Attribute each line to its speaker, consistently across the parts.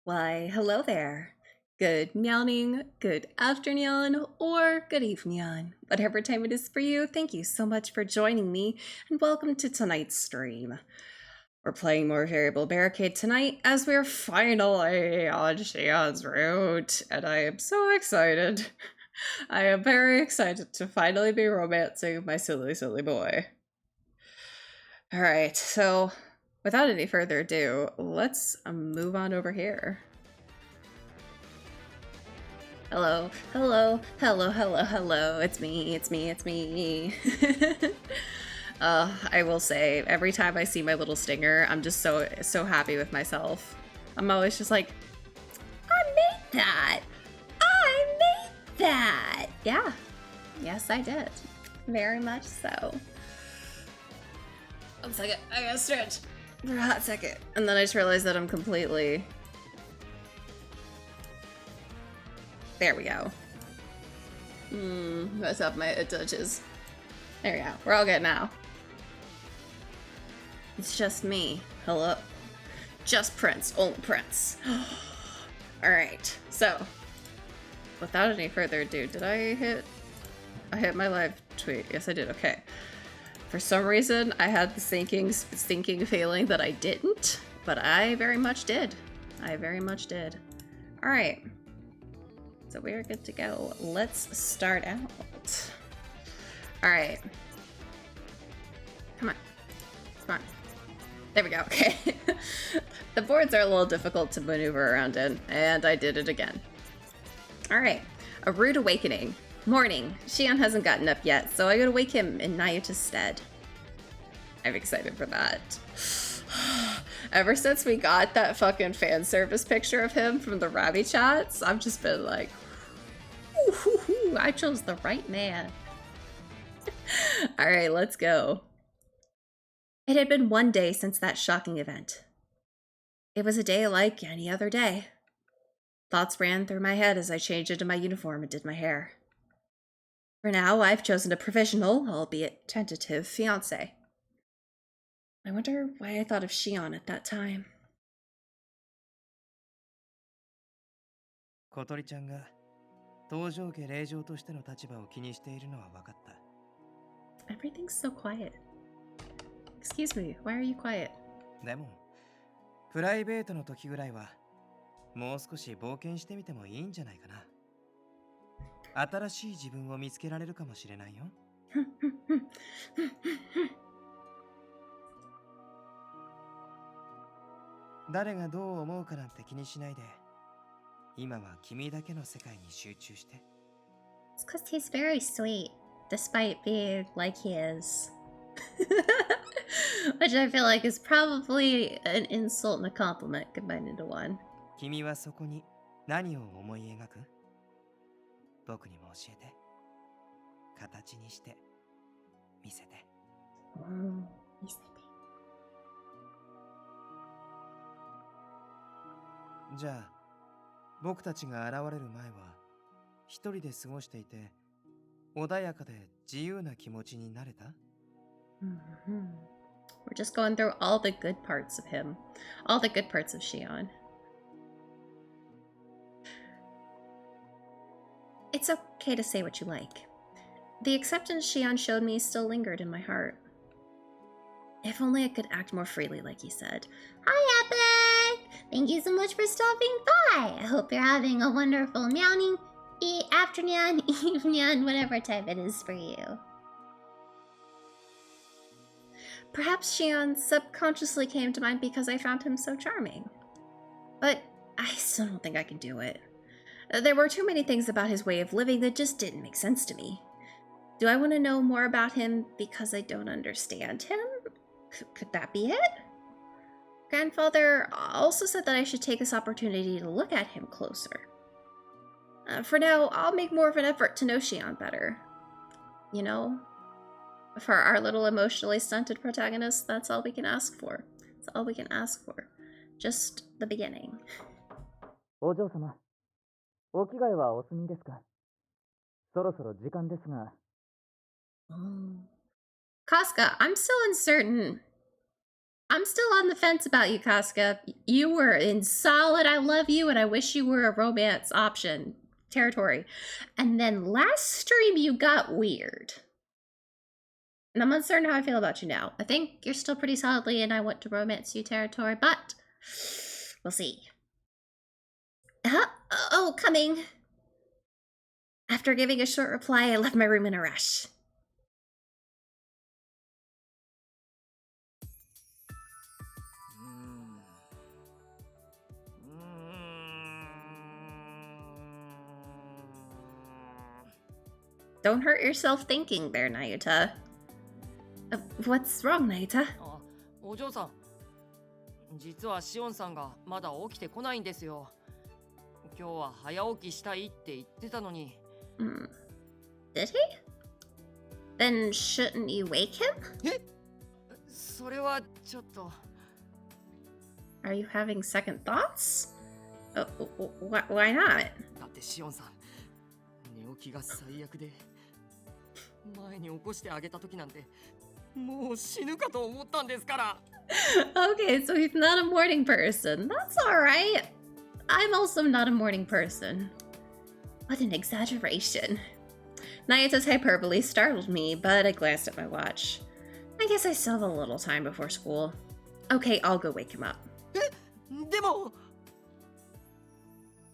Speaker 1: Why, hello there. Good morning, good afternoon, or good evening. Whatever time it is for you, thank you so much for joining me, and welcome to tonight's stream. We're playing more variable Barricade tonight as we're finally on SHION's route, and I am so excited. I am very excited to finally be romancing my silly, silly boy. Alright, so without any further ado, let's move on over here. Hello, hello, hello, hello, hello. It's me, it's me, it's me. I will say, every time I see my little stinger, I'm just so happy with myself. I'm always just like, I made that! I made that! Yeah, yes I did. Very much so. 1 second, I gotta stretch for a hot second. And then I just realized that I'm completely... There we go. That's up my touches. There we go. We're all good now. It's just me. Hello. Just Prince. Only Prince. Alright, so. Without any further ado, did I hit my live tweet? Yes, I did. Okay. For some reason, I had the stinking feeling that I didn't, but I very much did. I very much did. Alright. So we're good to go. Let's start out. Alright. Come on. Come on. There we go. Okay. The boards are a little difficult to maneuver around in, and I did it again. Alright. A rude awakening. Morning. SHION hasn't gotten up yet, so I gotta wake him in Nayuta's stead. I'm excited for that. Ever since we got that fucking fan service picture of him from the Rabby chats, I've just been like, ooh, I chose the right man. Alright, let's go. It had been 1 day since that shocking event. It was a day like any other day. Thoughts ran through my head as I changed into my uniform and did my hair. For now, I've chosen a provisional, albeit tentative, fiancé. I wonder why I thought of SHION at that time.
Speaker 2: 小鳥ちゃんが東条家令嬢としての立場を気にしているのは分かった。
Speaker 1: Everything's so quiet. Excuse me, why are you quiet?
Speaker 2: でもプライベートの時ぐらいはもう少し冒険してみてもいいんじゃないかな。新しい自分を見つけられるかもしれないよ。誰がどう思うかなんて気にしないで、今は君だけの世界に集中して。
Speaker 1: It's because he's very sweet, despite being like he is. Which I feel like is probably an insult and a compliment combined into one.
Speaker 2: 君はそこに何を思い描く？僕にも教えて。形にして見せて。
Speaker 1: 見せて。
Speaker 2: じゃあ僕たちが現れる前は一人で過ごしていて穏やかで自由な気持ちになれた？
Speaker 1: We're just going through all the good parts of him. All the good parts of SHION. It's okay to say what you like. The acceptance SHION showed me still lingered in my heart. If only I could act more freely, like he said. Hi, Epic! Thank you so much for stopping by. I hope you're having a wonderful morning, afternoon, evening, whatever time it is for you. Perhaps SHION subconsciously came to mind because I found him so charming. But I still don't think I can do it. There were too many things about his way of living that just didn't make sense to me. Do I want to know more about him because I don't understand him? Could that be it? Grandfather also said that I should take this opportunity to look at him closer. For now, I'll make more of an effort to know SHION better. You know, for our little emotionally stunted protagonist, that's all we can ask for. That's all we can ask for. Just the beginning.
Speaker 3: お嬢様、お着替えはお済みですか？そろそろ時間ですが。
Speaker 1: Casca, I'm still uncertain. I'm still on the fence about you, Casca. You were in solid I love you and I wish you were a romance option territory. And then last stream you got weird. And I'm uncertain how I feel about you now. I think you're still pretty solidly in I want to romance you territory, but we'll see. Oh, coming. After giving a short reply, I left my room in a rush. Don't hurt yourself thinking there, Nayuta. What's wrong, Nayuta?
Speaker 4: お嬢さん、実はシオンさんがまだ起きてこないんですよ。今日は早起きしたいって言ってたのに。
Speaker 1: Did he? Then shouldn't you wake him?
Speaker 4: え？それはちょっと。
Speaker 1: Are you having second thoughts? Why not?
Speaker 4: だってシオンさん、寝起きが最悪で、前に起こしてあげた時なんて、もう死ぬかと思ったんですから。
Speaker 1: Okay, so he's not a morning person. That's alright. I'm also not a morning person. What an exaggeration. Nayuta's hyperbole startled me, but I glanced at my watch. I guess I still have a little time before school. Okay, I'll go wake him up.
Speaker 4: でも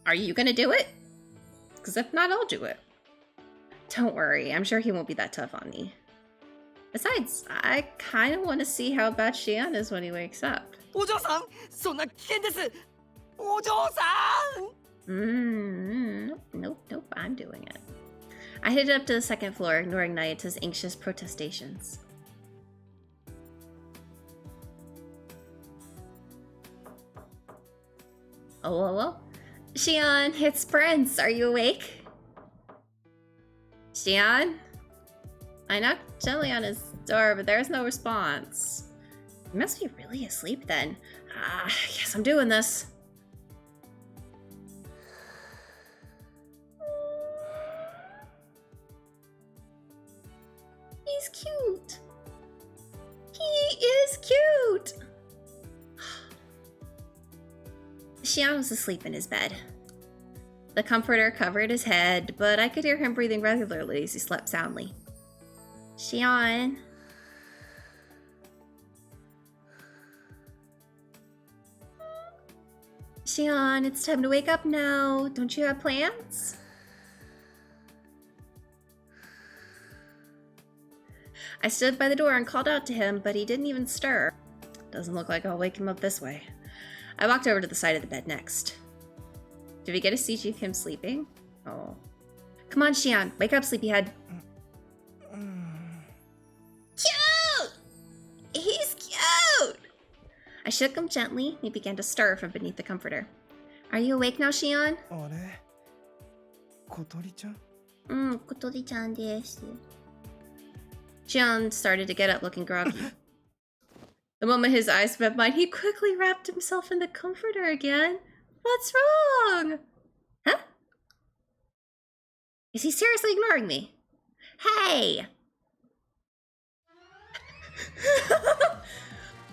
Speaker 1: Are you gonna do it? Because if not, I'll do it. Don't worry, I'm sure he won't be that tough on me. Besides, I kind of want to see how bad Shion is when he wakes up.
Speaker 4: お嬢さん、そんな危険です。お嬢さん。
Speaker 1: Nope, I'm doing it. I headed up to the second floor, ignoring Nayuta's anxious protestations. Oh, Shion, it's Prince. Are you awake? Shion? I knocked gently on his door, but there's no response. He must be really asleep then. I guess I'm doing this. He's cute. He is cute. Shion was asleep in his bed. The comforter covered his head, but I could hear him breathing regularly as he slept soundly. Shion. Shion, it's time to wake up now. Don't you have plans? I stood by the door and called out to him, but he didn't even stir. Doesn't look like I'll wake him up this way. I walked over to the side of the bed next. Did we get a CG of him sleeping? Oh. Come on, Shion. Wake up, sleepyhead. Cute! He's cute! I shook him gently, and he began to stir from beneath the comforter. Are you awake now, Shion?
Speaker 2: あれ小鳥ちゃん
Speaker 1: Kotori-chan desu. Shion started to get up looking groggy. The moment his eyes met mine, he quickly wrapped himself in the comforter again. What's wrong? Huh? Is he seriously ignoring me? Hey!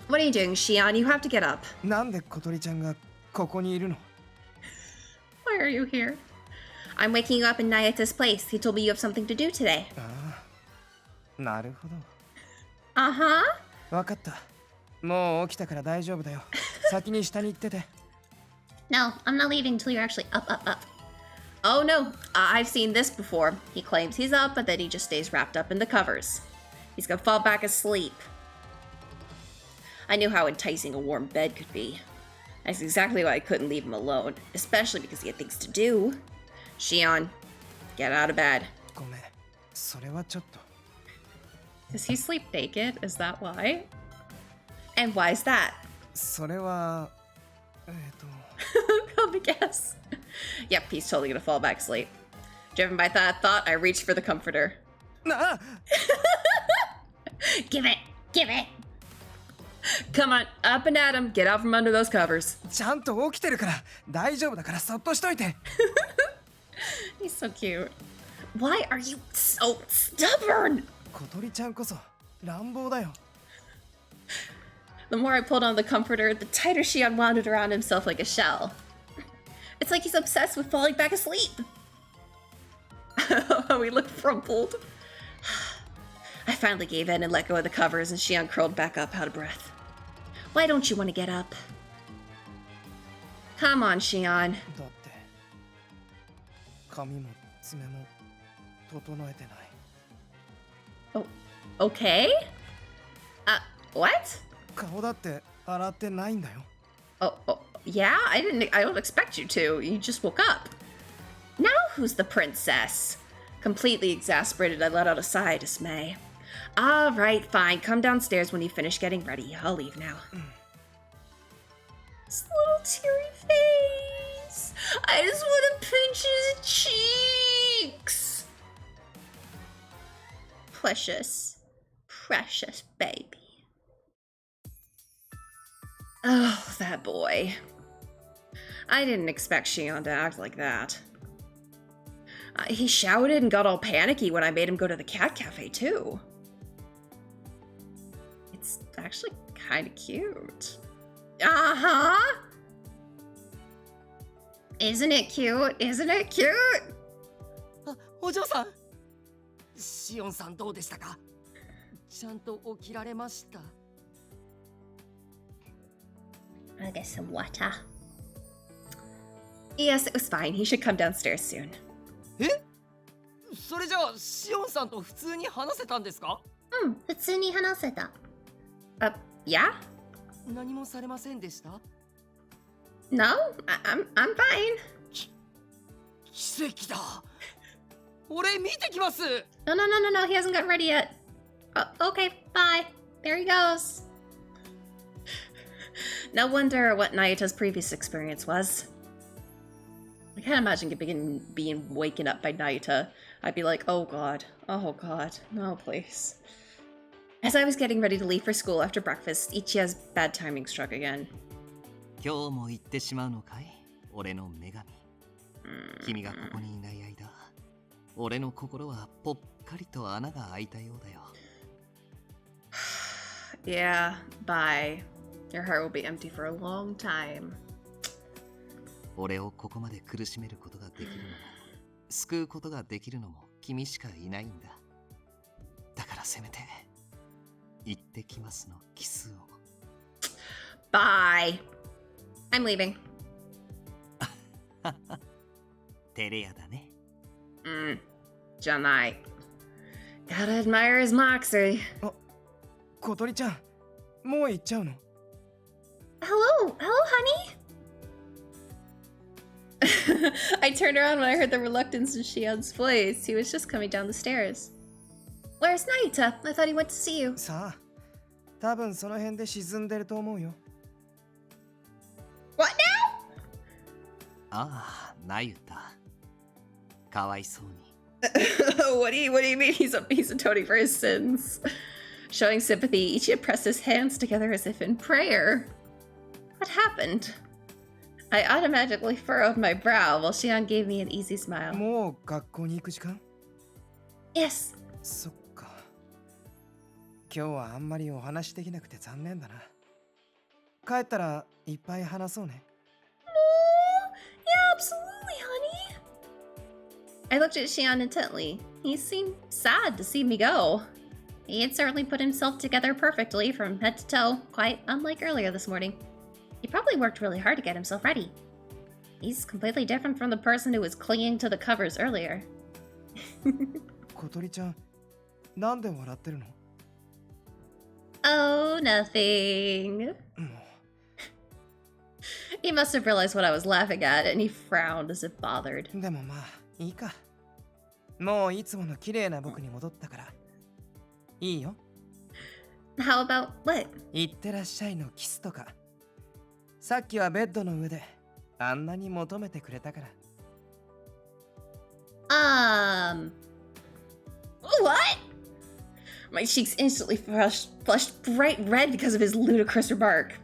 Speaker 1: What are you doing, Shion? You have to get up.
Speaker 2: なんで小鳥ちゃんがここにいるの
Speaker 1: Why are you here? I'm waking you up in Nayuta's place. He told me you have something to do today.
Speaker 2: ああ、なるほど。
Speaker 1: Uh-huh.
Speaker 2: わかった。もう起きたから大丈夫だよ。先に下に行ってて。
Speaker 1: No, I'm not leaving until you're actually up. Oh no, I've seen this before. He claims he's up, but then he just stays wrapped up in the covers. He's gonna fall back asleep. I knew how enticing a warm bed could be. That's exactly why I couldn't leave him alone, especially because he had things to do. Shion, get out of bed.
Speaker 2: ごめん。それはちょっと。
Speaker 1: Does he sleep naked? Is that why? And why is that?
Speaker 2: それは
Speaker 1: Come guess. Yep, he's totally gonna fall back asleep. Driven by that thought, I reached for the comforter.
Speaker 2: なあ
Speaker 1: Give it! Come on, up and at him. Get out from under those covers.
Speaker 2: ちゃんと起きてるから大丈夫だからそっとしといて
Speaker 1: He's so cute. Why are you so stubborn?
Speaker 2: 小鳥ちゃんこそ乱暴だよ
Speaker 1: The more I pulled on the comforter, the tighter Shion wound it around himself like a shell. It's like he's obsessed with falling back asleep. We look crumpled. I finally gave in and let go of the covers, and Shion curled back up out of breath. Why don't you want to get up? Come on, Shion.
Speaker 2: だって髪も爪も整えてない。
Speaker 1: Oh, okay? What?
Speaker 2: 顔だって洗ってないんだよ。
Speaker 1: Oh, yeah? I don't expect you to. You just woke up. Now who's the princess? Completely exasperated, I let out a sigh of dismay. All right, fine. Come downstairs when you finish getting ready. I'll leave now. His little teary face. I just want to pinch his cheeks. Precious, precious baby. Oh, that boy. I didn't expect Shion to act like that. He shouted and got all panicky when I made him go to the cat cafe, too. It's actually kind of cute. Uh-huh! Isn't it cute? Isn't it cute?
Speaker 4: あ、お嬢さん。シオンさんどうでしたか？ちゃんと起きられました。
Speaker 1: I'll get some water. Yes, it was fine. He should come downstairs soon.
Speaker 4: え？それじゃあシオンさんと普通に話せたんですか？
Speaker 1: 普通に話せた。Yeah?
Speaker 4: 何もされませんでした？
Speaker 1: No, I'm fine.
Speaker 4: 奇跡だ。俺見てきます。
Speaker 1: No, he hasn't gotten ready yet. Okay, bye. There he goes. No wonder what Nayuta's previous experience was. I can't imagine being waken up by Nayuta. I'd be like, oh god, no please. As I was getting ready to leave for school after breakfast, Ichiya's bad timing struck again.
Speaker 4: 今日も行ってしまうのかい？俺の女神。君がここにいない間、俺の心はぽっかりと穴が開いたようだよ。
Speaker 1: Yeah, bye. Your heart will be empty for a long time.
Speaker 4: 俺をここまで苦しめることができるのも、救うことができるのも君しかいないんだ。だからせめて、行ってきますのキスを。
Speaker 1: Bye. I'm leaving.
Speaker 4: 照れ屋だね。
Speaker 1: じゃない。Gotta admire his moxie.
Speaker 2: あ、小鳥ちゃん、もう行っちゃうの？
Speaker 1: Hello, honey. I turned around when I heard the reluctance in Shion's voice. He was just coming down the stairs. Where's Nayuta? I thought he went to see you.
Speaker 2: さあ、多分その辺で沈んでると思うよ。
Speaker 1: What now?
Speaker 4: ああ、ナユタ。かわいそうに。
Speaker 1: What do you mean he's atoning for his sins? Showing sympathy, Ichiya pressed his hands together as if in prayer. What happened? I automatically furrowed my brow while Shion gave me an easy smile.
Speaker 2: もう学校に行く時間？
Speaker 1: Yes.
Speaker 2: そっか。今日はあんまりお話できなくて残念だな。帰ったらいっぱい話そうね。
Speaker 1: Yeah, absolutely, honey. I looked at Shion intently. He seemed sad to see me go. He had certainly put himself together perfectly from head to toe, quite unlike earlier this morning. He probably worked really hard to get himself ready. He's completely different from the person who was clinging to the covers earlier.
Speaker 2: 小鳥ちゃん、なんで笑ってるの？
Speaker 1: Oh, nothing.
Speaker 2: もう。
Speaker 1: He must have realized what I was laughing at, and he frowned as if bothered.
Speaker 2: でもまあ、いいか。もういつもの綺麗な僕に戻ったから。いいよ。
Speaker 1: How about what?
Speaker 2: いってらっしゃいのキスとか。さっきはベッドの上であんなに求めてくれたから。
Speaker 1: What? My cheeks instantly flushed bright red because of his ludicrous remark.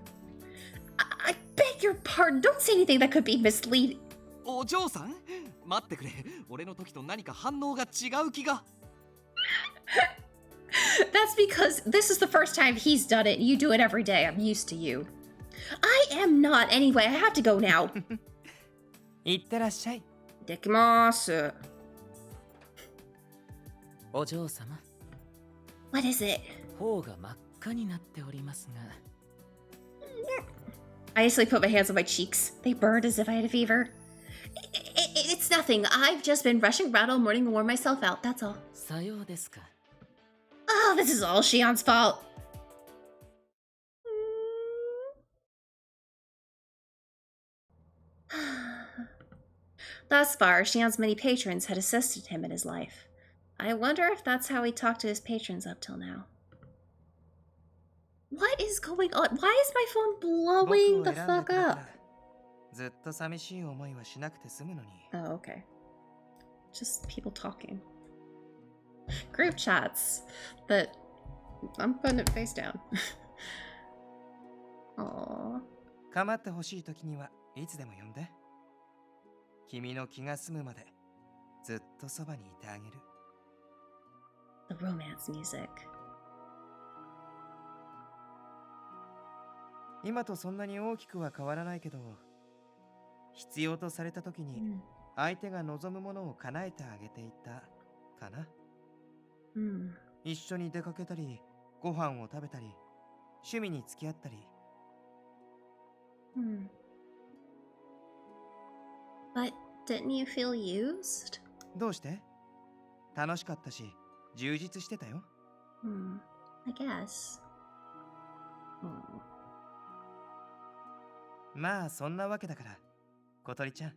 Speaker 1: I beg your pardon. Don't say anything that could be misleading.
Speaker 4: お嬢さん、待ってくれ。俺の時と何か反応が違う気が。
Speaker 1: That's because this is the first time he's done it. You do it every day. I'm used to you. I am not. Anyway, I have to go now.
Speaker 2: いってらっしゃい。
Speaker 1: できます。
Speaker 3: お嬢様、
Speaker 1: What is it?
Speaker 3: 頬が真っ赤になっておりますが。
Speaker 1: I instantly put my hands on my cheeks. They burned as if I had a fever. It's nothing. I've just been rushing around all morning to warm myself out. That's all.
Speaker 3: さようですか。
Speaker 1: Oh, this is all Shion's fault. Thus far, Shion's many patrons had assisted him in his life. I wonder if that's how he talked to his patrons up till now. What is going on? Why is my phone blowing the fuck up?
Speaker 2: ずっと寂しい思いはしなくて済むのに。
Speaker 1: Oh, okay. Just people talking. Group chats. But I'm putting it face down. Aww.
Speaker 2: 構ってほしい時にはいつでも呼んで。君の気が済むまでずっとそばにいてあげる。
Speaker 1: The romance music.
Speaker 2: 今とそんなに大きくは変わらないけど、必要とされた時に相手が望むものを叶えてあげていたかな。一緒に出かけたり、ご飯を食べたり、趣味に付き合ったり。
Speaker 1: But didn't you feel used?
Speaker 2: どうして？楽しかったし、充実してたよ。
Speaker 1: I guess.
Speaker 2: まあそんなわけだから、小鳥ちゃん、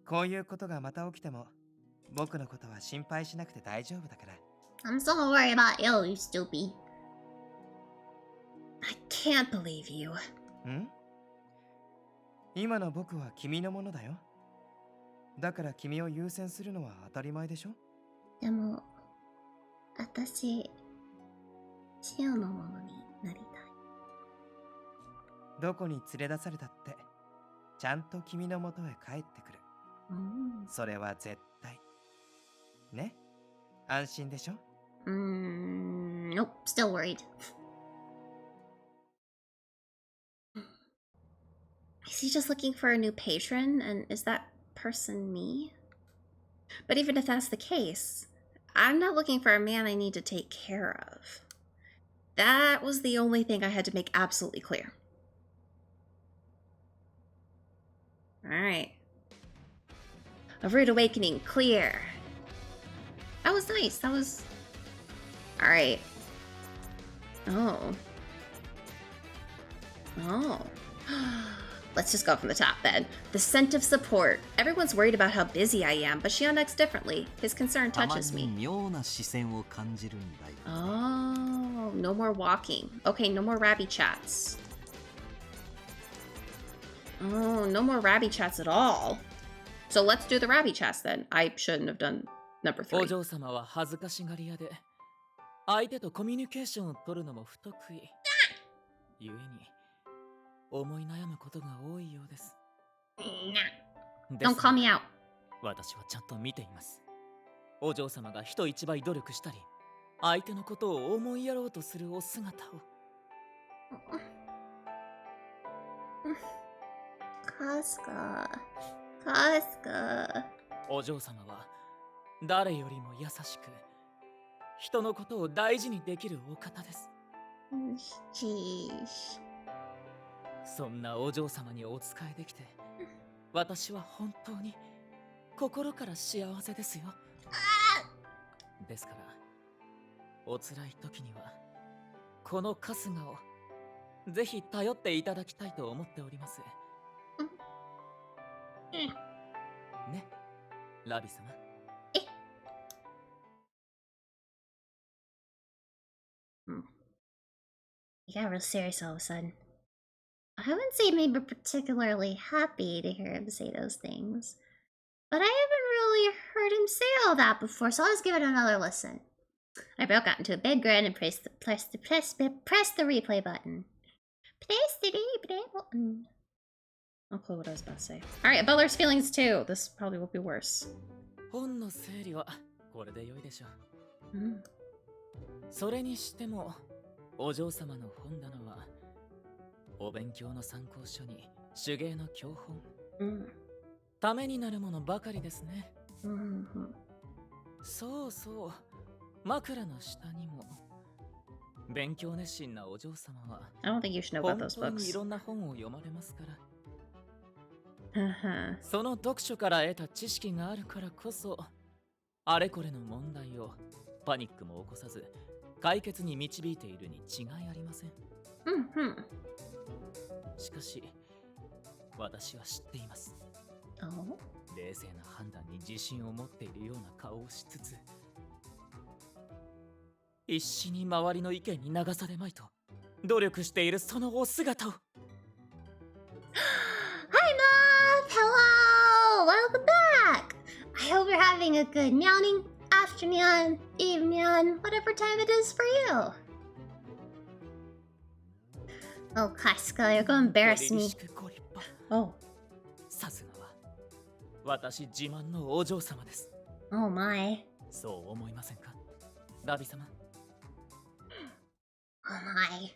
Speaker 2: こういうことがまた起きても、僕のことは心配しなくて大丈夫だから。
Speaker 1: I'm so worried about you, you stupid. I can't believe you.
Speaker 2: ん？今の僕は君のものだよ。だから君を優先するのは当たり前でしょ？
Speaker 1: でも、私、シオのものになりたい。
Speaker 2: どこに連れ出されたって、ちゃんと君のもとへ帰ってくる。それは絶対。ね？安心でしょ？Nope,
Speaker 1: still worried. Is he just looking for a new patron? And is that person me? But even if that's the case, I'm not looking for a man I need to take care of. That was the only thing I had to make absolutely clear. Alright. A rude awakening, clear. That was nice. That was... Alright. Oh. Oh. Let's just go from the top then. The scent of support. Everyone's worried about how busy I am, but Shion acts differently. His concern touches me.
Speaker 4: 妙な視線を感じるんだよ。
Speaker 1: Oh, no more walking. Okay, no more rabby chats. Oh, no more rabby chats at all. So let's do the rabby chats then. I shouldn't have done number 3.
Speaker 3: お嬢様は恥ずかしがり屋で、相手とコミュニケーションを取るのも不得意。故に思い悩むことが多いようです。
Speaker 1: Don't call me out.
Speaker 3: 私はちゃんと見ています。お嬢様が人一倍努力したり、相手のことを思いやろうとするお姿を。
Speaker 1: カスカ。カスカ。
Speaker 3: お嬢様は誰よりも優しく、人のことを大事にできるお方です。そんなお嬢様にお仕えできて、私は本当に心から幸せですよ。ですから、お辛い時にはこの春日をぜひ頼っていただきたいと思っております。ね、ラビ様。
Speaker 1: You got real serious all of a sudden. I wouldn't say maybe particularly happy to hear him say those things, but I haven't really heard him say all that before, so I'll just give it another listen. I broke out into a big grin and pressed the replay button. Press the replay button. I'll close what I was about to say. Alright, Butler's feelings too. This probably will be worse.
Speaker 3: 本の整理はこれで良いでしょう。それにしてもお嬢様の本棚はお勉強の参考書に手芸の教本、ためになるものばかりですね。そうそう、枕の下にも勉強熱心なお嬢様は
Speaker 1: I don't think you should know about
Speaker 3: 本
Speaker 1: those
Speaker 3: 当にい
Speaker 1: books.
Speaker 3: ろんな本を読まれますから。その読書から得た知識があるからこそ、あれこれの問題をパニックも起こさず解決に導いているに違いありません。しかし、私は知っています。冷静な判断に自信を持っているような顔をしつつ、必死に周りの意見に流されまいと努力しているそのお姿を。
Speaker 1: Hi, Mom! Hello! Welcome back! I hope you're having a good morning, afternoon, evening, whatever time it is for you. Oh, Casca, you're gonna embarrass me. Oh.
Speaker 3: さすがは私自慢のお嬢様です。
Speaker 1: Oh my.
Speaker 3: そう思いませんか、ダビ様。
Speaker 1: Oh my.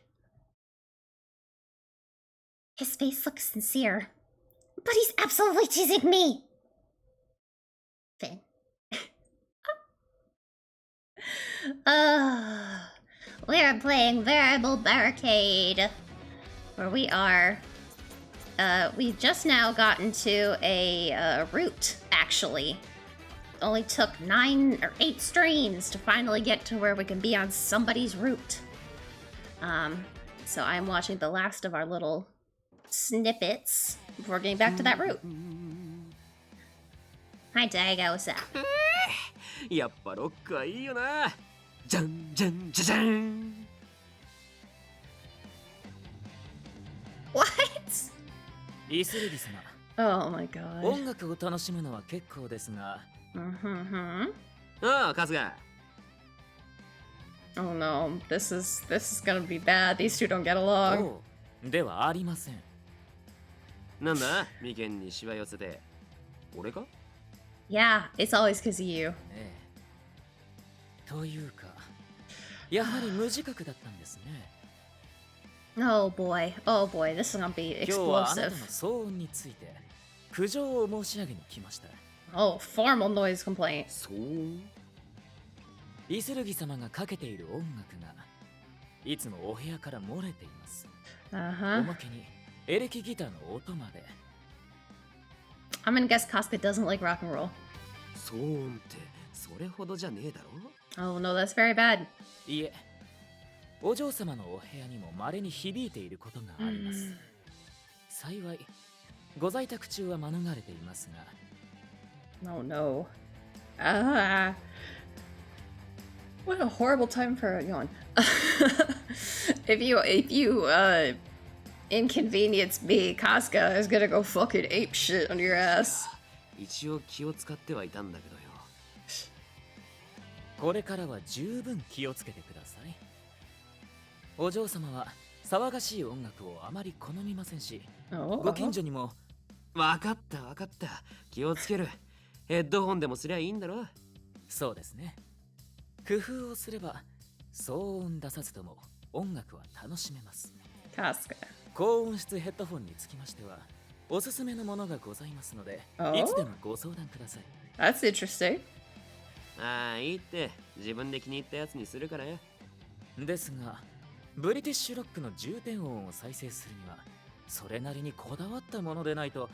Speaker 1: His face looks sincere, but he's absolutely teasing me. Finn. We are playing Variable Barricade, where we are. We've just now gotten to a route, actually. Only took 9 or 8 streams to finally get to where we can be on somebody's route. So I'm watching the last of our little snippets before getting back to that route. Hi, Daigo, what's up?
Speaker 5: やっぱロックはいいよな。じゃんじゃんじゃじゃん。
Speaker 1: What?
Speaker 3: イスレビ様。
Speaker 1: Oh my god.
Speaker 3: 音楽を楽しむのは結構ですが。
Speaker 5: ああ、カズが。
Speaker 1: Oh no, this is gonna be bad. These two don't get along.
Speaker 3: ではありません。
Speaker 5: なんだ、眉間にしわ寄せて。俺か？
Speaker 1: Yeah, it's always because of you.
Speaker 3: というか、やはり無自覚だったんですね。
Speaker 1: Oh boy, this is gonna be
Speaker 3: 今日はあなた
Speaker 1: explosive.
Speaker 3: の騒音について苦情を申し上げに来ました。
Speaker 1: Oh, formal noise complaint.
Speaker 5: そう
Speaker 3: イスルギ様がかけている音楽がいつもお部屋から漏れています。お
Speaker 1: Uh-huh.
Speaker 3: まけにエレキギターの音まで。
Speaker 1: I'm gonna guess Casca doesn't like rock and roll.
Speaker 5: 騒音ってそれほどじゃねえだろ。
Speaker 1: Oh no, that's very bad.
Speaker 3: いえ、お嬢様のお部屋にも稀に響いていることがあります。幸い、ご在宅中は免れていますが。
Speaker 1: Oh no. What a horrible time for yawn. if you inconvenience me, Casca is gonna go fucking ape shit on your ass.
Speaker 5: 一応気を使ってはいたんだけどよ。
Speaker 3: これからは十分気をつけてください。お嬢様は騒がしい音楽をあまり好みませんし、ご近所にも。
Speaker 5: わかったわかった。気をつける。ヘッドホンでもすりゃいいんだろ。
Speaker 3: そうですね。工夫をすれば騒音出さずとも音楽は楽しめます。
Speaker 1: Casca.
Speaker 3: 高音質ヘッドホンにつきましてはおすすめのものがございますので、いつでもご相談ください。
Speaker 1: That's interesting.
Speaker 5: ああ、いいって。自分で気に入ったやつにするからよ。
Speaker 3: ですが、ブリティッシュロックの重点音を再生するにはそれなりにこだわったものでないと。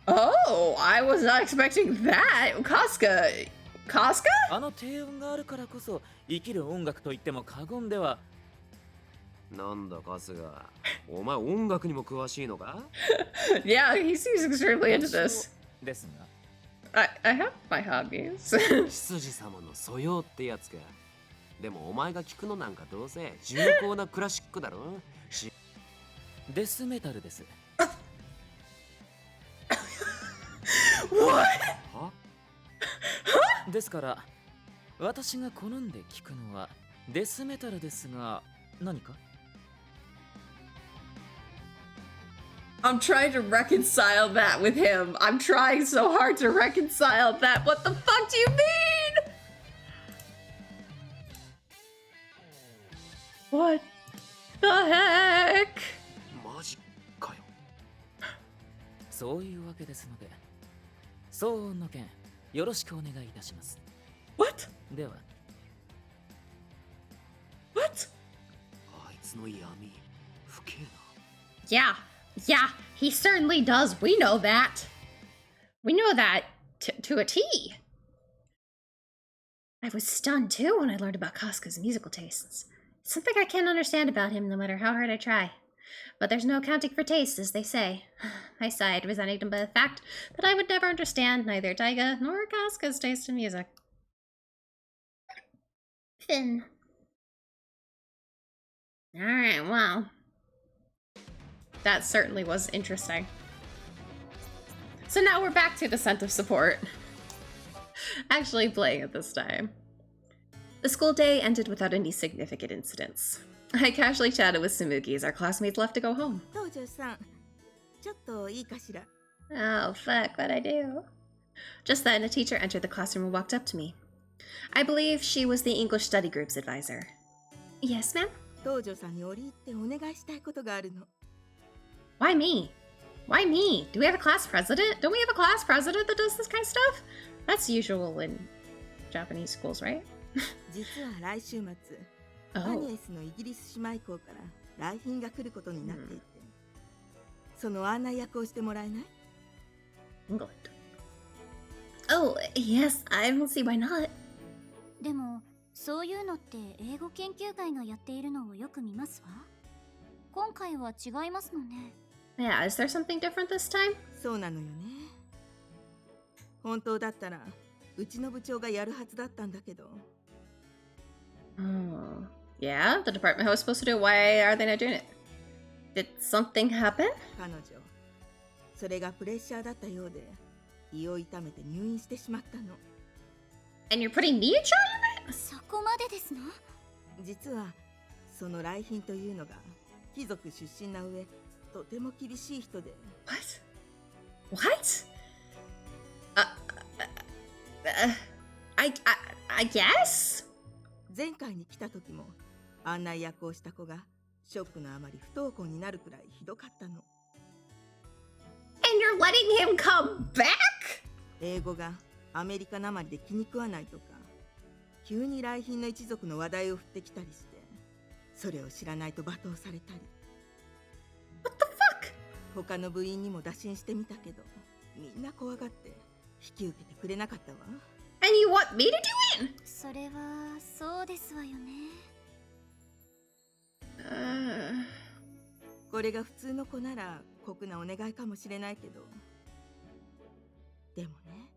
Speaker 1: Oh, I was not expecting that. Casca?
Speaker 3: あの低音があるからこそ生きる音楽と言っても過言では。
Speaker 5: なんだカスが。お前音楽にも詳しいのか？
Speaker 1: Yeah, he seems extremely into this.
Speaker 3: ですが。
Speaker 1: I have my hobbies.
Speaker 5: 執事様の素養ってやつか。でもお前が聞くのなんかどうせ重厚なクラシックだろ。
Speaker 3: デスメタルです。
Speaker 1: What?
Speaker 5: は？
Speaker 3: ですから私が好んで聞くのはデスメタルですが、何か？
Speaker 1: I'm trying to reconcile that with him. I'm trying so hard to reconcile that. What the fuck do you mean? What the heck?
Speaker 5: マジかよ。
Speaker 3: そういうわけですので、騒音の件よろしくお願いいたします。
Speaker 1: What?
Speaker 3: では。
Speaker 1: What?
Speaker 5: あいつの闇、不敬な。
Speaker 1: Yeah, he certainly does. We know that. We know that to a T. I was stunned too when I learned about Casca's musical tastes. It's something I can't understand about him no matter how hard I try. But there's no accounting for taste, as they say. I sighed, resenting him by the fact that I would never understand neither Taiga nor Casca's taste in music. Finn. Alright, well. That certainly was interesting. So now we're back to Descent of Support. Actually playing it this time. The school day ended without any significant incidents. I casually chatted with Samuki as our classmates left to go home. Oh, fuck, what'd I do? Just then, a teacher entered the classroom and walked up to me. I believe she was the English study group's advisor. Yes, ma'am? Why me? Why me? Do we have a class president? Don't we have a class president that does this kind of stuff? That's usual in Japanese schools, right? Oh. England. Oh, yes, I don't see why not.
Speaker 6: でも、そういうのって英語研究会がやっているのをよく見ますわ。今回は違いますのね。
Speaker 1: Yeah, is there something different this time?
Speaker 7: そうなのよね。本当だったらうちの部長がやるはずだったんだけど。
Speaker 1: Oh. Yeah, the department was supposed to do it. Why are they not doing it? Did something happen?
Speaker 7: 彼女、それがプレッシャーだったようで、胃を痛めて入院してしまったの。
Speaker 1: And you're putting me in charge of it?
Speaker 6: そこまでですの？
Speaker 7: 実はその来賓というのが貴族出身な上、とても厳しい人で。
Speaker 1: What? What? I guess?
Speaker 7: 前回に来た時も案内役をした子がショックのあまり不登校になるくらいひどかったの。
Speaker 1: And you're letting him come back?
Speaker 7: 英語がアメリカなまりで気に食わないとか、急に来賓の一族の話題を振ってきたりして、それを知らないと罵倒されたり。
Speaker 1: What the fuck?
Speaker 7: 他の部員にも打診してみたけど、みんな怖がって引き受けてくれなかったわ。
Speaker 1: And you want me to do it?
Speaker 6: それはそうですわよね。
Speaker 7: これが普通の子なら酷なお願いかもしれないけど、でもね、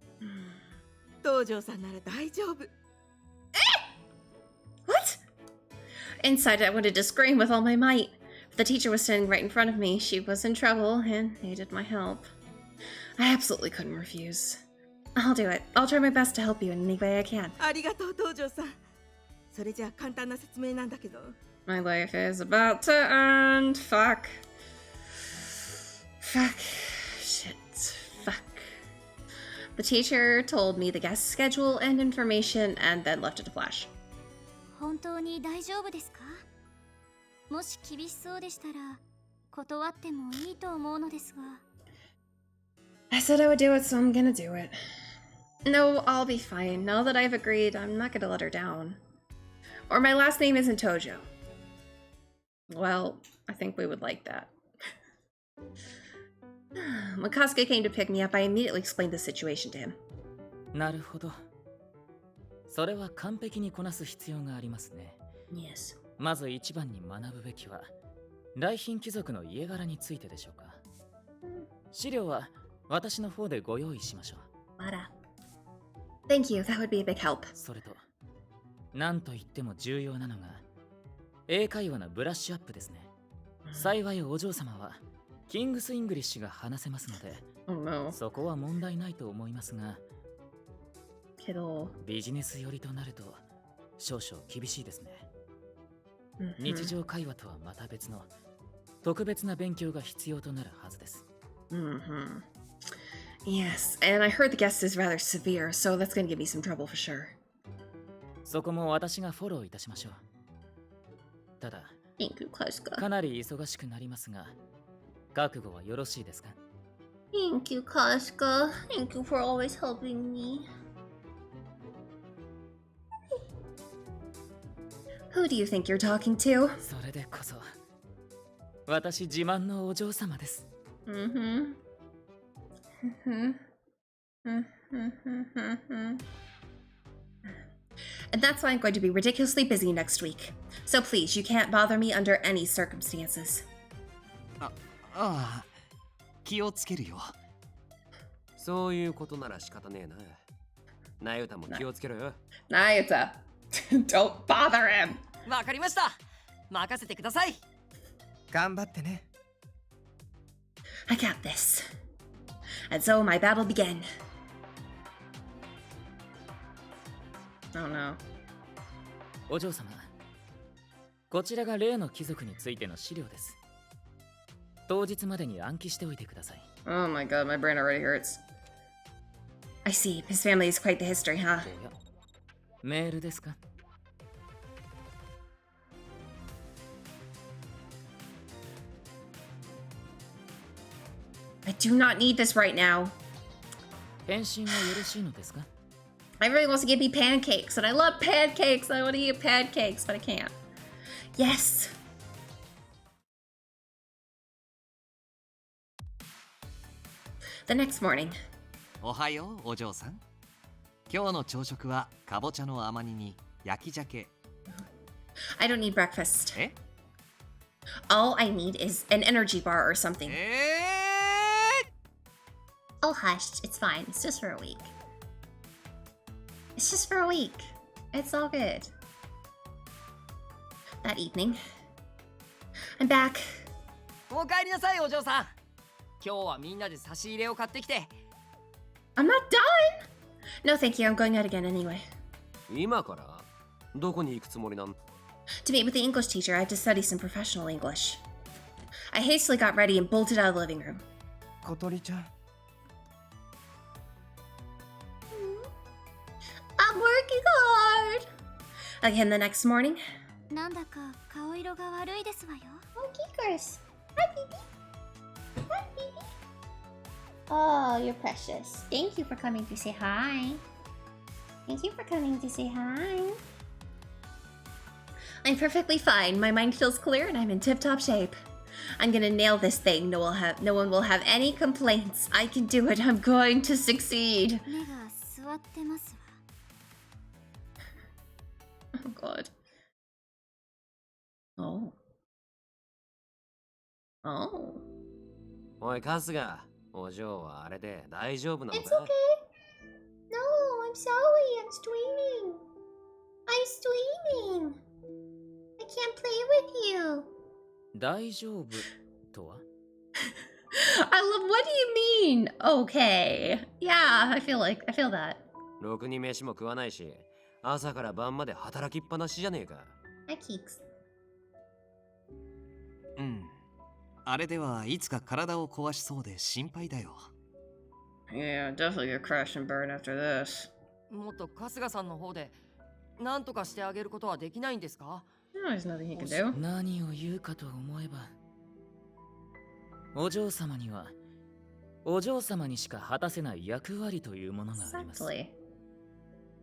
Speaker 7: 東條さんなら大丈夫。
Speaker 1: What? Inside, I wanted to scream with all my might. But the teacher was standing right in front of me. She was in trouble and needed my help. I absolutely couldn't refuse. I'll do it. I'll try my best to help you in any way I can.
Speaker 7: ありがとう、東條さん。それじゃあ簡単な説明なんだけど。
Speaker 1: My life is about to end. Fuck. Fuck. Shit. Fuck. The teacher told me the guest schedule and information and then left it a flash.
Speaker 6: 本当に大丈夫ですか？もし厳しそうでしたら断ってもいいと思うのですが。
Speaker 1: I said I would do it, so I'm gonna do it. No, I'll be fine. Now that I've agreed, I'm not gonna let her down. Or my last name isn't Tojo. Well, I think we would like that. When Kasuke came to pick me up, I immediately explained the situation to him.
Speaker 3: なるほど。それは完璧にこなす必要がありますね。
Speaker 1: Yes.
Speaker 3: まず一番に学ぶべきは、来賓貴族の家柄についてでしょうか。資料は私の方でご用意しましょう。
Speaker 1: あら。Thank you, that would be a big help.
Speaker 3: それと、なんといっても重要なのが、英会話のブラッシュアップですね。幸いお嬢様は、キングス・イングリッシュが話せますので、
Speaker 1: Oh no.
Speaker 3: そこは問題ないと思いますが、
Speaker 1: けど、
Speaker 3: ビジネス寄りとなると、少々厳しいですね。
Speaker 1: Mm-hmm.
Speaker 3: 日常会話とはまた別の、特別な勉強が必要となるはずです。
Speaker 1: Mm-hmm. Yes, and I heard the guest is rather severe, so that's gonna give me some trouble for sure.
Speaker 3: そこも私がフォローいたしましょう。ただ、
Speaker 1: Thank you, Klaska.
Speaker 3: かなり忙しくなりますが、覚悟はよろしいですか？
Speaker 1: Thank you, Klaska. Thank you for always helping me. Who do you think you're talking to?
Speaker 3: それでこそ、私自慢のお嬢様です。
Speaker 1: Mm-hmm. And that's why I'm going to be ridiculously busy next week. So please, you can't bother me under any circumstances.
Speaker 4: ああ、気をつけるよ。
Speaker 5: そういうことなら仕方ねえな。なゆたも気をつけろよ。
Speaker 1: Nayuta, don't bother him.
Speaker 8: わかりました。任せてください。
Speaker 2: 頑張ってね。
Speaker 1: I got this. And so my battle began. Oh no.
Speaker 3: お嬢様、こちらが例の貴族についての資料です。当日までに暗記しておいてください。
Speaker 1: Oh my god, my brain already hurts. I see. His family is quite the history, huh?
Speaker 3: おや、メールですか？I
Speaker 1: do not need this right now.
Speaker 3: 返信はよろしいのですか？
Speaker 1: I really wants to give me pancakes, and I love pancakes. I want to eat pancakes, but I can't. Yes. The next morning.
Speaker 4: おはよう、お嬢さん。今日の朝食はかぼちゃの甘煮に焼き鮭。
Speaker 1: I don't need breakfast.
Speaker 4: え？
Speaker 1: All I need is an energy bar or something. Oh, hush. It's fine. It's just for a week. It's just for a week. It's all good. That evening, I'm back.
Speaker 8: お帰りなさい、お嬢さん。今日はみんなで差し入れを買ってきて。
Speaker 1: I'm not done! No, thank you. I'm going out again anyway.
Speaker 5: 今からどこに行くつもりなん？
Speaker 1: To meet with the English teacher, I have to study some professional English. I hastily got ready and bolted out of the living room.
Speaker 2: 小鳥ちゃん。
Speaker 1: I'm working hard! Again the next morning.
Speaker 6: なんだか顔色が悪いですわよ。
Speaker 1: Oh, Geekers. Hi, baby. Hi, baby. Oh, you're precious. Thank you for coming to say hi. Thank you for coming to say hi. I'm perfectly fine. My mind feels clear and I'm in tip-top shape. I'm gonna nail this thing. No one will have any complaints. I can do it. I'm going to succeed.
Speaker 6: 目が座ってますわ。
Speaker 1: Oh, God. Oh. Oh.
Speaker 5: おい、春日、お嬢はあれで大丈夫なの
Speaker 1: It's
Speaker 5: か？
Speaker 1: okay. No, I'm sorry. I'm streaming. I'm streaming. I can't play with you.
Speaker 3: 大丈夫とは？
Speaker 1: I love. What do you mean? Okay. Yeah, I feel that.
Speaker 5: ろくに飯も食わないし、朝から晩まで働きっぱなしじゃねえか。
Speaker 1: Hi, Keeks.
Speaker 4: うん。あれではいつか体を壊しそうで心配だよ。
Speaker 1: Yeah, definitely gonna crash and burn after this.
Speaker 8: もっと春日さんの方で何とかしてあげることはできないんですか？
Speaker 1: No, there's nothing he can do.
Speaker 3: 何を言うかと思えば、お嬢様にはお嬢様にしか果たせない役割というものがあります。
Speaker 1: Exactly.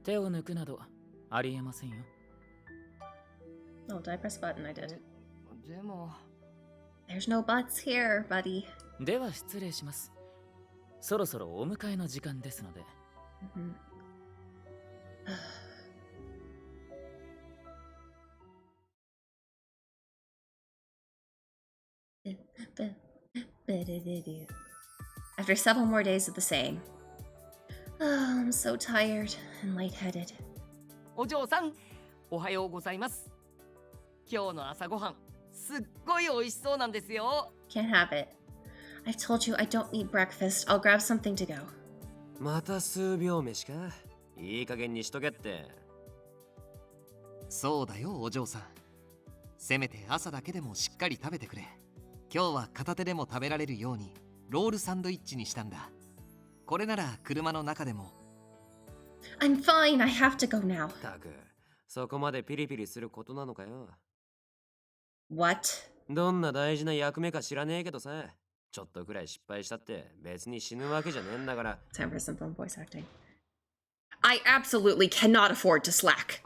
Speaker 3: 手を抜くなどありえませんよ。
Speaker 1: Oh, did I press button? I did.
Speaker 8: でも
Speaker 1: There's no buts here, buddy.
Speaker 3: では失礼します。そろそろお迎えの時間ですので。
Speaker 1: Mhm. After several more days of the same. Oh, I'm so tired and lightheaded.
Speaker 8: お嬢さん、おはようございます。今日の朝ごはん、すっごい美味しそうなんですよ。
Speaker 1: Can't have it. I've told you I don't need breakfast. I'll grab something to go.
Speaker 5: また数秒飯か？いい加減にしとけって。
Speaker 4: そうだよ、お嬢さん。せめて朝だけでもしっかり食べてくれ。今日は片手でも食べられるようにロールサンドイッチにしたんだ。これなら車の中でも。
Speaker 1: I'm fine. I have to go now.
Speaker 5: たく、そこまでピリピリすることなのかよ。
Speaker 1: What?
Speaker 5: どんな大事な役目か知らねえけどさ、ちょっとくらい失敗したって別に死ぬわけじゃねえんだから。
Speaker 1: Time for some fun voice acting. I absolutely cannot afford to slack.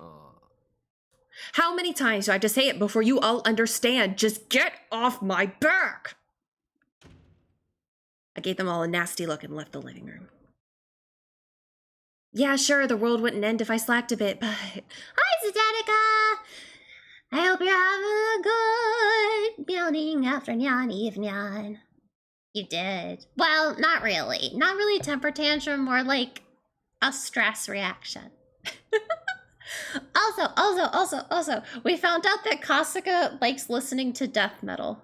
Speaker 1: How many times do I have to say it before you all understand? Just get off my back! I gave them all a nasty look and left the living room. Yeah, sure, the world wouldn't end if I slacked a bit, but... Hi, Zadenica! I hope you're having a good morning, afternoon, evening. You did. Well, not really. Not really a temper tantrum, more like a stress reaction. Also, we found out that Kasuga likes listening to death metal.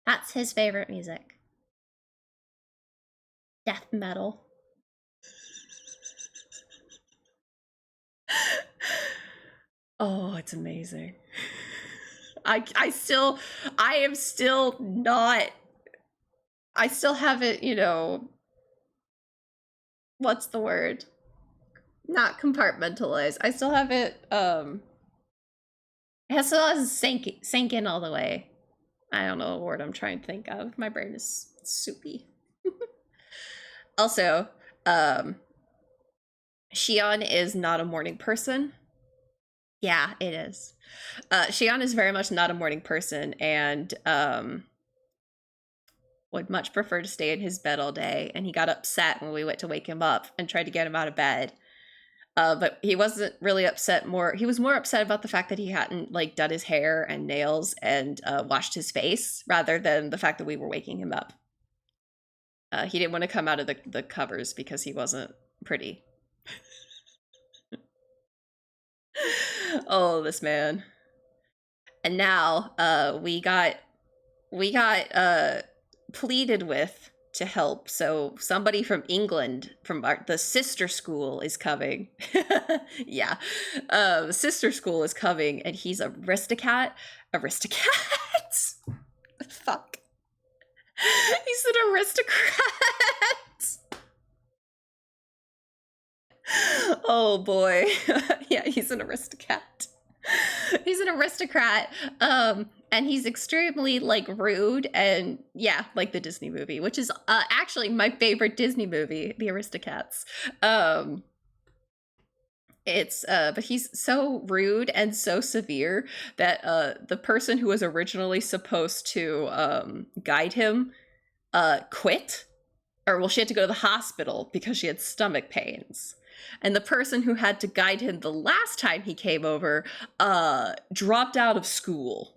Speaker 1: That's his favorite music. Death metal. Oh, it's amazing. I still haven't, you know, what's the word? Not compartmentalized. I still haven't, it still hasn't sank in all the way. I don't know the word I'm trying to think of. My brain is soupy. Also, Shion is not a morning person. Yeah, it is. Shion is very much not a morning person and would much prefer to stay in his bed all day. And he got upset when we went to wake him up and tried to get him out of bed. But he wasn't really upset he was more upset about the fact that he hadn't like done his hair and nails and washed his face rather than the fact that we were waking him up. He didn't want to come out of the covers because he wasn't pretty. Oh, this man. And now we got pleaded with to help. So somebody from England, from the sister school is coming. Yeah. The sister school is coming and he's a Aristocat. Fuck. He's an aristocrat. Oh boy. Yeah, he's an aristocrat. He's an aristocrat. And he's extremely like rude and yeah, like the Disney movie, which is actually my favorite Disney movie, The Aristocats. But he's so rude and so severe that the person who was originally supposed to guide him quit. Or well, she had to go to the hospital because she had stomach pains. And the person who had to guide him the last time he came over dropped out of school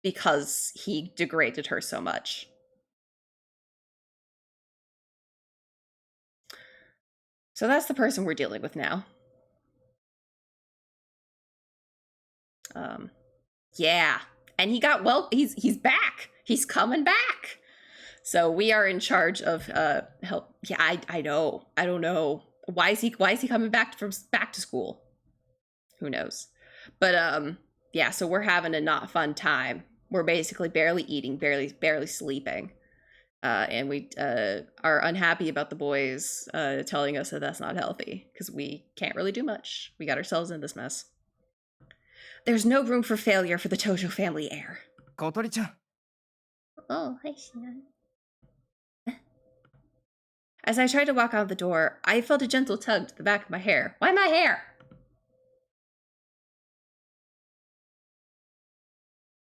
Speaker 1: because he degraded her so much. So that's the person we're dealing with now. Yeah, and he got he's back. He's coming back. So we are in charge of help. Yeah, I know. I don't know. Why is he coming back to school? Who knows? But yeah, so we're having a not fun time. We're basically barely eating, barely sleeping. And we are unhappy about the boys telling us that that's not healthy because we can't really do much. We got ourselves in this mess. There's no room for failure for the Tojo family heir.
Speaker 2: Kotori-chan.
Speaker 1: Oh, hi, Shion. As I tried to walk out the door, I felt a gentle tug to the back of my hair. Why my hair?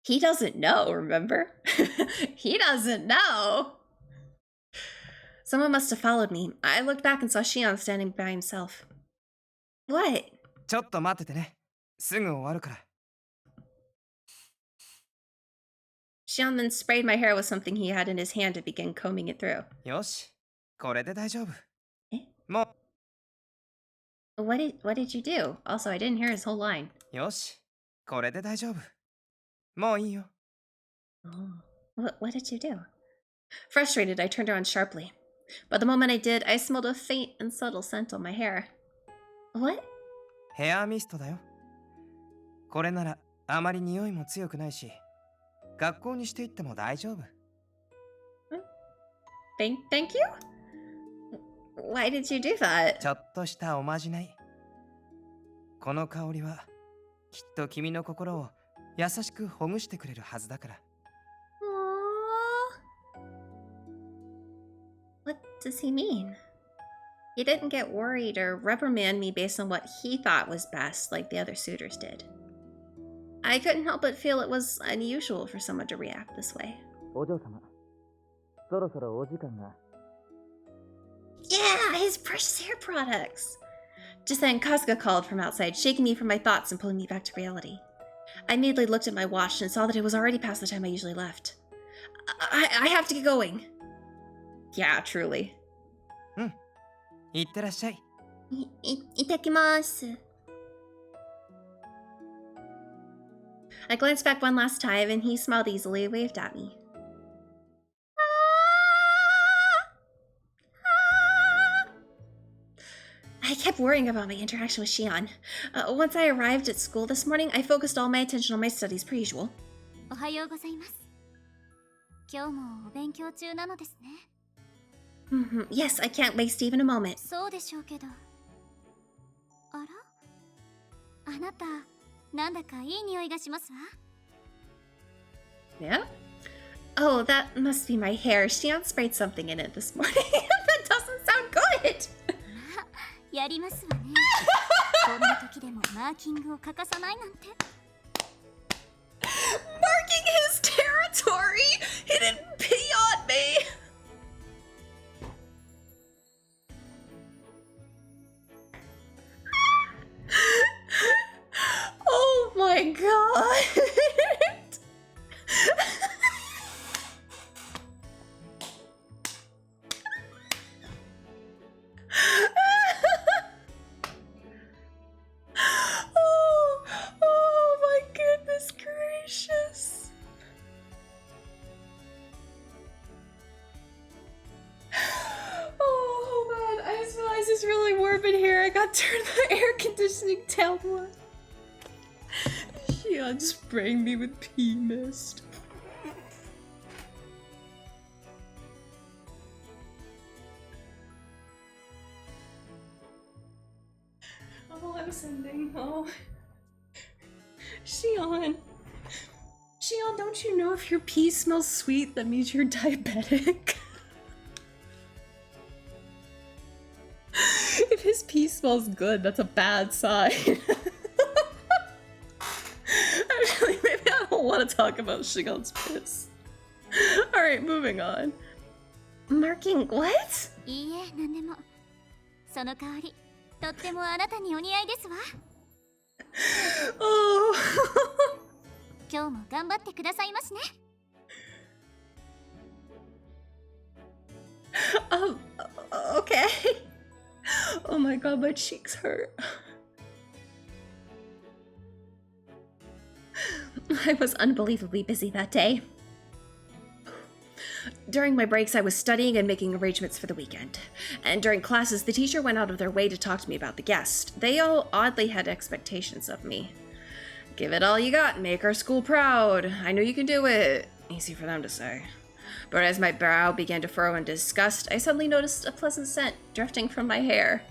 Speaker 1: He doesn't know, remember? He doesn't know. Someone must have followed me. I looked back and saw Shion standing by himself. What?
Speaker 2: ちょっと待っててね。すぐ終わるから。
Speaker 1: Shion then sprayed my hair with something he had in his hand and began combing it through.
Speaker 2: よし、これで大丈夫。
Speaker 1: Eh?
Speaker 2: もう。
Speaker 1: What did you do? Also, I didn't hear his whole line.
Speaker 2: よし、これで大丈夫。もういいよ。
Speaker 1: Oh. What did you do? Frustrated, I turned around sharply. But the moment I did, I smelled a faint and subtle scent on my hair. What?
Speaker 2: ヘアミストだよ。これならあまり匂いも強くないし、学校にしていっても大丈夫。
Speaker 1: Thank you? Why did you do that?
Speaker 2: ちょっとしたおまじない。この香りはきっと君の心を優しくほぐしてくれるはずだから。
Speaker 1: Aww. What does he mean? He didn't get worried or reprimand me based on what he thought was best like the other suitors did. I couldn't help but feel it was unusual for someone to react this way.
Speaker 3: お嬢様、そろそろお時間が。
Speaker 1: Yeah, his precious hair products! Just then, Kasuga called from outside, shaking me from my thoughts and pulling me back to reality. I immediately looked at my watch and saw that it was already past the time I usually left. I have to get going. Yeah, truly.
Speaker 2: いってらっしゃい。
Speaker 1: いただきます. I glanced back one last time and he smiled easily and waved at me. I kept worrying about my interaction with Shion. Once I arrived at school this morning, I focused all my attention on my studies per usual.
Speaker 6: おはようございます。今日もお勉強中なのですね。
Speaker 1: Yes, I can't waste even a moment.
Speaker 6: そうでしょうけど。あら？あなた、なんだかいい匂いがしますわ。
Speaker 1: Yeah? Oh, that must be my hair. Shion sprayed something in it this morning. That doesn't sound good!
Speaker 6: やりますわね。こんな時でもマーキングを欠かさないなんて。
Speaker 1: Marking his territory! He didn't pee on me! Oh my god! Oh my goodness gracious. Oh man, I just realized it's really warm in here. I got turned the air conditioning down one. Shion spraying me with pea mist. Oh, I'm sending. Oh. Shion. Shion, don't you know if your pee smells sweet, that means you're diabetic? If his pee smells good, that's a bad sign. Actually, maybe I don't want to talk about Shion's piss. Alright, moving on. Marking what?
Speaker 6: いいえ、なんでも。その代わり、とってもあなたにお似合いですわ。
Speaker 1: Oh.
Speaker 6: 今日も頑張ってくださいますね。
Speaker 1: Okay. Oh my god, my cheeks hurt. I was unbelievably busy that day. During my breaks, I was studying and making arrangements for the weekend. And during classes, the teacher went out of their way to talk to me about the guest. They all oddly had expectations of me. Give it all you got and make our school proud. I know you can do it. Easy for them to say. But as my brow began to furrow in disgust, I suddenly noticed a pleasant scent drifting from my hair.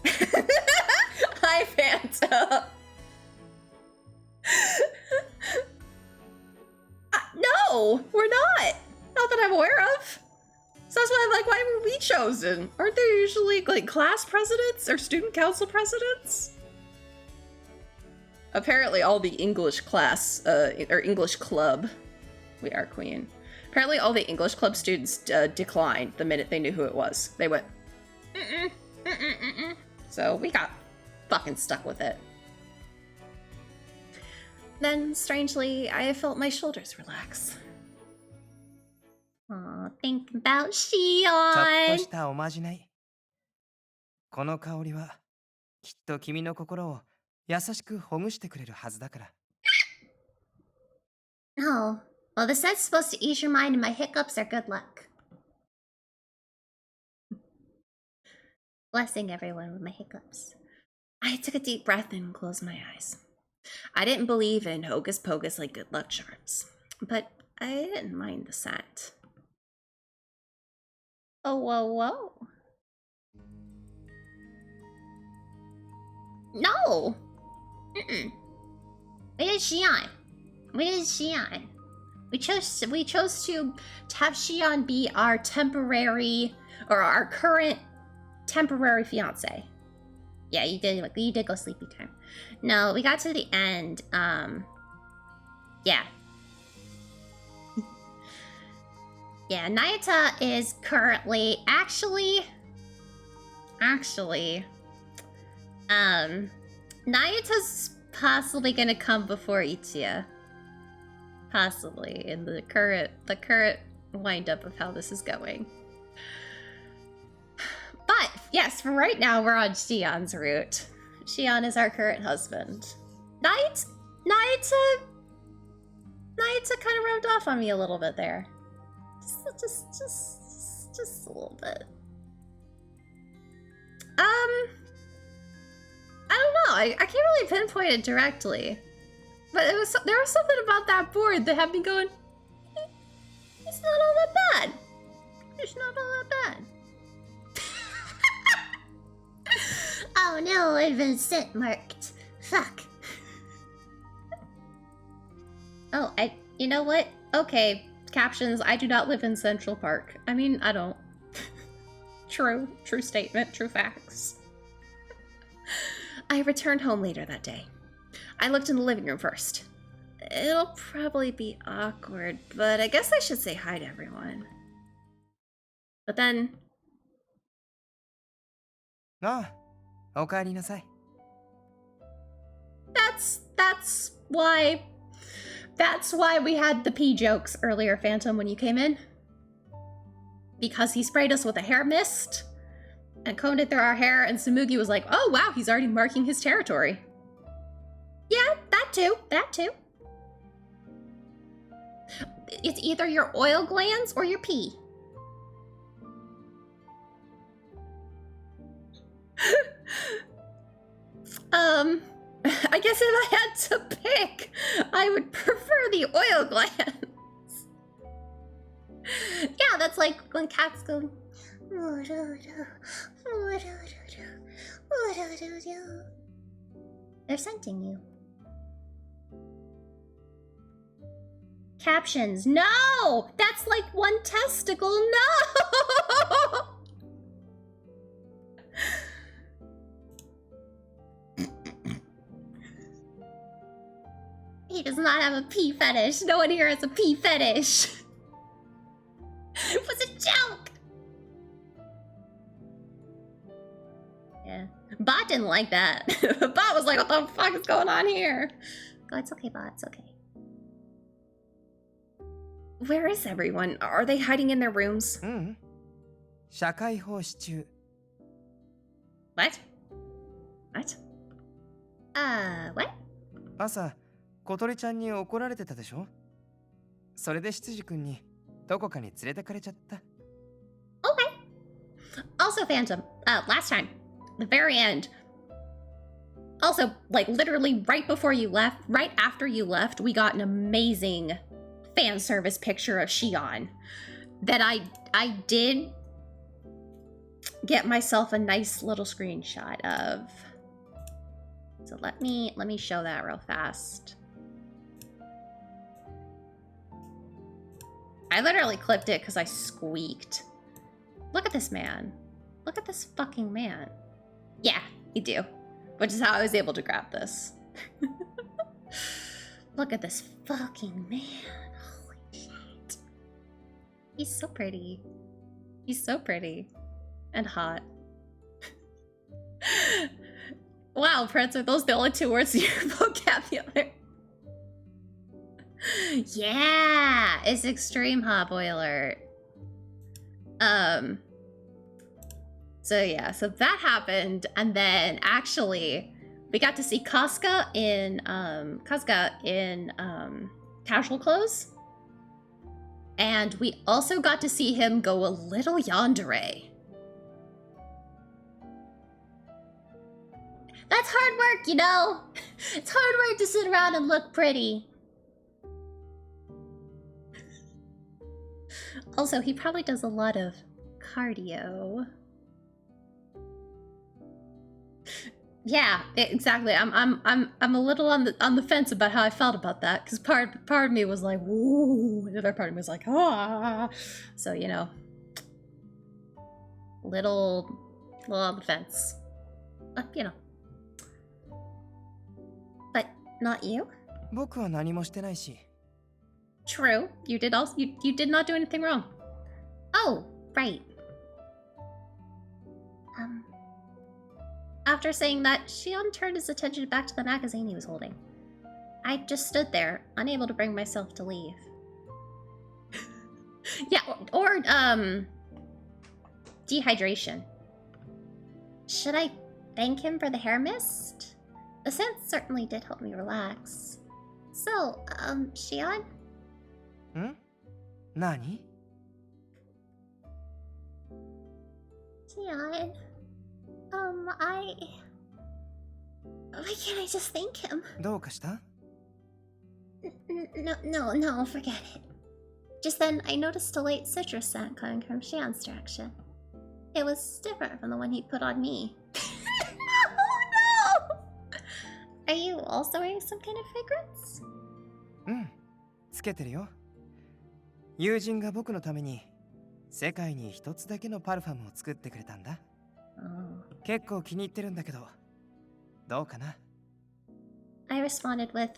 Speaker 1: Hi, Fanta. No, we're not. Not that I'm aware of. So that's why I'm like, why were we chosen? Aren't there usually like class presidents or student council presidents? Apparently all the English class, or English club, we are queen. Apparently all the English club students declined the minute they knew who it was. They went, mm-mm, mm-mm, mm-mm. So we got fucking stuck with it. Then, strangely, I felt my shoulders relax. Aw, think about
Speaker 2: ちょっと
Speaker 1: Shion!
Speaker 2: したおまじない。この香りはきっと君の心を優しくほぐしてくれるはずだから。
Speaker 1: Oh, well, the scent's supposed to ease your mind and my hiccups are good luck. Blessing everyone with my hiccups. I took a deep breath and closed my eyes. I didn't believe in hocus pocus like good luck charms, but I didn't mind the scent. Oh, whoa, whoa. No! Mm-mm. We did Shion. We chose to have Shion be our temporary, or our current temporary fiance. Yeah, you did go sleepy time. No, we got to the end. Yeah. Yeah, Nayata is currently actually Nayata's possibly gonna come before Itsuya. Possibly in the current wind-up of how this is going. But yes, for right now we're on Shion's route. Shion is our current husband. Nayata kind of rubbed off on me a little bit there. Just a little bit. I don't know. I can't really pinpoint it directly, but there was something about that board that had me going. It's not all that bad. It's not all that bad. Oh no, I've been scent marked. Fuck. Oh, you know what? Okay, captions. I do not live in Central Park. I mean, I don't. True statement, true facts. I returned home later that day. I looked in the living room first. It'll probably be awkward, but I guess I should say hi to everyone. But then...
Speaker 2: Ah, おかえりなさい.
Speaker 1: That's why we had the pee jokes earlier, Phantom, when you came in. Because he sprayed us with a hair mist and combed it through our hair, and Tsumugi was like, oh wow, he's already marking his territory. Yeah, that too. It's either your oil glands or your pee. I guess if I had to pick, I would prefer the oil glands. Yeah, that's like when cats go. They're scenting you. Captions. No! That's like one testicle. No! He does not have a pee fetish. No one here has a pee fetish. It was a joke! Yeah. Bot didn't like that. Bot was like, what the fuck is going on here? Oh, it's okay, Bot. It's okay. Where is everyone? Are they hiding in their rooms?
Speaker 2: 社会奉仕中.
Speaker 1: What? What? What?
Speaker 2: 朝、小鳥ちゃんに怒られてたでしょ? それで執事君にどこかに連れてかれちゃった.
Speaker 1: Okay. Also, Phantom, last time, the very end. Also, like literally right before you left, right after you left, we got an amazing fan service picture of Shion that I did get myself a nice little screenshot of. So let me show that real fast. I literally clipped it because I squeaked. Look at this man. Look at this fucking man. Yeah, you do. Which is how I was able to grab this. Look at this fucking man. Holy shit. He's so pretty. He's so pretty. And hot. Wow, Prince, are those the only two words in your vocabulary? Yeah, it's extreme hot boy alert. So yeah, so that happened, and then actually we got to see Casca in casual clothes, and we also got to see him go a little yandere. That's hard work, you know. It's hard work to sit around and look pretty. Also, he probably does a lot of cardio. Yeah, exactly. I'm a little on the fence about how I felt about that, because part of me was like, "Ooh," the other part of me was like, "Ah." So you know, little on the fence. You know, but not you.
Speaker 2: 僕は何もしてないし。
Speaker 1: True. You did also. You did not do anything wrong. Oh, right. After saying that, Shion turned his attention back to the magazine he was holding. I just stood there, unable to bring myself to leave. Yeah, or dehydration. Should I thank him for the hair mist? The scent certainly did help me relax. So, Shion?
Speaker 2: ん？何？
Speaker 1: Shion, why can't I just thank him?
Speaker 2: どうかした？
Speaker 1: No, forget it. Just then, I noticed a light citrus scent coming from Shion's direction. It was different from the one he put on me. No! Are you also wearing some kind of fragrance?
Speaker 2: うん、つけてるよ。友人が僕のために世界に一つだけのパルファムを作ってくれたんだ。結構気に入ってるんだけど、どうかな？
Speaker 1: I responded with,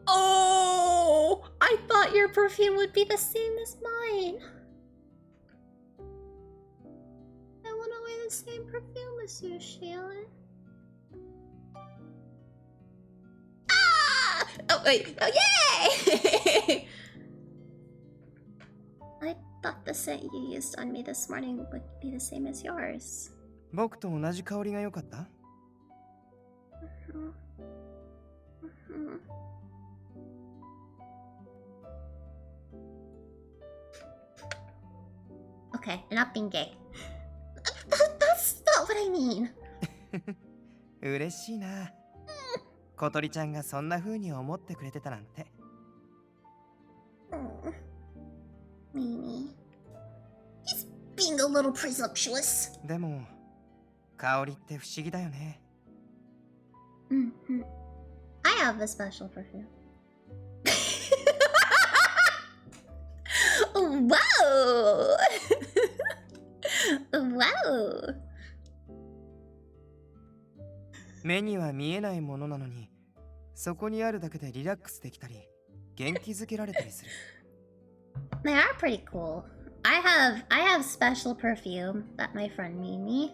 Speaker 1: "Oh, I thought your perfume would be the same as mine. I want to wear the same perfume as you, Shion." Ah! Oh, wait. Oh, yay! I thought the scent you used on me this morning would be the same as yours.
Speaker 2: 僕と同じ香りが良かった？
Speaker 1: Okay, not being gay. That's not what I mean.
Speaker 2: 嬉しいな。小鳥ちゃんがそんな風に思ってくれてたなんて。
Speaker 1: Mimi. He's being a little presumptuous.
Speaker 2: でも、香りって不思議だよね。
Speaker 1: I have a special perfume. Wow! Wow!
Speaker 2: 目には見えないものなのに、そこにあるだけでリラックスできたり、元気づけられたりする。
Speaker 1: They are pretty cool. I have special perfume that my friend Mimi.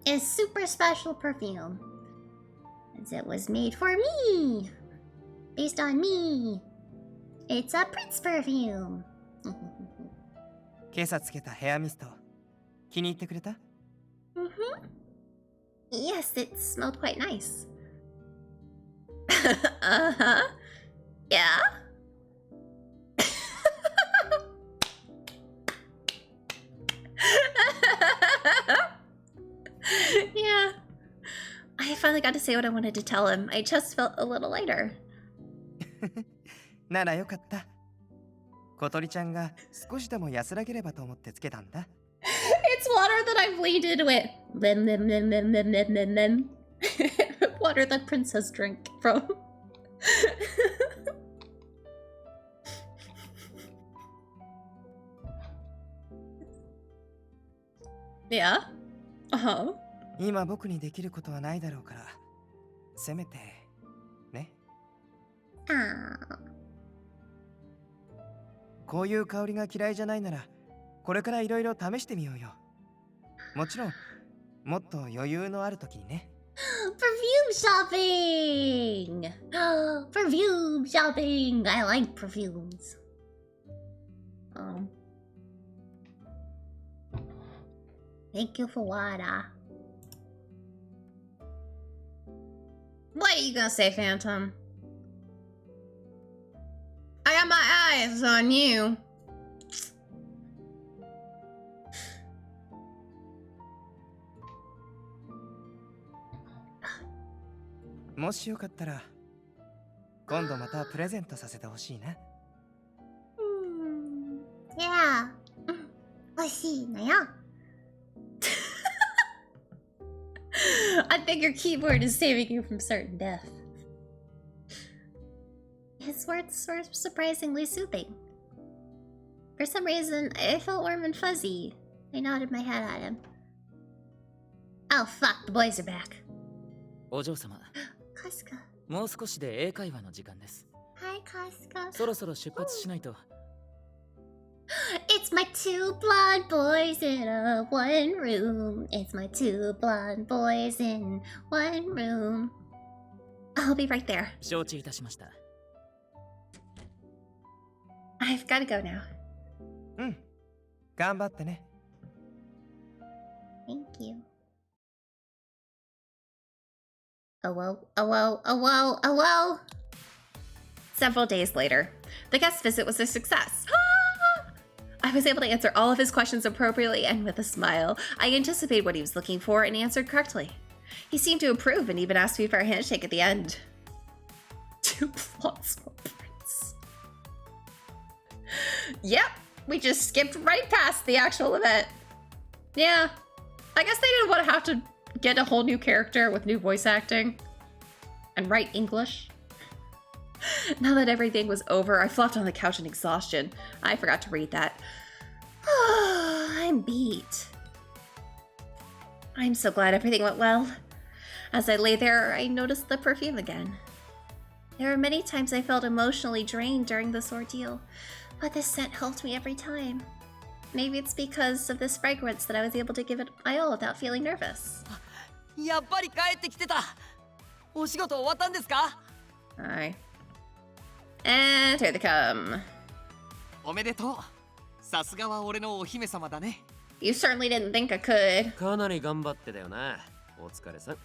Speaker 1: It's super special perfume. As it was made for me. Based on me. It's a Prince perfume.
Speaker 2: 今朝つけたヘアミスト、気に入ってくれた？
Speaker 1: Yes, it smelled quite nice. Uh-huh. Yeah. Yeah. I finally got to say what I wanted to tell him. I just felt a little lighter.
Speaker 2: ならよかった。小鳥ちゃんが少しでも安らげればと思ってつけたんだ。
Speaker 1: It's water that I've leaned into it. Water that princess drink from. Yeah. Uh-huh.
Speaker 2: 今僕にできることはないだろうから、せめてね。こういう香りが嫌いじゃないなら、これからいろいろ試してみようよ。もちろん、もっと余裕のある時にね。
Speaker 1: Perfume shopping! Perfume shopping! I like perfumes. Thank you for water. What are you gonna say, Phantom? I got my eyes on you.
Speaker 2: もしよかったら、今度またプレゼントさせてほしいな。
Speaker 1: Yeah. 欲しいのよ。I think your keyboard is saving you from certain death. His words were surprisingly soothing. For some reason, I felt warm and fuzzy. I nodded my head at him. Oh fuck, the boys are back.
Speaker 3: お嬢様、
Speaker 1: Casca.
Speaker 3: もう少しで英会話の時間です。
Speaker 1: Hi, Casca.
Speaker 3: そろそろ出発しないと。
Speaker 1: It's my two blonde boys in a one room. It's my two blonde boys in one room. I'll be right there.
Speaker 3: 承知いたしました。
Speaker 1: I've gotta go now.
Speaker 2: うん。頑張ってね。
Speaker 1: Thank you. Oh whoa, oh whoa, oh whoa, oh whoa. Several days later, the guest visit was a success. I was able to answer all of his questions appropriately and with a smile. I anticipated what he was looking for and answered correctly. He seemed to approve and even asked me for a handshake at the end. 2 plots more prints. Yep, we just skipped right past the actual event. Yeah, I guess they didn't want to have to get a whole new character with new voice acting and write English. Now that everything was over, I flopped on the couch in exhaustion. I forgot to read that. I'm beat. I'm so glad everything went well. As I lay there, I noticed the perfume again. There were many times I felt emotionally drained during this ordeal, but this scent helped me every time. Maybe it's because of this fragrance that I was able to give it my all without feeling nervous.
Speaker 8: やっぱり帰ってきてた。お仕事終わったんですか？
Speaker 1: Aye. And here they come.
Speaker 4: おめでとう。さすがは俺のお姫様だね。
Speaker 1: You certainly didn't think I could.
Speaker 5: かなり頑張ってたよな。お疲れさん。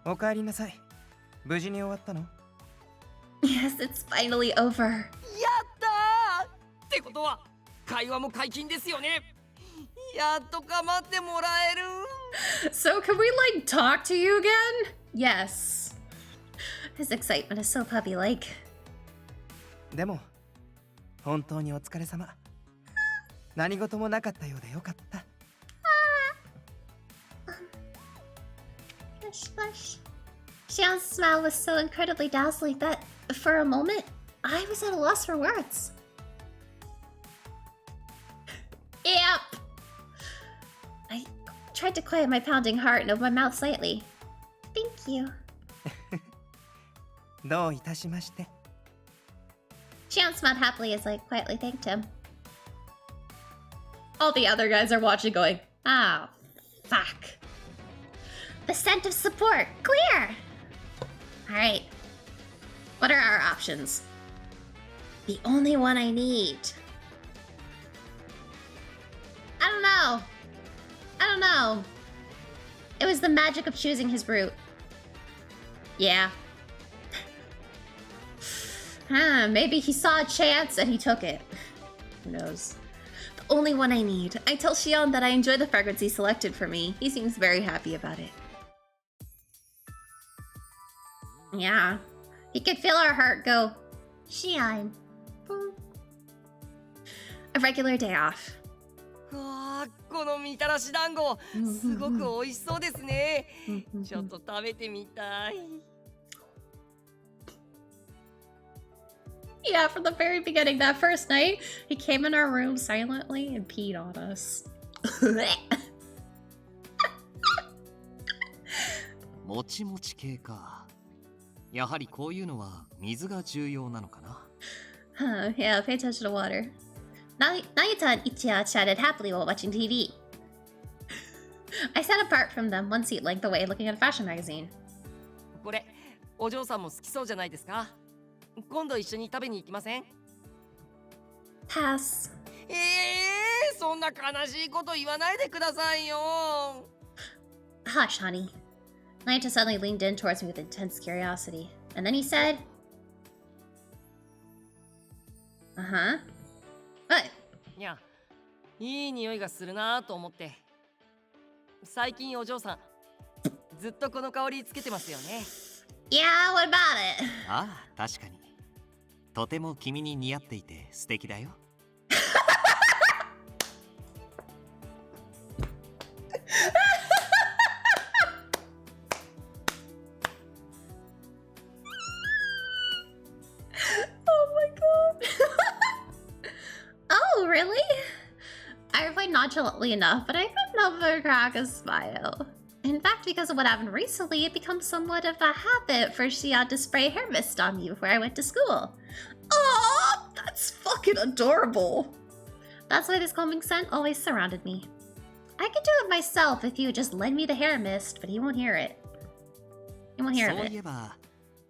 Speaker 2: おかえりなさい。無事に終わったの？
Speaker 1: Yes, it's finally over.
Speaker 8: やったー！ってことは会話も解禁ですよね。やっと構ってもらえる。
Speaker 1: So can we like talk to you again? Yes. His excitement is so puppy-like.
Speaker 2: でも本当にお疲れ様。何事もなかったようでよかった。
Speaker 1: Hush, hush. Xian's smile was so incredibly dazzling that, for a moment, I was at a loss for words. Yep. I tried to quiet my pounding heart and open my mouth slightly. Thank you.
Speaker 2: どういたしまして。
Speaker 1: Xian smiled happily as I quietly thanked him. All the other guys are watching going, ah, fuck. The scent of support, clear! Alright. What are our options? The only one I need. I don't know. It was the magic of choosing his route. Yeah. Maybe he saw a chance and he took it. Who knows? The only one I need. I tell Shion that I enjoy the fragrance he selected for me. He seems very happy about it. Yeah. He could feel our heart go, Shion. Boom. A regular day off.
Speaker 8: わあ、このみたらし団子、すごく美味しそうですね。ちょっと食べてみたい。
Speaker 1: Yeah, from the very beginning, that first night, he came in our room silently and peed on us.
Speaker 4: もちもち系か。やはりこういうのは水が重要なのかな。
Speaker 1: Yeah, pay attention to water. Nayuta and Ichiya chatted happily while watching TV. I sat apart from them, one seat length away, looking at a fashion magazine.
Speaker 8: これ、お嬢さんも好きそうじゃないですか？今度一緒に食べに行きません？
Speaker 1: Pass.
Speaker 8: そんな悲しいこと言わないでくださいよ。
Speaker 1: Hush, honey. Nayuta suddenly leaned in towards me with intense curiosity. And then he said... Uh-huh. What?
Speaker 8: いや、いい匂いがするなと思って。最近お嬢さん、ずっとこの香りつけてますよね。
Speaker 1: Yeah, what about it?
Speaker 4: ああ、確かに。とても君に似合っていて素敵だよ。
Speaker 1: nonchalantly enough, but I could never crack a smile. In fact, because of what happened recently, it becomes somewhat of a habit for Shion to spray hair mist on me before I went to school. Oh, that's fucking adorable. That's why this calming scent always surrounded me. I could do it myself if he would just lend me the hair mist, but he won't hear it. He won't hear of
Speaker 4: そうい
Speaker 1: it.
Speaker 4: えば、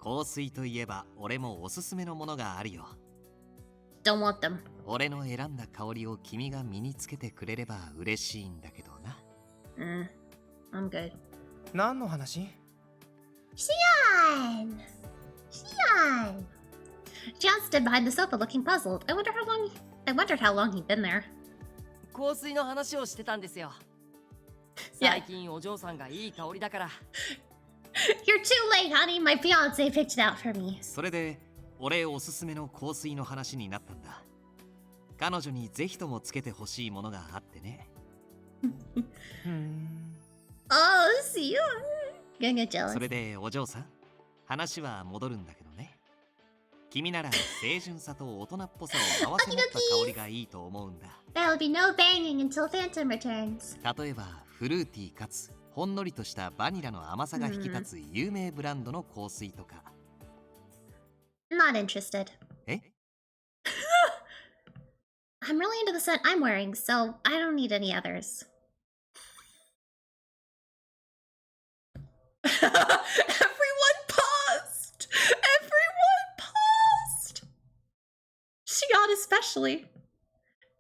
Speaker 4: 香水といえば俺もおすすめのものがあるよ。
Speaker 1: Don't want them.
Speaker 4: 俺の選んだ香りを君が身につけてくれれば嬉しいんだけどな。
Speaker 1: I'm good.
Speaker 2: 何の話？
Speaker 1: Shion! Shion! Shion stood behind the sofa looking puzzled. I wondered how long he'd been there.
Speaker 8: 香水の話をしてたんですよ。
Speaker 1: Yeah.
Speaker 8: 最近お嬢さんがいい香りだから。
Speaker 1: You're too late, honey. My fiance picked it out for me.
Speaker 4: それで俺おすすめの香水の話になったんだ。彼女にぜひともつけてほしいものがあってね。
Speaker 1: Oh, Shion. Gonna get jealous.
Speaker 4: それでお嬢さん、話は戻るんだけどね。君なら清純さと大人っぽさを合わせ持った香りがいいと思うんだ。
Speaker 1: There'll be no banging until Phantom returns.
Speaker 4: 例えばフルーティーかつほんのりとしたバニラの甘さが引き立つ有名ブランドの香水とか。
Speaker 1: Not interested.
Speaker 4: え？
Speaker 1: I'm really into the scent I'm wearing, so I don't need any others. Everyone paused! Everyone paused! Shion especially.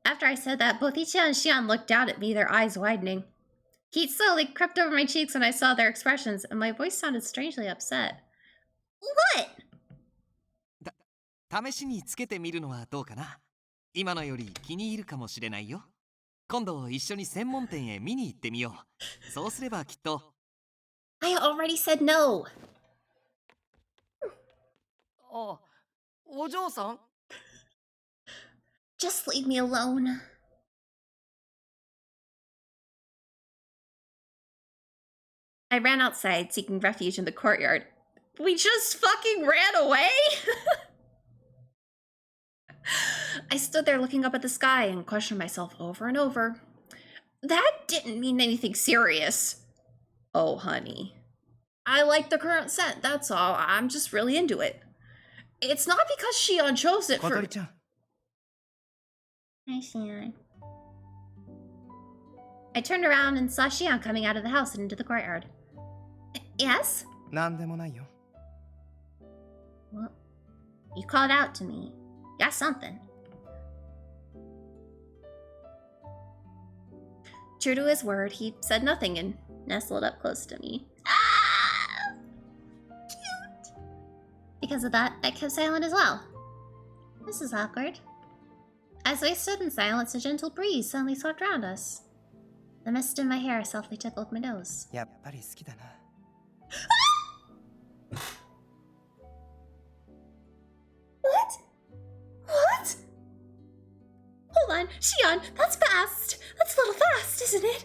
Speaker 1: After I said that, both Ichigo and Shion looked down at me, their eyes widening. Heat slowly crept over my cheeks when I saw their expressions, and my voice sounded strangely upset. What?
Speaker 4: 試しにつけてみるのはどうかな。今のより気に入るかもしれないよ。今度一緒に専門店へ見に行ってみよう。そうすればきっと。
Speaker 1: I already said no.
Speaker 8: あ、お嬢さん？
Speaker 1: Just leave me alone. I ran outside, seeking refuge in the courtyard. We just fucking ran away? I stood there looking up at the sky and questioned myself over and over. That didn't mean anything serious. Oh, honey. I like the current scent, that's all. I'm just really into it. It's not because Shion chose it
Speaker 2: 小
Speaker 1: for...
Speaker 2: 鳥ちゃん。
Speaker 1: Hi, Shion. I turned around and saw Shion coming out of the house and into the courtyard. Yes?
Speaker 2: なんでもないよ。
Speaker 1: Well, you called out to me. Got something. True to his word, he said nothing and nestled up close to me. Ah! Cute! Because of that, I kept silent as well. This is awkward. As we stood in silence, a gentle breeze suddenly swept around us. The mist in my hair softly tickled my nose.
Speaker 2: やっぱり好きだな。
Speaker 1: What? What? Hold on, Shion, that's fast. That's a little fast, isn't it?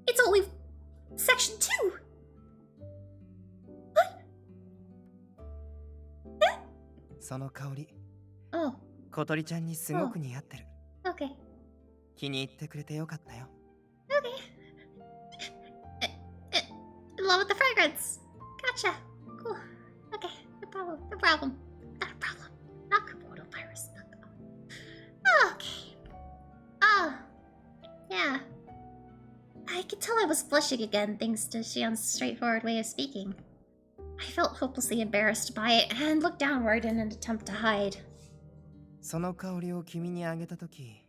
Speaker 1: It's only section 2. What?
Speaker 2: その香り、
Speaker 1: Oh,
Speaker 2: 小鳥ちゃんにすごく似合ってる。
Speaker 1: okay.
Speaker 2: 気に入ってくれてよかったよ。
Speaker 1: In love with the fragrance. Gotcha. Cool. Okay, no problem. No problem. Not a problem. Not coronavirus. Okay. Oh, yeah. I could tell I was blushing again thanks to Shion's straightforward way of speaking. I felt hopelessly embarrassed by it and looked downward in an attempt to hide.
Speaker 2: その香りを君にあげたとき、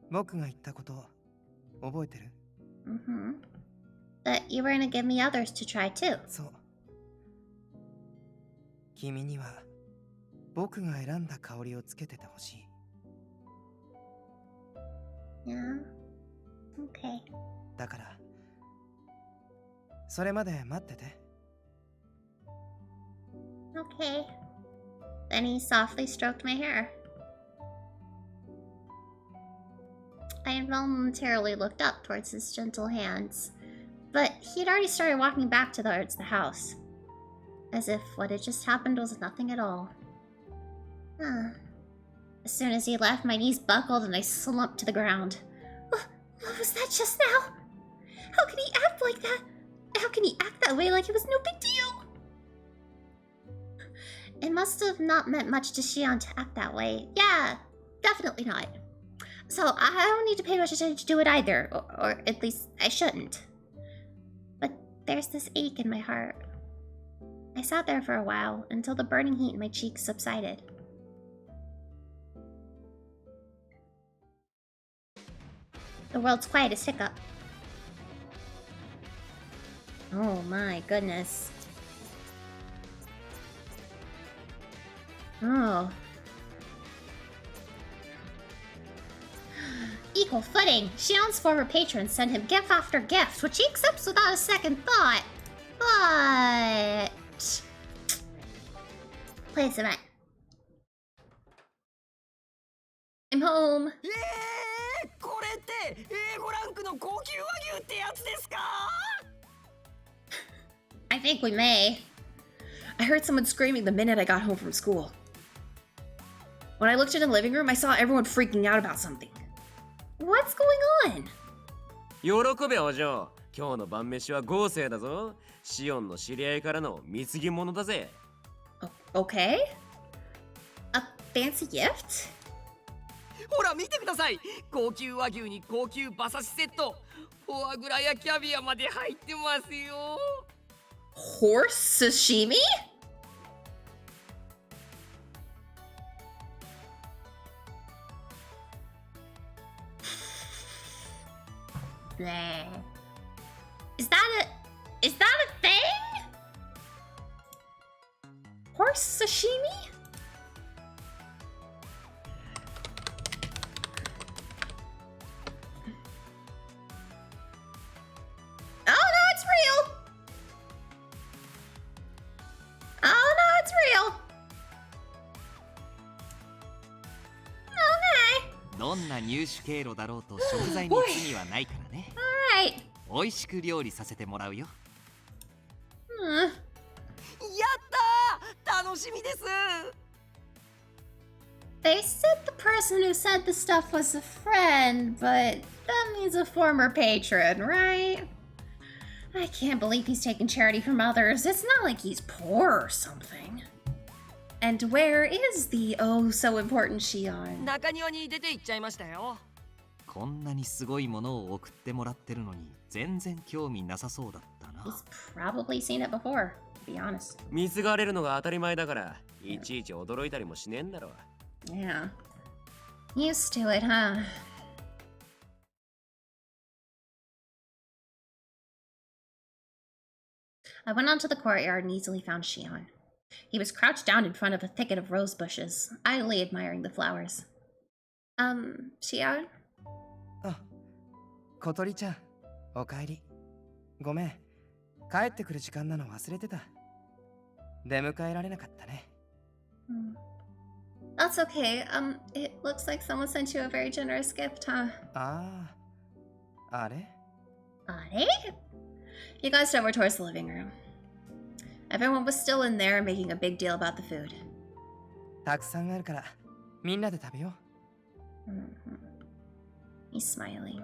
Speaker 2: 僕が言ったこと覚えてる？
Speaker 1: Mm-hmm. But you were gonna give me others to try too.
Speaker 2: そう。君には僕が選んだ香りをつけててほしい。
Speaker 1: Yeah. Okay.
Speaker 2: だから、それまで待ってて。
Speaker 1: Okay. Then he softly stroked my hair. I involuntarily looked up towards his gentle hands, but he had already started walking back towards the house, as if what had just happened was nothing at all. Huh. As soon as he left, my knees buckled and I slumped to the ground. What was that just now? How can he act like that? How can he act that way like it was no big deal? It must have not meant much to Shion to act that way. Yeah, definitely not. So I don't need to pay much attention to it either, or at least I shouldn't. But there's this ache in my heart. I sat there for a while until the burning heat in my cheeks subsided. The world's quietest hiccup. Oh my goodness. Oh. Equal footing. Shion's former patrons send him gift after gift, which he accepts without a second thought. But... Place him at. I'm home. I think we may. I heard someone screaming the minute I got home from school. When I looked in the living room, I saw everyone freaking out about something. What's going on?
Speaker 5: 喜べお嬢。今日の晩飯は豪勢だぞ。シオンの知り合いからの貢ぎ物だぜ。
Speaker 1: Okay? A fancy gift?
Speaker 8: ほら見てください。高級和牛に高級馬刺しセット。フォアグラやキャビアまで入ってますよ。
Speaker 1: Horse sashimi? Is that a thing? Horse sashimi? Oh no, it's real. Oh no, it's real. Okay.
Speaker 4: どんな入手経路だろうと食材に罪はないからね。
Speaker 1: Alright.
Speaker 4: 美味しく料理させてもらうよ。
Speaker 8: やったー！楽しみです。
Speaker 1: They said the person who said the stuff was a friend, but that means a former patron, right? I can't believe he's taking charity from others. It's not like he's poor or something. And where is the oh so important Shion?
Speaker 8: 中庭に出て行っちゃいましたよ。
Speaker 4: こんなにすごいものを送ってもらってるのに全然興味なさそうだったな。
Speaker 1: He's probably seen it before, to be honest.
Speaker 5: 貢がれるのが当たり前だから、いちいち驚いたりもしねえんだろ。
Speaker 1: Yeah. Used to it, huh? I went onto the courtyard and easily found Shion. He was crouched down in front of a thicket of rose bushes, idly admiring the flowers. Shion?
Speaker 2: あ、小鳥ちゃん、おかえり。ごめん、帰ってくる時間なの忘れてた。出迎えられなかったね。
Speaker 1: That's okay. It looks like someone sent you a very generous gift, huh?
Speaker 2: ああ、あれ?
Speaker 1: You guys went over towards the living room. Everyone was still in there making a big deal about the food.
Speaker 2: たくさんあるから、みんなで食べよう。
Speaker 1: He's smiling.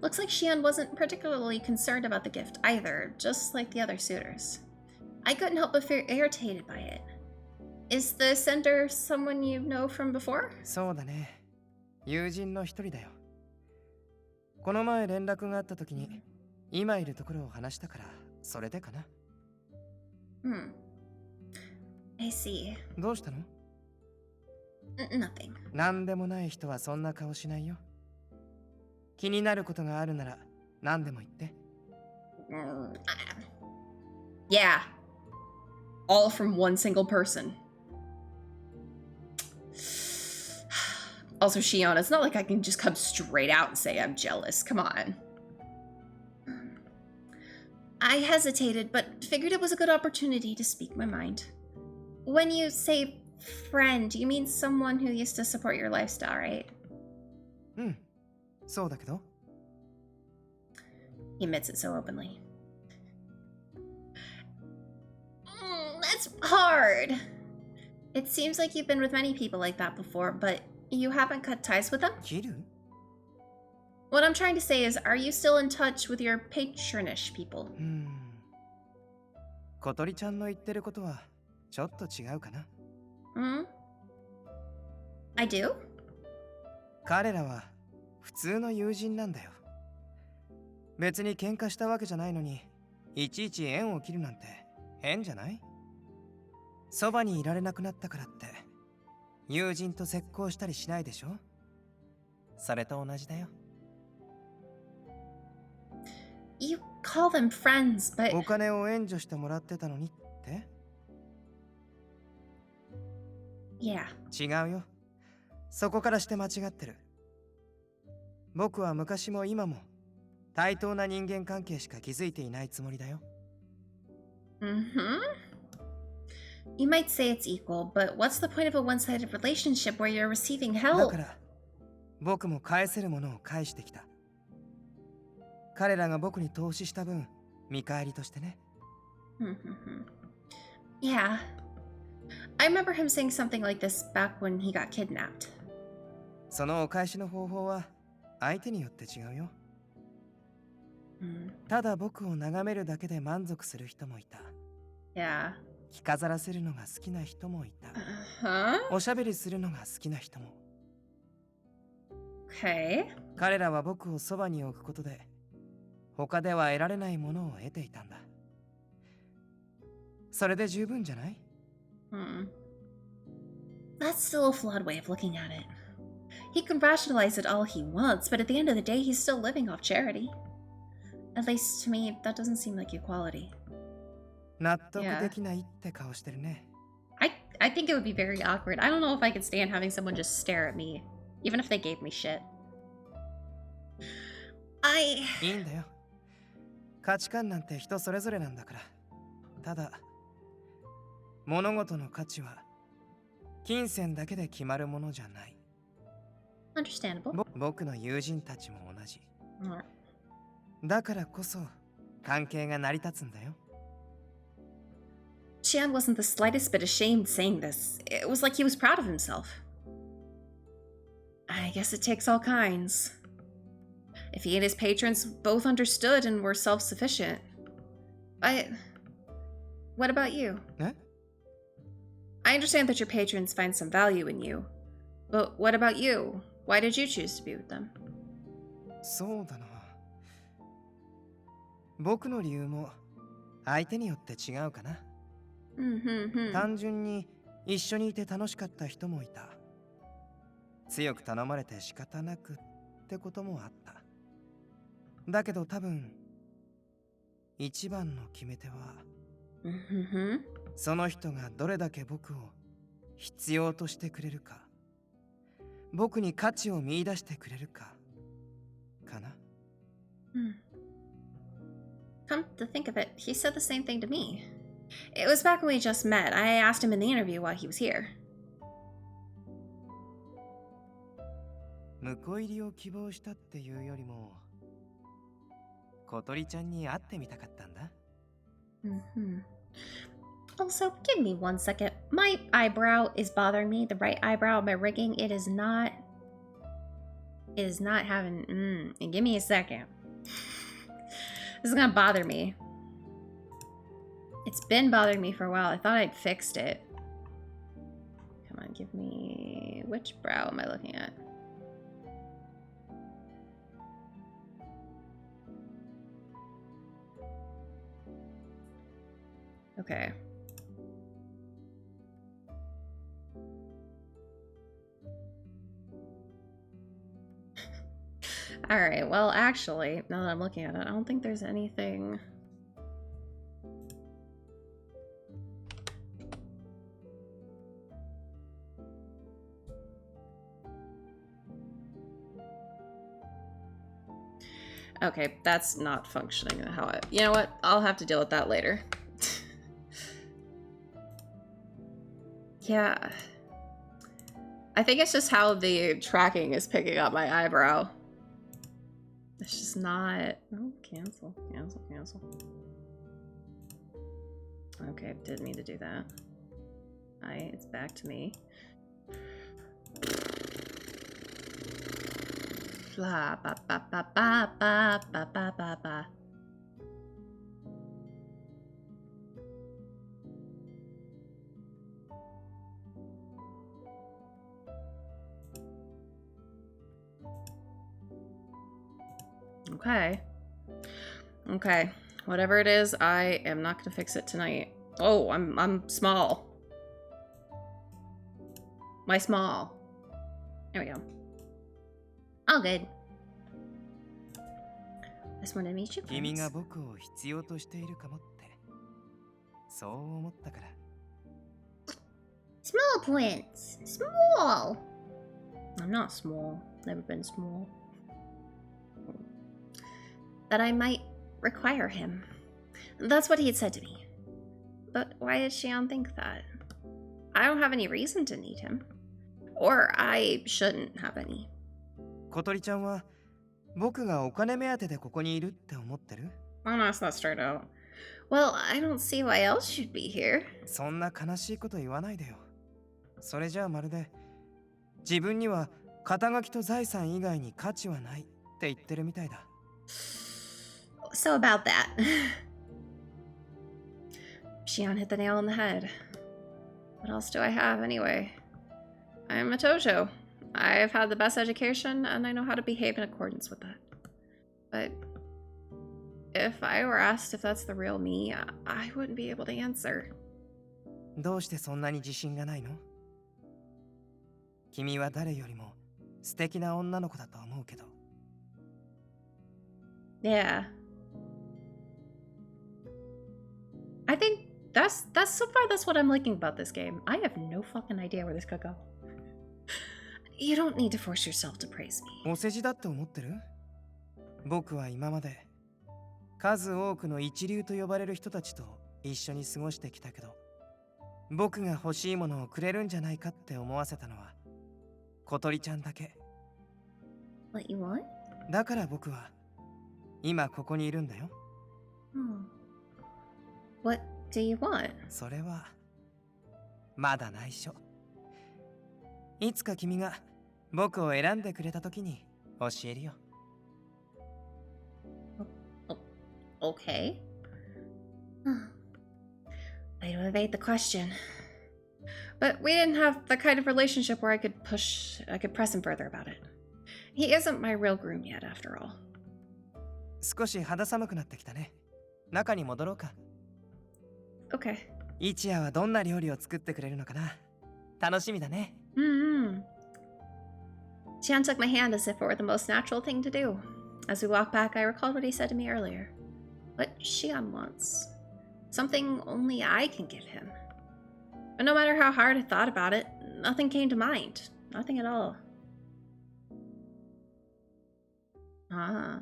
Speaker 1: Looks like Shion wasn't particularly concerned about the gift either, just like the other suitors. I couldn't help but feel irritated by it. Is the sender someone you know from before?
Speaker 2: そうだね。友人の一人だよ。この前連絡があった時に、今いるところを話したから、それでかな。
Speaker 1: I see.
Speaker 2: どうしたの?
Speaker 1: Nothing.
Speaker 2: なんでもない人はそんな顔しないよ。気になることがあるなら何でも言って。
Speaker 1: Yeah. All from one single person. Also, Shion, it's not like I can just come straight out and say I'm jealous. Come on. I hesitated, but figured it was a good opportunity to speak my mind. When you say friend, you mean someone who used to support your lifestyle, right?
Speaker 2: そうだけど。
Speaker 1: He admits it so openly. That's hard. It seems like you've been with many people like that before, but You haven't cut ties with them?
Speaker 2: 切る？
Speaker 1: What I'm trying to say is, are you still in touch with your patronish people?
Speaker 2: 小鳥ちゃんの言ってることはちょっと違うかな。
Speaker 1: I do?
Speaker 2: 彼らは普通の友人なんだよ。別に喧嘩したわけじゃないのに、いちいち縁を切るなんて変じゃない？そばにいられなくなったからって友人と絶交したりしないでしょ？それと同じだよ。
Speaker 1: You call them friends, but...
Speaker 2: お金を援助してもらってたのにって？
Speaker 1: Yeah.
Speaker 2: 違うよ。そこからして間違ってる。僕は昔も今も対等な人間関係しか築いていないつもりだよ。
Speaker 1: You might say it's equal, but what's the point of a one-sided relationship where you're receiving
Speaker 2: だ
Speaker 1: help?
Speaker 2: から僕も返せるものを返してきた。彼らが僕に投資した分、見返りとしてね。
Speaker 1: Yeah. I remember him saying something like this back when he got kidnapped.
Speaker 2: そのお返しの方法は相手によって違うよ。ただ僕を眺めるだけで満足する人もいた。
Speaker 1: Yeah.
Speaker 2: 着飾らせるのが好きな人もいた。
Speaker 1: Huh?
Speaker 2: おしゃべりするのが好きな人も。
Speaker 1: Okay.
Speaker 2: 彼らは僕をそばに置くことで他では得られないものを得ていたんだ。それで十分じゃない？
Speaker 1: That's still a flawed way of looking at it. He can rationalize it all he wants, but at the end of the day, he's still living off charity. At least to me, that doesn't seem like equality.
Speaker 2: 納得できないって顔してるね。
Speaker 1: I think it would be very awkward. I don't know if I could stand having someone just stare at me, even if they gave me shit.
Speaker 2: いいんだよ。価値観なんて人それぞれなんだから。ただ、物事の価値は金銭だけで決まるものじゃない。
Speaker 1: Understandable.
Speaker 2: 僕の友人たちも同じ。だからこそ関係が成り立つんだよ。
Speaker 1: Xian wasn't the slightest bit ashamed saying this. It was like he was proud of himself. I guess it takes all kinds. If he and his patrons both understood and were self-sufficient. But what about you?
Speaker 2: Eh?
Speaker 1: I understand that your patrons find some value in you. But what about you? Why did you choose to be with them?
Speaker 2: そうだな。僕の理由も相手によって違うかな。単純に一緒にいて楽しかった人もいた。強く頼まれて仕方なくってこともあった。だけど多分一番の決め手はその人がどれだけ僕を必要としてくれるか、僕に価値を見出してくれるかかな。
Speaker 1: Come to think of it, he said the same thing to me. It was back when we just met. I asked him in the interview why he was here.
Speaker 2: 婿入りを希望したっていうよりも、小鳥ちゃんに会ってみたかったんだ。
Speaker 1: Also, give me 1 second. My eyebrow is bothering me. The right eyebrow, my rigging, it is not having, give me a second. This is gonna bother me. It's been bothering me for a while. I thought I'd fixed it. Come on, give me... Which brow am I looking at? Okay. Alright, well, actually, now that I'm looking at it, I don't think there's anything... Okay, that's not functioning how I... You know what? I'll have to deal with that later. Yeah. I think it's just how the tracking is picking up my eyebrow. It's just not... Oh, cancel, cancel, cancel. Okay, didn't mean to do that. It's back to me. Blah, ba, ba, ba, ba, ba, ba, ba, ba, ba. Okay. Okay. Whatever it is, I am not gonna fix it tonight. Oh, I'm small. My small. There we go. All good. Just wanted to meet you.
Speaker 2: 君が僕を必要としているかもってそう思ったから
Speaker 1: Small points. Small. I'm not small. Never been small. That I might require him. That's what he had said to me. But why did Shion think that? I don't have any reason to need him. Or I shouldn't have any.
Speaker 2: 小鳥ちゃんは僕がお金目当てでここにいるって思ってる
Speaker 1: I'll ask that straight out. Well, I don't see why else you'd be here.
Speaker 2: そんな悲しいこと言わないでよそれじゃあまるで自分には肩書きと財産以外に価値はないって言ってるみたいだ
Speaker 1: So about that. Shion hit the nail on the head. What else do I have anyway? I'm a Tojo. I've had the best education and I know how to behave in accordance with that. But if I were asked if that's the real me, I wouldn't be able to answer.
Speaker 2: どうしてそんなに自信がないの君は誰よりも素敵な女の子だと思うけど
Speaker 1: Yeah. I think that's so far that's what I'm liking about this game. I have no fucking idea where this could go. You don't need to force yourself to praise me.
Speaker 2: お世辞だって思ってる僕は今まで数多くの一流と呼ばれる人たちと一緒に過ごしてきたけど僕が欲しいものをくれるんじゃないかって思わせたのは小鳥ちゃんだけ
Speaker 1: What you want?
Speaker 2: だから僕は今ここにいるんだよ
Speaker 1: What do you want?
Speaker 2: それはまだ内緒いつか君が僕を選んでくれた時に教えるよ
Speaker 1: Okay. Way to evade the question. But we didn't have the kind of relationship where I could press him further about it. He isn't my real groom yet, after all.
Speaker 2: 少し肌寒くなってきたね中に戻ろうか
Speaker 1: Okay.
Speaker 2: 一夜はどんな料理を作ってくれるのかな楽しみだね
Speaker 1: Shion took my hand as if it were the most natural thing to do. As we walked back, I recalled what he said to me earlier. What Shion wants. Something only I can give him. But no matter how hard I thought about it, nothing came to mind. Nothing at all. Ah.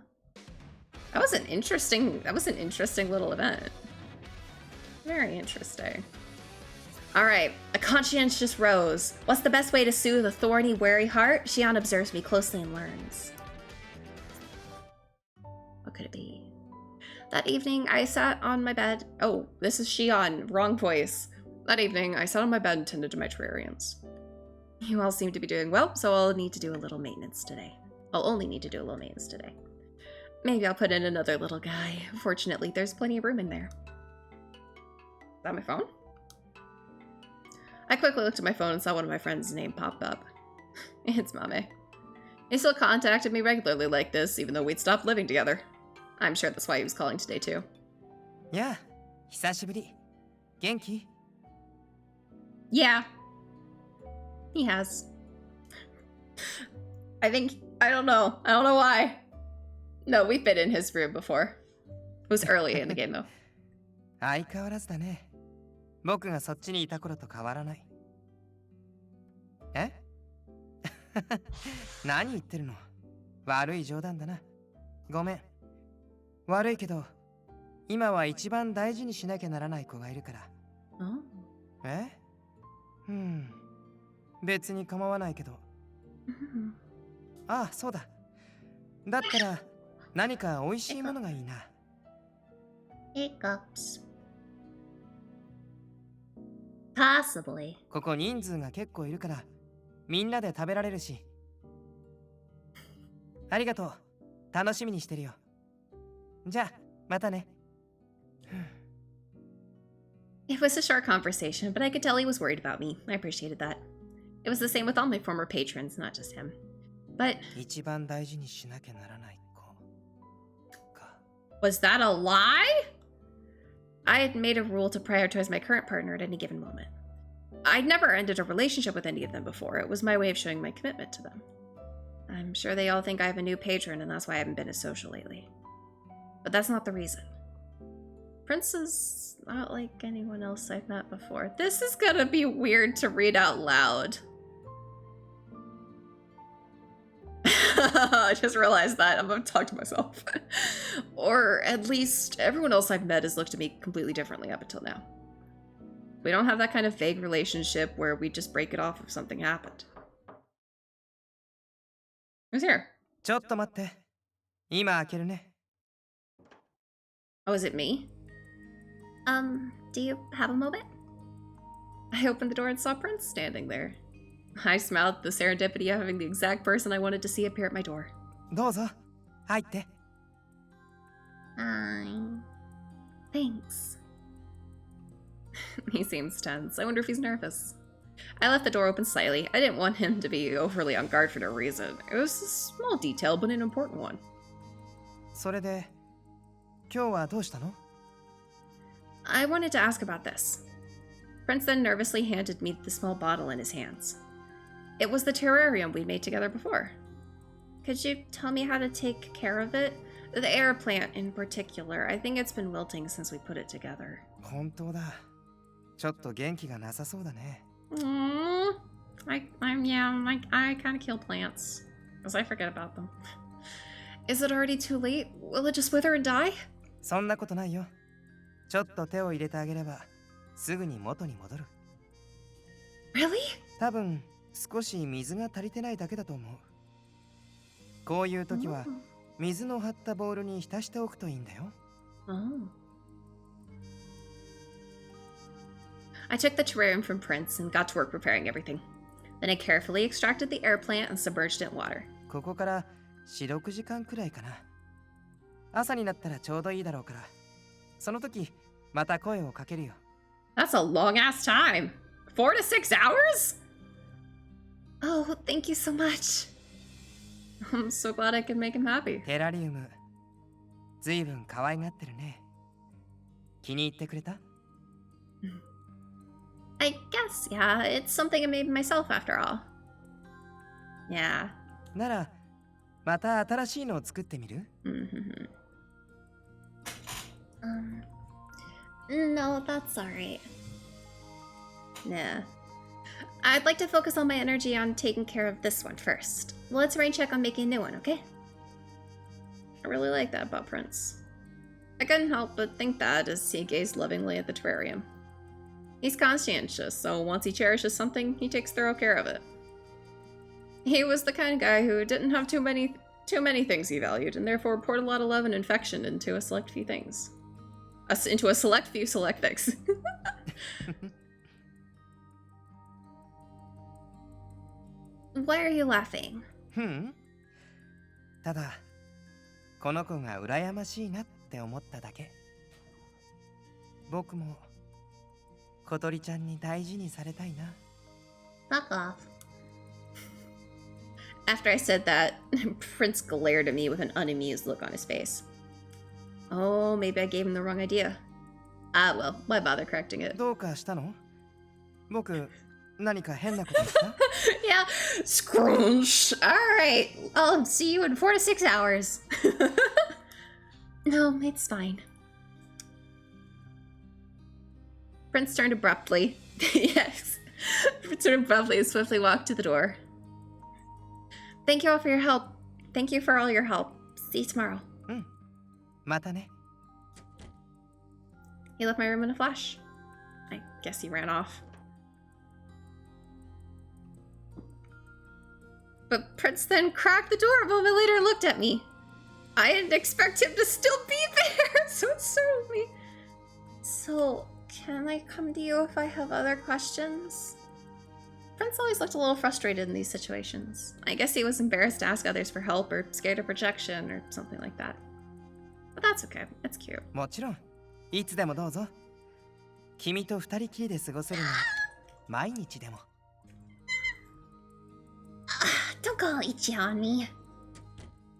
Speaker 1: That was an interesting little event. Very interesting. Alright, a conscientious rose. What's the best way to soothe a thorny, wary heart? Shion observes me closely and learns. What could it be? That evening, I sat on my bed. Oh, this is Shion. Wrong voice. That evening, I sat on my bed and tended to my terrariums. You all seem to be doing well, so I'll need to do a little maintenance today. I'll only need to do a little maintenance today. Maybe I'll put in another little guy. Fortunately, there's plenty of room in there. Is that my phone? I quickly looked at my phone and saw one of my friends' name pop up. It's Mame. He still contacted me regularly like this, even though we'd stopped living together. I'm sure that's why he was calling today too.
Speaker 2: Yeah, 久しぶり元気
Speaker 1: Yeah. He has. I don't know why. No, we've been in his room before. It was early in the game though.
Speaker 2: 相変わらずだね僕がそっちにいた頃と変わらないえ何言ってるの悪い冗談だなごめん悪いけど今は一番大事にしなきゃならない子がいるからえ別に構わないけどああそうだだったら何か美味しいものがいいな
Speaker 1: Hiccups. Possibly.
Speaker 2: ここ人数が結構いるからみんなで食べられるしありがとう。楽しみにしてるよ。じゃあ、またね。
Speaker 1: It was a short conversation, but I could tell he was worried about me. I appreciated that. It was the same with all my former patrons, not just him. But
Speaker 2: 一番大事にしなきゃならない子か。
Speaker 1: was that a lie? I had made a rule to prioritize my current partner at any given moment. I'd never ended a relationship with any of them before. It was my way of showing my commitment to them. I'm sure they all think I have a new patron and that's why I haven't been as social lately. But that's not the reason. Prince is not like anyone else I've met before. This is gonna be weird to read out loud. I just realized that. I'm gonna talk to myself. Or at least everyone else I've met has looked at me completely differently up until now. We don't have that kind of vague relationship where we just break it off if something happened. Who's here?
Speaker 2: ちょっと待って。今開けるね。
Speaker 1: Oh, is it me? Do you have a moment? I opened the door and saw Prince standing there. I smiled at the serendipity of having the exact person I wanted to see appear at my door.
Speaker 2: どうぞ。入って。
Speaker 1: Thanks. He seems tense. I wonder if he's nervous. I left the door open slightly. I didn't want him to be overly on guard for no reason. It was a small detail, but an important one.
Speaker 2: それで、今日はどうしたの？
Speaker 1: I wanted to ask about this. Prince then nervously handed me the small bottle in his hands. It was the terrarium we'd made together before. Could you tell me how to take care of it? The air plant in particular. I think it's been wilting since we put it together.
Speaker 2: 本当だ。ちょっと元気がなさそうだね。
Speaker 1: I kind of kill plants. Because I forget about them. Is it already too late? Will it just wither and die?
Speaker 2: そんなことないよ。ちょっと手を入れてあげれば、すぐに元に戻る。
Speaker 1: Really?
Speaker 2: 多分、少し水が足りてないだけだと思う。こういう時は、水の張ったボウルに浸しておくといいんだよ。
Speaker 1: I took the terrarium from Prince and got to work preparing everything. Then I carefully extracted the air plant and submerged it in water.
Speaker 2: ここから4、6時間くらいかな。朝になったらちょうどいいだろうから。その時、また声をかけるよ。
Speaker 1: That's a long ass time. 4 to 6 hours? Oh, thank you so much. I'm so glad I could make him happy.
Speaker 2: テラリウム、ずいぶん可愛がってるね。気に入ってくれた？
Speaker 1: I guess, yeah. It's something I made myself after all. Yeah.
Speaker 2: なら、また新しいのを作ってみる？
Speaker 1: No, that's alright. Nah. I'd like to focus all my energy on taking care of this one first. Let's rain check on making a new one, okay? I really like that about Prince. I couldn't help but think that as he gazed lovingly at the terrarium. He's conscientious, so once he cherishes something, he takes thorough care of it. He was the kind of guy who didn't have too many things he valued, and therefore poured a lot of love and affection into a select few things. Into a select few select things. Why are you laughing?
Speaker 2: ただ、この子が羨ましいなって思っただけ。僕も小鳥ちゃんに大事にされたいな。
Speaker 1: Fuck off. After I said that, Prince glared at me with an unamused look on his face. Oh, maybe I gave him the wrong idea. Ah, well, why bother correcting it?
Speaker 2: どうかしたの？僕、何か変なことした？
Speaker 1: Yeah, scrunch. Alright, I'll see you in 4 to 6 hours. No, it's fine. Prince turned abruptly. Yes. Prince turned abruptly and swiftly walked to the door. Thank you all for your help. Thank you for all your help. See you tomorrow.
Speaker 2: またね。
Speaker 1: He left my room in a flash. I guess he ran off. But Prince then cracked the door a moment later and looked at me. I didn't expect him to still be there, so it startled me. So, can I come to you if I have other questions? Prince always looked a little frustrated in these situations. I guess he was embarrassed to ask others for help or scared of rejection or something like that. But that's okay. It's cute.
Speaker 2: もちろん、いつでもどうぞ。君と二人きりで過ごせるのは毎日でも。
Speaker 1: Don't go itchy on me.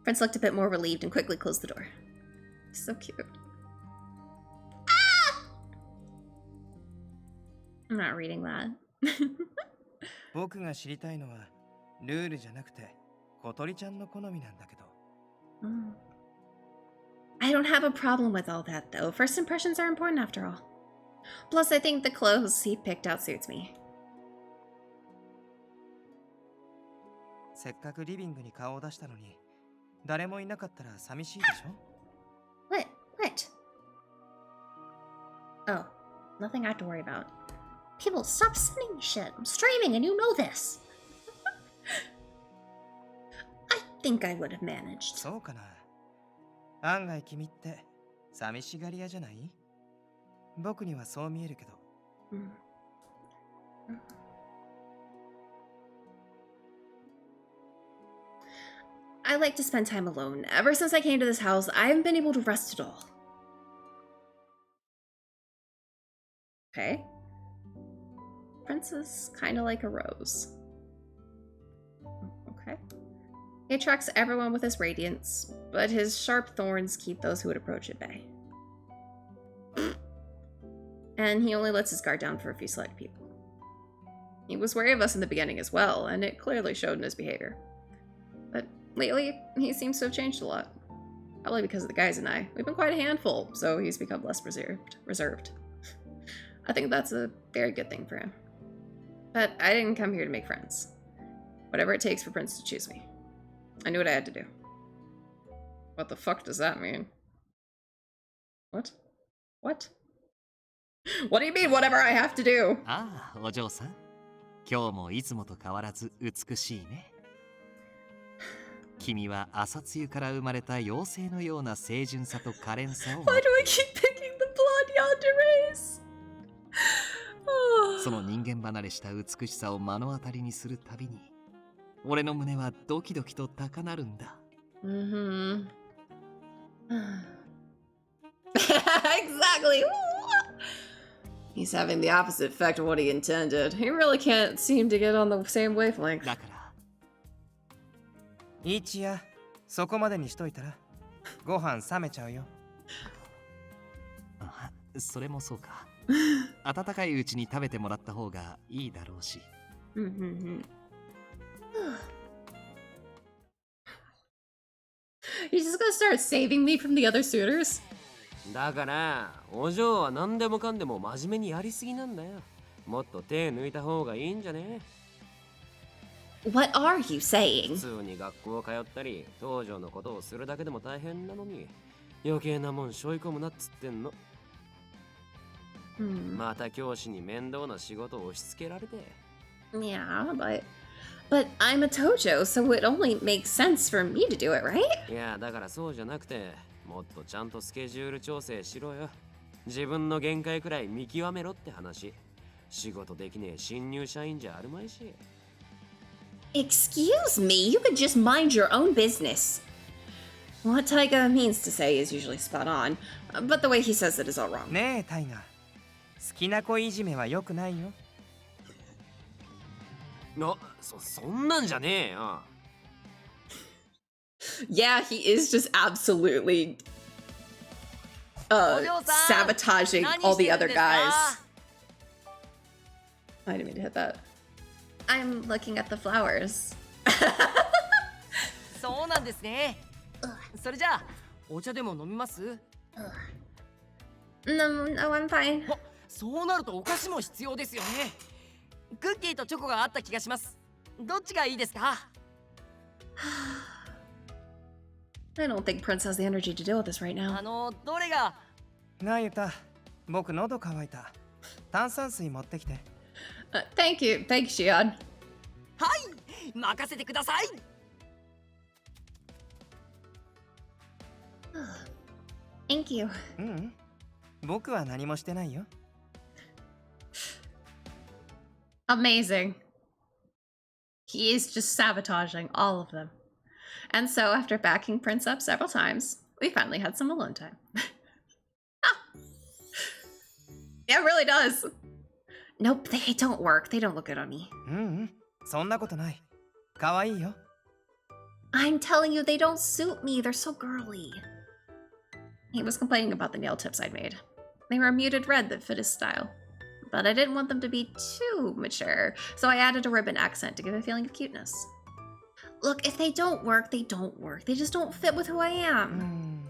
Speaker 1: Prince looked a bit more relieved and quickly closed the door. So cute. I'm not reading that.
Speaker 2: 僕が知りたいのはルールじゃなくて小鳥ちゃんの好みなんだけど。
Speaker 1: I don't have a problem with all that though. First impressions are important after all. Plus, I think the clothes he picked out suits me.
Speaker 2: せっかくリビングに顔を出したのに誰もいなかったら寂しいでしょ？
Speaker 1: What? Oh, nothing I have to worry about. People, stop sending me shit. I'm streaming and you know this. I think I would have managed.
Speaker 2: そうかな。案外君って寂しがり屋じゃない？僕にはそう見えるけど。
Speaker 1: I like to spend time alone. Ever since I came to this house, I haven't been able to rest at all. Okay. Prince is kind of like a rose. Okay. He attracts everyone with his radiance, but his sharp thorns keep those who would approach at bay. And he only lets his guard down for a few select people. He was wary of us in the beginning as well, and it clearly showed in his behavior. But lately, he seems to have changed a lot. Probably because of the guys and I. We've been quite a handful, so he's become less reserved. I think that's a very good thing for him. But I didn't come here to make friends. Whatever it takes for Prince to choose me. I knew what I had to do. What the fuck does that mean? What? What? What do you mean, whatever I have to do?
Speaker 4: ああ、お嬢さん。今日もいつもと変わらず美しいね。君は朝露から生まれた妖精のような清純さと可憐さを。
Speaker 1: Why do I keep picking the blonde yandere?
Speaker 4: その人間離れした美しさを目の当たりにするたびに、俺の胸はドキドキと高鳴るんだ。
Speaker 1: Exactly. He's having the opposite effect of what he intended. He really can't seem to get on the same wavelength.
Speaker 4: だから。
Speaker 2: 一夜、そこまでにしといたら、ご飯冷めちゃうよ。
Speaker 4: あ、それもそうか。温かいうちに食べてもらった方がいいだろうし。
Speaker 1: He's just gonna start saving me from the other suitors?
Speaker 5: だからお嬢は何でもかんでも真面目にやりすぎなんだよ。もっと手抜いた方がいいんじゃね？
Speaker 1: What are you saying?
Speaker 5: 普通に学校通ったり道場のことをするだけでも大変なのに余計なもん背負い込むなっつってんの。また教師に面倒な仕事を押し付けられて。
Speaker 1: Yeah, but I'm a Tojo, so it only makes sense for me to do it, right?
Speaker 5: いやだからそうじゃなくてもっとちゃんとスケジュール調整しろよ。自分の限界くらい見極めろって話。仕事できねえ新入社員じゃあるまいし。
Speaker 1: Excuse me, you could just mind your own business. What Taiga means to say is usually spot on, but the way he says it is all wrong.
Speaker 2: ねえ、タイガ。好きな子いじめは良くないよ。
Speaker 5: そんなんじゃねえよ。
Speaker 1: Yeah, he is just absolutely sabotaging all the other guys. I didn't mean to hit that. I'm looking at the flowers.
Speaker 8: そうなんですね。それじゃあお茶でも飲みます？
Speaker 1: No, I'm fine.
Speaker 8: そうなるとお菓子も必要ですよね。クッキーとチョコがあった気がします。どっちがいいですか？
Speaker 1: I don't think Prince has the energy to deal with this right now.
Speaker 8: どれが？
Speaker 2: なあ、ゆた。僕喉乾いた。炭酸水持ってきて。
Speaker 1: Thank you, Shion.
Speaker 8: はい、任せてください。
Speaker 1: Thank you.
Speaker 2: 僕は何もしてないよ。
Speaker 1: Amazing. He is just sabotaging all of them. And so after backing Prince up several times, we finally had some alone time. Yeah, it really does. Nope, they don't work. They don't look good on me.
Speaker 2: そんなことない。可愛いよ。
Speaker 1: I'm telling you, they don't suit me. They're so girly. He was complaining about the nail tips I'd made. They were a muted red that fit his style. But I didn't want them to be too mature, so I added a ribbon accent to give a feeling of cuteness. Look, if they don't work, they don't work. They just don't fit with who I am.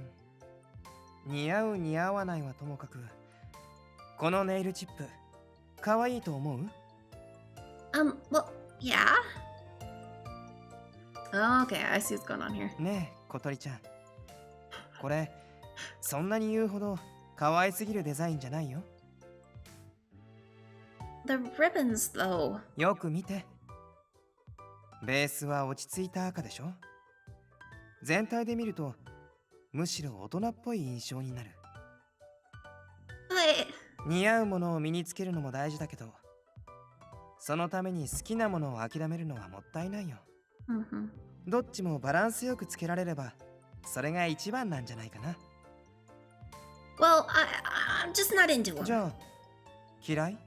Speaker 2: 似合う似合わないはともかく、このネイルチップ、可愛いと思う？
Speaker 1: Well, yeah. Okay, I see what's going on here.
Speaker 2: ねえ、小鳥ちゃん。これ、そんなに言うほど可愛すぎるデザインじゃないよ。
Speaker 1: The ribbons, though.
Speaker 2: よく見て。ベースは落ち着いた赤でしょ？全体で見ると、むしろ大人っぽい印象になる。
Speaker 1: But...
Speaker 2: 似合うものを身につけるのも大事だけど、そのために好きなものを諦めるのはもったいないよ。どっちもバランスよくつけられれば、それが一番なんじゃないかな。
Speaker 1: Well, I'm just not into them.
Speaker 2: じゃあ、嫌い？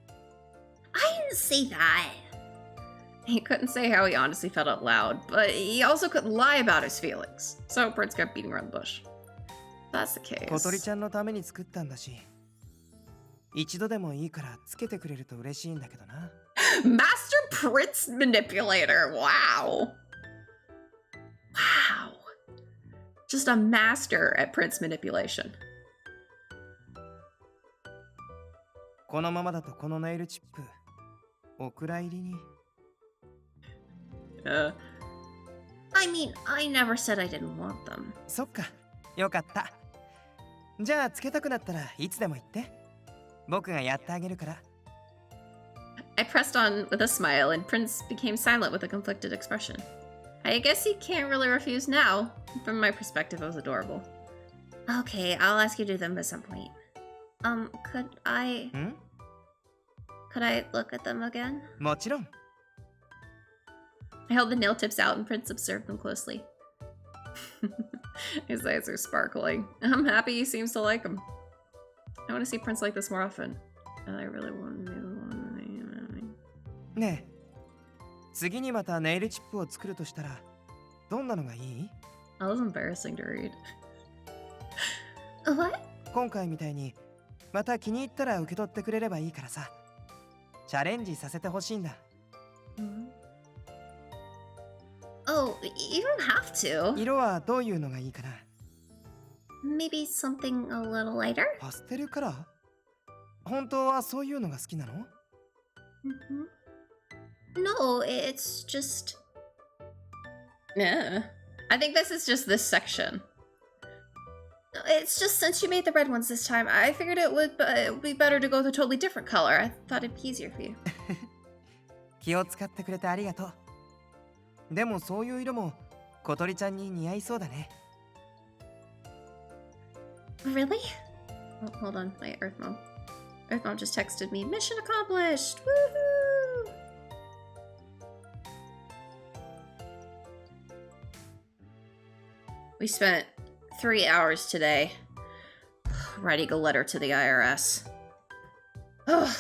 Speaker 1: I didn't say that. He couldn't say how he honestly felt out loud, but he also couldn't lie about his feelings. So Prince kept beating around the bush. That's the case.
Speaker 2: 小鳥ちゃんのために作ったんだし、一度でもいいからつけてくれると嬉しいんだけどな。
Speaker 1: Master Prince Manipulator. Wow. Wow. Just a master at Prince Manipulation.
Speaker 2: このままだとこのネイルチップ、お蔵入りに。
Speaker 1: I mean, I never said I didn't want them.
Speaker 2: そっか、よかった。じゃあつけたくなったらいつでも言って。僕がやってあげるから。
Speaker 1: I pressed on with a smile, and Prince became silent with a conflicted expression. I guess he can't really refuse now. From my perspective, it was adorable. Okay, I'll ask you to do them at some point. Could I... Could I look at them again?
Speaker 2: もちろん。
Speaker 1: I held the nail tips out, and Prince observed them closely. His eyes are sparkling. I'm happy he seems to like them. I want to see Prince like this more often. I really want to...
Speaker 2: ねえ、次にまたネイルチップを作るとしたら、どんなのがいい？
Speaker 1: That was embarrassing to read. What?
Speaker 2: 今回みたいに、また気に入ったら受け取ってくれればいいからさ。チャレンジさせてほしいんだ。
Speaker 1: Oh, you don't have to.
Speaker 2: 色はどういうのがいいかな？
Speaker 1: Maybe something a little lighter?
Speaker 2: パステルカラー？本当はそういうのが好きなの？
Speaker 1: No, it's just... Yeah. I think this is just this section. It's just since you made the red ones this time, I figured it would be better to go with a totally different color. I thought it'd be easier for you.
Speaker 2: 気を使ってくれてありがとう。でもそういう色も小鳥ちゃんに似合いそうだね。
Speaker 1: Really? Oh, hold on, my Earth Mom. Earth Mom just texted me, mission accomplished! Woohoo! We spent 3 hours today writing a letter to the IRS. Ugh.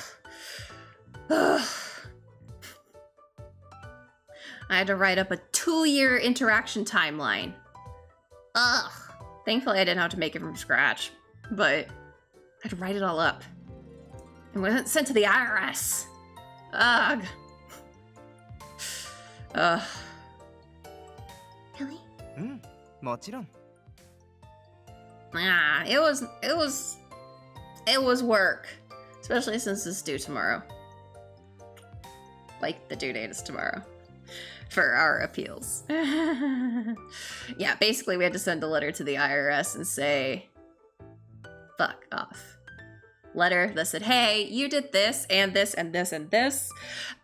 Speaker 1: Ugh. I had to write up a 2-year interaction timeline. Ugh. Thankfully, I didn't have to make it from scratch, but I had to write it all up. And when it sent to the IRS. Ugh. Ugh. Really?
Speaker 2: もちろん。
Speaker 1: Ah, it was work. Especially since it's due tomorrow. Like, the due date is tomorrow. For our appeals. Yeah, basically we had to send a letter to the IRS and say, fuck off. Letter that said, hey, you did this and this and this and this,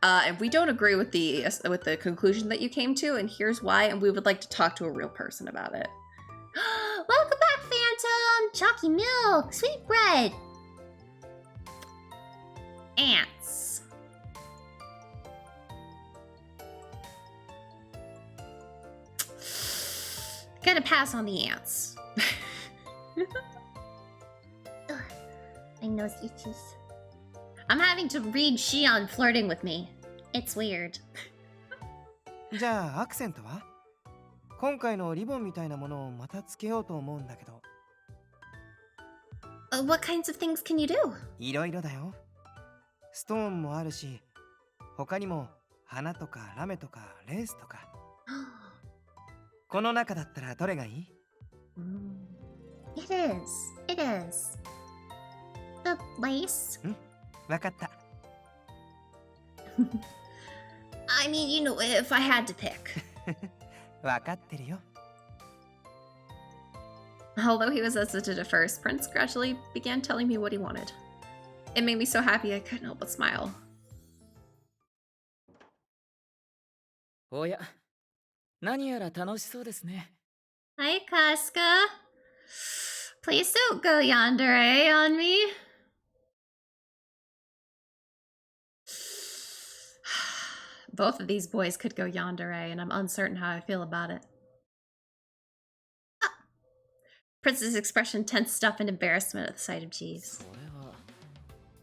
Speaker 1: and we don't agree with the conclusion that you came to, and here's why, and we would like to talk to a real person about it. Welcome back, Phantom! Chalky milk, sweet bread. Ants. pass on the ants. Ugh, my nose itches. I'm having to read Shion flirting with me. It's weird.
Speaker 2: じゃあアクセントは？今回のリボンみたいなものをまたつけようと思うんだけど。
Speaker 1: What kinds of things can you do?
Speaker 2: いろいろだよ。ストーンもあるし、他にも花とかラメとかレースとか。この中だったらどれがいい？
Speaker 1: It is. It is. The lace?
Speaker 2: わかった。
Speaker 1: I mean, you know, if I had to pick.
Speaker 2: わかってるよ。
Speaker 1: Although he was hesitant at first, Prince gradually began telling me what he wanted. It made me so happy I couldn't help but smile.
Speaker 3: おや、何やら楽しそうですね。
Speaker 1: Hi, Casca. Please don't go yandere on me. Both of these boys could go yandere, and I'm uncertain how I feel about it. Ah. Prince's expression tensed up in embarrassment at the sight of Jeeves.
Speaker 3: それは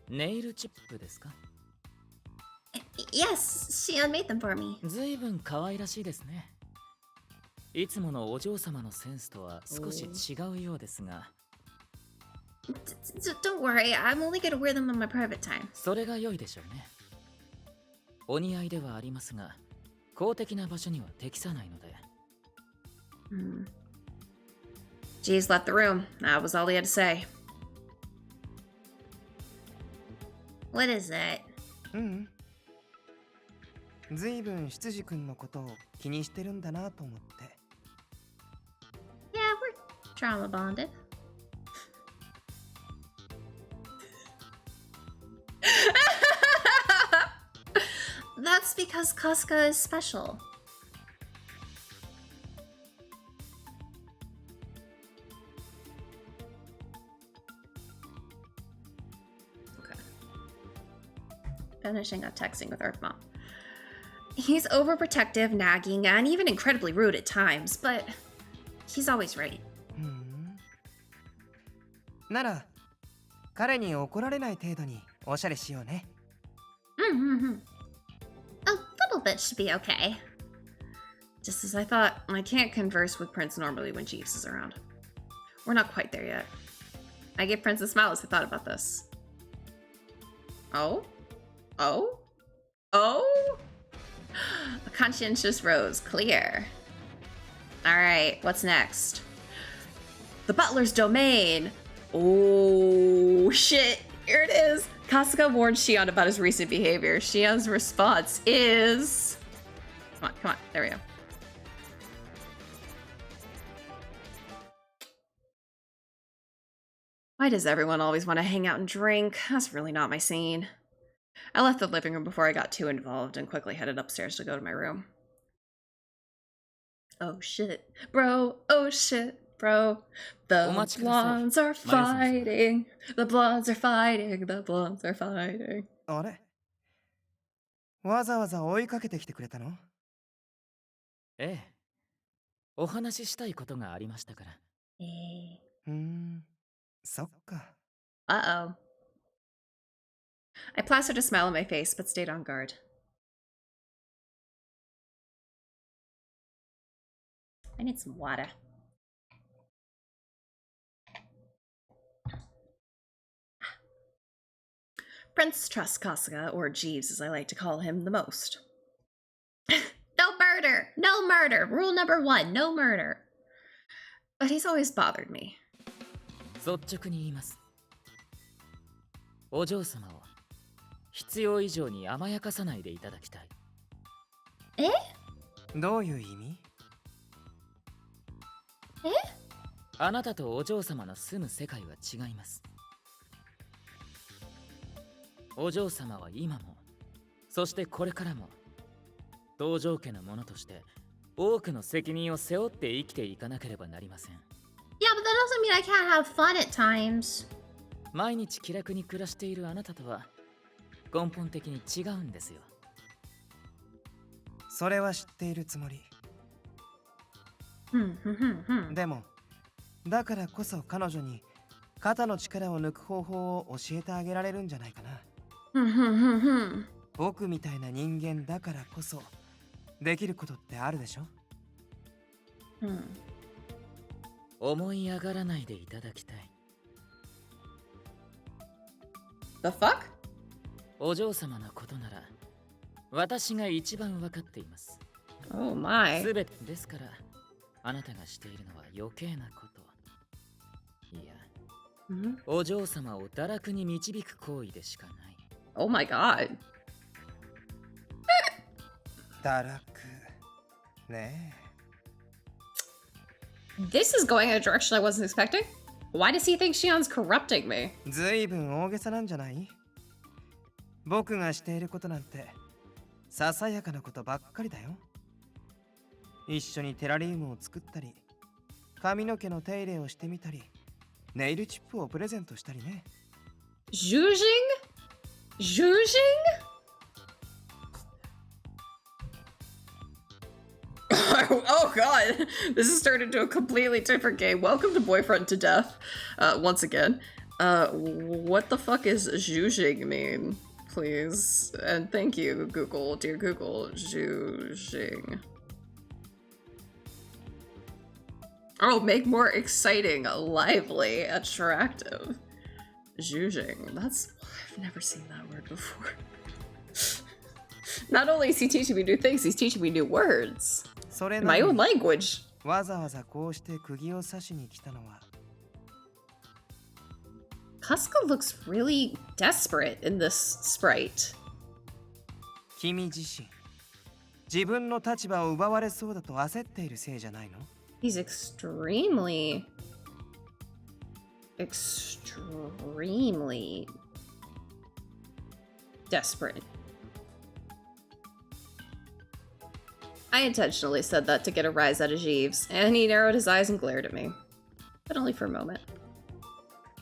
Speaker 3: ネイルチップですか？
Speaker 1: Yes, Shion made them for me.
Speaker 3: ずいぶん可愛らしいですね。いつものお嬢様のセンスとは少し違うようですが。
Speaker 1: Don't worry, I'm only gonna wear them in my private time.
Speaker 3: それが良いでしょうね。お似合いではありますが、公的な場所には適さないので。
Speaker 1: Jeeves left the room. That was all he had to say. What is that?
Speaker 2: ずいぶん執事君のことを気にしてるんだなと思って。
Speaker 1: Yeah, we're trauma bonded. That's because Casca is special. Okay. Finishing up texting with Earth Mom. He's overprotective, nagging, and even incredibly rude at times, but he's always right.
Speaker 2: なら、彼に怒られない程度におしゃれしようね。
Speaker 1: A little bit should be okay. Just as I thought, I can't converse with Prince normally when Jeeves is around. We're not quite there yet. I gave Prince a smile as I thought about this. Oh? Oh? Oh? A conscientious rose, clear. Alright, what's next? The butler's domain! Oh, shit! Here it is! Casca warned Shion about his recent behavior. Shion's response is... Come on, there we go. Why does everyone always want to hang out and drink? That's really not my scene. I left the living room before I got too involved and quickly headed upstairs to go to my room. Oh shit, bro. Oh shit, bro. The blondes are fighting. The blondes are fighting. The blondes are fighting.
Speaker 2: あれ？わざわざ追いかけてきてくれたの？
Speaker 3: ええ。お話ししたいことがありましたから。
Speaker 2: そっか。
Speaker 1: Uh-oh. I plastered a smile on my face, but stayed on guard. I need some water. Prince trusts Casca, or Jeeves as I like to call him, the most. No murder! No murder! Rule number 1, no murder. But he's always bothered me.
Speaker 3: 率直に言います。お嬢様を必要以上に甘やかさないでいただきたい。
Speaker 1: え？
Speaker 2: どういう意味？
Speaker 1: え？
Speaker 3: あなたとお嬢様の住む世界は違います。お嬢様は今も、そしてこれからも、道場家の者として多くの責任を背負って生きていかなければなりません。
Speaker 1: Yeah, but that doesn't mean I can't have fun at times.
Speaker 3: 毎日気楽に暮らしているあなたとは根本的に違うんですよ。
Speaker 2: それは知っているつもり。でもだからこそ彼女に肩の力を抜く方法を教えてあげられるんじゃないかな。僕みたいな人間だからこそできることってあるでしょ。
Speaker 3: 思い上がらないでいただきたい。
Speaker 1: The fuck?
Speaker 3: お嬢様のことなら私が一番分かっています。
Speaker 1: Oh my.
Speaker 3: すべてですから、あなたがしているのは余計なこと。いや、お嬢様を堕落に導く行為でしかない。
Speaker 1: Oh my god.
Speaker 2: 堕落ねえ。
Speaker 1: This is going in a direction I wasn't expecting. Why does he think Shion's corrupting me?
Speaker 2: ずいぶん大げさなんじゃない？僕がしていることなんてささやかなことばっかりだよ。一緒にテラリウムを作ったり、髪の毛の手入れをしてみたり、ネイルチップをプレゼントしたりね。
Speaker 1: Zhuzhing? Oh god, this has turned into a completely different game. Welcome to Boyfriend to Death, once again. What the fuck is zhuzhing mean? Please. And thank you, Google. Dear Google, zhuzhing. Oh, make more exciting, lively, attractive. Zhuzhing. That's... I've never seen that word before. Not only is he teaching me new things, he's teaching me new words. In my own language.
Speaker 2: わざわざこうして釘を刺しに来たのは。
Speaker 1: Casca looks really desperate in this sprite.
Speaker 2: 君自身、自分の立場を奪われそうだと焦っているせいじゃないの？
Speaker 1: He's extremely desperate. I intentionally said that to get a rise out of Jeeves, and he narrowed his eyes and glared at me. But only for a moment.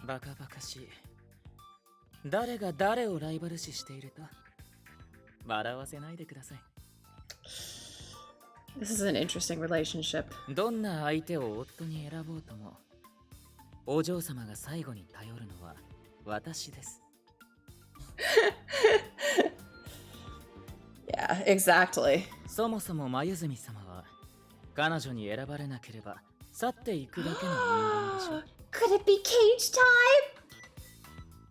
Speaker 3: バカバカしい。誰が誰をライバル視していると笑わせないでください。
Speaker 1: This is an interesting relationship.
Speaker 3: どんな相手を夫に選ぼうとも、お嬢様が最後に頼るのは私です。
Speaker 1: Yeah, exactly.
Speaker 3: そもそも眉住様は彼女に選ばれなければ去っていくだけの人間でしょ。
Speaker 1: Could it be cage time?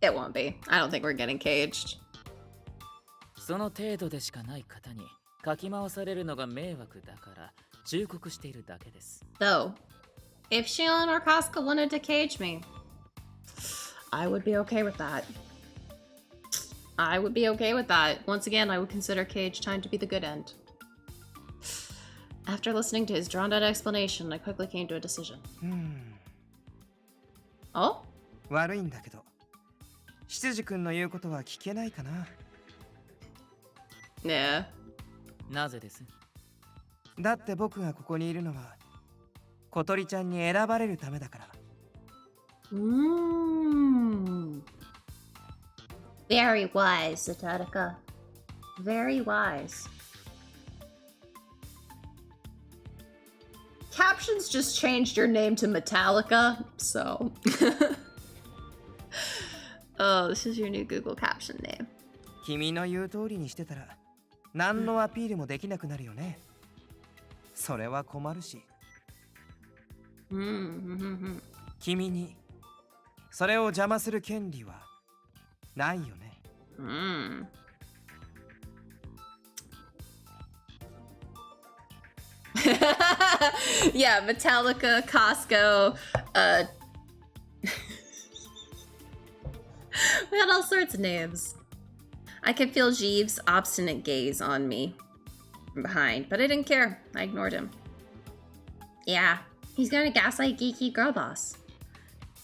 Speaker 1: It won't be. I don't think we're getting caged.
Speaker 3: その程度でしかない方にかき回されるのが迷惑だから忠告しているだけです。
Speaker 1: Though, if Shion or Casca wanted to cage me, I would be okay with that. I would be okay with that. Once again, I would consider cage time to be the good end. After listening to his drawn-out explanation, I quickly came to a decision. Oh?
Speaker 2: 悪いんだけど、執事君の言うことは聞けないかな。
Speaker 1: Yeah.
Speaker 3: なぜです？
Speaker 2: だって僕がここにいるのは小鳥ちゃんに選ばれるためだから。
Speaker 1: Very wise, Satarika. Very wise. Captions just changed your name to Metallica, so... Oh, this is your new Google caption name.
Speaker 2: 君の言う通りにしてたら何のアピールもできなくなるよね。それは困るし。君にそれを邪魔する権利はないよね。
Speaker 1: Yeah, Metallica, Costco, we had all sorts of names. I could feel Jeeves' obstinate gaze on me from behind, but I didn't care. I ignored him. Yeah, he's gonna gaslight geeky girl boss.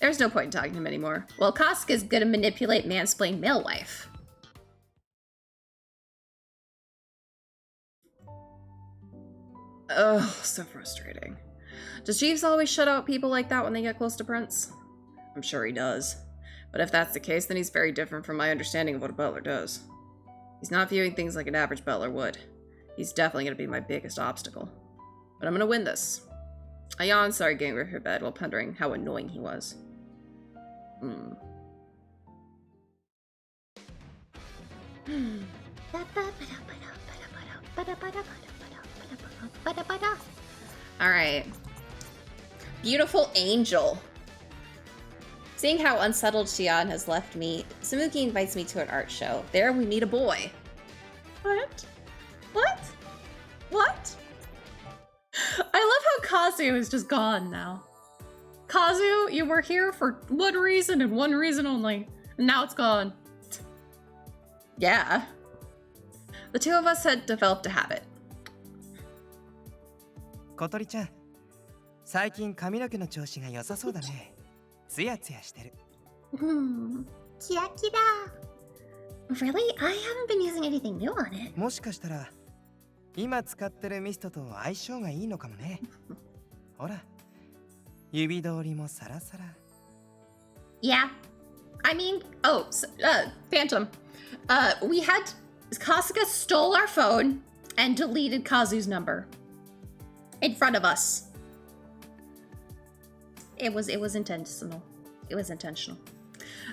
Speaker 1: There's no point in talking to him anymore. Well, Casca's gonna manipulate mansplain male wife. Oh, so frustrating. Does Jeeves always shut out people like that when they get close to Prince? I'm sure he does. But if that's the case, then he's very different from my understanding of what a butler does. He's not viewing things like an average butler would. He's definitely going to be my biggest obstacle. But I'm going to win this. Ayan started getting ready for bed while pondering how annoying he was. Alright. Beautiful angel. Seeing how unsettled Shion has left me, Samuki invites me to an art show. There we meet a boy. What? What? What? I love how Kazu is just gone now. Kazu, you were here for one reason and one reason only. And now it's gone. Yeah. The two of us had developed a habit.
Speaker 2: 小鳥ちゃん、最近髪の毛の調子が良さそうだね。ツヤツヤしてる。
Speaker 1: キラキラ。Really? I haven't been using anything new on it.
Speaker 2: もしかしたら今使ってるミストと相性がいいのかもね。ほら、指通りもサラサラ。
Speaker 1: Yeah. I mean, Phantom. We had Kasuga stole our phone and deleted Kazu's number in front of us. It was intentional. It was intentional.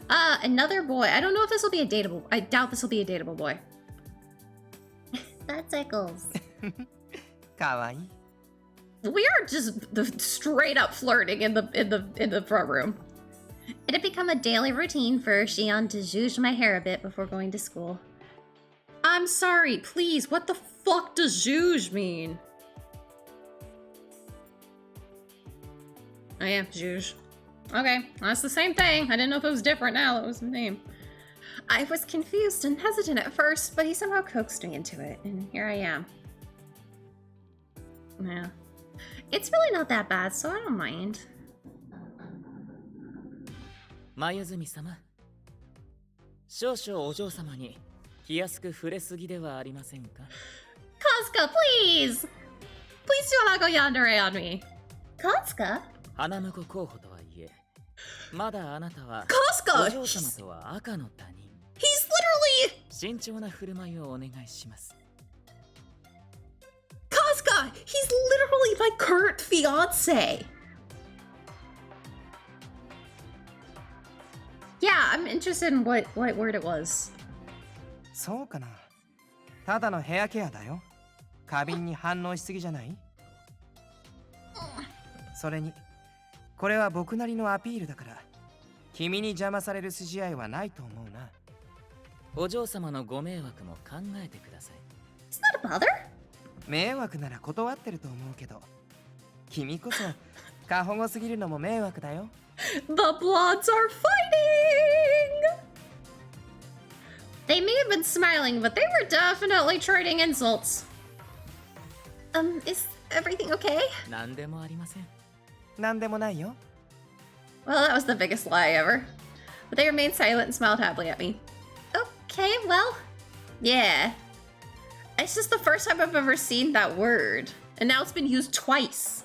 Speaker 1: Another boy. I don't know if this will be a dateable. I doubt this will be a dateable boy. That tickles.
Speaker 2: かわいい。
Speaker 1: We are just straight up flirting in the front room. It had become a daily routine for Shion to zhuzh my hair a bit before going to school. I'm sorry, please. What the fuck does zhuzh mean? Oh yeah, zhuzh. Okay, that's the same thing. I didn't know if it was different now. That was the name. I was confused and hesitant at first, but he somehow coaxed me into it, and here I am. Yeah. It's really not that bad, so I don't mind.
Speaker 3: 眉住様、少々お嬢様に気安く触れすぎではありませんか？
Speaker 1: Kasuga, please! Please do not go yandere on me. Kasuga?
Speaker 3: 花婿候補とはいえ、まだあなたは
Speaker 1: Kasuga!
Speaker 3: お嬢様とは赤の他人。
Speaker 1: He's literally...
Speaker 3: 慎重な振る舞いをお願いします。
Speaker 1: Kasuga! He's literally my current fiance! Yeah, I'm interested in what word it was.
Speaker 2: そうかな。ただのヘアケアだよ。過敏に反応しすぎじゃない？それに、これは僕なりのアピールだから、君に邪魔される筋合いはないと思うな。
Speaker 3: お嬢様のご迷惑も考えてください。
Speaker 1: It's not a bother.
Speaker 2: 迷惑なら断ってると思うけど、君こそ過保護すぎるのも迷惑だよ。
Speaker 1: The blondes are fighting! They may have been smiling, but they were definitely trading insults. Is everything okay?
Speaker 3: 何でもありません。
Speaker 2: なんでもないよ。
Speaker 1: Well, that was the biggest lie ever. But they remained silent and smiled happily at me. Okay, well, yeah. It's just the first time I've ever seen that word. And now it's been used twice.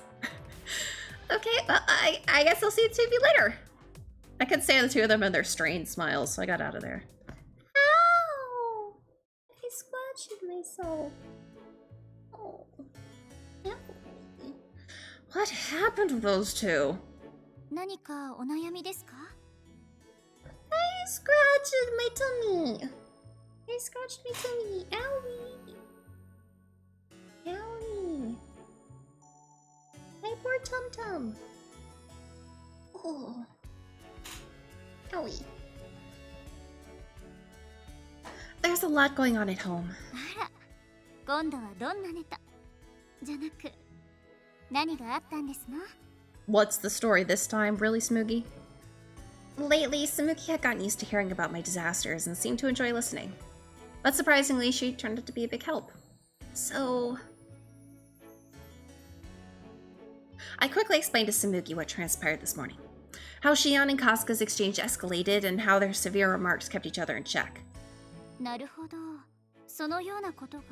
Speaker 1: Okay, well, I guess I'll see you later. I could say the two of them and their strained smiles, so I got out of there. Ow! I scratched myself. Oh. Ow. What happened to those two?
Speaker 6: 何かお悩みですか？
Speaker 1: I scratched my tummy. I scratched my tummy. Owie. Owie. My poor tum tum. Oh. Owie. There's a lot going on at home.
Speaker 6: あら、今度はどんなネタじゃなく、何があったんですの？
Speaker 1: What's the story this time, really, Smoogie? Lately, Samuki had gotten used to hearing about my disasters and seemed to enjoy listening. But surprisingly, she turned out to be a big help. So... I quickly explained to Samuki what transpired this morning. How Shion and Kasuga's exchange escalated and how their severe remarks kept each other in check.
Speaker 6: なるほど、そのようなことが。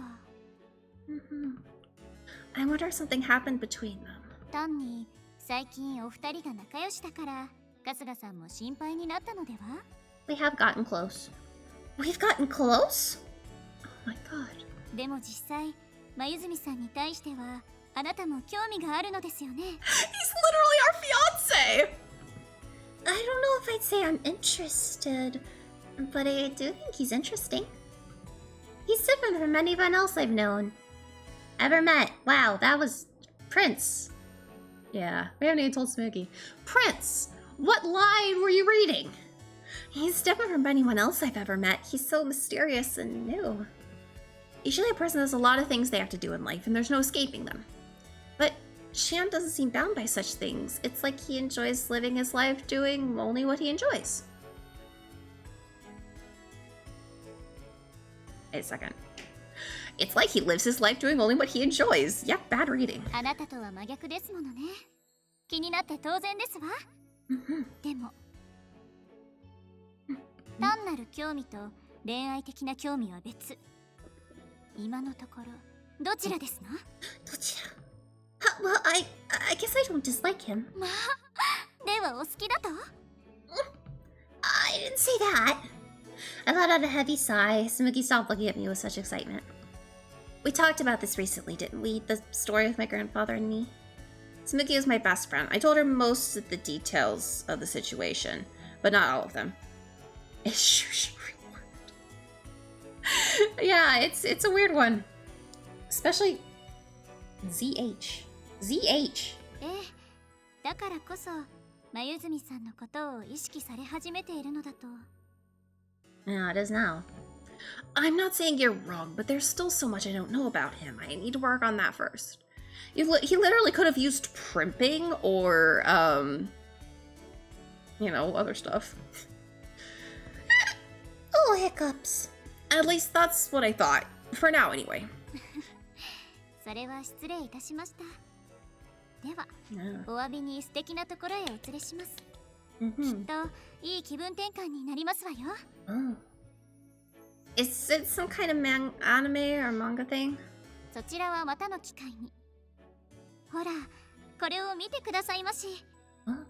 Speaker 1: I wonder if something happened between them.
Speaker 6: 単に最近お二人が仲良しだから春日さんも心配になったのでは？
Speaker 1: We have gotten close. We've gotten close? Oh my god.
Speaker 6: でも実際、眉住さんに対してはあなたも興味があるのですよね。
Speaker 1: He's literally our fiance! I don't know if I'd say I'm interested, but I do think he's interesting. He's different from anyone else I've known. Ever met. Wow, that was Prince. Yeah, we haven't even told Smokey. Prince! What line were you reading? He's different from anyone else I've ever met. He's so mysterious and new. Usually a person has a lot of things they have to do in life, and there's no escaping them. But Shion doesn't seem bound by such things. It's like he enjoys living his life doing only what he enjoys. Wait a second. It's like he lives his life doing only what he enjoys. Yeah, bad reading.
Speaker 6: あなたとは真逆ですものね。気になって当然ですわ。でも、単なる興味と恋愛的な興味は別。今のところどちらですな？
Speaker 1: どちら？ Well, I guess I don't dislike him.
Speaker 6: まあ、ではお好きだと？
Speaker 1: I didn't say that. I let out a heavy sigh. Smokey stopped looking at me with such excitement. We talked about this recently, didn't we? The story with my grandfather and me. Smokey was my best friend. I told her most of the details of the situation, but not all of them. It's yeah, it's a weird one. Especially ZH. ZH.
Speaker 6: ええ、だからこそ、眉住さんのことを意識され始めているのだと。
Speaker 1: Yeah, it is now. I'm not saying you're wrong, but there's still so much I don't know about him. I need to work on that first. He literally could have used primping or, you know, other stuff. Oh, hiccups. At least that's what I thought. For now, anyway.
Speaker 6: それは失礼いたしました。では、
Speaker 1: Yeah.
Speaker 6: お詫びに素敵なところへお連れします。きっ
Speaker 1: Mm-hmm.
Speaker 6: といい気分転換になりますわよ。
Speaker 1: Oh. Is it some kind of anime or manga thing?
Speaker 6: そちらはまたの機会に。ほら、これを見てくださいまし。
Speaker 1: Huh?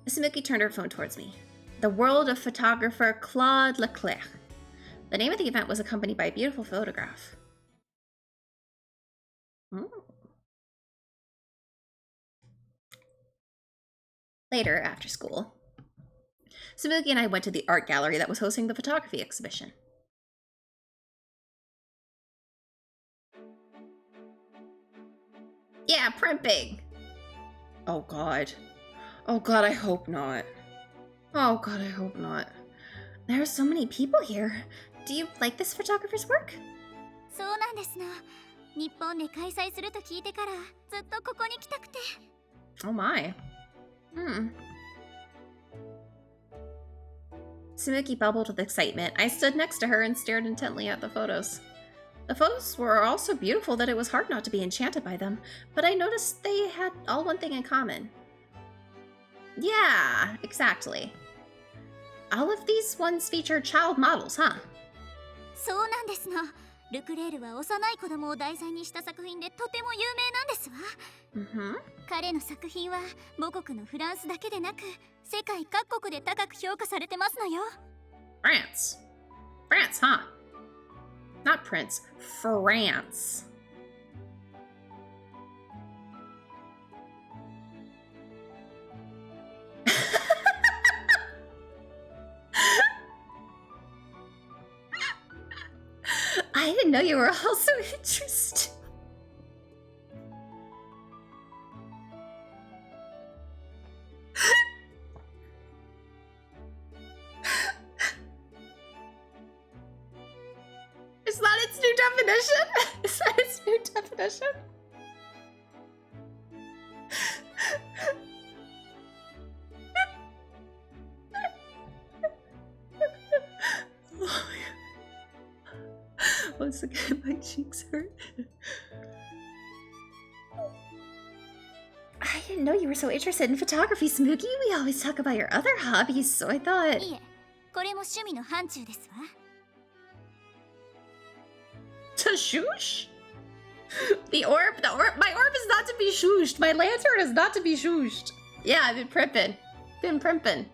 Speaker 1: Smokey turned her phone towards me. The World of Photographer Claude Leclerc. The name of the event was accompanied by a beautiful photograph. Oh. Later, after school, Smokey and I went to the art gallery that was hosting the photography exhibition. Yeah, primping! Oh god. Oh god, I hope not. Oh god, I hope not. There are so many people here. Do you like this photographer's work?
Speaker 6: そうなんですの。日本で開催すると聞いてからずっとここに来たくて。
Speaker 1: Oh my. Smokey bubbled with excitement. I stood next to her and stared intently at the photos. The photos were all so beautiful that it was hard not to be enchanted by them, but I noticed they had all one thing in common. Yeah, exactly. All of these ones feature child models, huh?
Speaker 6: そうなんですの。ルクレールは幼い子供を題材にした作品でとても有名なんですわ。彼の作品は母国のフランスだけでなく世界各国で高く評価されてますのよ。
Speaker 1: France. France, huh? Not Prince. France. I didn't know you were also interested. Is that its new definition? Is that its new definition? Once again, my cheeks hurt. I didn't know you were so interested in photography, Smokey. We always talk about your other hobbies, so I thought...
Speaker 6: いえ、これも趣味の範疇ですわ。
Speaker 1: To shoosh? My orb is not to be shooshed. My lantern is not to be shooshed. Yeah, I've been primping. Been primping.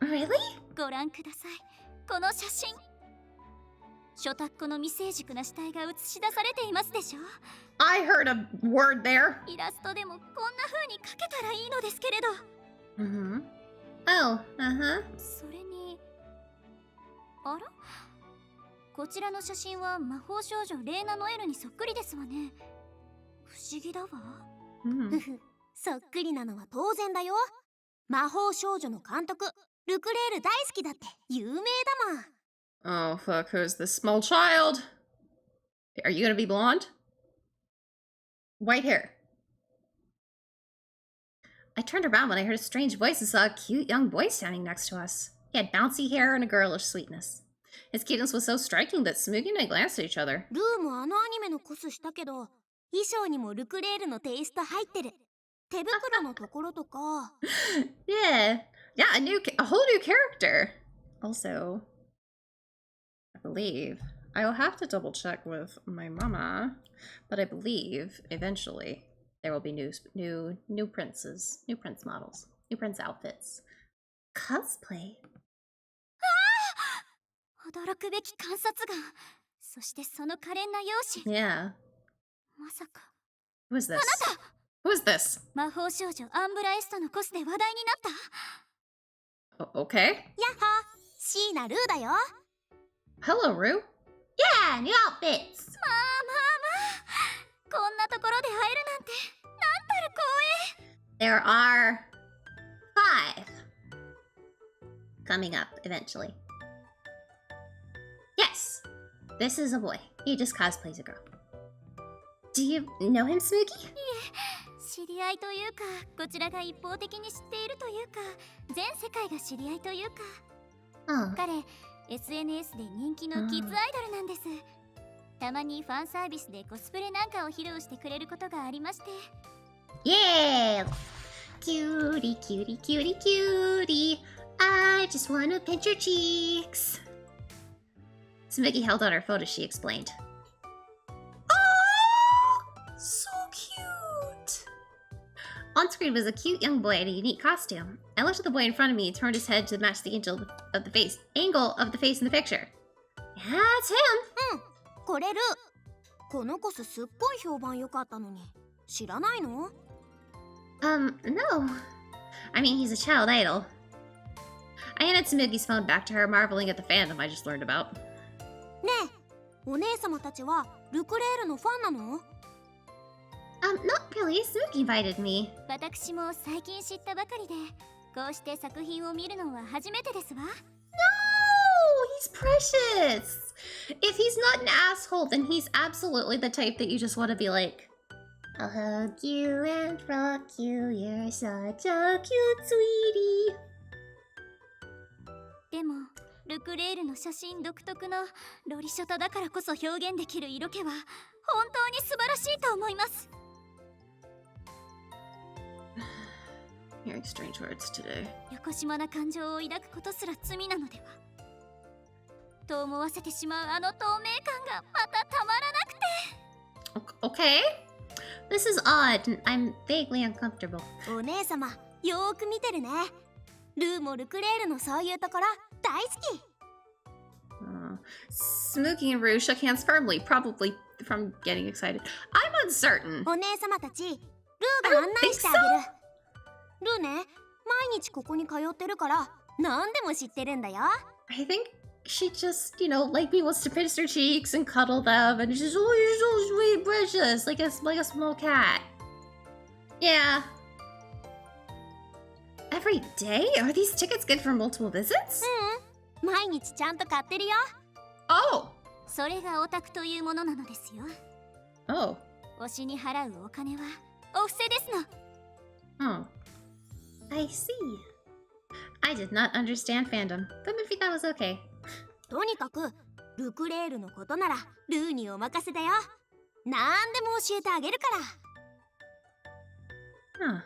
Speaker 1: Really?
Speaker 6: ご覧ください。この写真。初タッコの未成熟な死体が映し出されていますでしょ。
Speaker 1: I heard a word there.
Speaker 6: イラストでもこんな風に描けたらいいのですけれど。
Speaker 1: Mm-hmm. Oh, uh-huh.
Speaker 6: それに、あら、こちらの写真は魔法少女レーナ・ノエルにそっくりですわね。不思議だわ。
Speaker 1: Mm.
Speaker 6: そっくりなのは当然だよ。魔法少女の監督ルクレール大好きだって有名だもん。
Speaker 1: Oh, fuck, who's this small child? Are you gonna be blonde? White hair. I turned around when I heard a strange voice and saw a cute young boy standing next to us. He had bouncy hair and a girlish sweetness. His cuteness was so striking that Smoogie and I glanced at each other.
Speaker 6: ルーもあのアニメのコスしたけど、衣装にもルクレールのテイスト入ってる。手袋のところとか。
Speaker 1: Yeah, a whole new character. Also, I believe I will have to double check with my mama, but I believe eventually there will be new prince models, new prince outfits, cosplay.
Speaker 6: 驚くべき観察眼。そしてその可憐な容姿。
Speaker 1: Yeah.
Speaker 6: まさか。
Speaker 1: Who is this? Who is this?
Speaker 6: 魔法少女アンブラエストのコスで話題になった。
Speaker 1: Okay.
Speaker 6: やっほー、椎名ルーだよ。
Speaker 1: Hello, Rue. Yeah, new outfits.
Speaker 6: まあこんなところで会えるなんてなんたる光栄。
Speaker 1: There are 5 coming up eventually. Yes, this is a boy. He just cosplays a girl. Do you know him, Smoogie?
Speaker 6: 知り合いというか、こちらが一方的に知っているというか、全世界が知り合いというか。
Speaker 1: Oh.
Speaker 6: 彼 SNS で人気のキッズアイドルなんです。たまにファンサービスでコスプレなんかを披露してくれることがありまして。
Speaker 1: Yeah! Cutie, cutie, cutie, cutie. I just wanna pinch your cheeks. Smiggy held out her photo, she explained. Oh! So cute! On screen was a cute young boy in a unique costume. I looked at the boy in front of me and turned his head to match the angle of the face in the picture. That's him!
Speaker 6: これルー。このコスすっごい評判良かったのに。知らないの？
Speaker 1: No. I mean, he's a child idol. I handed Smiggy's phone back to her, marveling at the fandom I just learned about.
Speaker 6: ねえ、お姉様たちはルクレールのファンなの？
Speaker 1: Not really. Smoogie invited me.
Speaker 6: 私も最近知ったばかりで、こうして作品を見るのは初めてですわ。
Speaker 1: No! He's precious! If he's not an asshole, then he's absolutely the type that you just want to be like, I'll hug you and rock you, you're such a cute sweetie.
Speaker 6: でも、ルクレールの写真独特のロリショタだからこそ表現できる色気は本当に素晴らしいと思います。
Speaker 1: Hearing strange words today.
Speaker 6: よこしまな感情を抱くことすら罪なのではと思わせてしまうあの透明感がまたたまらなくて。
Speaker 1: Okay. This is odd, and I'm vaguely uncomfortable.
Speaker 6: お姉様、よーく見てるね。ルーもルクレールのそういうところ大好き。
Speaker 1: Smoogie and Rue shook hands firmly, probably from getting excited. I'm uncertain.
Speaker 6: お姉様たち、ルーが案内してあげる。ルーね、毎日ここに通ってるから何でも知ってるんだよ。
Speaker 1: I think she just, like me, wants to pinch her cheeks and cuddle them, and she's, oh, you're so sweet, precious, like a small cat. Yeah. Every day? Are these tickets good for multiple visits?
Speaker 6: 毎日ちゃんと買ってるよ。
Speaker 1: Oh!
Speaker 6: それがオタクというものなのですよ。
Speaker 1: Oh.
Speaker 6: 推しに払うお金はお布施ですの。
Speaker 1: Oh. I see. I did not understand fandom, but maybe that was okay.
Speaker 6: とにかくルクレールのことならルーにお任せだよ。何でも教えてあげるから。
Speaker 1: Huh.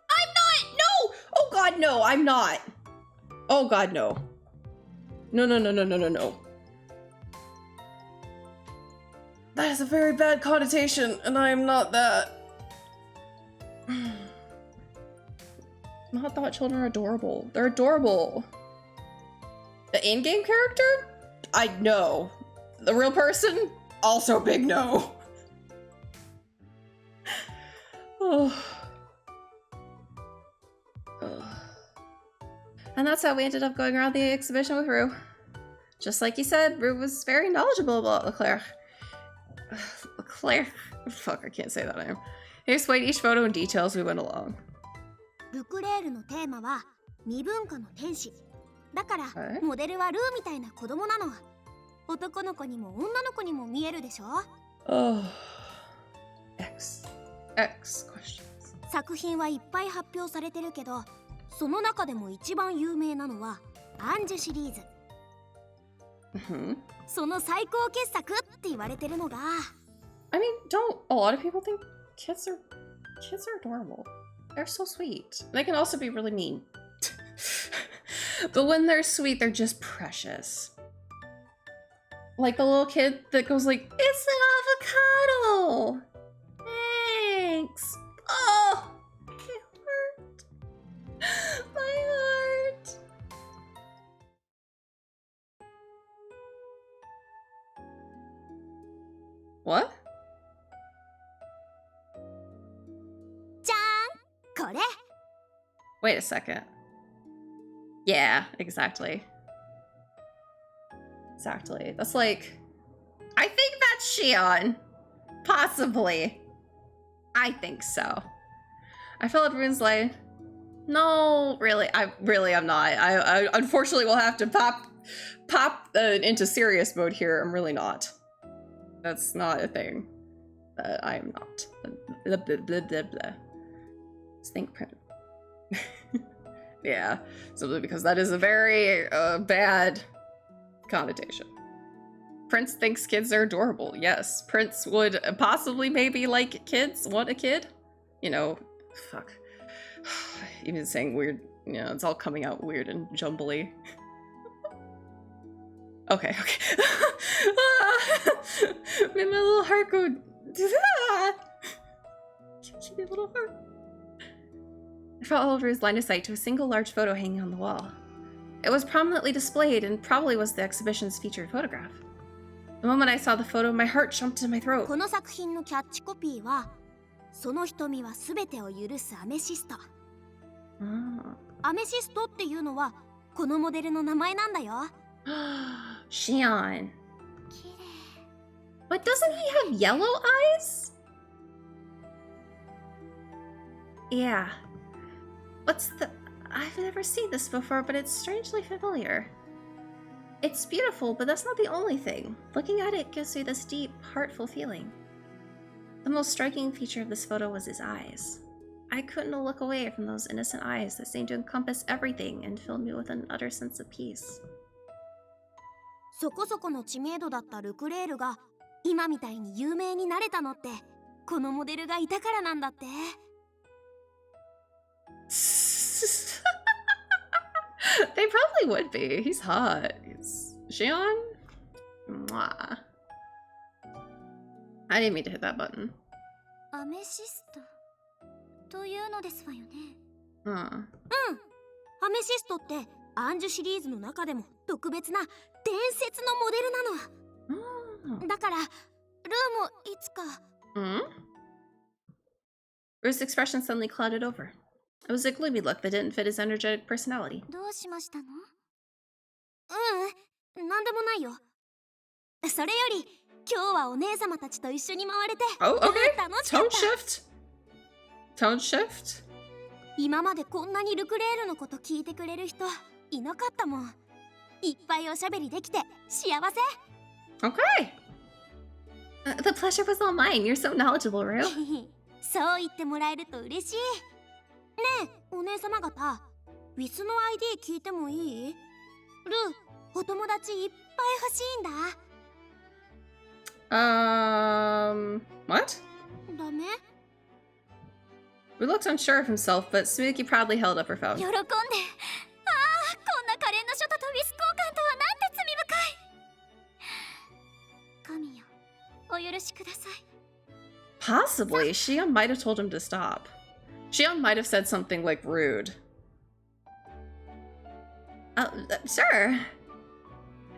Speaker 1: I'm not! No! Oh god, no, I'm not. Oh god, no. No, no, no, no, no, no, no. That is a very bad connotation, and I am not that. Not thought children are adorable. They're adorable. The in-game character? I know. The real person? Also big no. Oh. And that's how we ended up going around the exhibition with Rue. Just like you said, Rue was very knowledgeable about Leclerc. Leclerc? Fuck, I can't say that name. He explained each photo in detail as we went along.
Speaker 6: ルクレールのテーマは未分化の天使。だからモデルはルーみたいな子供なの。男の子にも女の子にも見えるでしょ。
Speaker 1: Oh. X questions.
Speaker 6: 作品はいっぱい発表されてるけど、その中でも一番有名なのはアンジュシリーズ。その最高傑作って言われてるのが。
Speaker 1: I mean, don't a lot of people think kids are adorable. They're so sweet. They can also be really mean. But when they're sweet, they're just precious. Like the little kid that goes like, "It's an avocado! Thanks!" Oh! My heart. My heart. What?
Speaker 6: じゃーん！これ！
Speaker 1: Wait a second. Yeah, exactly. Exactly. That's like... I think that's SHION. Possibly. I think so. I followed Rune's line. No, really. I'm not. I unfortunately will have to pop into serious mode here. I'm really not. That's not a thing. I am not. Blah, blah, blah, blah, blah. Think print. Yeah, simply because that is a very bad connotation. Prince thinks kids are adorable. Yes, Prince would possibly maybe like kids. Want a kid? You know, fuck. Even saying weird, you know, it's all coming out weird and jumbly. Okay. Made my little heart go. Cute little heart. I followed Rue's line of sight to a single large photo hanging on the wall. It was prominently displayed and probably was the exhibition's featured photograph. The moment I saw the photo, my heart jumped in my throat.
Speaker 6: この作品のキャッチコピーは、その瞳はすべてを許すアメシスト。アメシストっていうのはこのモデルの名前なんだよ。
Speaker 1: SHION.
Speaker 6: 綺麗。
Speaker 1: But doesn't he have yellow eyes? Yeah. What's the... I've never seen this before, but it's strangely familiar. It's beautiful, but that's not the only thing. Looking at it gives me this deep, heartful feeling. The most striking feature of this photo was his eyes. I couldn't look away from those innocent eyes that seemed to encompass everything and filled me with an utter sense of peace.
Speaker 6: そこそこの知名度だったルクレールが今みたいに有名になれたのってこのモデルがいたからなんだって。
Speaker 1: They probably would be. He's hot. He's SHION? Mwah. I didn't mean to hit that button.
Speaker 6: アメシストというのですわよね。
Speaker 1: うん。
Speaker 6: アメシストってアンジュシリーズの中でも特別な伝説のモデルなの。だからルーもいつか。
Speaker 1: Rue's expression suddenly clouded over. It was a gloomy look that didn't fit his energetic personality.
Speaker 6: どうしましたの？なんでもないよ。それより今日はお姉様たちと一緒に回れて
Speaker 1: Oh, okay.
Speaker 6: 楽しかった。
Speaker 1: Tone shift?
Speaker 6: 今までこんなにルクレールのこと聞いてくれる人いなかったもん。いっぱいおしゃべりできて幸せ。
Speaker 1: Okay. The pleasure was all mine. You're so knowledgeable, Rue.
Speaker 6: そう言ってもらえると嬉しい。ねえ、お姉様方、ウィスの ID 聞いてもいい？ルー、お友達いっぱい欲しいんだ。
Speaker 1: What?
Speaker 6: ダメ？
Speaker 1: Rue looked unsure of himself, but Suzuki proudly held up her phone.
Speaker 6: 喜んで。こんな可憐なショタとウィス交換とはなんて罪深い。神よ、お許しください。
Speaker 1: Possibly. SHION might have told him to stop. SHION might have said something like rude. Sure.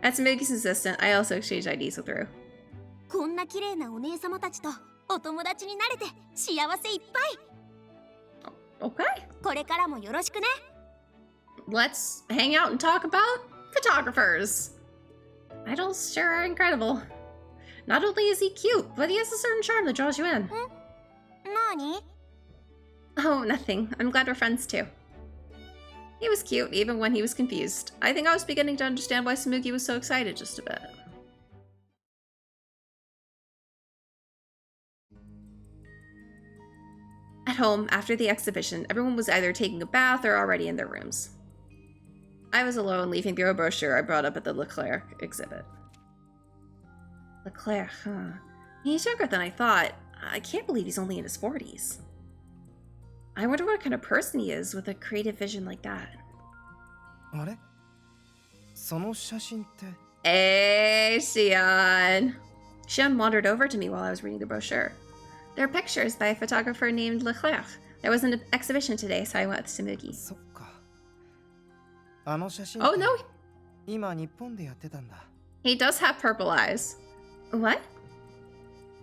Speaker 1: At Samuki's insistence, I also exchanged IDs with Rue.
Speaker 6: こんな綺麗なお姉様たちとお友達になれて幸せいっぱい。
Speaker 1: Okay.
Speaker 6: これからもよろしくね。
Speaker 1: Let's hang out and talk about photographers. Idols sure are incredible. Not only is he cute, but he has a certain charm that draws you in.
Speaker 6: なに？
Speaker 1: Oh, nothing. I'm glad we're friends too. He was cute, even when he was confused. I think I was beginning to understand why Samuki was so excited just a bit. At home, after the exhibition, everyone was either taking a bath or already in their rooms. I was alone, leafing through a brochure I brought up at the Leclerc exhibit. Leclerc, huh? He's younger than I thought. I can't believe he's only in his 40s. I wonder what kind of person he is with a creative vision like that.
Speaker 2: あれその写真って
Speaker 1: Hey, Shion! Shion wandered over to me while I was reading the brochure. There are pictures by a photographer named Leclerc. There was an exhibition today, so I went with Samuki.
Speaker 2: そっかあの写真
Speaker 1: Oh, no!
Speaker 2: 今日本でやってたんだ
Speaker 1: He does have purple eyes. What?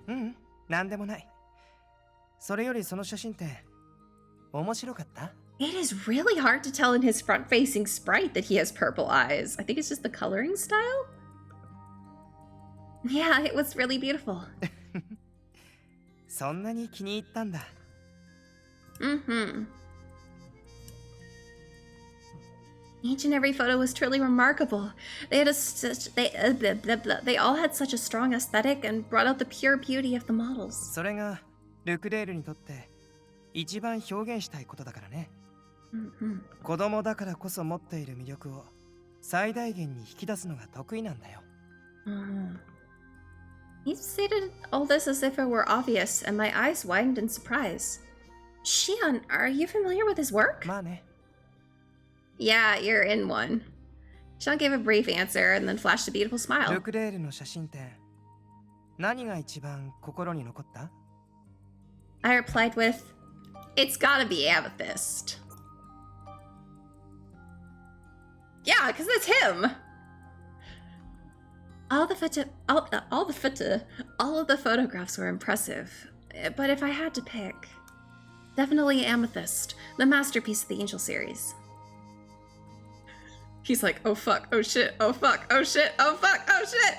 Speaker 2: うんなんでもないそれよりその写真って面白かった
Speaker 1: It is really hard to tell in his front-facing sprite that he has purple eyes. I think it's just the coloring style? Yeah, it was really beautiful.
Speaker 2: そんなに気に入ったんだ
Speaker 1: Mm-hmm. Each and every photo was truly remarkable. They had they all had such a strong aesthetic and brought out the pure beauty of the models.
Speaker 2: それがルクレールにとって一番表現したいことだからね
Speaker 1: Mm-hmm.
Speaker 2: 子供だからこそ持っている魅力を最大限に引き出すのが得意なんだよ
Speaker 1: Mm-hmm. He stated all this as if it were obvious, and my eyes widened in surprise. Shion, are you familiar with his work?
Speaker 2: まあね
Speaker 1: Yeah, you're in one. Shion gave a brief answer and then flashed a beautiful
Speaker 2: ル
Speaker 1: smile.
Speaker 2: クレールの写真展何が一番心に残った
Speaker 1: I replied with, "It's gotta be Amethyst." Yeah, because it's him! All of the photographs were impressive, but if I had to pick, definitely Amethyst, the masterpiece of the Angel series. He's like, oh fuck, oh shit, oh fuck, oh shit, oh fuck, oh shit!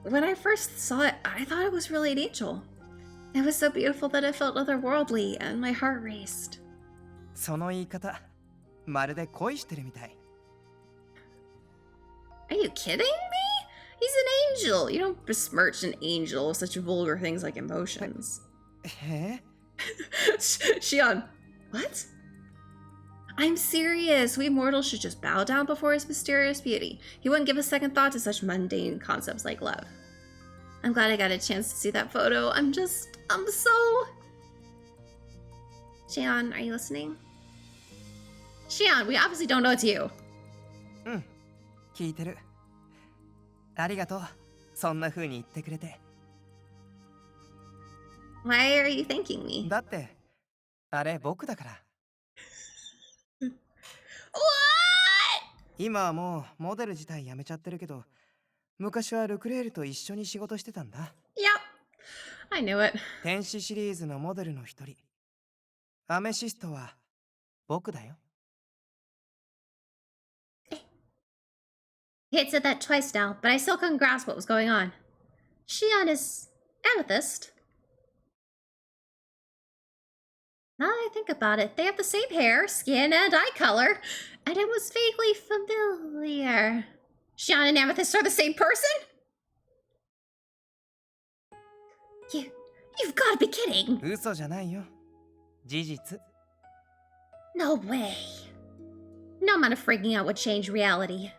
Speaker 1: When I first saw it, I thought it was really an angel. It was so beautiful that it felt otherworldly, and my heart raced.
Speaker 2: その言い方まるで恋してるみたい
Speaker 1: Are you kidding me? He's an angel! You don't besmirch an angel with such vulgar things like emotions.
Speaker 2: え
Speaker 1: Shion, what? I'm serious. We mortals should just bow down before his mysterious beauty. He wouldn't give a second thought to such mundane concepts like love. I'm glad I got a chance to see that photo. I'm so... Shion, are you listening? Shion, we obviously don't know it's you.
Speaker 2: うん聞いてるありがとうそんな風に言ってくれて
Speaker 1: Why are you thanking me?
Speaker 2: だってあれ僕だから
Speaker 1: What?
Speaker 2: 今はもうモデル自体やめちゃってるけど昔はルクレールと一緒に仕事してたんだ
Speaker 1: Yep, I knew it.
Speaker 2: 天使シリーズのモデルの一人アメシストは僕だよ
Speaker 1: He had said that twice now, but I still couldn't grasp what was going on. Shion is Amethyst. Now that I think about it, they have the same hair, skin, and eye color, and it was vaguely familiar. Shion and Amethyst are the same person? You've got to be kidding!
Speaker 2: 嘘じゃないよ事実
Speaker 1: No way. No amount of freaking out would change reality.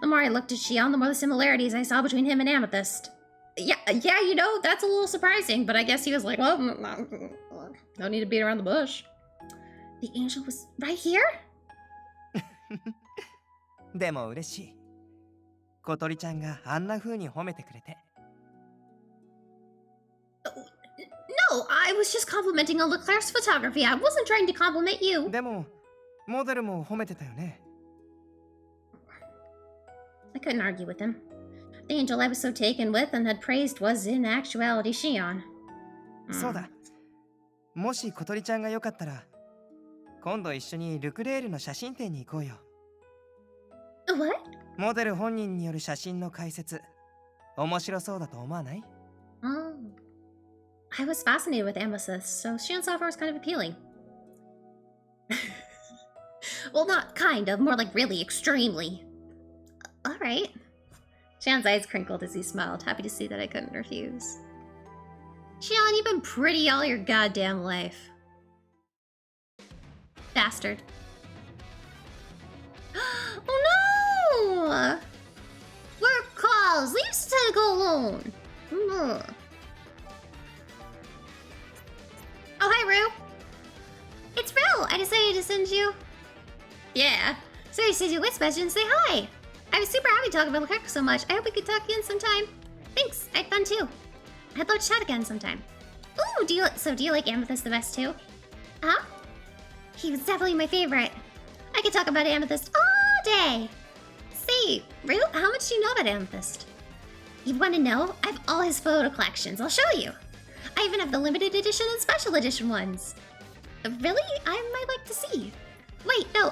Speaker 1: The more I looked at Shion, the more the similarities I saw between him and Amethyst. Yeah, you know, that's a little surprising, but I guess he was like, well, no need to beat around the bush. The angel was right here?
Speaker 2: でも嬉しい小鳥ちゃんがあんな風に褒めてくれて
Speaker 1: No, I was just complimenting on Leclerc's photography. I wasn't trying to compliment you.
Speaker 2: でもモデルも褒めてたよね
Speaker 1: I couldn't argue with him. The angel I was so taken with and had praised was in actuality Shion.
Speaker 2: そうだ。もし小鳥ちゃんがよかったら、今度一緒にルクレールの写真展に行こうよ。
Speaker 1: What?
Speaker 2: モデル本人による写真の解説、面白そうだと思わない？
Speaker 1: Oh. I was fascinated with amethyst, so Shion's offer was kind of appealing. Well, not kind of, more like really, extremely. Alright. Shion's eyes crinkled as he smiled, happy to see that I couldn't refuse. Shion, you've been pretty all your goddamn life. Bastard. Oh no! Work calls! Leave Satan go alone! Oh, hi, Rue! It's Rue! I decided to send you... Yeah. So I sent you a whisper and say hi! I was super happy talking about Lukaku so much. I hope we could talk again sometime. Thanks, I had fun too. I'd love to chat again sometime. Ooh, do you like Amethyst the best too? Huh? He was definitely my favorite. I could talk about Amethyst all day. Say, Rue, how much do you know about Amethyst? You want to know? I have all his photo collections. I'll show you. I even have the limited edition and special edition ones. Really? I might like to see. Wait, no,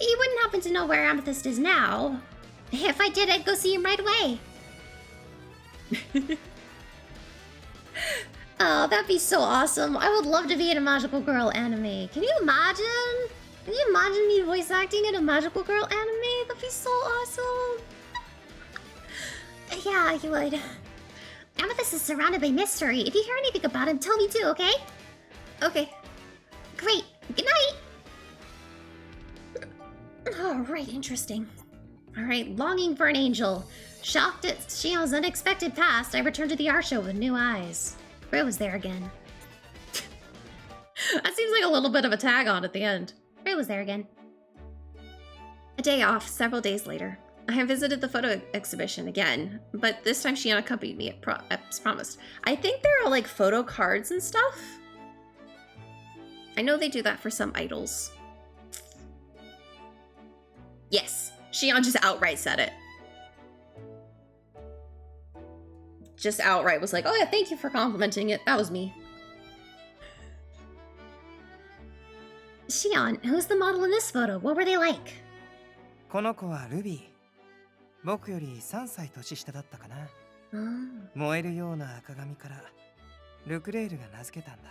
Speaker 1: you wouldn't happen to know where Amethyst is now. If I did, I'd go see him right away. Oh, that'd be so awesome. I would love to be in a Magical Girl anime. Can you imagine? Can you imagine me voice acting in a Magical Girl anime? That'd be so awesome. Yeah, you would. Amethyst is surrounded by mystery. If you hear anything about him, tell me too, okay? Okay. Great. Good night. Alright, interesting. Alright, longing for an angel. Shocked at Shion's unexpected past, I returned to the art show with new eyes. Rue was there again. That seems like a little bit of a tag on at the end. Rue was there again. A day off, several days later. I have visited the photo exhibition again, but this time Shion accompanied me as promised. I think there are like photo cards and stuff. I know they do that for some idols. Yes, Shion just outright said it. Just outright was like, oh yeah, thank you for complimenting it. That was me. Shion, who's the model in this photo? What were they like?
Speaker 2: この子はルビー。僕より3歳年下だったかな。燃えるような赤髪からルクレールが名付けたんだ。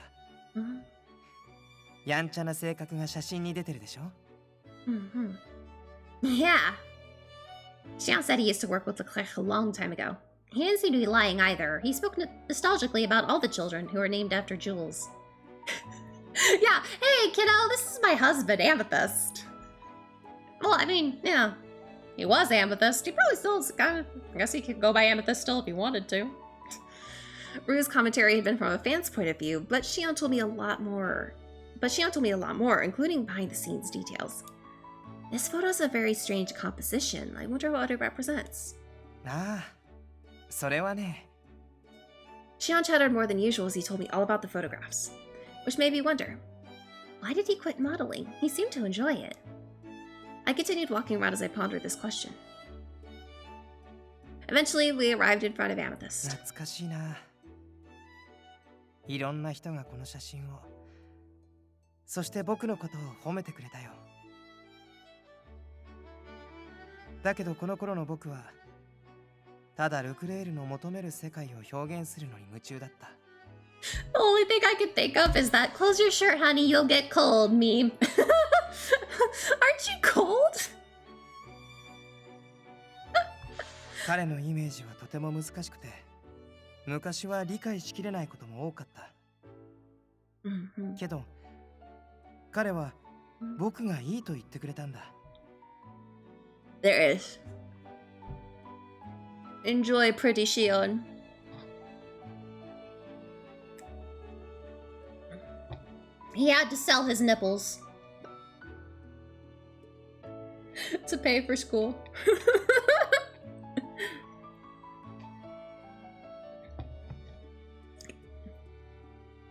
Speaker 2: やんちゃな性格が写真に出てるでしょ。
Speaker 1: Yeah. Shion said he used to work with Leclerc a long time ago. He didn't seem to be lying either. He spoke nostalgically about all the children who were named after Jules. Yeah, hey kiddo, this is my husband, Amethyst. Well, I mean, yeah. He was Amethyst. He probably still is kind of... I guess he could go by Amethyst still if he wanted to. Rue's commentary had been from a fan's point of view, but Shion told me a lot more. Including behind-the-scenes details. This photo's a very strange composition. I wonder what it represents.
Speaker 2: Ah, それはね.
Speaker 1: Shion chattered more than usual as he told me all about the photographs. Which made me wonder, why did he quit modeling? He seemed to enjoy it. I continued walking around as I pondered this question. Eventually, we arrived in front of Amethyst.
Speaker 2: 懐かしいな。いろんな人がこの写真を、そして僕のことを褒めてくれたよ。だけどこの頃の僕は、ただルクレールの求める世界を表現するのに夢中だった。
Speaker 1: The only thing I can think of is that "close your shirt, honey, you'll get cold" meme. Aren't you cold?
Speaker 2: 彼のイメージはとても難しくて、昔は理解しきれないことも多かった。けど、彼は僕がいいと言ってくれたんだ。
Speaker 1: There is. Enjoy, pretty Shion. He had to sell his nipples to pay for school.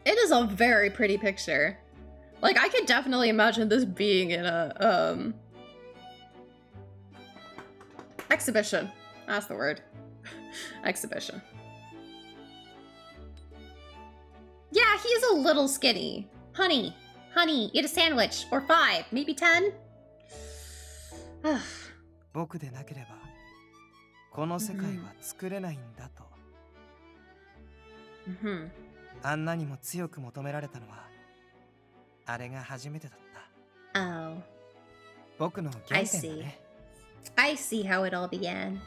Speaker 1: It is a very pretty picture. Like, I could definitely imagine this being in a, Exhibition. That's the word. Exhibition. Yeah, he is a little skinny. Honey, eat a sandwich. Or 5, maybe 10?
Speaker 2: 僕でなければこの世界は作れないんだと。あんなにも強く求められたのはあれが初めてだった。
Speaker 1: Oh.
Speaker 2: 僕の原点だね。
Speaker 1: I see how it all began.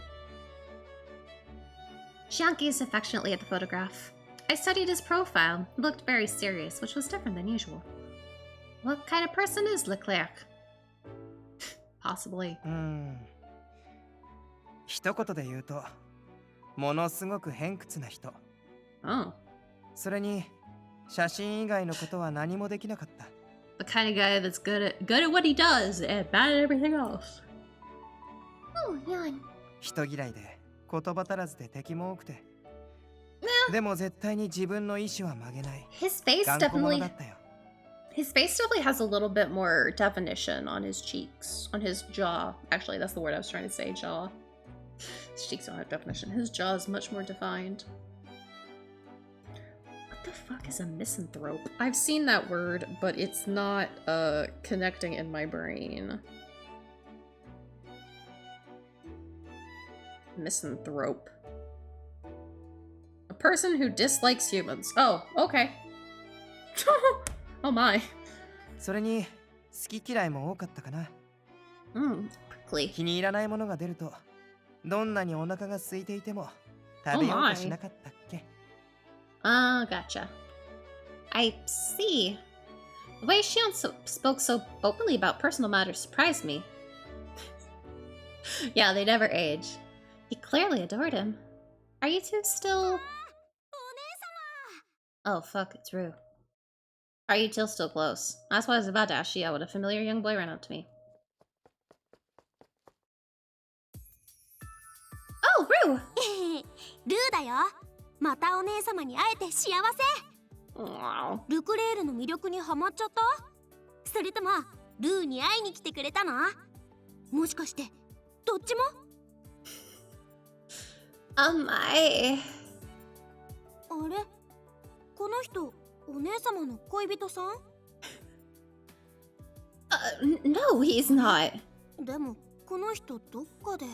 Speaker 1: Shion gazed affectionately at the photograph. I studied his profile. He looked very serious, which was different than usual. What kind of person is Leclerc? Possibly.
Speaker 2: 一言で言うと、ものすごく偏屈な人。
Speaker 1: Oh.
Speaker 2: それに、写真以外のことは何もできなかった。
Speaker 1: The kind of guy that's good at what he does and bad at everything else. Oh, yawn.
Speaker 2: 人嫌いで、言葉足らずで敵も多くて。でも絶対に自分の意志は曲げない。
Speaker 1: His face definitely has a little bit more definition on his cheeks, on his jaw. Actually, that's the word I was trying to say, jaw. His cheeks don't have definition. His jaw is much more defined. What the fuck is a misanthrope? I've seen that word, but it's not connecting in my brain. Misanthrope. A person who dislikes humans. Oh, okay. Oh my.
Speaker 2: それに好き嫌いも多かったかな。
Speaker 1: Prickly.
Speaker 2: 気に入らないものが出ると、どんなにお腹が空いていても食べようとしなかったっけ。
Speaker 1: Gotcha. I see. The way Shion spoke so openly about personal matters surprised me. Yeah, they never age. He clearly adored him. Are you two still... Oh, fuck, it's Rue. Are you two still close? That's what I was about to ask Shia when a familiar young boy ran up to me. Oh, Rue!
Speaker 6: ルーだよ。またお姉様に会えて幸せ。ルクレールの魅力にハマっちゃった？それともルーに会いに来てくれたの？もしかしてどっちも？
Speaker 1: あれ？
Speaker 6: この人お姉様の恋人さん？
Speaker 1: No, he's not.
Speaker 6: でもこの人どっかで。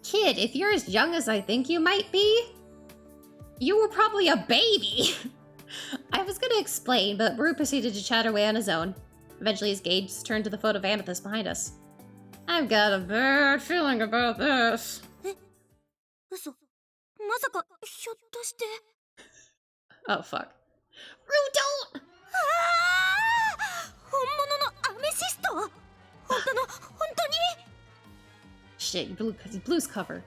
Speaker 1: Kid, if you're as young as I think you might be, you were probably a baby. I was gonna explain, but Rue proceeded to chat away on his own. Eventually his gaze turned to the photo of Amethyst behind us. I've got a bad feeling about this.
Speaker 6: 嘘。まさかひょっとして。
Speaker 1: Oh, fuck. Rue, don't!
Speaker 6: 本物のアメシスト？本当に？
Speaker 1: Shit, he blew his cover.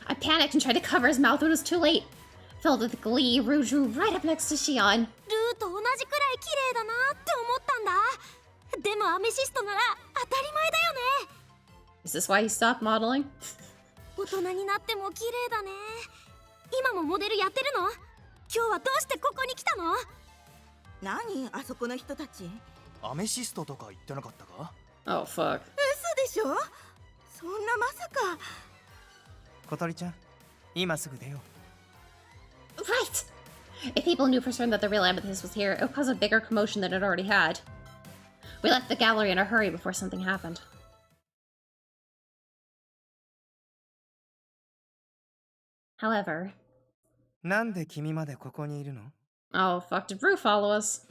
Speaker 1: I panicked and tried to cover his mouth, but it was too late. Filled with glee, Rue drew right up next to Shion.
Speaker 6: ルーと同じくらい綺麗だなって思ったんだ。でもアメシストなら当たり前だよね。
Speaker 1: Is this why he stopped modeling?
Speaker 6: 大人になっても綺麗だね。今もモデルやってるの？今日はどうしてここに来たの？
Speaker 7: 何あそこの人たち？
Speaker 9: アメシストとか言ってなかったか？
Speaker 1: Oh, fuck.
Speaker 7: 嘘でしょ？そんなまさか。
Speaker 2: 小鳥ちゃん、今すぐ出よう。
Speaker 1: Right! If people knew for certain that the real Amethyst was here, it would cause a bigger commotion than it already had. We left the gallery in a hurry before something happened. However...
Speaker 2: なんで君までここにいるの？
Speaker 1: Oh, fuck, did Rue follow us?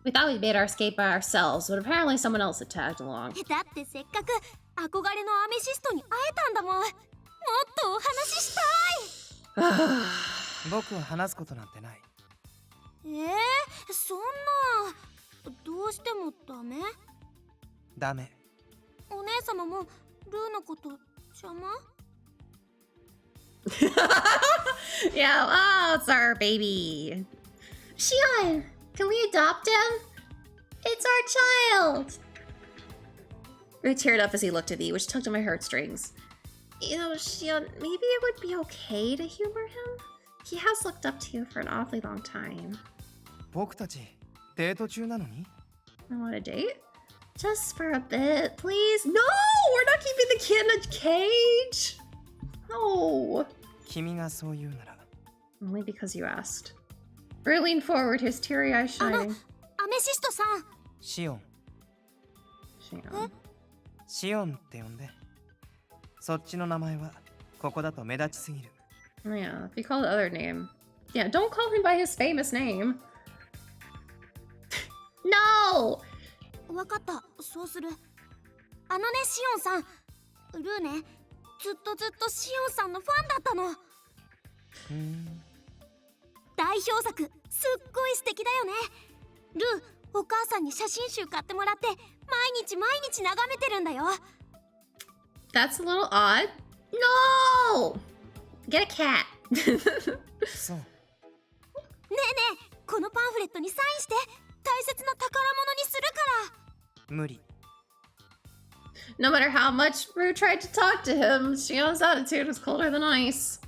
Speaker 1: We thought we'd made our escape by ourselves, but apparently someone else had tagged along.
Speaker 6: だってせっかく憧れのアメシストに会えたんだもん。もっとお話ししたい。
Speaker 2: 僕は話すことなんてない。
Speaker 6: そんな。どうしてもダメ？
Speaker 2: ダメ。
Speaker 6: お姉様もルーのこと邪魔？
Speaker 1: Yeah, oh, it's our baby. Shion, can we adopt him? It's our child. Rue teared up as he looked at me, which tugged at my heartstrings. You know, Shion, maybe it would be okay to humor him? He has looked up to you for an awfully long time.
Speaker 2: 僕たちデート中なのに？
Speaker 1: I want a date? Just for a bit, please. No! We're not keeping the kid in a cage! No!
Speaker 2: 君がそう言うなら
Speaker 1: Only because you asked. Rue leaned forward, his teary eyes shining.
Speaker 6: アメシストさん。
Speaker 2: シオン
Speaker 1: Shion.
Speaker 2: シオンって呼んでそっちの名前はここだと目立ちすぎる
Speaker 1: Yeah, if you call the other name. Yeah, don't call him by his famous name. No!
Speaker 6: わかった、そうする。あのね、シオンさん。ルーね、ずっとシオンさんのファンだったの。代表作、すっごい素敵だよね。ルー、お母さんに写真集買ってもらって毎日眺めてるんだよ。
Speaker 1: That's a little odd. No! Get a cat.
Speaker 2: そう
Speaker 6: ねえねえ、このパンフレットにサインして。大切な宝物にするから。
Speaker 2: 無理
Speaker 1: No matter how much Rue tried to talk to him, Shion's attitude was colder than ice.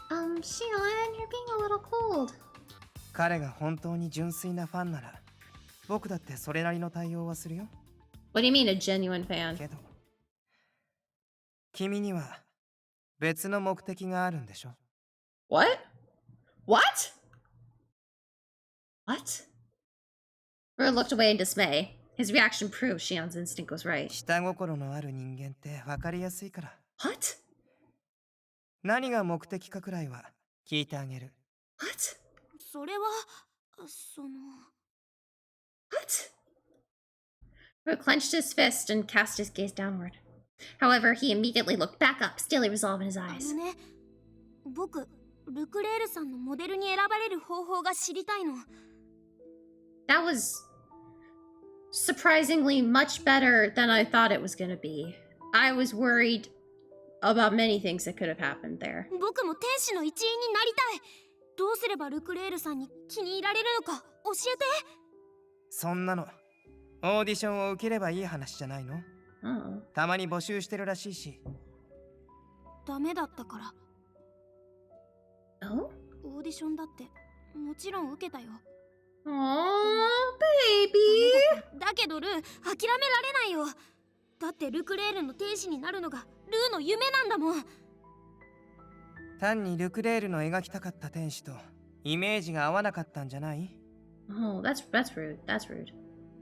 Speaker 1: Shion, you're being a little cold.
Speaker 2: 彼が本当に純粋なファンなら僕だってそれなりの対応はするよ
Speaker 1: What do you mean, a genuine fan?
Speaker 2: けど君には別の目的があるんでしょ
Speaker 1: What? What? What? Rue looked away in dismay. His reaction proved Shion's instinct was right.
Speaker 2: 下心のある人間って分かりやすいから
Speaker 1: What?
Speaker 2: 何が目的かくらいは聞いてあげる
Speaker 1: What?
Speaker 6: それはその
Speaker 1: What? Rue clenched his fist and cast his gaze downward. However, he immediately looked back up, steely resolve in his
Speaker 6: あ
Speaker 1: eyes.
Speaker 6: のね、僕ルクレールさんのモデルに選ばれる方法が知りたいの。
Speaker 1: That was surprisingly much better than I thought it was going to be. I was worried about many things that could have happened there.
Speaker 6: 僕も天使の一員になりたい。どうすればルクレールさんに気に入られるのか教えて。
Speaker 2: そんなのオーディションを受ければいい話じゃないの
Speaker 1: Oh.
Speaker 2: たまに募集してるらしいし
Speaker 6: ダメだったから。
Speaker 1: Oh?
Speaker 6: オーディションだってもちろん受けたよ。
Speaker 1: Aww, baby.
Speaker 6: だけどルー、諦められないよ。だってルクレールの天使になるのがルーの夢なんだもん。
Speaker 2: 単にルクレールの描きたかった天使とイメージが合わなかったんじゃない
Speaker 1: Oh, that's rude. That's rude.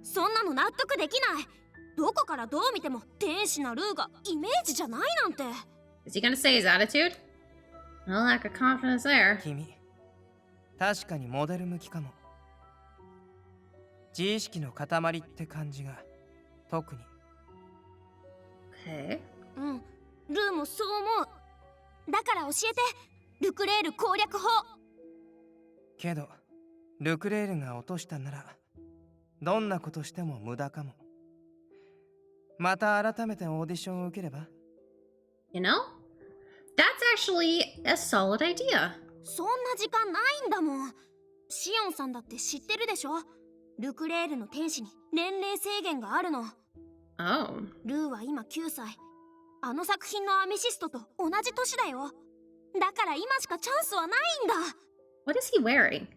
Speaker 6: そんなの納得できない。どこからどう見ても天使なルーがイメージじゃないなんて。
Speaker 1: Is he gonna say his attitude? No lack of confidence there.
Speaker 2: 君確かにモデル向きかも自意識の塊って感じが特に
Speaker 1: Okay.
Speaker 6: うん、ルーもそう思う。だから教えて、ルクレール攻略法。
Speaker 2: けどルクレールが落としたならどんなことしても無駄かもまた改めてオーディションを受ければ
Speaker 1: You know? That's actually a solid idea.
Speaker 6: そんな時間ないんだもん。シオンさんだって知ってるでしょ。ルクレールの天使に年齢制限があるの。
Speaker 1: Oh.
Speaker 6: ルーは今9歳。あの作品のアメシストと同じ年だよ。だから今しかチャンスはないんだ。
Speaker 1: What is he wearing?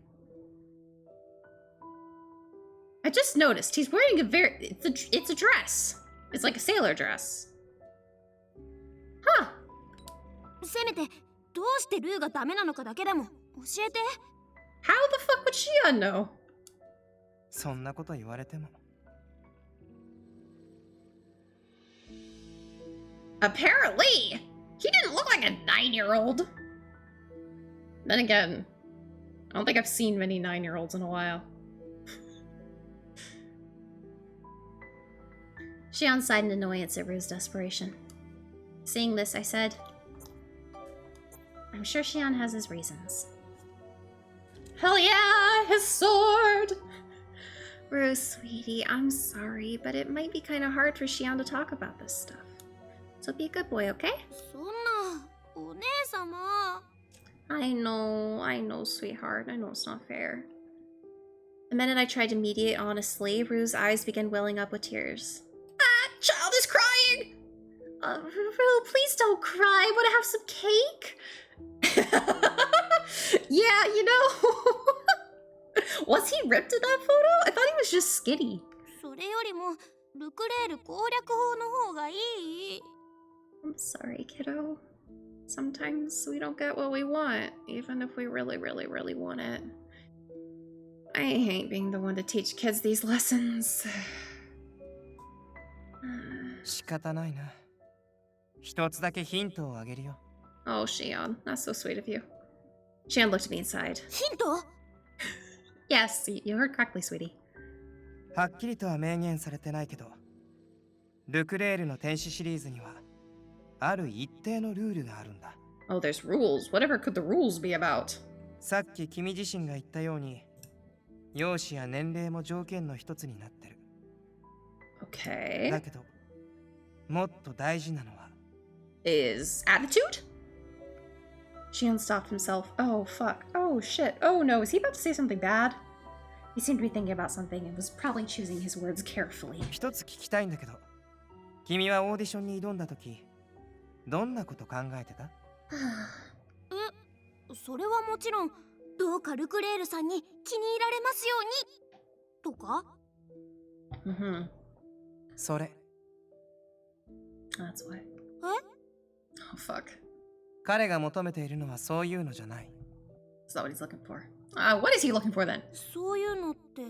Speaker 1: I just noticed he's wearing it's a dress. It's like a sailor dress. Huh.
Speaker 6: せめてどうしてルーがダメなのかだけでも教えて。
Speaker 1: How the fuck would Shion know?
Speaker 2: そんなこと言われても
Speaker 1: Apparently, he didn't look like a 9-year-old. Then again, I don't think I've seen many 9-year-olds in a while. Shion sighed in annoyance at Rue's desperation. Seeing this, I said, I'm sure Shion has his reasons. Hell yeah, his sword! Rue, sweetie, I'm sorry, but it might be kind of hard for Shion to talk about this stuff. So be a good boy, okay?
Speaker 6: そんなお姉様。
Speaker 1: I know, sweetheart. I know it's not fair. The minute I tried to mediate honestly, Rue's eyes began welling up with tears. Ah, child is crying! Rue, please don't cry. Want to have some cake? Yeah, you know. Was he ripped in that photo? I thought he was just skinny.
Speaker 6: それよりもルクレール攻略法の方がいい。
Speaker 1: I'm sorry, kiddo. Sometimes we don't get what we want, even if we really, really, really want it. I hate being the one to teach kids these lessons.
Speaker 2: 仕方ないな。一つだけヒントをあげるよ。
Speaker 1: Oh, Shion, that's so sweet of you. Shion looked at me inside.
Speaker 6: ヒント？
Speaker 1: Yes, you heard correctly, sweetie.
Speaker 2: はっきりとは明言されてないけど、ルクレールの天使シリーズにはある一定のルールがあるんだ。
Speaker 1: Oh, there's rules. Whatever could the rules be about?
Speaker 2: さっき君自身が言ったように、容姿や年齢も条件の一つになってる。
Speaker 1: Okay.
Speaker 2: だけど、もっと大事なのは
Speaker 1: Is attitude? Shion stopped himself. Oh, fuck. Oh, shit. Oh, no. Is he about to say something bad? He seemed to be thinking about something and was probably choosing his words carefully.
Speaker 2: 一つ聞きたいんだけど、君はオーディションに挑んだとき、どんなこと考えてた？
Speaker 6: それはもちろん、どうかルクレールさんに気に入られますようにとか？
Speaker 1: Mm-hmm.
Speaker 2: それ。
Speaker 1: That's why.
Speaker 6: え？
Speaker 1: Oh, fuck.
Speaker 2: 彼が求めているのはそういうのじゃない。
Speaker 1: That's not what he's looking for. What is he looking for then?
Speaker 6: そういうのって、つ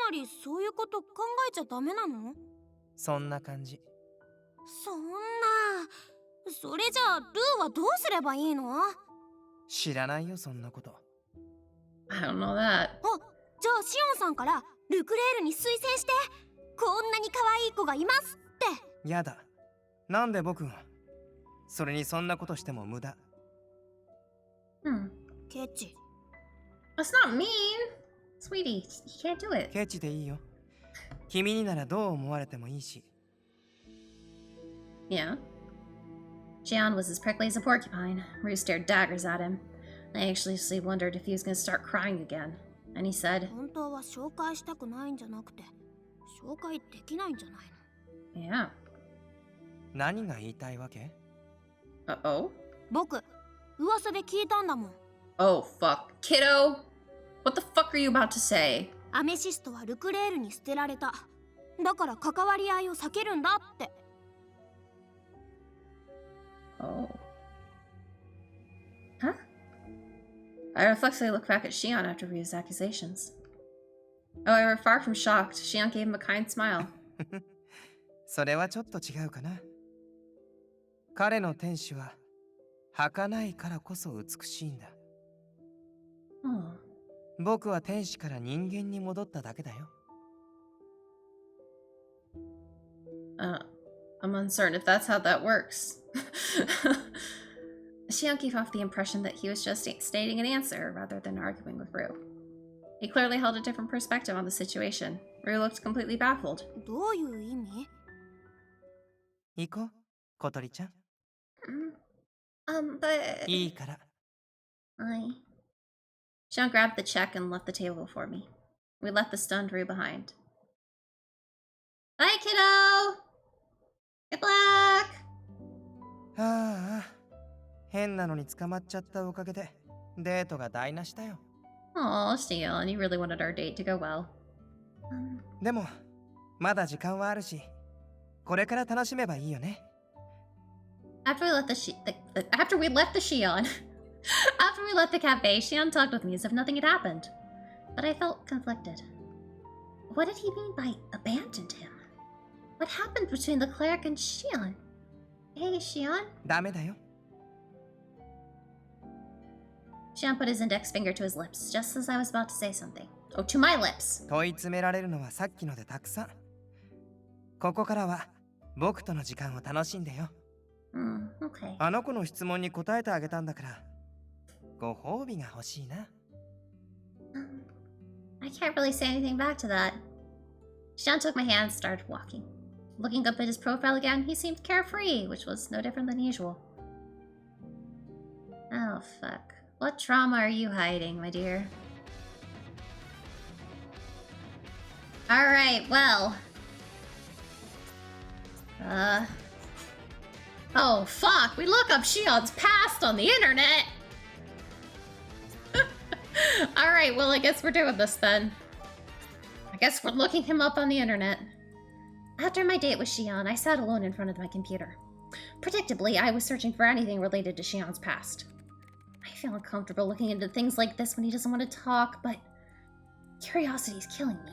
Speaker 6: まりそういうこと考えちゃダメなの？
Speaker 2: そんな感じ。
Speaker 6: そんな、それじゃあルーはどうすればいいの？
Speaker 2: 知らないよ、そんなこと。
Speaker 1: I don't know that.
Speaker 6: あ、じゃあシオンさんからルクレールに推薦して、こんなに可愛い子がいますって。
Speaker 2: やだ。なんで僕が。それにそんなことしても無駄。
Speaker 6: ケチ。
Speaker 1: That's not mean. Sweetie, you can't do it.
Speaker 2: ケチでいいよ。君にならどう思われてもいいし。
Speaker 1: Yeah. Shion was as prickly as a porcupine. Rue stared daggers at him. I anxiously wondered if he was going to start crying again. And he said,
Speaker 6: 本当は紹介したくないんじゃなくて、紹介できないんじゃないの？
Speaker 1: Yeah.
Speaker 2: 何が言いたいわけ？
Speaker 1: Uh-oh.
Speaker 6: 僕、噂で聞いたんだもん。
Speaker 1: Oh, fuck. Kiddo? What the fuck are you about to say?
Speaker 6: アメシストはルクレールに捨てられた。だから関わり合いを避けるんだって。
Speaker 1: Oh. Huh? I reflexively looked back at Shion after Ryu's accusations. However, far from shocked, Shion gave him a kind smile.
Speaker 2: それはちょっと違うかな。彼の天使は儚いからこそ美しいんだ。
Speaker 1: Oh.
Speaker 2: 僕は天使から人間に戻っただけだよ。
Speaker 1: I'm uncertain if that's how that works. Shion gave off the impression that he was just stating an answer rather than arguing with Rue. He clearly held a different perspective on the situation. Rue looked completely baffled.
Speaker 6: どういう意味？
Speaker 2: 行こう、小鳥ちゃん。
Speaker 1: But...
Speaker 2: いいから。
Speaker 1: Shion grabbed the check and left the table before me. We left the stunned Rue behind. Bye, kiddo! Good luck!
Speaker 2: ああ、変なのに捕まっちゃったおかげでデートが台無しだよ。
Speaker 1: Aw, Shion, you really wanted our date to go well.
Speaker 2: でも、まだ時間はあるし、これから楽しめばいいよね。
Speaker 1: After we left the cafe, Shion talked with me as if nothing had happened. But I felt conflicted. What did he mean by abandoned him? What happened between the cleric and Shion? Hey, Shion?
Speaker 2: ダメだよ。
Speaker 1: Shion put his index finger to his lips, just as I was about to say something. Oh, to my lips!
Speaker 2: 問い詰められるのはさっきのでたくさん。ここからは僕との時間を楽しんでよ。
Speaker 1: Okay.
Speaker 2: あの子の質問に答えてあげたんだから、ご褒美が欲しいな。
Speaker 1: I can't really say anything back to that. Shion took my hand and started walking. Looking up at his profile again, he seemed carefree, which was no different than usual. Oh, fuck. What trauma are you hiding, my dear? Alright, well. Oh, fuck! We look up Shion's past on the internet! Alright, well, I guess we're doing this then. I guess we're looking him up on the internet. After my date with Shion, I sat alone in front of my computer. Predictably, I was searching for anything related to Shion's past. I feel uncomfortable looking into things like this when he doesn't want to talk, but curiosity is killing me.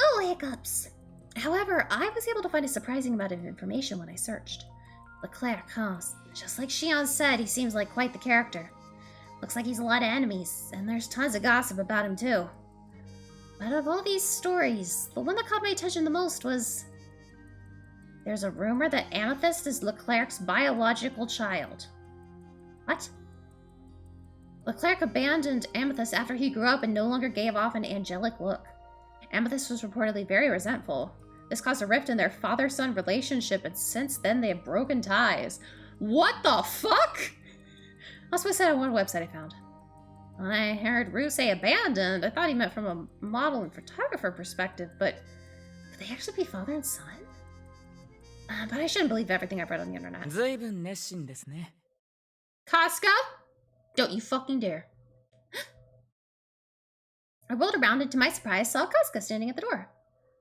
Speaker 1: Oh, hiccups. However, I was able to find a surprising amount of information when I searched. Leclerc, huh? Just like Shion said, he seems like quite the character. Looks like he's a lot of enemies, and there's tons of gossip about him too. But of all these stories, the one that caught my attention the most was... There's a rumor that Amethyst is Leclerc's biological child. What? Leclerc abandoned Amethyst after he grew up and no longer gave off an angelic look. Amethyst was reportedly very resentful. This caused a rift in their father-son relationship, and since then they have broken ties. What the fuck? That's what it said on one website I found. When I heard Rue say abandoned, I thought he meant from a model and photographer perspective, but could they actually be father and son? But I shouldn't believe everything I've read on the internet. Casca? Don't you fucking dare. I rolled around and to my surprise saw Casca standing at the door.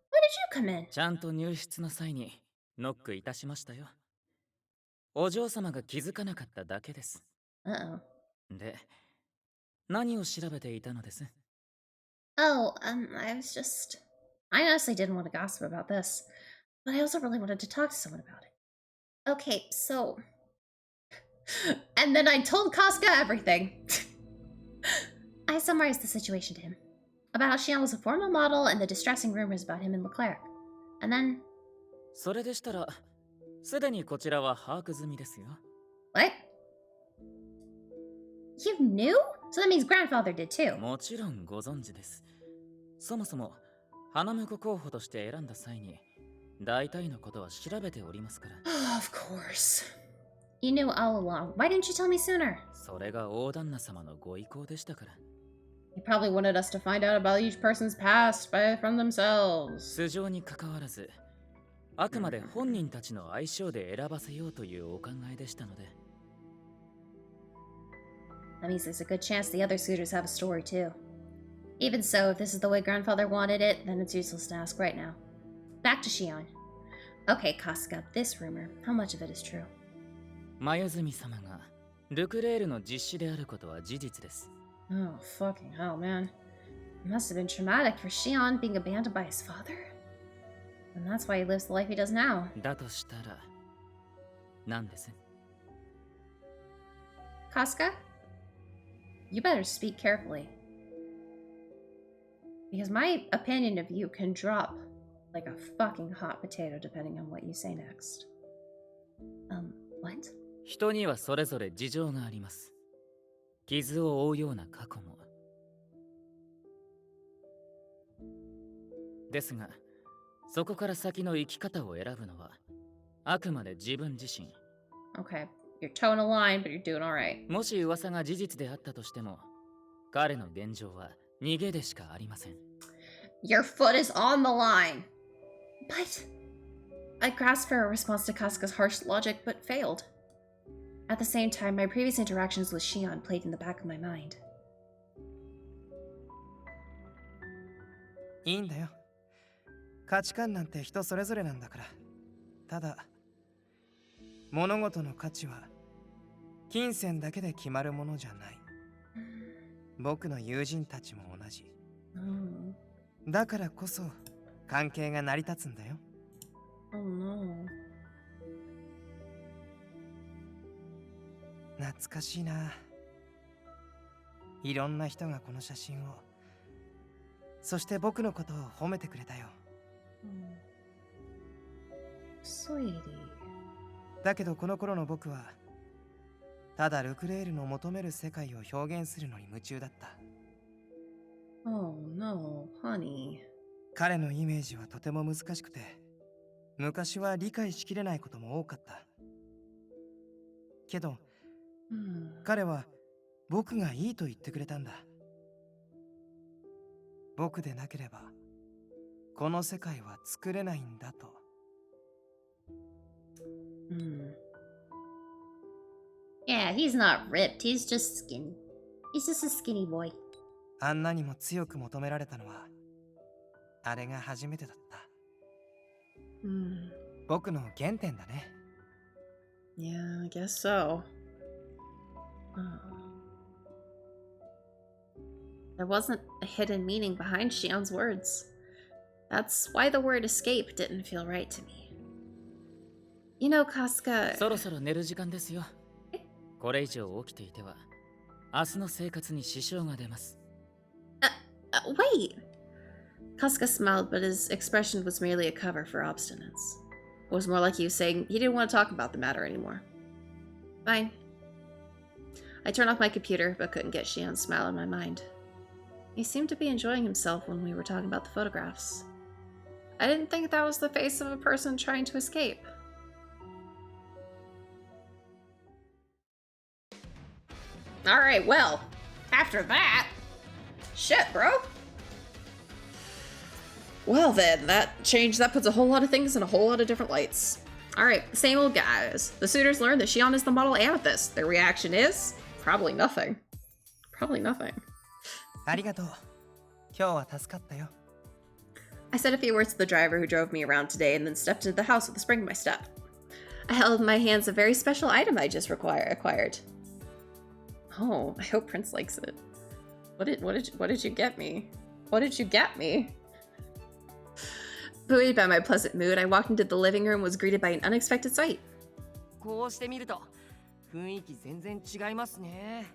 Speaker 1: When did you come in?
Speaker 3: ちゃんと入室の際にノックいたしましたよ。お嬢様が気づかなかっただけです。
Speaker 1: Uh-oh.
Speaker 3: で、何を調べていたのです？
Speaker 1: Oh, I honestly didn't want to gossip about this, but I also really wanted to talk to someone about it. Okay, so... And then I told Casca everything. I summarized the situation to him. About how Shion was a former model and the distressing rumors about him and Leclerc. And then...
Speaker 3: それでしたら、すでにこちらは把握済みですよ。
Speaker 1: What? You knew? So that means grandfather did too.
Speaker 3: もちろんご存知です。そもそも、花婿候補として選んだ際に、大体のことは調べておりますから。
Speaker 1: Of course. You knew all along. Why didn't you tell me sooner?
Speaker 3: それが大旦那様のご意向でしたから。
Speaker 1: He probably wanted us to find out about each person's past from themselves.
Speaker 3: 素性に関わらず、あくまで本人たちの相性で選ばせようというお考えでしたので。
Speaker 1: That means there's a good chance the other suitors have a story too. Even so, if this is the way grandfather wanted it, then it's useless to ask right now. Back to Shion. Okay, Casca, this rumor, how much of it is true?
Speaker 3: マユズミ様がルクレールの実子であることは事実です。
Speaker 1: Oh, fucking hell, man. It must have been traumatic for Shion being abandoned by his father. And that's why he lives the life he does now.
Speaker 3: だとしたら、何です？
Speaker 1: Casca? You better speak carefully. Because my opinion of you can drop like a fucking hot potato depending on what you say next. What?
Speaker 3: 人にはそれぞれ事情があります。傷を負うような過去も。ですが、そこから先の生き方を選ぶのは、あくまで自分自身。
Speaker 1: Okay, you're towing a line, but you're doing alright.
Speaker 3: もし噂が事実であったとしても、彼の現状は逃げでしかありません。
Speaker 1: Your foot is on the line. But I grasped for a response to Casca's harsh logic, but failed. At the same time, my previous interactions with Shion played in the back of my mind.
Speaker 2: いいんだよ。価値観なんて人それぞれなんだから。ただ、物事の価値は金銭だけで決まるものじゃない。僕の友人たちも同じ。だからこそ関係が成り立つんだよ。
Speaker 1: Oh no.
Speaker 2: 懐かしいな。いろんな人がこの写真を、そして僕のことを褒めてくれたよ。
Speaker 1: Sweetie.
Speaker 2: だけどこの頃の僕は、ただルクレールの求める世界を表現するのに夢中だった。
Speaker 1: Oh no, honey.
Speaker 2: 彼のイメージはとても難しくて、昔は理解しきれないことも多かった。けど、彼は僕がいいと言ってくれたんだ。僕でなければこの世界は作れないんだと。
Speaker 1: Yeah, he's not ripped. He's just skinny. He's just a skinny boy.
Speaker 2: あんなにも強く求められたのは、あれが初めてだった。僕の原点だね。
Speaker 1: Yeah, I guess so. There wasn't a hidden meaning behind Shion's words. That's why the word escape didn't feel right to me. You know, Casca...
Speaker 3: そろそろ寝る時間ですよ。これ以上起きていては、明日の生活に支障が出ます。
Speaker 1: Wait! Casca smiled, but his expression was merely a cover for obstinance. It was more like he was saying he didn't want to talk about the matter anymore. Fine. I turned off my computer, but couldn't get Shion's smile in my mind. He seemed to be enjoying himself when we were talking about the photographs. I didn't think that was the face of a person trying to escape. Alright, well, after that... Shit, bro! Well then, that puts a whole lot of things in a whole lot of different lights. Alright, same old guys. The suitors learn that Shion is the model Amethyst. Their reaction is... probably nothing. Probably nothing.
Speaker 2: ありがとう。今日は助かったよ。
Speaker 1: I said a few words to the driver who drove me around today and then stepped into the house with a spring in my step. I held in my hands a very special item I just acquired. Oh, I hope Prince likes it. What did you get me? What did you get me? Buoyed by my pleasant mood, I walked into the living room and was greeted by an unexpected sight.
Speaker 8: こうして見ると雰囲気全然違いますね。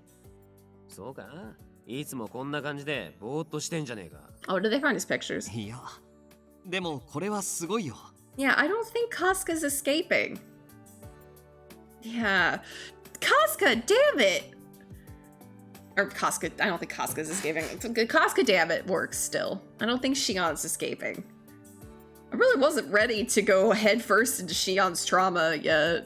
Speaker 5: そうか？いつもこんな感じでぼーっとしてんじゃねえか。
Speaker 1: Oh, did they find his pictures?
Speaker 4: いや、でもこれはすごいよ。
Speaker 1: Yeah, I don't think Casca's escaping. Yeah. Casca, damn it! Or Casca, I don't think Casca's escaping. Casca, damn it, works still. I don't think Shion's escaping. I really wasn't ready to go headfirst into Shion's trauma yet.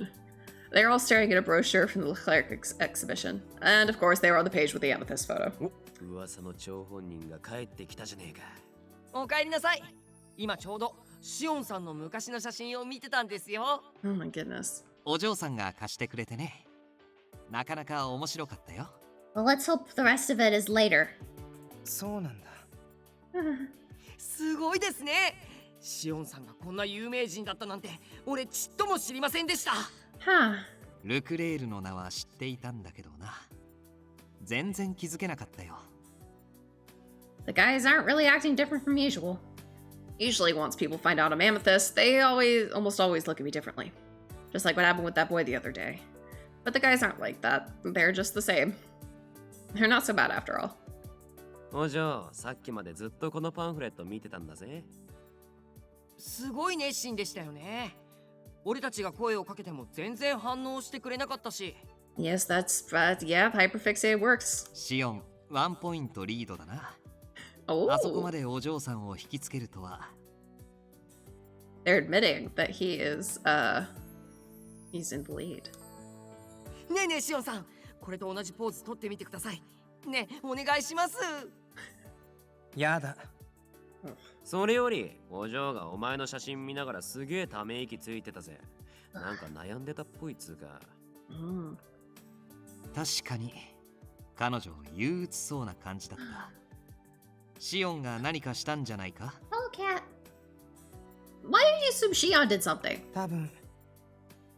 Speaker 1: They're all staring at a brochure from the Leclerc exhibition. And of course, they were on the page with the amethyst photo.
Speaker 5: 噂の張本人が帰ってきたじゃねえか。
Speaker 8: おかえりなさい。今ちょうどシオンさんの昔の写真を見てたんですよ。
Speaker 1: Oh my goodness.
Speaker 4: お嬢さんが貸してくれてね。なかなか面白かったよ。
Speaker 1: Well, let's hope the rest of it is later.
Speaker 2: そうなんだ。
Speaker 8: すごいですね。シオンさんがこんな有名人だったなんて俺ちっとも知りませんでした。
Speaker 1: Huh.
Speaker 4: ルクレールの名は知っていたんだけどな。全然気づけなかったよ。
Speaker 1: The guys aren't really acting different from usual. Usually, once people find out I'm Amethyst, they almost always look at me differently. Just like what happened with that boy the other day. But the guys aren't like that. They're just the same. They're not so bad after all.
Speaker 5: お嬢、さっきまでずっとこのパンフレット見てたんだぜ。
Speaker 8: すごい熱心でしたよね。俺たちが声をかけても全然反応してくれなかったし。
Speaker 1: Yes, yeah, hyperfixated works.
Speaker 4: シオン、ワンポイントリードだな。
Speaker 1: Oh.
Speaker 4: あそこまでお嬢さんを引きつけるとは。
Speaker 1: They're admitting that he's in the lead.
Speaker 8: ねえねえシオンさん、これと同じポーズ取ってみてください。ねえ、お願いします。
Speaker 2: やだ。
Speaker 5: それより、お嬢がお前の写真見ながらすげえため息ついてたぜ。なんか悩んでたっぽいつうか。
Speaker 4: 確かに、彼女憂鬱そうな感じだった。シオンが何かしたんじゃないか？
Speaker 1: Hello, cat. Why did you assume Shion did something?
Speaker 2: 多分、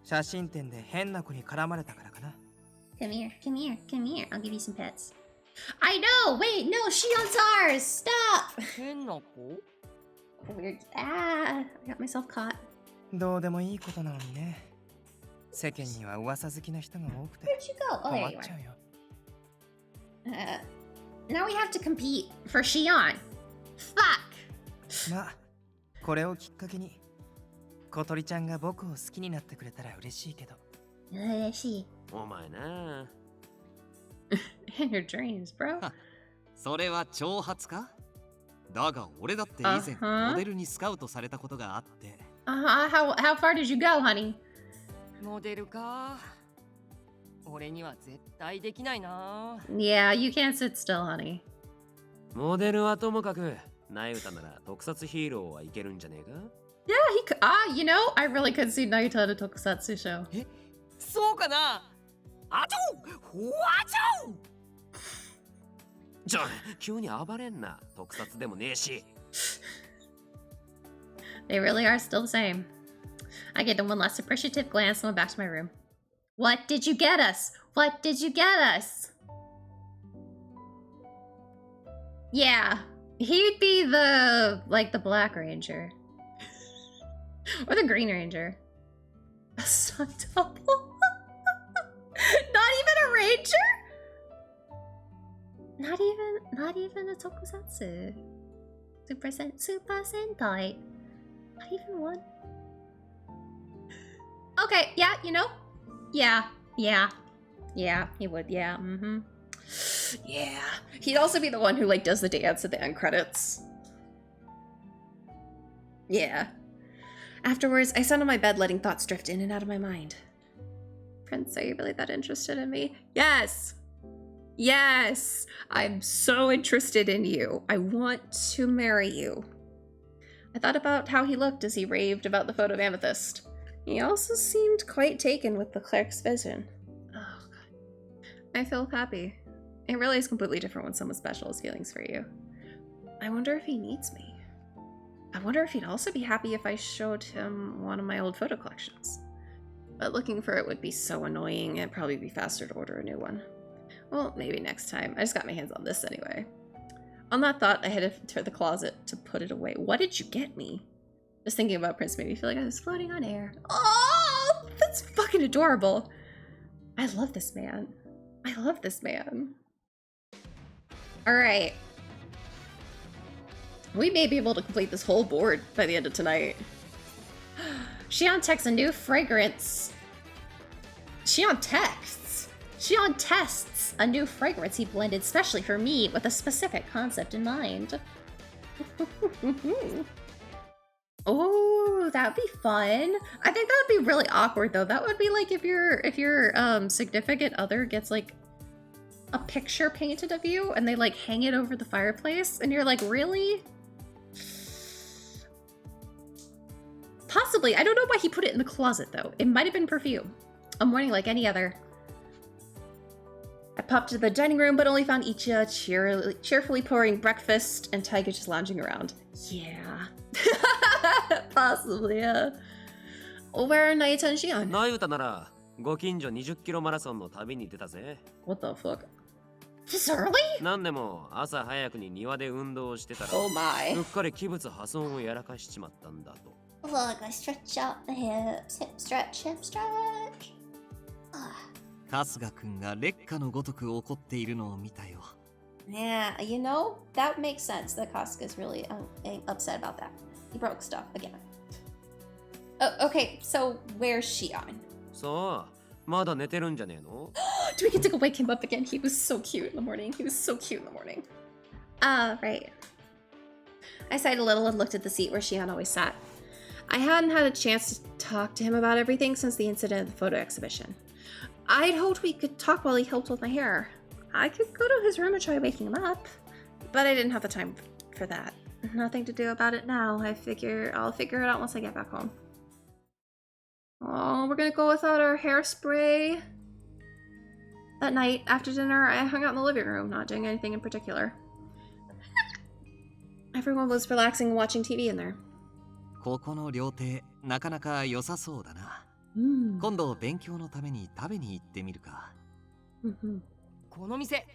Speaker 2: 写真展で変な子に絡まれたからかな。
Speaker 1: Come here, come here, come here. I'll give you some pets. I know! Wait, no, Shion's ours! Stop!
Speaker 8: 変な子？
Speaker 1: Weird. Ah, I got myself caught.
Speaker 2: どうでもいいことなのにね。世間には噂好きな人が多くて
Speaker 1: Where'd you go? Oh,
Speaker 2: 困
Speaker 1: there
Speaker 2: っ
Speaker 1: you
Speaker 2: ちゃうよ。
Speaker 1: now we have to compete for Shion. Fuck!
Speaker 2: まあ、これをきっかけに、小鳥ちゃんが僕を好きになってくれたら嬉しいけど。
Speaker 1: 嬉しい。
Speaker 5: お前な。
Speaker 1: In your dreams, bro.
Speaker 4: それは挑発か？だが俺だって以前モデルにスカウトされたことがあって。
Speaker 1: How far did you go, honey?
Speaker 8: モデルか。俺には絶対できないな。
Speaker 1: Yeah, you can't sit still, honey.
Speaker 5: モデルはともかく、ナイウタなら特撮ヒーローはいけるんじゃねえか？
Speaker 1: Yeah, you know, I really could see Naito at a tokusatsu show.
Speaker 8: え、そうかな。あちょほわちょ
Speaker 5: 急に暴れんな。特撮でもねえし。
Speaker 1: They really are still the same. I get one last appreciative glance and went back to my room. What did you get us? What did you get us? Yeah, he'd be the, like, the Black Ranger. Or the Green Ranger. A stunt double? Not even a ranger? Not even a tokusatsu. Super Sentai. Not even one. Okay, yeah, you know? Yeah, he would, yeah, Yeah. He'd also be the one who, like, does the dance at the end credits. Yeah. Afterwards, I sat on my bed letting thoughts drift in and out of my mind. Prince, are you really that interested in me? Yes! Yes! I'm so interested in you. I want to marry you. I thought about how he looked as he raved about the photo of Amethyst. He also seemed quite taken with the cleric's vision. Oh, God. I feel happy. It really is completely different when someone special has feelings for you. I wonder if he needs me. I wonder if he'd also be happy if I showed him one of my old photo collections. But looking for it would be so annoying, it'd probably be faster to order a new one. Well, maybe next time. I just got my hands on this anyway. On that thought, I headed to the closet to put it away. What did you get me? Just thinking about Prince made me feel like I was floating on air. Oh, that's fucking adorable. I love this man. I love this man. All right. We may be able to complete this whole board by the end of tonight. Shion texts a new fragrance. Shion tests a new fragrance he blended specially for me with a specific concept in mind. Oh, that'd be fun. I think that would be really awkward though. That would be like if your significant other gets like a picture painted of you and they like hang it over the fireplace and you're like, really? Possibly. I don't know why he put it in the closet though. It might have been perfume. A morning like any other. I popped to the dining room, but only found Ichiya cheerfully pouring breakfast and Taiga just lounging around. Yeah. Possibly, yeah. Where are Naita and Shion?
Speaker 5: ナユタならご近所20キロマラソンの旅に出たぜ。
Speaker 1: What the fuck? This early?
Speaker 5: なんでも朝早くに庭で運動をしてたら、
Speaker 1: Oh my.
Speaker 5: うっかり器物破損をやらかしちまったんだと。
Speaker 1: Look, I stretch out the hips. Hip stretch, hip stretch.
Speaker 4: 春日くんが劣化のごとく怒っているのを見たよ。
Speaker 1: Yeah, you know, that makes sense that Kasuga's really upset about that. He broke stuff again. Oh, okay, so where's Shion?
Speaker 5: そう、まだ寝てるんじゃねえの?
Speaker 1: Do we get to go wake him up again? He was so cute in the morning. He was so cute in the morning. Right. I sighed a little and looked at the seat where Shion always sat. I hadn't had a chance to talk to him about everything since the incident at the photo exhibition. I'd hoped we could talk while he helped with my hair. I could go to his room and try waking him up, but I didn't have the time for that. Nothing to do about it now. I'll figure it out once I get back home. Oh, we're gonna go without our hairspray. That night, after dinner, I hung out in the living room, not doing anything in particular. Everyone was relaxing and watching TV in there.
Speaker 4: ここの料亭、なかなか良さそうだな。今度勉強のために食べに行ってみるか。
Speaker 8: この店、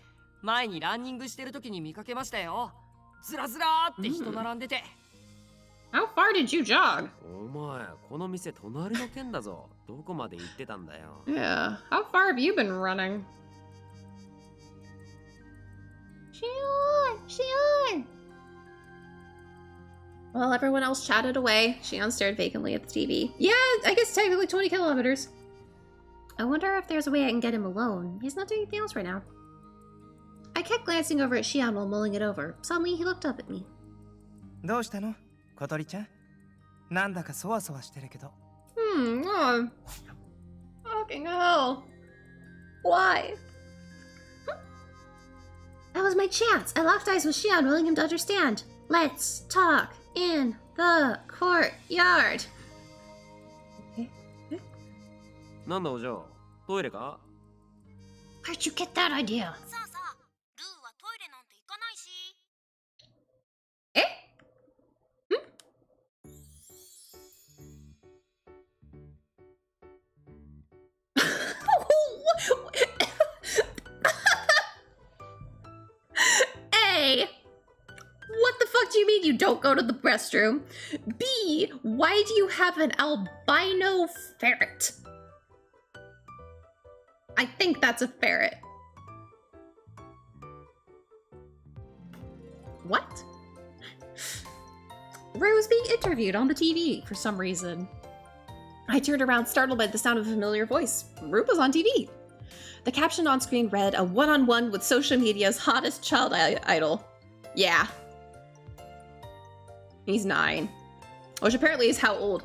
Speaker 8: 前にランニングしてる時に見かけましたよ。ずらずらーって人並んでて。
Speaker 1: How far did you jog?
Speaker 5: お前、この店隣の県だぞ。どこまで行ってたんだよ。
Speaker 1: Yeah, how far have you been running? Shion! While everyone else chatted away, Shion stared vacantly at the TV. Yeah, I guess technically 20 kilometers. I wonder if there's a way I can get him alone. He's not doing anything else right now. I kept glancing over at Shion while mulling it over. Suddenly, he looked up at me.
Speaker 9: どうしたの、小鳥ちゃん？なんだかそわそわしてるけど。
Speaker 1: Oh. Fucking hell. Why? That was my chance. I locked eyes with Shion, willing him to understand. Let's talk in the courtyard.
Speaker 5: なんだお嬢、トイレか?
Speaker 1: Where'd you get that idea?
Speaker 6: さあさあ、ルーはトイレなんて行かないし。
Speaker 1: you don't go to the restroom? B, why do you have an albino ferret? I think that's a ferret. What? Rue was being interviewed on the TV for some reason. I turned around, startled by the sound of a familiar voice. Rue was on TV. The caption on screen read, "A one-on-one with social media's hottest child idol." Yeah. He's 9. Which apparently is how old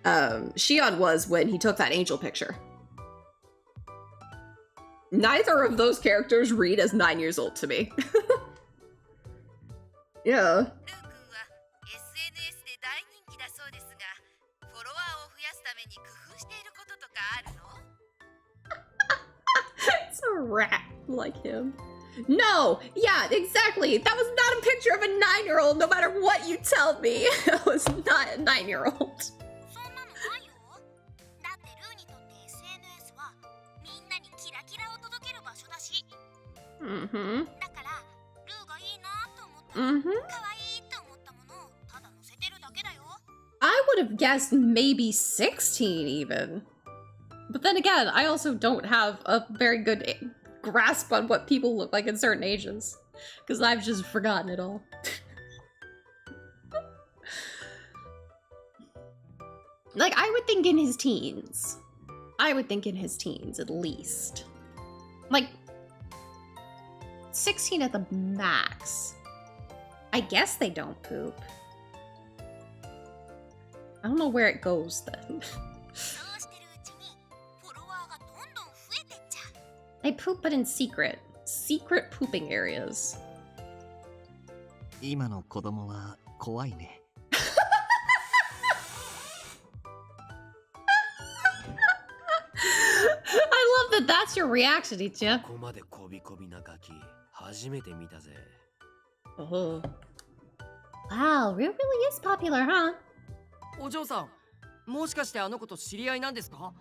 Speaker 1: Shion was when he took that angel picture. Neither of those characters read as 9 years old to me. Yeah. It's a rat like him. No! Yeah, exactly! That was not a picture of a 9-year-old, no matter what you tell me! That was not a 9-year-old. Mm-hmm. Mm-hmm. I would have guessed maybe 16 even. But then again, I also don't have a very good grasp on what people look like in certain ages. Because I've just forgotten it all. Like, I would think in his teens. I would think in his teens, at least. Like, 16 at the max. I guess they don't poop. I don't know where it goes then. They poop, but in secret. Secret pooping areas.
Speaker 4: 今の子供は怖いね。
Speaker 1: I love that that's your reaction, Ichia.
Speaker 5: ここまでこびこびなガキ、初めて見たぜ。
Speaker 1: Oh. Wow, Rue really is popular, huh?
Speaker 8: お嬢さん、もしかしてあの子と知り合いなんですか?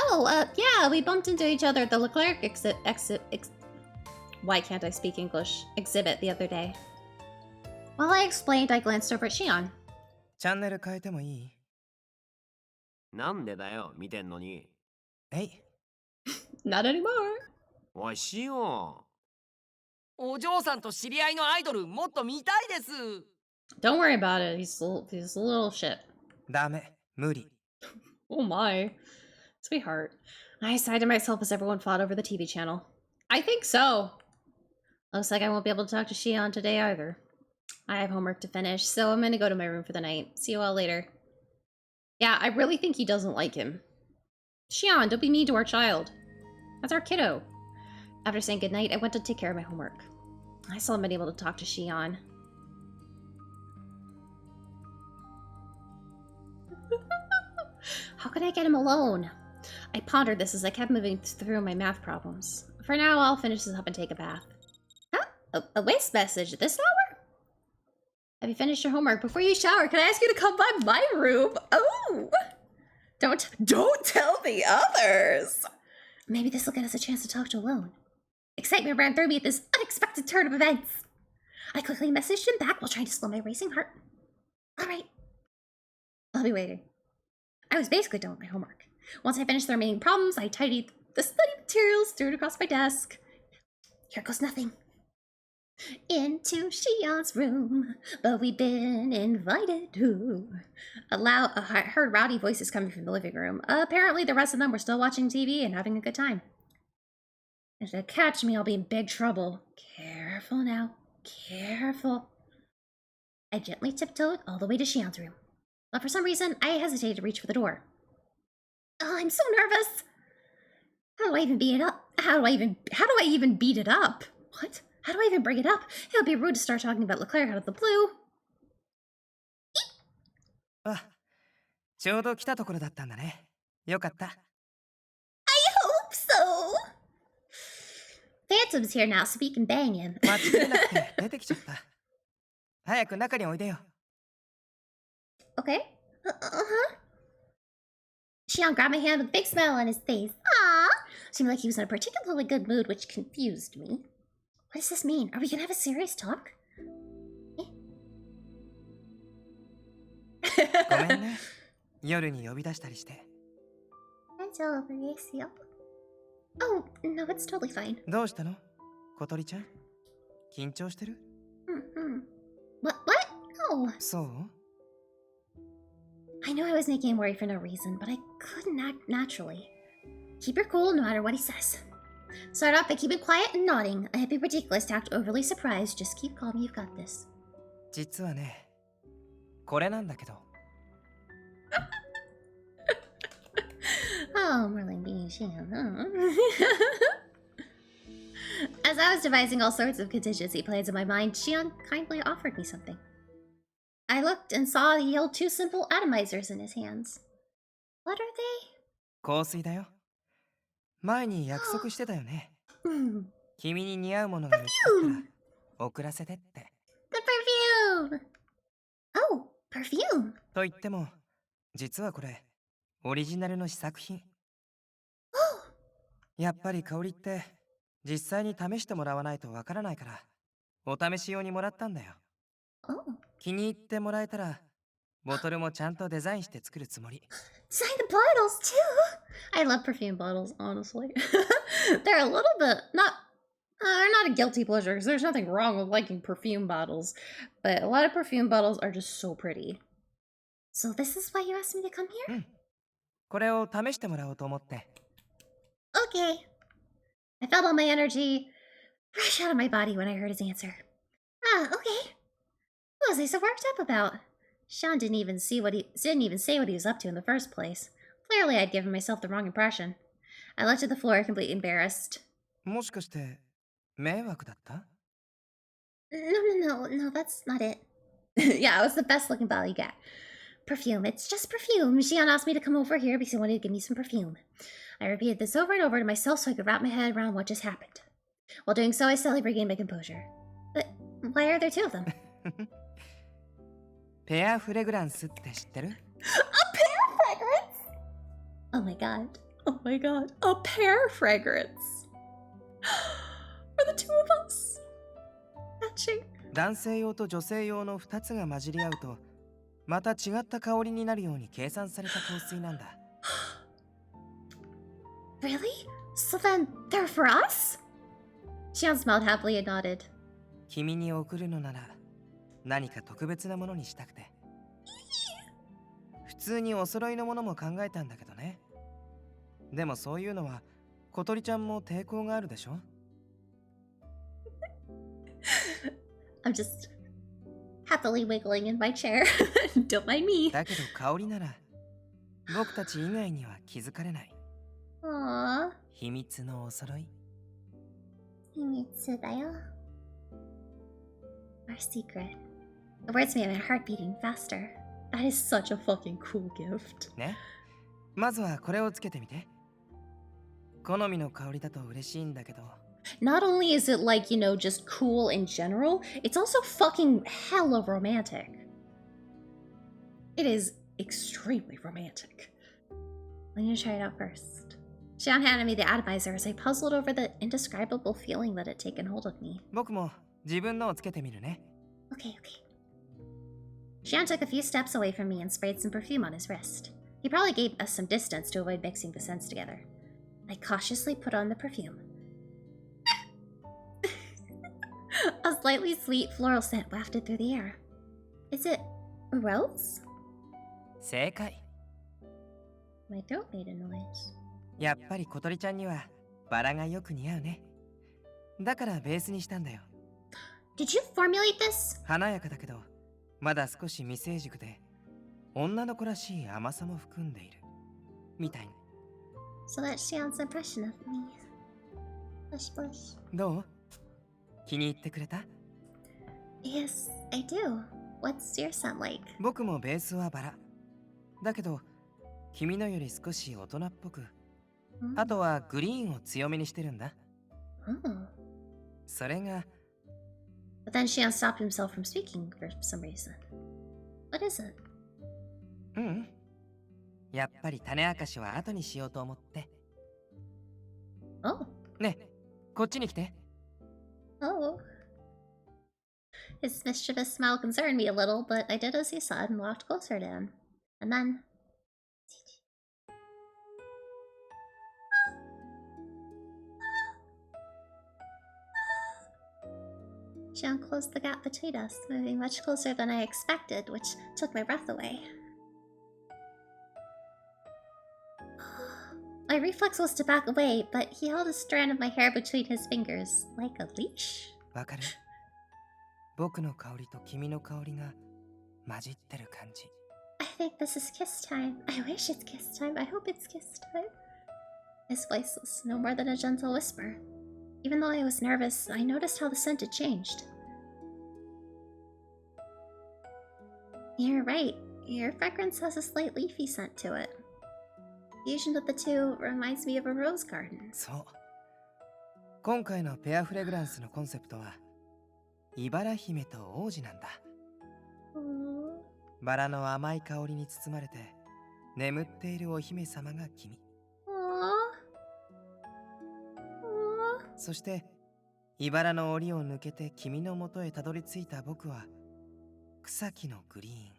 Speaker 1: Oh, yeah, we bumped into each other at the Leclerc why can't I speak English? Exhibit the other day. While I explained, I glanced over at Shion.
Speaker 9: チャンネル変えてもいい？
Speaker 5: なんでだよ、見てんのに。
Speaker 9: えい。
Speaker 1: Not anymore.
Speaker 5: おい、シオン。
Speaker 8: お嬢さんと知り合いのアイドルもっと見たいです。
Speaker 1: Don't worry about it. He's a little shit.
Speaker 9: ダメ、無理。
Speaker 1: Oh my. Sweetheart. I sighed to myself as everyone fought over the TV channel. I think so. Looks like I won't be able to talk to Shion today either. I have homework to finish, so I'm gonna go to my room for the night. See you all later. Yeah, I really think he doesn't like him. Shion, don't be mean to our child. That's our kiddo. After saying goodnight, I went to take care of my homework. I still haven't been able to talk to Shion. How could I get him alone? I pondered this as I kept moving through my math problems. For now, I'll finish this up and take a bath. Huh? A waste message at this hour? Have you finished your homework? Before you shower, can I ask you to come by my room? Oh! Don't tell the others! Maybe this will get us a chance to talk to alone. Excitement ran through me at this unexpected turn of events. I quickly messaged him back while trying to slow my racing heart. Alright. I'll be waiting. I was basically done with my homework. Once I finished the remaining problems, I tidied the study materials, threw it across my desk. Here goes nothing. Into Shion's room, but we've been invited to. I heard rowdy voices coming from the living room. Apparently the rest of them were still watching TV and having a good time. If they catch me, I'll be in big trouble. Careful now. Careful. I gently tiptoed all the way to Shion's room. But for some reason, I hesitated to reach for the door. Oh, I'm so nervous. How do I even beat it up? How do I even beat it up? What? How do I even bring it up? It would be rude to start talking about Leclerc out of the blue.
Speaker 9: あ、ちょうど来たところだったんだね。よかった。
Speaker 1: I hope so. Phantom's here now, so we can bang him.
Speaker 9: 待ちきれなくて出てきちゃった。早く中においでよ。
Speaker 1: Okay. Uh-huh. Shion grabbed my hand with a big smile on his face. Aww! Seemed like he was in a particularly good mood, which confused me. What does this mean? Are we gonna have a serious talk?
Speaker 9: ごめんね。夜に呼び出したりして。
Speaker 1: 大丈夫ですよ。Oh, no, it's totally fine.
Speaker 9: どうしたの小鳥ちゃん緊張してる
Speaker 1: What? No.
Speaker 9: そう
Speaker 1: I knew I was making him worry for no reason, but I couldn't act naturally. Keep your cool no matter what he says. Start off by keeping quiet and nodding. I'd be ridiculous to act overly surprised. Just keep calm, you've got this.
Speaker 9: 実はね、これなんだけど。
Speaker 1: Oh, more like being Shion, huh? As I was devising all sorts of contingency plans in my mind, Shion kindly offered me something. I looked and saw he held 2 simple atomizers in his hands. What are they?
Speaker 9: 香水だよ。前に約束してたよね。君に似合うものが見つかったら送らせてって。
Speaker 1: The perfume! Oh, perfume!
Speaker 9: と言っても、実はこれ、オリジナルの試作品。やっぱり香りって実際に試してもらわないとわからないから、お試し用にもらったんだよ。
Speaker 1: Oh.
Speaker 9: 気に入ってもらえたら、ボトルもちゃんとデザインして作るつもり。
Speaker 1: Design the bottles too! I love perfume bottles, honestly. They're a little bit, they're not a guilty pleasure, because there's nothing wrong with liking perfume bottles, but a lot of perfume bottles are just so pretty. So this is why you asked me to come here?
Speaker 9: これを試してもらおうと思って。
Speaker 1: Okay. I felt all my energy rush out of my body when I heard his answer. Ah, okay. What was I so worked up about? Sean didn't even say what he was up to in the first place. Clearly, I'd given myself the wrong impression. I looked at the floor, completely embarrassed.
Speaker 9: もしかして迷惑だった？
Speaker 1: No, that's not it. Yeah, it was the best looking bottle you got. Perfume, it's just perfume. Xian asked me to come over here because he wanted to give me some perfume. I repeated this over and over to myself so I could wrap my head around what just happened. While doing so, I slowly regained my composure. But why are there 2 of them?
Speaker 9: ペアフレグランスって知ってる？
Speaker 1: A pear fragrance? Oh my god. Oh my god. A pear fragrance. For the 2 of us. Matching.
Speaker 9: 男性用と女性用の2つが混じり合うと、また違った香りになるように計算された香水なんだ。
Speaker 1: Really? So then, they're for us? Xian smiled happily and nodded.
Speaker 9: 君に送るのなら何か特別なものにしたくて。普通にお揃いのものも考えたんだけどね。でもそういうのは小鳥ちゃんも抵抗があるでしょ？
Speaker 1: I'm just happily wiggling in my chair. Don't mind me.
Speaker 9: だけど香りなら僕たち以外には気づかれない。
Speaker 1: Aww.
Speaker 9: 秘密のお揃い。
Speaker 1: 秘密だよ。Our secret. The words made my heart beating faster. That is such a fucking cool gift.
Speaker 9: ね。まずはこれをつけてみて。好みの香りだと嬉しいんだけど。
Speaker 1: Not only is it like, you know, just cool in general, it's also fucking hella romantic. It is extremely romantic. I'm gonna try it out first. Xian handed me the atomizer as I puzzled over the indescribable feeling that had taken hold of me.
Speaker 9: 僕も自分のをつけてみるね。
Speaker 1: Okay. Xian took a few steps away from me and sprayed some perfume on his wrist. He probably gave us some distance to avoid mixing the scents together. I cautiously put on the perfume. A slightly sweet floral scent wafted through the air. Is it a rose?
Speaker 9: 正解。
Speaker 1: My throat made a noise.
Speaker 9: やっぱり小鳥ちゃんにはバラがよく似合うね。だからベースにしたんだよ。
Speaker 1: Did you formulate this?
Speaker 9: 華やかだけど、まだ少し未成熟で、女の子らしい甘さも含んでいる。みたいな。
Speaker 1: So that's Xian's impression of me. Blush blush.
Speaker 9: どう？気に入ってくれた？
Speaker 1: Yes, I do. What's your scent like?
Speaker 9: 僕もベースはバラ。だけど、君のより少し大人っぽく。あとはグリーンを強めにしてるんだ。それが。
Speaker 1: But then Xian stopped himself from speaking for some reason. What is it?
Speaker 9: やっぱり種明かしは後にしようと思って。
Speaker 1: Oh.
Speaker 9: ねえ、こっちに来て。
Speaker 1: Oh. His mischievous smile concerned me a little, but I did as he said and walked closer to him. And then Shion closed the gap between us, moving much closer than I expected, which took my breath away. My reflex was to back away, but he held a strand of my hair between his fingers, like a leash.
Speaker 9: わかる。僕の香りと君の香りが混じってる感じ。
Speaker 1: I think this is kiss time. I wish it's kiss time. I hope it's kiss time. His voice was no more than a gentle whisper. Even though I was nervous, I noticed how the scent had changed. You're right. Your fragrance has a slight leafy scent to it. The fusion of the two reminds me of a rose garden.
Speaker 9: そう。今回のペアフレグランスのコンセプトは茨姫と王子なんだ。バラの甘い香りに包まれて眠っているお姫様が君。そして茨の檻を抜けて君の元へたどり着いた僕は草木のグリ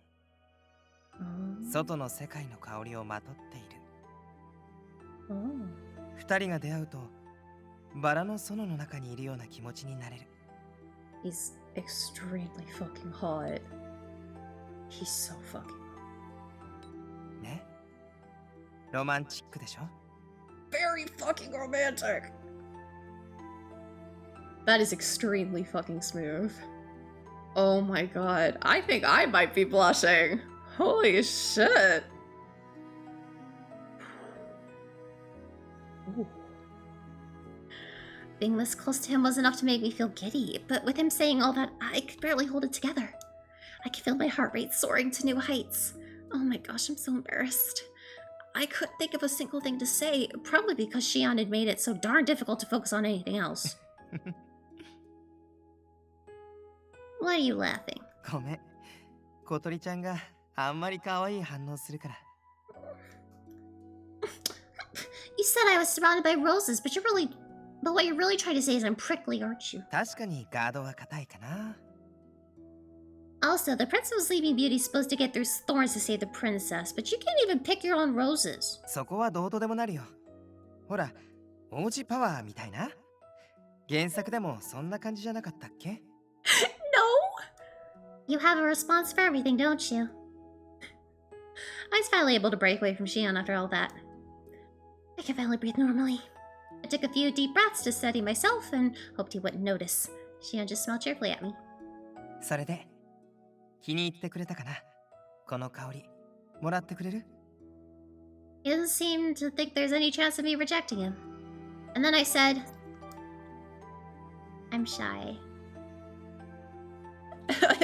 Speaker 9: ーン、外の世界の香りをまとっている。二人が出会うとバラの園の中にいるような気持ちになれる。
Speaker 1: He's extremely fucking hot. He's so fucking hot.
Speaker 9: ね、ロマンチックでしょ？
Speaker 1: Very fucking romantic. That is extremely fucking smooth. Oh my god. I think I might be blushing. Holy shit. Ooh. Being this close to him was enough to make me feel giddy, but with him saying all that, I could barely hold it together. I could feel my heart rate soaring to new heights. Oh my gosh, I'm so embarrassed. I couldn't think of a single thing to say, probably because Shion had made it so darn difficult to focus on anything else. Why are you laughing?
Speaker 9: ごめん。小鳥ちゃんがあんまり可愛い反応するから。
Speaker 1: You said I was surrounded by roses, but what you're really trying to say is I'm prickly, aren't you?
Speaker 9: 確かにガードは硬いかな。
Speaker 1: Also, the Prince of Sleeping Beauty is supposed to get through thorns to save the princess, but you can't even pick your own roses.
Speaker 9: そこはどうとでもなるよ。ほら、王子パワーみたいな。原作でもそんな感じじゃなかったっけ？
Speaker 1: No! You have a response for everything, don't you? I was finally able to break away from Shion after all that. I could finally breathe normally. I took a few deep breaths to steady myself and hoped he wouldn't notice. Shion just smiled cheerfully at me.
Speaker 9: それで、気に入ってくれたかな？この香り、もらってくれる？
Speaker 1: He doesn't seem to think there's any chance of me rejecting him. And then I said, I'm shy.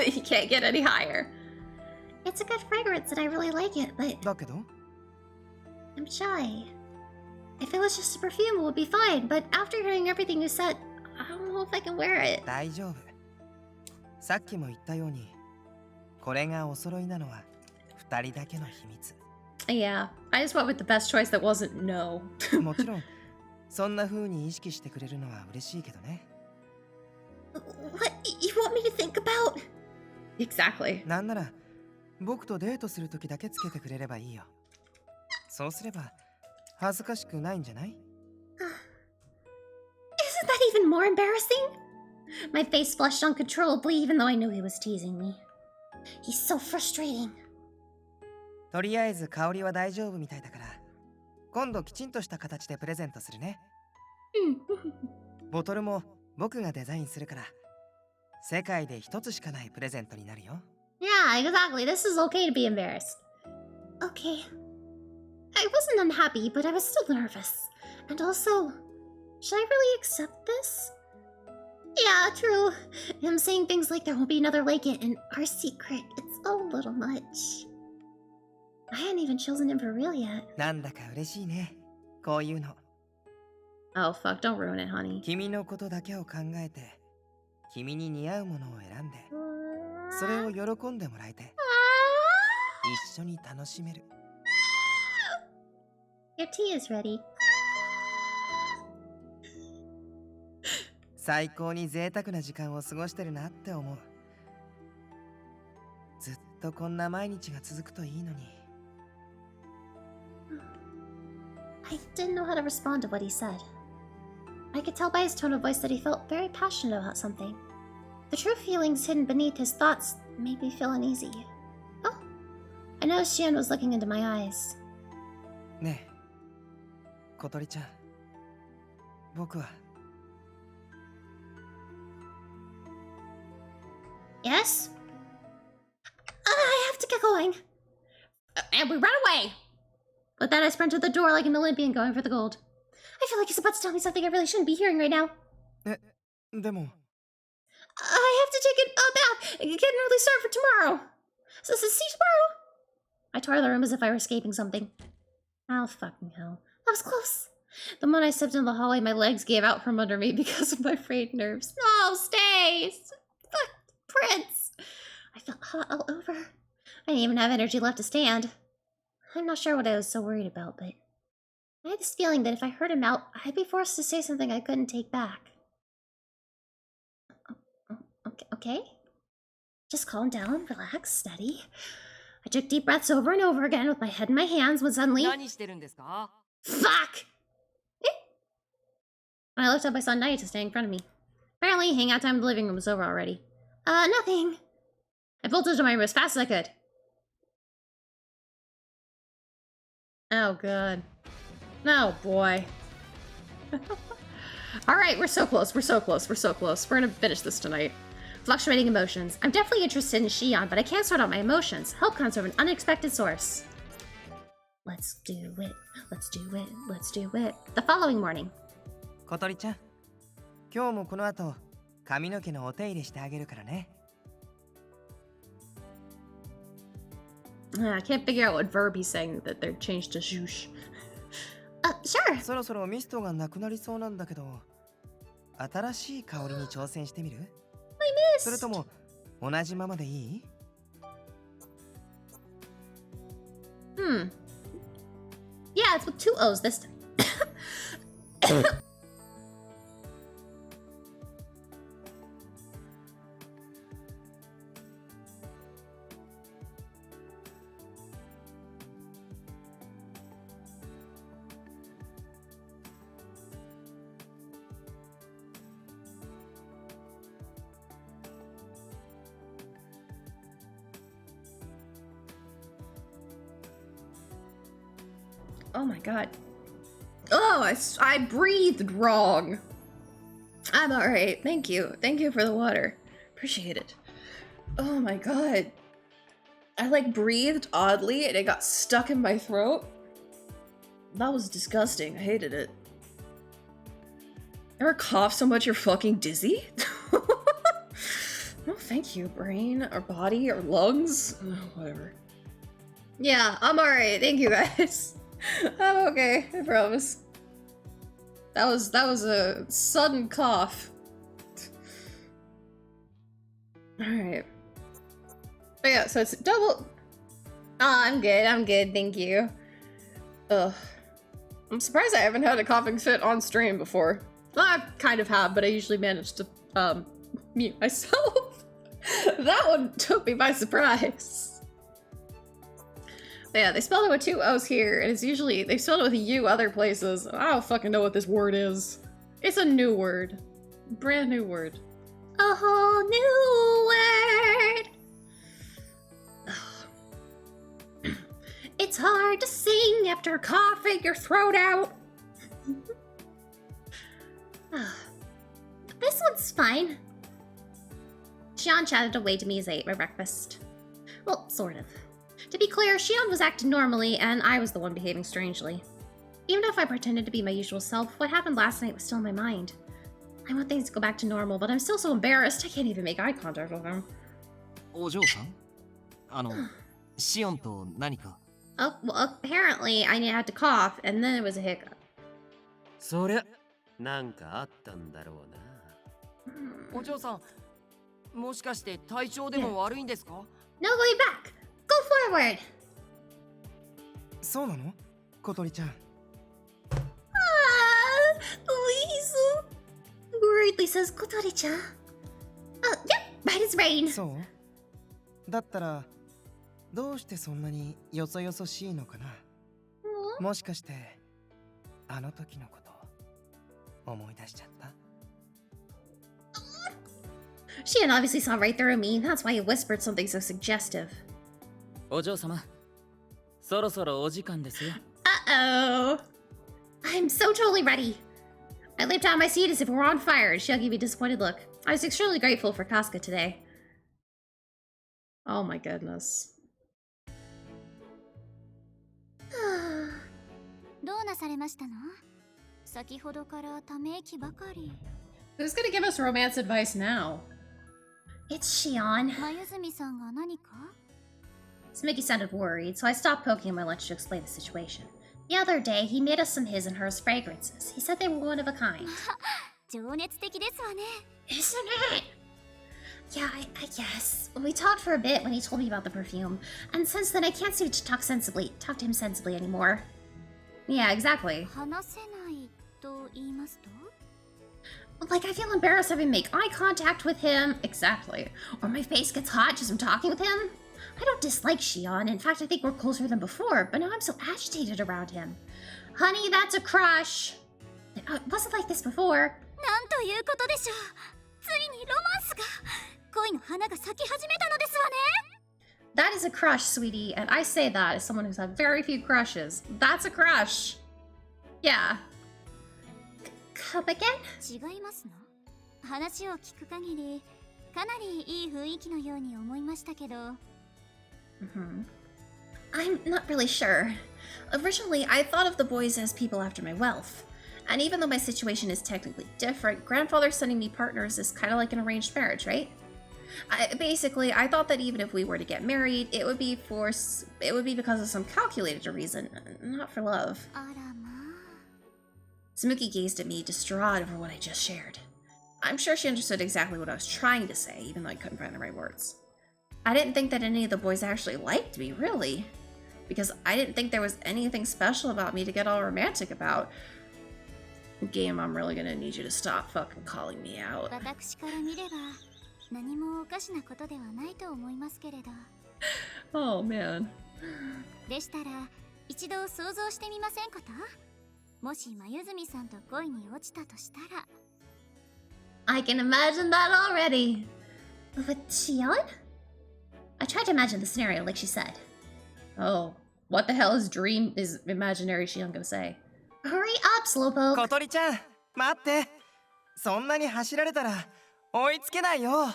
Speaker 1: You can't get any higher. It's a good fragrance and I really like it, but
Speaker 9: だけど？
Speaker 1: I'm shy. If it was just a perfume, it would be fine, but after hearing everything you said, I don't know if I can wear it.
Speaker 9: 大丈夫。さっきも言ったように、これがお揃いなのは二人だけの秘密。
Speaker 1: Yeah, I just went with the best choice that wasn't no.
Speaker 9: もちろん、そんな風に意識してくれるのは嬉しいけどね。
Speaker 1: What you want me to think about? Exactly.
Speaker 9: なんなら、僕とデートするときだけつけてくれればいいよ。そうすれば、恥ずかしくないんじゃない？
Speaker 1: Isn't that even more embarrassing? My face flushed uncontrollably even though I knew he was teasing me. He's so frustrating.
Speaker 9: とりあえず香りは大丈夫みたいだから、今度きちんとした形でプレゼントするね。ボトルも僕がデザインするから、世界で一つしかないプレゼントになるよ。
Speaker 1: Yeah, exactly. This is okay to be embarrassed. Okay. I wasn't unhappy, but I was still nervous. And also, should I really accept this? Yeah, true. Him saying things like there won't be another like it and our secret, it's a little much. I hadn't even chosen him for real yet.
Speaker 9: なんだか嬉しいね。こういうの。
Speaker 1: Oh fuck, don't ruin it, honey.
Speaker 9: 君のことだけを考えて、君に似合うものを選んで、それを喜んでもらえて、一緒に楽しめる。
Speaker 1: Your tea is ready.
Speaker 9: 最高に贅沢な時間を過ごしてるなって思う。ずっとこんな毎日が続くといいのに。
Speaker 1: I didn't know how to respond to what he said. I could tell by his tone of voice that he felt very passionate about something. The true feelings hidden beneath his thoughts made me feel uneasy. Oh, I noticed Shion was looking into my eyes.
Speaker 9: ねえ、小鳥ちゃん。僕は。
Speaker 1: Yes? I have to get going. And we run away. With that, I sprint to the door like an Olympian going for the gold. I feel like he's about to tell me something I really shouldn't be hearing right now.
Speaker 9: でも。
Speaker 1: I have to take a bath and get an early start for tomorrow. So, see you tomorrow. I tore the room as if I were escaping something. Oh, fucking hell. That was close. The moment I stepped into the hallway, my legs gave out from under me because of my frayed nerves. No, stay! Fuck, Prince! I felt hot all over. I didn't even have energy left to stand. I'm not sure what I was so worried about, but I had this feeling that if I heard him out, I'd be forced to say something I couldn't take back. Okay? Just calm down, relax, steady. I took deep breaths over and over again with my head in my hands when suddenly... Fuck! When I looked up, I saw Nayata standing in front of me. Apparently, hangout time in the living room was over already. Nothing. I bolted to my room as fast as I could. Oh, God. Oh, boy. Alright, we're so close, we're so close, we're so close. We're gonna finish this tonight. Fluctuating emotions. I'm definitely interested in Shion, but I can't sort out my emotions. Help comes from an unexpected source. Let's do it. Let's do it. Let's do it. The following morning.
Speaker 9: 小鳥ちゃん、今日もこの後、髪の毛のお手入れしてあげるからね。
Speaker 1: I can't figure out what verb he's saying that they're changed to zhoosh. Sure.
Speaker 9: そろそろミストがなくなりそうなんだけど、新しい香りに挑戦してみる？ それとも同じままでいい？
Speaker 1: Yeah, it's with 2 O's this time. Oh my god. Oh, I breathed wrong. I'm alright. Thank you. Thank you for the water. Appreciate it. Oh my god. I like breathed oddly and it got stuck in my throat. That was disgusting. I hated it. Ever cough so much you're fucking dizzy? No, thank you, brain or body or lungs. Whatever. Yeah, I'm alright. Thank you guys. I'm okay, I promise. That was a sudden cough. Alright. But yeah, so it's double. Oh, I'm good, thank you. Ugh. I'm surprised I haven't had a coughing fit on stream before. Well, I kind of have, but I usually manage to mute myself. That one took me by surprise. But yeah, they spelled it with 2 O's here, and it's usually, they spelled it with a U other places. I don't fucking know what this word is. It's a new word. Brand new word. A whole new word! It's hard to sing after coughing your throat out. This one's fine. Shion chatted away to me as I ate my breakfast. Well, sort of. To be clear, Shion was acting normally, and I was the one behaving strangely. Even if I pretended to be my usual self, what happened last night was still in my mind. I want things to go back to normal, but I'm still so embarrassed I can't even make eye contact with him.
Speaker 4: お嬢さん、シオンと何か?
Speaker 1: Oh, well, apparently I had to cough, and then it was a hiccup.
Speaker 5: そりゃ、なんかあったんだろう
Speaker 8: な。お嬢さん、もしかして体調でも悪いんですか?
Speaker 1: No going back! Go forward!
Speaker 9: そうなの？小鳥ちゃん。
Speaker 1: Lisa! Worriedly says Kotori-chan. Yep, right as rain.
Speaker 9: そう？だったら、どうしてそんなによそよそしいのかな？もしかして、あの時のこと思い出しちゃった。
Speaker 1: Shion obviously saw right through me. That's why he whispered something so suggestive.
Speaker 3: お嬢様、そろそろお時間ですよ。
Speaker 1: Uh-oh. I'm so totally ready. I leaped out of my seat as if it were on fire, and Shion gave me a disappointed look. I was extremely grateful for Casca today. Oh my goodness.
Speaker 6: どうなされましたの？先ほどからため息ばかり。
Speaker 1: Who's gonna give us romance advice now? It's Shion.
Speaker 6: まゆずみさんが何か？
Speaker 1: Smicky sounded worried, so I stopped poking at my lunch to explain the situation. The other day, he made us some his and hers fragrances. He said they were one of a kind.
Speaker 6: 情熱的ですわね。
Speaker 1: Isn't it? Yeah, I guess. We talked for a bit when he told me about the perfume, and since then I can't seem to talk to him sensibly anymore. Yeah, exactly.
Speaker 6: 話せないと言いますと？
Speaker 1: Like, I feel embarrassed having make eye contact with him. Exactly. Or my face gets hot just from talking with him. I don't dislike Shion. In fact, I think we're closer than before, but now I'm so agitated around him. Honey, that's a crush. It wasn't like this before.
Speaker 6: なんということでしょう。ついにロマンスが、恋の花が咲き始めたのですわね。
Speaker 1: That is a crush, sweetie, and I say that as someone who's had very few crushes. That's a crush. Yeah. Come again?
Speaker 6: 違いますの？話を聞く限り、かなりいい雰囲気のように思いましたけど。
Speaker 1: I'm not really sure. Originally, I thought of the boys as people after my wealth. And even though my situation is technically different, grandfather sending me partners is kind of like an arranged marriage, right? Basically, I thought that even if we were to get married, it would be because of some calculated reason, not for love.
Speaker 6: あらまあ。
Speaker 1: Samuki gazed at me, distraught over what I just shared. I'm sure she understood exactly what I was trying to say, even though I couldn't find the right words. I didn't think that any of the boys actually liked me, really. Because I didn't think there was anything special about me to get all romantic about. Game, I'm really gonna need you to stop fucking calling me out.
Speaker 6: 私から見れば、何もおかしなことではないと思いますけれど。
Speaker 1: Oh, man.
Speaker 6: でしたら、一度想像してみませんこと？もしまゆずみさんと恋に落ちたとしたら。
Speaker 1: I can imagine that already. With Shion? I tried to imagine the scenario like she said. Oh, what the hell is imaginary Shion gonna say? Hurry up, Slowpoke.
Speaker 9: 小鳥ちゃん、待って。そんなに走られたら追いつけないよ。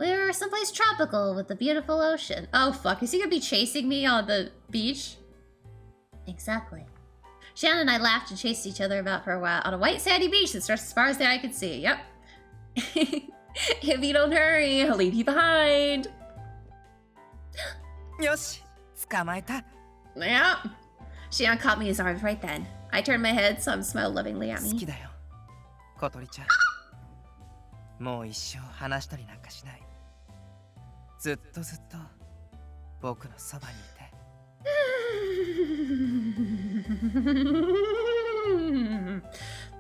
Speaker 1: We're someplace tropical with a beautiful ocean. Oh fuck, is he gonna be chasing me on the beach? Exactly. Shannon and I laughed and chased each other about for a while on a white sandy beach that stretched as far as the eye could see. Yep. If you don't hurry, I'll leave you behind.
Speaker 9: よし、捕まえた。
Speaker 1: Yeah. Shion caught me in his arms right then. I turned my head, saw him smile lovingly at
Speaker 9: 好
Speaker 1: me.
Speaker 9: きだよ、小鳥ちゃん。もう一生話したりなんかしない。ずっと僕のそばにいて。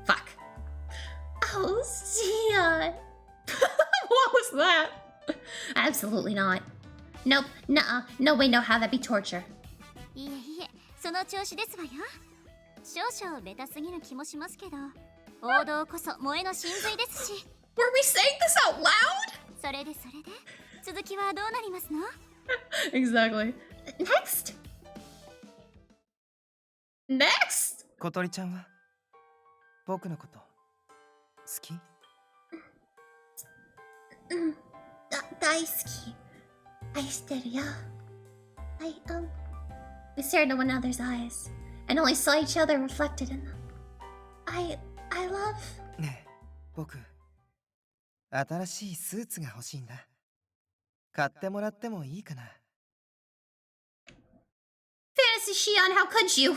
Speaker 1: Fuck. Oh, Shion. What was that? Absolutely not. Nope, nuh-uh, no way, no how, that'd be torture.
Speaker 6: いえいえ、その調子ですわよ。少々ベタすぎる気もしますけど、王道こそ萌えの真髄ですし。
Speaker 1: Were we saying this out loud?
Speaker 6: それで、続きはどうなりますの？
Speaker 1: Exactly. Next? Next?
Speaker 9: 小鳥ちゃんは僕のこと好き？
Speaker 1: 大好き。愛してるよ。We stared into one another's eyes and only saw each other reflected in them. I love...
Speaker 9: ねえ、僕、新しいスーツが欲しいんだ。買ってもらってもいいかな？
Speaker 1: Fantasy Shion, how could you?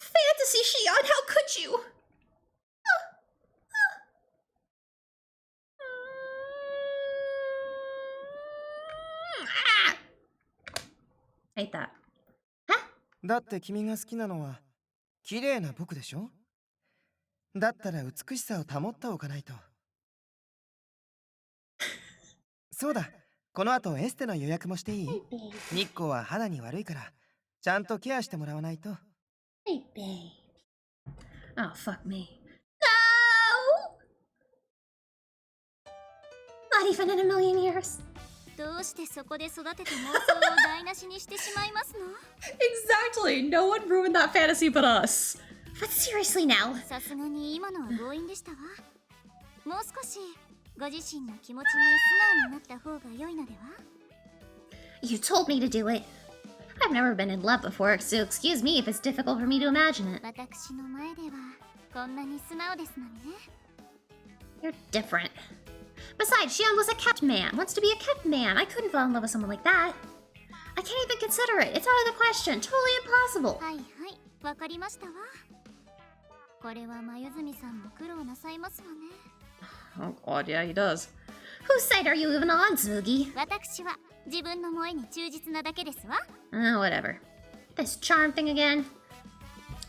Speaker 1: Fantasy Shion, how could you? Hate that. Huh?
Speaker 9: だって君が好きなのは綺麗な僕でしょ？だったら美しさを保っておかないと。そうだ、この後エステの予約もしていい？日光は肌に悪いからちゃんとケアしてもらわないと。
Speaker 1: Hey, babe. Oh, fuck me. No! Not even in a million years.
Speaker 6: どうしてそこで育てた妄想を台無しにしてしまいますの？
Speaker 1: Exactly. No one ruined that fantasy but us. But seriously now.
Speaker 6: さすがに今のは強引でしたわ。もう少しご自身の気持ちに素直になった方が良いのでは？
Speaker 1: You told me to do it. I've never been in love before, so excuse me if it's difficult for me to imagine it.
Speaker 6: 私の前ではこんなに素直ですのにね。
Speaker 1: You're different. Besides, Shion was a kept man. Wants to be a kept man. I couldn't fall in love with someone like that. I can't even consider it. It's out of the question. Totally impossible.
Speaker 6: はいはい、わかりましたわ。これは眉住さんも苦労なさいますわね。
Speaker 1: Oh god, yeah, he does. Whose side are you even on, Tsugi?
Speaker 6: 私は自分の萌えに忠実なだけですわ。
Speaker 1: Whatever. This charm thing again.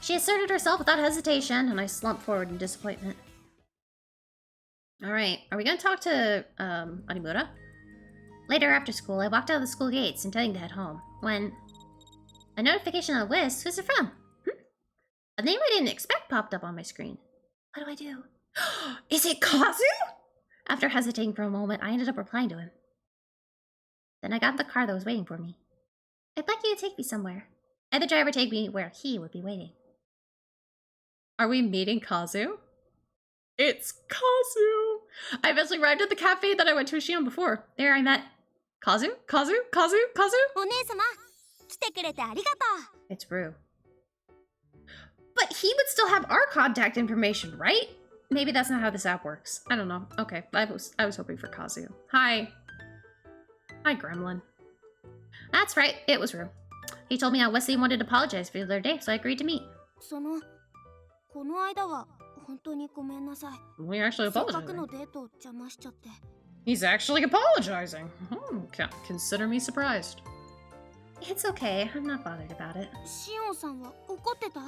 Speaker 1: She asserted herself without hesitation, and I slumped forward in disappointment. Alright, are we gonna talk to, Animura? Later after school, I walked out of the school gates, intending to head home, when a notification on the list. Who's it from? A name I didn't expect popped up on my screen. What do I do? Is it Kazu? After hesitating for a moment, I ended up replying to him. Then I got in the car that was waiting for me. I'd like you to take me somewhere. I had the driver take me where he would be waiting. Are we meeting Kazu? It's Kazu! I eventually arrived at the cafe that I went to with Shion before. There I met Kazu? Kazu? Kazu? Kazu?
Speaker 6: お姉様、来てくれてありがとう。
Speaker 1: It's Rue. But he would still have our contact information, right? Maybe that's not how this app works. I don't know. Okay, I was hoping for Kazu. Hi. Hi, Gremlin. That's right, it was Rue. He told me how Wesley wanted to apologize for the other day, so I agreed to meet.
Speaker 6: この間は本当にごめんなさい。
Speaker 1: We actually
Speaker 6: せっかく
Speaker 1: apologizing.
Speaker 6: のデートを邪魔しちゃって。
Speaker 1: He's actually apologizing. Consider me surprised. It's okay. I'm not bothered about it.
Speaker 6: シオンさんは怒ってた？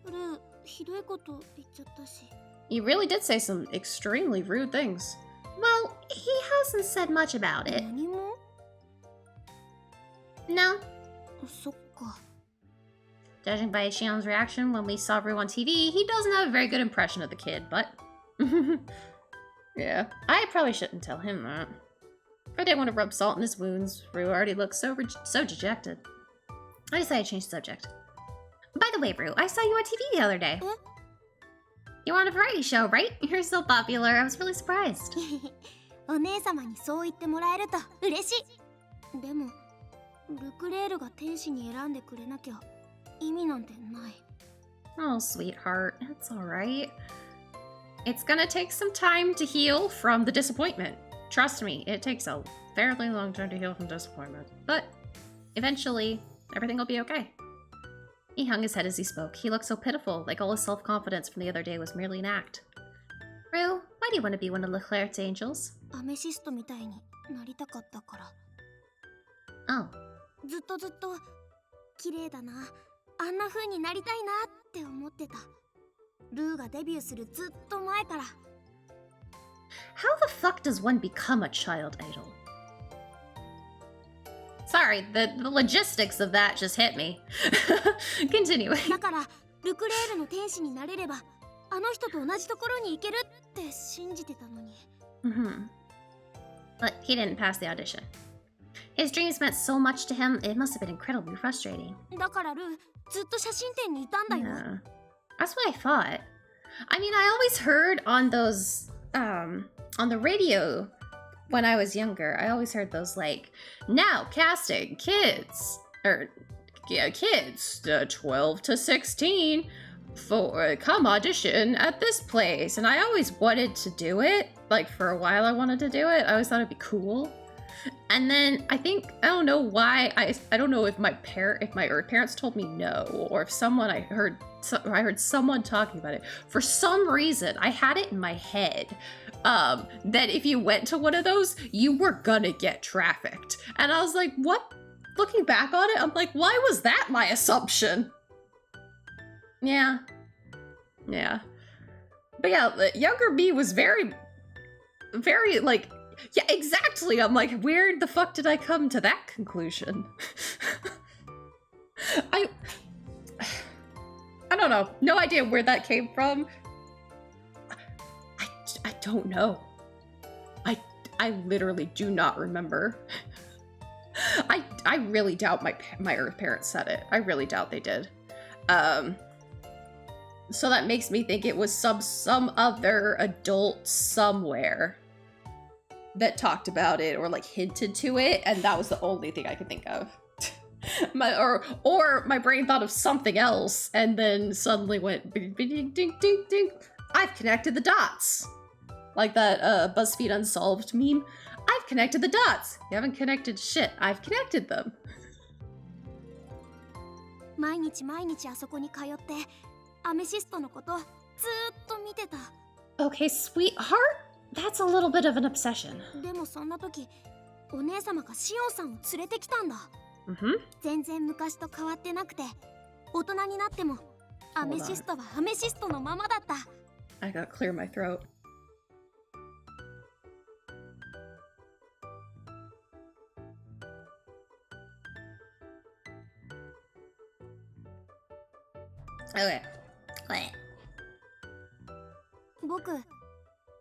Speaker 6: ルー、ひどいこと言っちゃったし。
Speaker 1: He really did say some extremely rude things. Well, he hasn't said much about it.
Speaker 6: 何も？
Speaker 1: No.
Speaker 6: そっか。
Speaker 1: Judging by Shion's reaction when we saw Rue on TV, he doesn't have a very good impression of the kid, but... yeah, I probably shouldn't tell him that. I didn't want to rub salt in his wounds. Rue already looked so dejected. I decided to change the subject. By the way, Rue, I saw you on TV the other day. You were on a variety show, right? You're so popular. I was really surprised.
Speaker 6: お姉様にそう言ってもらえると嬉しい。でも、ルクレールが天使に選んでくれなきゃ意味なんてない。
Speaker 1: Oh, sweetheart. It's alright. It's gonna take some time to heal from the disappointment. Trust me, it takes a fairly long time to heal from disappointment. But eventually, everything will be okay. He hung his head as he spoke. He looked so pitiful, like all his self-confidence from the other day was merely an act. Rue, why do you want to be one of Leclerc's angels?
Speaker 6: アメシストみたいになりたかったから。
Speaker 1: Oh.
Speaker 6: ずっと綺麗だな。あんな風になりたいなって思ってた。ルーがデビューするずっと前から。
Speaker 1: How the fuck does one become a child idol? Sorry, the logistics of that just hit me. Continuing.
Speaker 6: だからルクレールの天使になれればあの人と同じところに行けるって信じてたのに。
Speaker 1: But he didn't pass the audition. His dreams meant so much to him, it must have been incredibly frustrating.
Speaker 6: だからルー、ずっと写真展にいたんだよ。
Speaker 1: Yeah. That's what I thought. I mean, I always heard on those, on the radio when I was younger, I always heard those like, now casting kids, or yeah, kids 12 to 16 for come audition at this place. And I always wanted to do it. Like for a while I wanted to do it. I always thought it'd be cool. And then I don't know why, I don't know if my parents told me no, or if I heard someone talking about it. For some reason, I had it in my head that if you went to one of those, you were gonna get trafficked. And I was like, what? Looking back on it, I'm like, why was that my assumption? Yeah. But yeah, the younger me was very, very like, yeah, exactly. I'm like, where the fuck did I come to that conclusion? I don't know. No idea where that came from. I don't know. I literally do not remember. I really doubt my Earth parents said it. I really doubt they did. So that makes me think it was some other adult somewhere that talked about it or like hinted to it, and that was the only thing I could think of. or my brain thought of something else and then suddenly went ding ding ding ding ding. I've connected the dots. Like that BuzzFeed Unsolved meme. I've connected the dots. You haven't connected shit. I've connected them.
Speaker 6: 毎日あそこに通ってアメシストのことずーっと見てた。
Speaker 1: Okay, sweetheart. That's a little bit of an obsession.
Speaker 6: でもそんな時、お姉様がシオンさんを連れてきたんだ。
Speaker 1: Mm-hmm.
Speaker 6: 全然昔と変わってなくて、大人になってもアメシストはアメシストのままだった。
Speaker 1: I gotta clear my throat. Okay.
Speaker 6: 僕、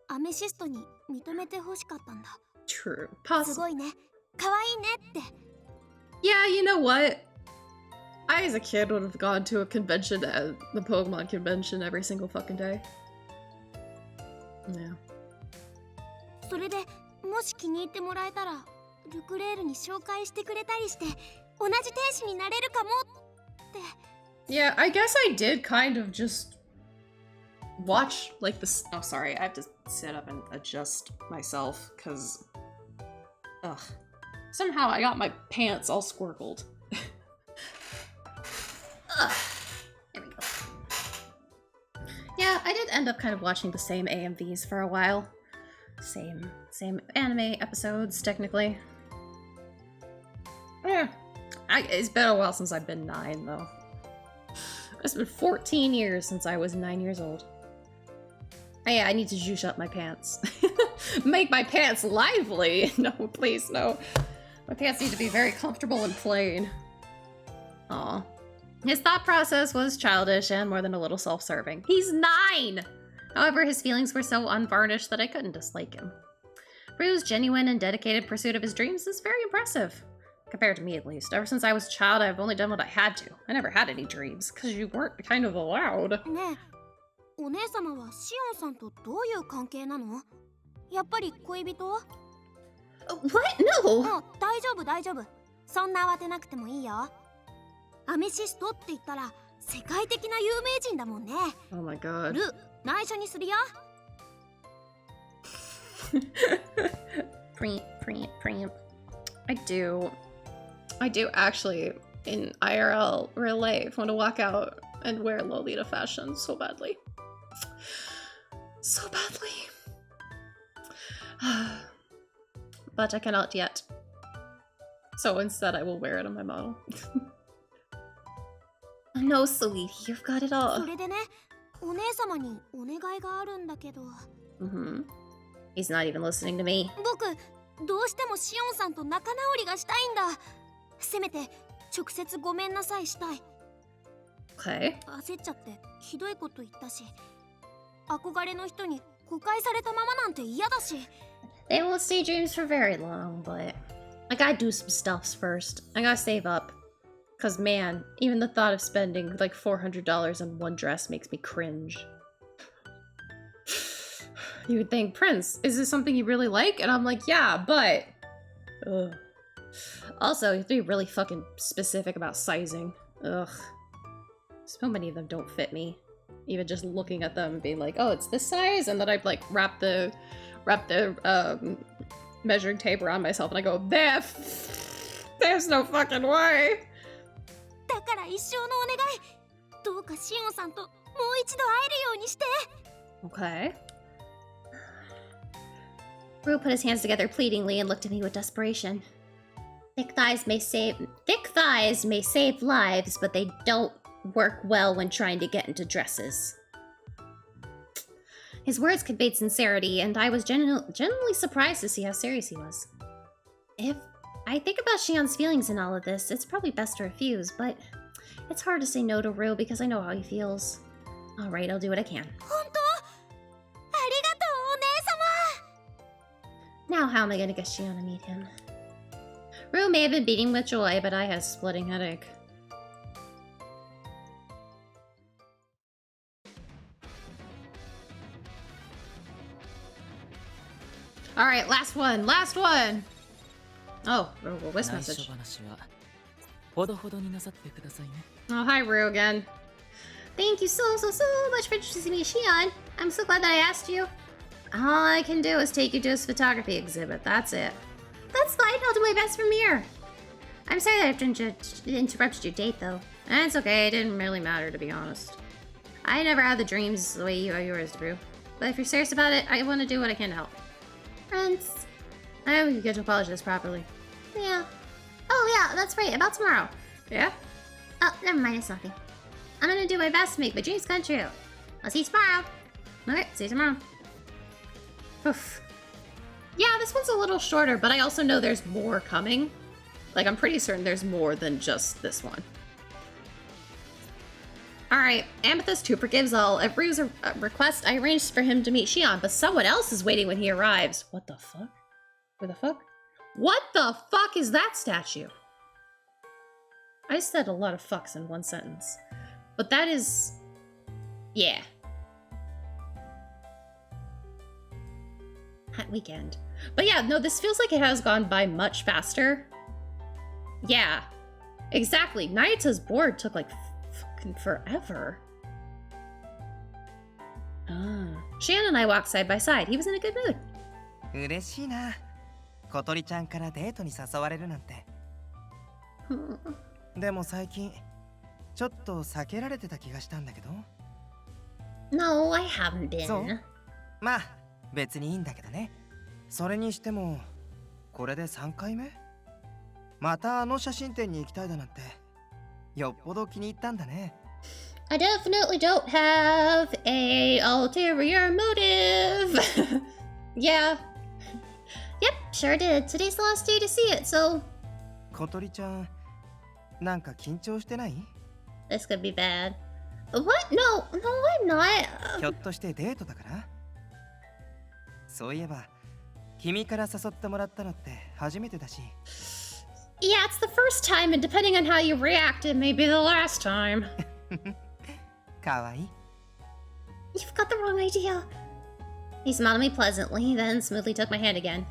Speaker 6: アメシストに認めて欲しかったんだ。
Speaker 1: True.
Speaker 6: すごいね。可愛いねって。
Speaker 1: Yeah, you know what? I, as a kid, would have gone to a convention at the Pokemon convention every single fucking day. Yeah.
Speaker 6: それでもし気に入ってもらえたら、ルクレールに紹介してくれたりして、同じ天使になれるかもって。
Speaker 1: Yeah, I guess I did kind of just watch like this. Oh, sorry, I have to sit up and adjust myself because, ugh, somehow I got my pants all squircled. Ugh. There we go. Yeah, I did end up kind of watching the same AMVs for a while. Same anime episodes, technically. Yeah, it's been a while since I've been 9, though. It's been 14 years since I was 9 years old. Oh yeah, I need to juice up my pants. Make my pants lively! No, please, no. My pants need to be very comfortable and plain. Aw. His thought process was childish and more than a little self-serving. He's 9! However, his feelings were so unvarnished that I couldn't dislike him. Ryu's genuine and dedicated pursuit of his dreams is very impressive. Compared to me, at least. Ever since I was a child, I've only done what I had to. I never had any dreams, because you weren't kind of allowed.
Speaker 6: ねえ、お姉様はシオンさんとどういう関係なの？やっぱり恋人？
Speaker 1: What? No!
Speaker 6: もう大丈夫大丈夫。そんな慌てなくてもいいよ。アメシストって言ったら世界的な有名人だもんね。
Speaker 1: Oh my god.
Speaker 6: ル、内緒にするよ。
Speaker 1: Preempt. I do actually, in IRL, real life, want to walk out and wear Lolita fashion so badly. So badly. But I cannot yet. So instead I will wear it on my model. No, sweetie, you've got it all.
Speaker 6: それでね、お姉様にお願いがあるんだけど。
Speaker 1: Mm-hmm. He's not even listening to me.
Speaker 6: 僕、どうしてもシオンさんと仲直りがしたいんだ。せめて直接ごめんなさいしたい。
Speaker 1: Okay.
Speaker 6: 焦っちゃってひどいこと言ったし、憧れの人に誤解されたままなんて嫌だし。
Speaker 1: They won't stay dreams for very long, but I gotta do some stuffs first. I gotta save up. Cause man, even the thought of spending like $400 on one dress makes me cringe. You would think, Prince, is this something you really like? And I'm like, yeah, but... Ugh. Also, you have to be really fucking specific about sizing. Ugh. So many of them don't fit me. Even just looking at them and being like, oh, it's this size? And then I'd like wrap the measuring tape around myself and I go, there's no fucking way!
Speaker 6: だから一生のお願い。どうかシオンさんともう一度会えるようにして。
Speaker 1: Okay. Rue put his hands together pleadingly and looked at me with desperation. Thick thighs may save lives, but they don't work well when trying to get into dresses. His words conveyed sincerity, and I was genuinely surprised to see how serious he was. If I think about Shion's feelings in all of this, it's probably best to refuse, but It's hard to say no to Rue because I know how he feels. Alright, I'll do what I can. Now how am I gonna get Shion to meet him? Rue may have been beating with joy, but I had a splitting headache. Alright, last one, last one! Oh, voice message. Oh, hi Rue again. Thank you so much for introducing me to Shion. I'm so glad that I asked you. All I can do is take you to his photography exhibit, that's it. That's fine, I'll do my best from here. I'm sorry that I've interrupted your date, though. It's okay, it didn't really matter, to be honest. I never had the dreams the way you have yours, Rue. But if you're serious about it, I want to do what I can to help. Friends. I hope you get to apologize properly. Yeah. Oh, yeah, that's right, about tomorrow. Yeah? Oh, never mind, it's nothing. I'm gonna do my best to make my dreams come true. I'll see you tomorrow. Okay, see you tomorrow. Oof. Yeah, this one's a little shorter, but I also know there's more coming. Like, I'm pretty certain there's more than just this one. Alright, Amethyst 2 forgives all. At Rue's request, I arranged for him to meet Shion, but someone else is waiting when he arrives. What the fuck? Where the fuck? What the fuck is that statue? I said a lot of fucks in one sentence. But that is... yeah. Hot weekend. But yeah, no, this feels like it has gone by much faster. Yeah. Exactly. Nayata's board took like fucking forever. Shion and I walked side by side. He was in a good mood.
Speaker 9: 嬉しいな。小鳥ちゃんからデートに誘われるなんて。でも最近ちょっと避けられてた気がしたんだけど。
Speaker 1: No, I haven't been.
Speaker 9: そう。まあ別にいいんだけどね。それにしてもこれで3回目？またあの写真展に行きたいだなんて。よっぽど気に入ったんだね。
Speaker 1: I definitely don't have a ulterior motive. Yeah. Yep, sure did. Today's the last day to see it, so...
Speaker 9: 小鳥ちゃん、なんか緊張してない？
Speaker 1: This could be bad. What? No, I'm not.
Speaker 9: ひょっとしてデートだから？そういえば、君から誘ってもらったのって初めてだし。
Speaker 1: Yeah, it's the first time, and depending on how you react, it may be the last time.
Speaker 9: かわいい。
Speaker 1: You've got the wrong idea. He smiled at me pleasantly, then smoothly took my hand again.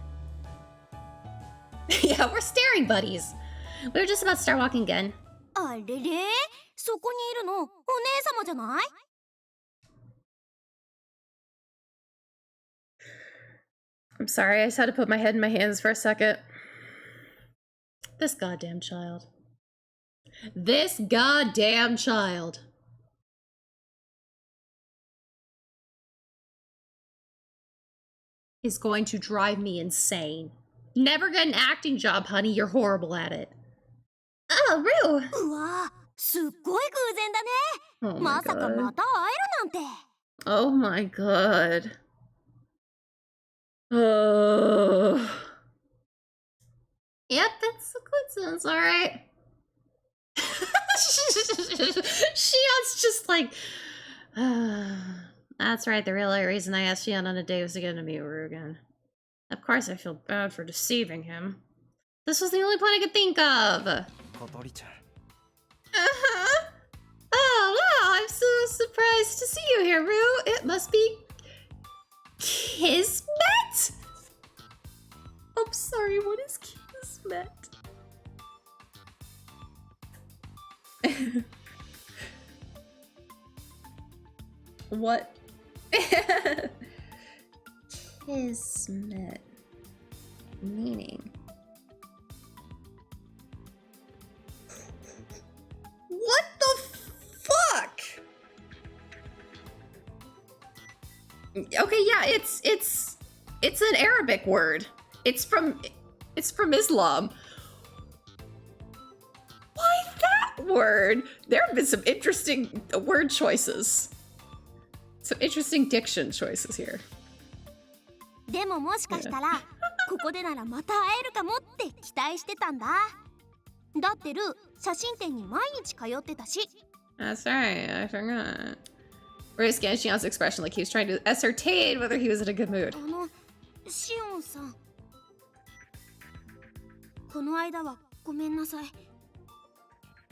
Speaker 1: Yeah, we're staring buddies. We were just about to start walking again.
Speaker 6: あれれ、そこにいるのお姉様じゃない？
Speaker 1: I'm sorry, I just had to put my head in my hands for a second. This goddamn child. This goddamn child. Is going to drive me insane. Never get an acting job, honey. You're horrible at it. Oh, Rue!
Speaker 6: うわ、すっごい偶然だね。
Speaker 1: Oh my
Speaker 6: まさか
Speaker 1: god.
Speaker 6: また会えるなんて。
Speaker 1: Oh my god. Yep, it's a coincidence, alright. Shion's just like... That's right, the real reason I asked Shion on a date was to get to meet Rue again. Of course I feel bad for deceiving him. This was the only plan I could think of! Oh, wow, I'm so surprised to see you here, Rue. It must be... Kismet? I'm sorry, what is Kismet? What? Kismet. Meaning. What the fuck? Okay, yeah, it's an Arabic word. It's from Islam. Why that word? There have been some interesting word choices. Some interesting diction choices here.
Speaker 6: でももしかしたらここでならまた会えるかもって期待してたんだ。だってルー写真展に毎日通ってたし。
Speaker 1: That's right, I forgot. Ray scanned Shion's expression like he was trying to ascertain whether he was in a good mood.
Speaker 6: シオンさん、この間はごめんなさい。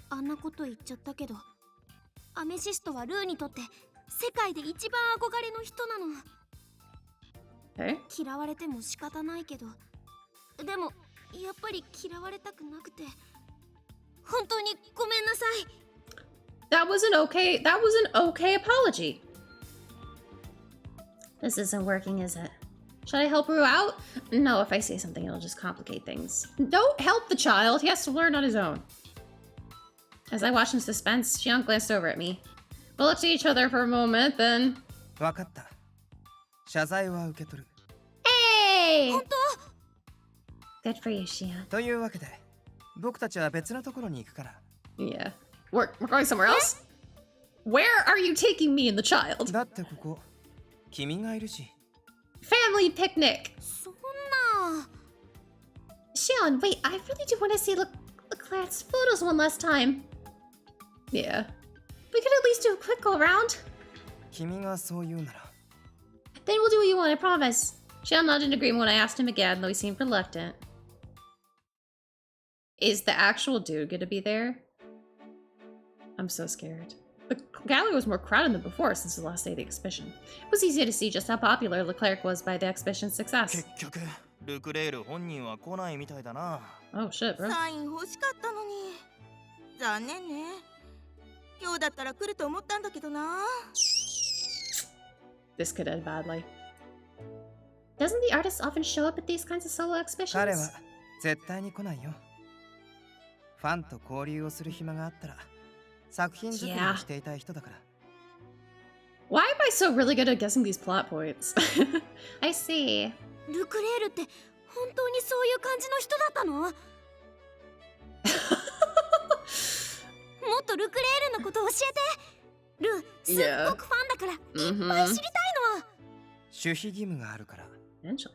Speaker 6: あんなこと言っちゃったけど、アメシストはルーにとって世界で一番憧れの人なの。嫌われても仕方ないけど、でもやっぱり嫌われたくなくて、本当にごめんなさい。
Speaker 1: That was an okay apology. This isn't working, is it? Should I help Rue out? No, if I say something, it'll just complicate things. Don't help the child. He has to learn on his own. As I watched in suspense, Shion glanced over at me. We looked at each other for a moment, then...
Speaker 9: わかった。謝罪は受け取る。
Speaker 1: Hey!
Speaker 6: 本当?
Speaker 1: Good for you, Shion.
Speaker 9: というわけで、僕たちは別のところに行くから。
Speaker 1: Yeah. We're going somewhere else? Where are you taking me and the child?
Speaker 9: だってここ、君がいるし。
Speaker 1: Family picnic!
Speaker 6: そんな。
Speaker 1: Shion, wait, I really do want to see Leclerc's photos one last time. Yeah. We could at least do a quick go around.
Speaker 9: 君がそう言うなら。
Speaker 1: Then we'll do what you want, I promise. Shion nodded in agreement when I asked him again, though he seemed reluctant. Is the actual dude gonna be there? I'm so scared. The gallery was more crowded than before since the last day of the exhibition. It was easy to see just how popular Leclerc was by the exhibition's success.
Speaker 9: 結局、ルクレール本人は来ないみたいだな。
Speaker 1: Oh shit, bro.
Speaker 7: サイン欲しかったのに。残念ね。今日だったら来ると思ったんだけどな。
Speaker 1: This could end badly. Doesn't the artist often show up at these kinds of solo exhibitions?
Speaker 9: 彼は絶対に来ないよ。ファンと交流をする暇があったら作品作りをしていたい人だから。
Speaker 1: Why am I so really good at guessing these plot points? I see.
Speaker 6: ルクレールって本当にそういう感じの人だったの？もっとルクレールのこと教えて。ルー、すっごくファンだから、いっぱい知りたいの。
Speaker 9: 守秘義務があるから。
Speaker 1: Angel.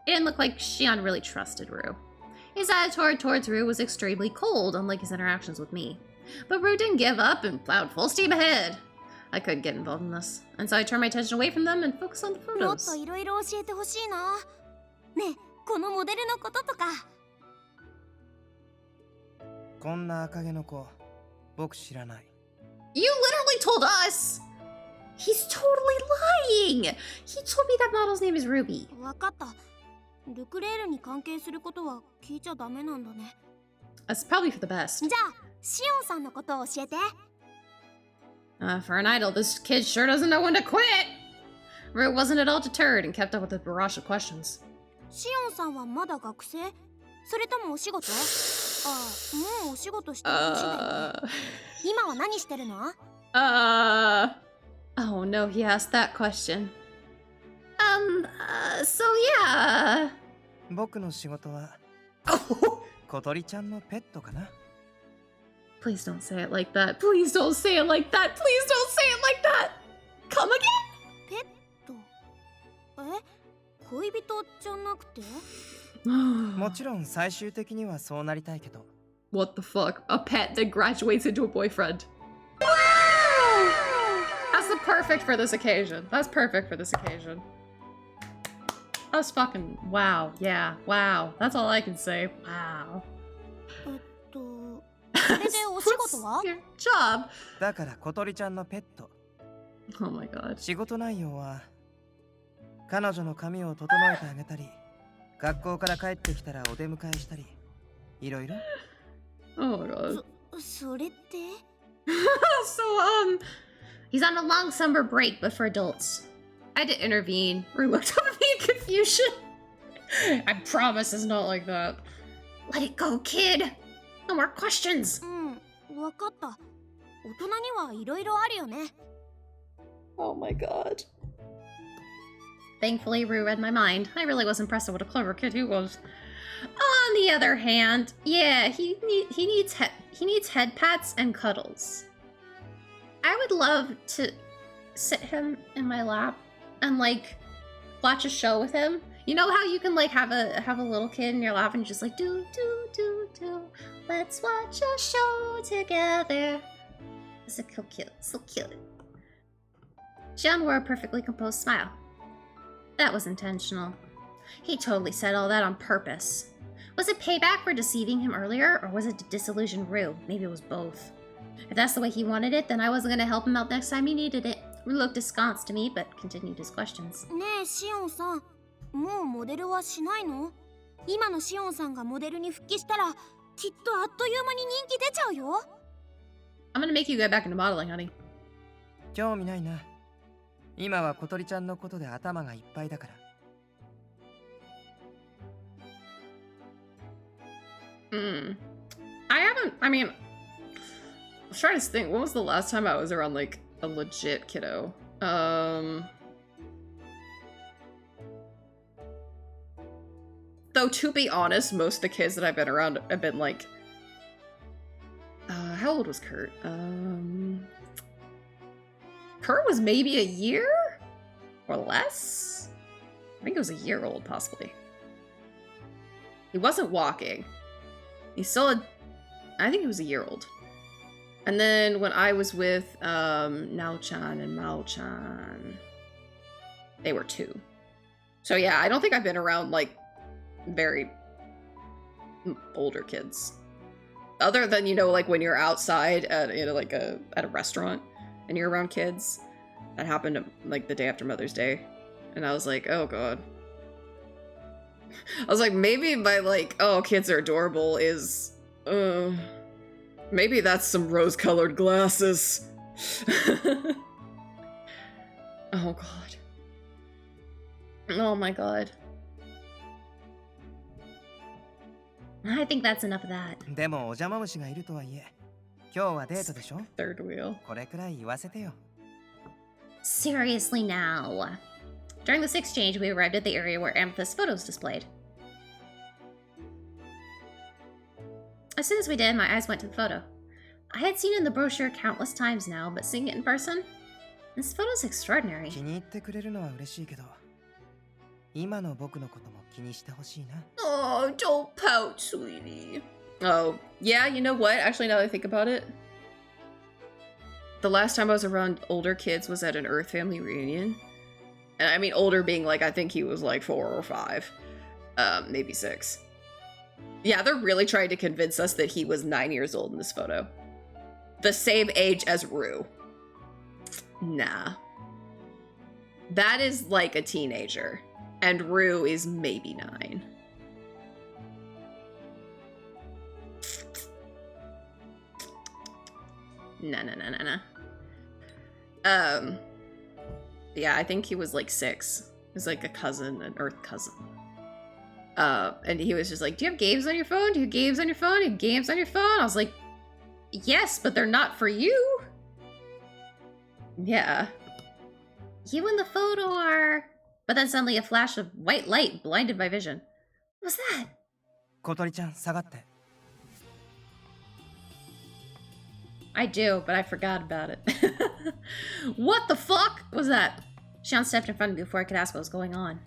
Speaker 1: It didn't look like Shion really trusted Rue. His attitude towards Rue was extremely cold, unlike his interactions with me. But Rue didn't give up and plowed full steam ahead. I couldn't get involved in this, and so I turned my attention away from them and focused on the
Speaker 6: もっ
Speaker 1: photos.
Speaker 6: といろいろ教えてほしいな。ねえ、このモデルのこととか。
Speaker 9: こんな赤毛の子、僕知らない。
Speaker 1: You literally told us! He's totally lying! He told me that model's name is Ruby.
Speaker 6: わかった。ルクレールに関係することは聞いちゃダメなんだね。
Speaker 1: That's probably for the best.
Speaker 6: じゃあ、シオンさんのことを教えて。
Speaker 1: For an idol, this kid sure doesn't know when to quit! Rue wasn't at all deterred and kept up with the barrage of questions.
Speaker 6: シオンさんはまだ学生？それともお仕事？あ、もうお仕事してる年だよね。今は何してるの？
Speaker 1: Oh no, he asked that question. So yeah.
Speaker 9: 僕の仕事は小鳥ちゃんのペットかな。
Speaker 1: Please don't say it like that. Please don't say it like that. Please don't say it like that. Come again?
Speaker 6: ペット？恋人じゃなくて？
Speaker 9: もちろん最終的にはそうなりたいけど。
Speaker 1: What the fuck? A pet that graduates into a boyfriend. That's perfect for this occasion. That's perfect for this occasion. That's fucking wow. Yeah, wow. That's all I can say. Wow.
Speaker 6: それでお仕事は？
Speaker 1: Your job.
Speaker 9: だから小鳥ちゃんのペット。
Speaker 1: Oh my god.
Speaker 9: 仕事内容は彼女の髪を整えてあげたり、学校から帰ってきたらお出迎えしたり、いろいろ。
Speaker 1: Oh my god.
Speaker 6: それって？
Speaker 1: So, he's on a long summer break, but for adults. I had to intervene. Rue looked up at me in confusion. I promise it's not like that. Let it go, kid. No more questions.
Speaker 6: わかった。大人にはいろいろあるよね。
Speaker 1: Oh my god. Thankfully, Rue read my mind. I really was impressed with what a clever kid he was. On the other hand, yeah, he needs head pats and cuddles. I would love to sit him in my lap and like watch a show with him. You know how you can like have a little kid in your lap and you're just like do do do do. Let's watch a show together. It's so cute, so cute. Xion wore a perfectly composed smile. That was intentional. He totally said all that on purpose. Was it payback for deceiving him earlier, or was it to disillusion Rue? Maybe it was both. If that's the way he wanted it, then I wasn't gonna help him out next time he needed it. Rue looked askance to me, but continued his questions.
Speaker 6: ねえ、シオンさん、もうモデルはしないの？今のシオンさんがモデルに復帰したら、きっとあっという間に人気出ちゃうよ。
Speaker 1: I'm gonna make you get back into modeling, honey.
Speaker 9: 興味ないな。今は小鳥ちゃんのことで頭がいっぱいだから。
Speaker 1: I mean, I was trying to think, when was the last time I was around, like, a legit kiddo? Though, to be honest, most of the kids that I've been around have been, like... how old was Kurt? Kurt was maybe a year? Or less? I think it was a year old, possibly. He wasn't walking. He still had... I think he was a year old. And then when I was with Nao-chan and Mao-chan, they were 2. So yeah, I don't think I've been around, like, very older kids. Other than, you know, like when you're outside at, you know, like at a restaurant and you're around kids. That happened like the day after Mother's Day. And I was like, oh god. I was like, maybe my like, oh, kids are adorable is, maybe that's some rose-colored glasses. Oh god. Oh my god. I think that's enough of that.
Speaker 9: でもお邪魔虫がいるとはいえ、今日はデートでしょ?
Speaker 1: Third wheel.
Speaker 9: これくらい言わせてよ。
Speaker 1: Seriously now. During this exchange, we arrived at the area where Amethyst's photos displayed. As soon as we did, my eyes went to the photo. I had seen it in the brochure countless times now, but seeing it in person? This photo's extraordinary.
Speaker 9: 気に入ってくれるのは嬉しいけど、今の僕のことも気にしてほしいな。
Speaker 1: Oh, don't pout, sweetie. Oh, yeah, you know what? Actually, now that I think about it, the last time I was around older kids was at an Earth family reunion. And I mean older being like, I think he was like 4 or 5. Maybe 6. Yeah, they're really trying to convince us that he was 9 years old in this photo. The same age as Rue. Nah. That is like a teenager. And Rue is maybe 9. No. Yeah, I think he was like 6. He was like a cousin, an Earth cousin. And he was just like, do you have games on your phone? Do you have games on your phone? Do you have games on your phone? I was like, yes, but they're not for you. Yeah. You and the photo are... But then suddenly a flash of white light blinded my vision. What was that?
Speaker 9: 小鳥ちゃん、下がって。
Speaker 1: I do, but I forgot about it. What the fuck was that? Xion stepped in front of me before I could ask what was going on.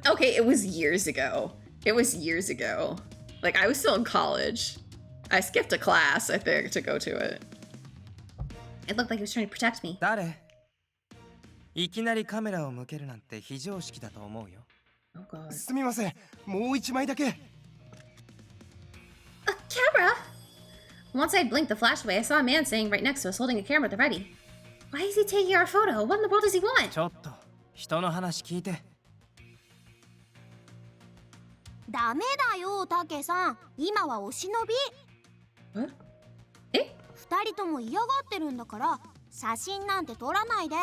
Speaker 1: Okay, it was years ago. It was years ago. Like, I was still in college. I skipped a class, I think, to go to it. It looked like he was trying to protect me.
Speaker 9: 誰? いきなりカメラを向けるなんて非常識だと思うよ。
Speaker 1: Oh god.
Speaker 9: すみません。もう一枚だけ。
Speaker 1: A camera? Once I blinked the flash away, I saw a man standing right next to us holding a camera at the ready. Why is he taking our photo? What in the world does he want?
Speaker 9: ちょっと、人の話聞いて。
Speaker 6: ダメだよ、タケさん。今はお忍び。
Speaker 1: え？
Speaker 6: 二人とも嫌がってるんだから、写真なんて撮らないで。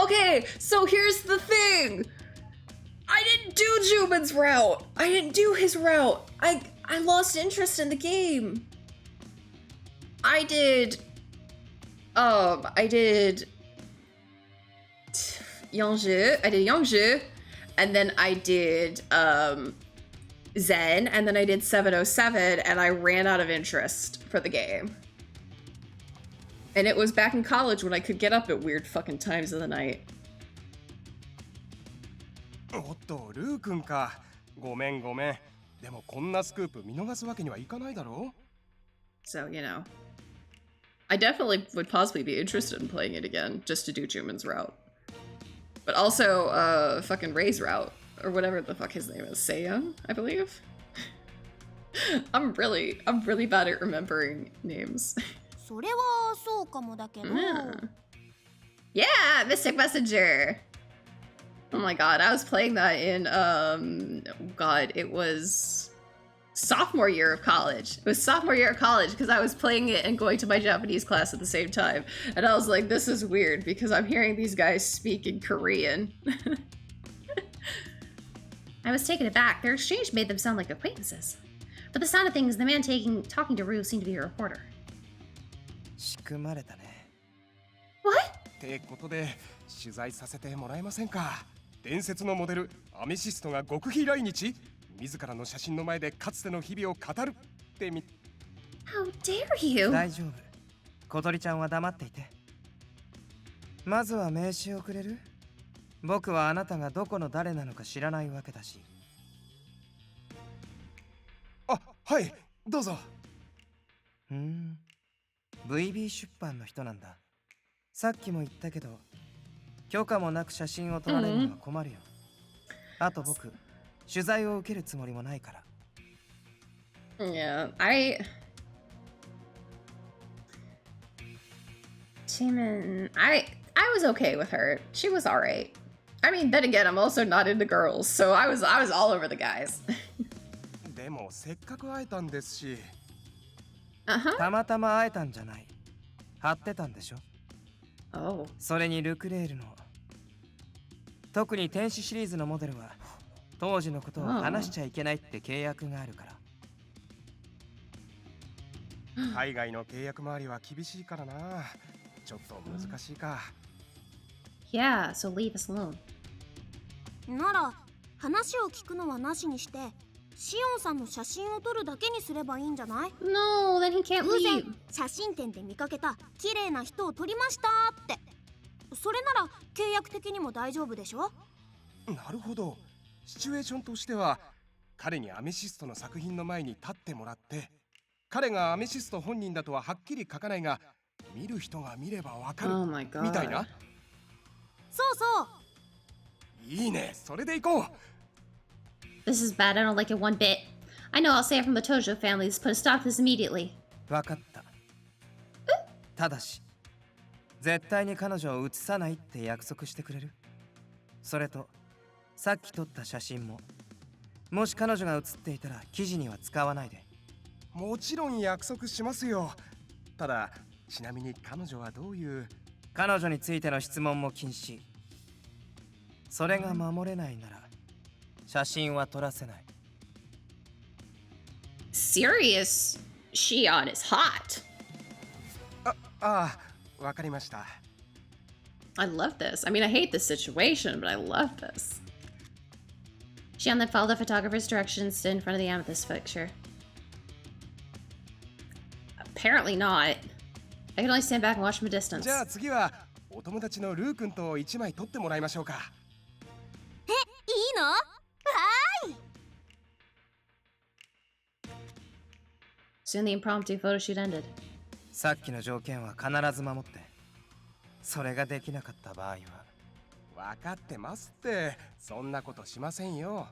Speaker 1: Okay, so here's the thing. I didn't do Juman's route. I didn't do his route. I lost interest in the game. I did Yangzhe, and then I did Zen, and then I did 707, and I ran out of interest for the game. And it was back in college when I could get up at weird fucking times of the night.
Speaker 10: おっと、ルー君か。ごめんごめん。でもこんなスクープ見逃すわけにはいかないだろう。
Speaker 1: So, you know. I definitely would possibly be interested in playing it again, just to do Juman's route. But also, fucking Ray's route, or whatever the fuck his name is. SHION, I believe? I'm really bad at remembering names.
Speaker 6: それはそうかもだけど。
Speaker 1: Yeah, Mystic Messenger! Oh my god, I was playing that in, god, it was sophomore year of college. It was sophomore year of college because I was playing it and going to my Japanese class at the same time. And I was like, this is weird because I'm hearing these guys speak in Korean. I was taken aback. Their exchange made them sound like acquaintances. But the sound of things, the man talking to Rue seemed to be a reporter.
Speaker 9: 仕組まれたね。
Speaker 1: What?
Speaker 10: ってことで取材させてもらえませんか。伝説のモデルアメシストが極秘来日、自らの写真の前でかつての日々を語るってみ。
Speaker 1: How dare you?
Speaker 9: 大丈夫。小鳥ちゃんは黙っていて。まずは名刺をくれる？僕はあなたがどこの誰なのか知らないわけだし。
Speaker 10: あ、はい、どうぞ。
Speaker 9: VB 出版の人なんだ。さっきも言ったけど、許可もなく写真を撮られるのは困るよ。あと僕、取材を受けるつもりもないから。
Speaker 1: Yeah, Jimin, I was okay with her. She was alright. I mean, then again, I'm also not into girls, so I was all over the guys.
Speaker 10: でもせっかく会えたんですし。
Speaker 9: たまたま会えたんじゃない。張ってたんでしょ。
Speaker 1: Oh.
Speaker 9: それにルクレールの特に天使シリーズのモデルは当時のことを話しちゃいけないって契約があるから。
Speaker 10: 海外の契約周りは厳しいからな。ちょっと難しいか。
Speaker 1: Yeah, so leave us alone.
Speaker 6: なら話を聞くのはなしにしてシオンさんの写真を撮るだけにすればいいんじゃない？
Speaker 1: No, then he can't
Speaker 6: 偶然
Speaker 1: leave.
Speaker 6: 写真展で見かけた綺麗な人を撮りましたって。それなら契約的にも大丈夫でしょ？
Speaker 10: なるほど。シチュエーションとしては彼にアメシストの作品の前に立ってもらって、彼がアメシスト本人だとははっきり書かないが見る人が見ればわかる、みたいな。
Speaker 6: そうそう。
Speaker 10: いいね、それで行こう。
Speaker 1: This is bad. I don't like it one bit. I know I'll say it from the Tojo family. Let's put a stop to this immediately.
Speaker 9: わかった。ただし、絶対に彼女を写さないって約束してくれる？それと、さっき撮った写真も、もし彼女が写っていたら記事には使わないで。
Speaker 10: もちろん約束しますよ。ただ、ちなみに彼女はどういう？
Speaker 9: 彼女についての質問も禁止。それが守れないなら、写真は撮らせない。
Speaker 1: Serious? SHION is hot.
Speaker 10: ああ、わかりました。
Speaker 1: I love this. I mean, I hate this situation, but I love this. SHION then followed the photographer's directions, stood in front of the amethyst picture. Apparently not. I can only stand back and watch from a distance.
Speaker 10: じゃあ次はお友達のルー君と一枚撮ってもらいましょうか。
Speaker 6: え、いいの？はーい。
Speaker 1: Soon the impromptu photo shoot ended.
Speaker 9: さっきの条件は必ず守って。それができなかった場合は。
Speaker 10: 分かってますって。そんなことしませんよ。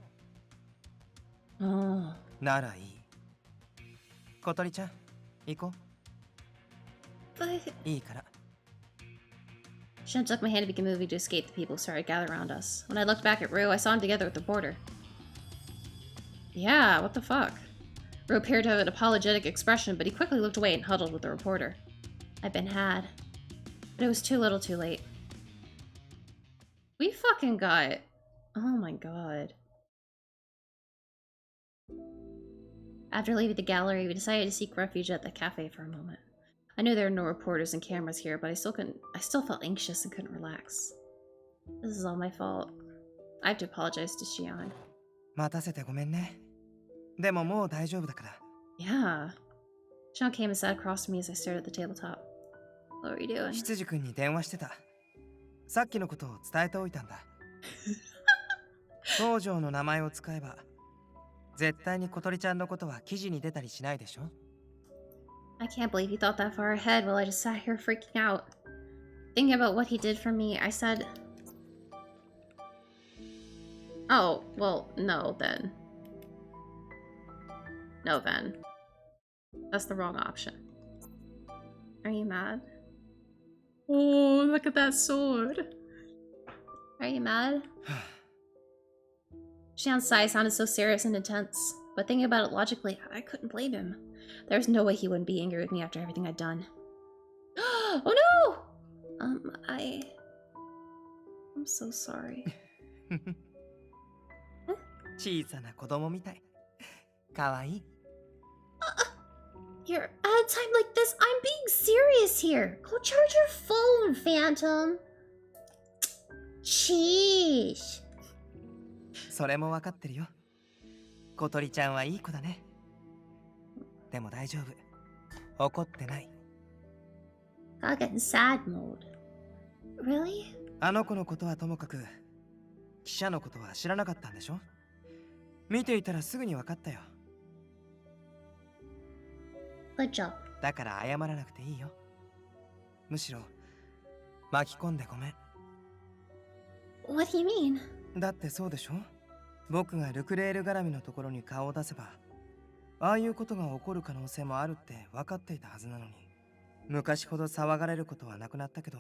Speaker 9: ならいい。小鳥ちゃん、行こう。いいから。
Speaker 1: SHION took my hand to begin moving to escape the people who started to gather around us. When I looked back at Rue, I saw him together with the reporter. Yeah, what the fuck? Rue appeared to have an apologetic expression, but he quickly looked away and huddled with the reporter. I'd been had. But it was too little too late. We fucking got... Oh my god. After leaving the gallery, we decided to seek refuge at the cafe for a moment. I knew there were no reporters and cameras here, but I still felt anxious and couldn't relax. This is all my fault. I have to apologize to SHION.
Speaker 9: 待たせてごめんね。でももう大丈夫だから。
Speaker 1: Yeah. SHION came and sat across from me as I stared at the tabletop. What were you doing?
Speaker 9: 羊くんに電話してた。さっきのことを伝えておいたんだ。東条の名前を使えば絶対に小鳥ちゃんのことは記事に出たりしないでしょ。
Speaker 1: I can't believe you thought that far ahead while I just sat here freaking out. Thinking about what he did for me, I said... Oh, well, no then. No then. That's the wrong option. Are you mad? Oh, look at that sword. Are you mad? Xian's sigh sounded so serious and intense, but thinking about it logically, I couldn't blame him. There's no way he wouldn't be angry with me after everything I'd done. Oh no! I'm so sorry.
Speaker 9: 小さな子供みたい。かわいい。
Speaker 1: Here, at a time like this, I'm being serious here. Go charge your phone, Phantom. Sheesh.
Speaker 9: それもわかってるよ。小鳥ちゃんはいい子だね。でも大丈夫。怒ってない。
Speaker 1: I'll get in sad mode. Really?
Speaker 9: あの子のことはともかく、記者のことは知らなかったんでしょ。見ていたらすぐにわかったよ。
Speaker 1: Good job.
Speaker 9: だから謝らなくていいよ。むしろ巻き込んでごめん。
Speaker 1: What do you mean?
Speaker 9: だってそうでしょ。僕がルクレール絡みのところに顔を出せば、ああいうことが起こる可能性もあるって分かっていたはずなのに、昔ほど騒がれることはなくなったけど、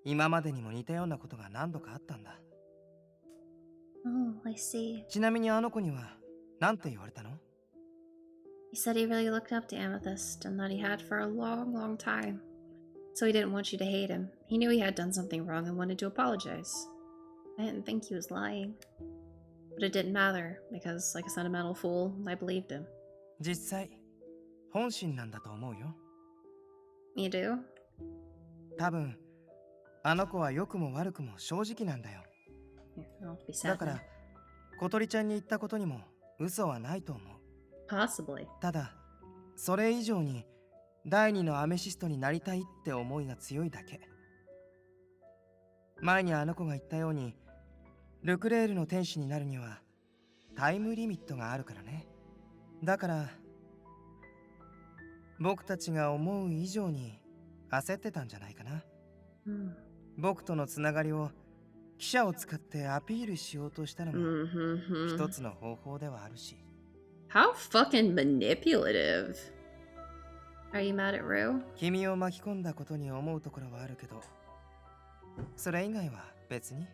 Speaker 9: 今までにも似たようなことが何度かあったんだ。
Speaker 1: Oh, I see.
Speaker 9: ちなみにあの子には何て言われたの？
Speaker 1: He said he really looked up to Amethyst and that he had for a long, long time. So he didn't want you to hate him. He knew he had done something wrong and wanted to apologize. I didn't think he was lying. But it didn't matter because, like a sentimental fool, I believed him.
Speaker 9: 実際、本心なんだと思うよ。
Speaker 1: You do?
Speaker 9: 多分、あの子は良くも悪くも正直なんだよ。
Speaker 1: I'll be sad.
Speaker 9: だから、小鳥ちゃんに言ったことにも嘘はないと思う。
Speaker 1: Possibly.
Speaker 9: ただ、それ以上に第二のアメシストになりたいって思いが強いだけ。前にあの子が言ったように、ルクレールの天使になるにはタイムリミットがあるからね。だから、僕たちが思う以上に焦ってたんじゃないかな。僕とのつながりを記者を使ってアピールしようとしたのも一つの方法ではあるし。
Speaker 1: How fucking manipulative. Are you mad at Rue?
Speaker 9: 君を巻き込んだことに思うところはあるけど、それ以外は別に。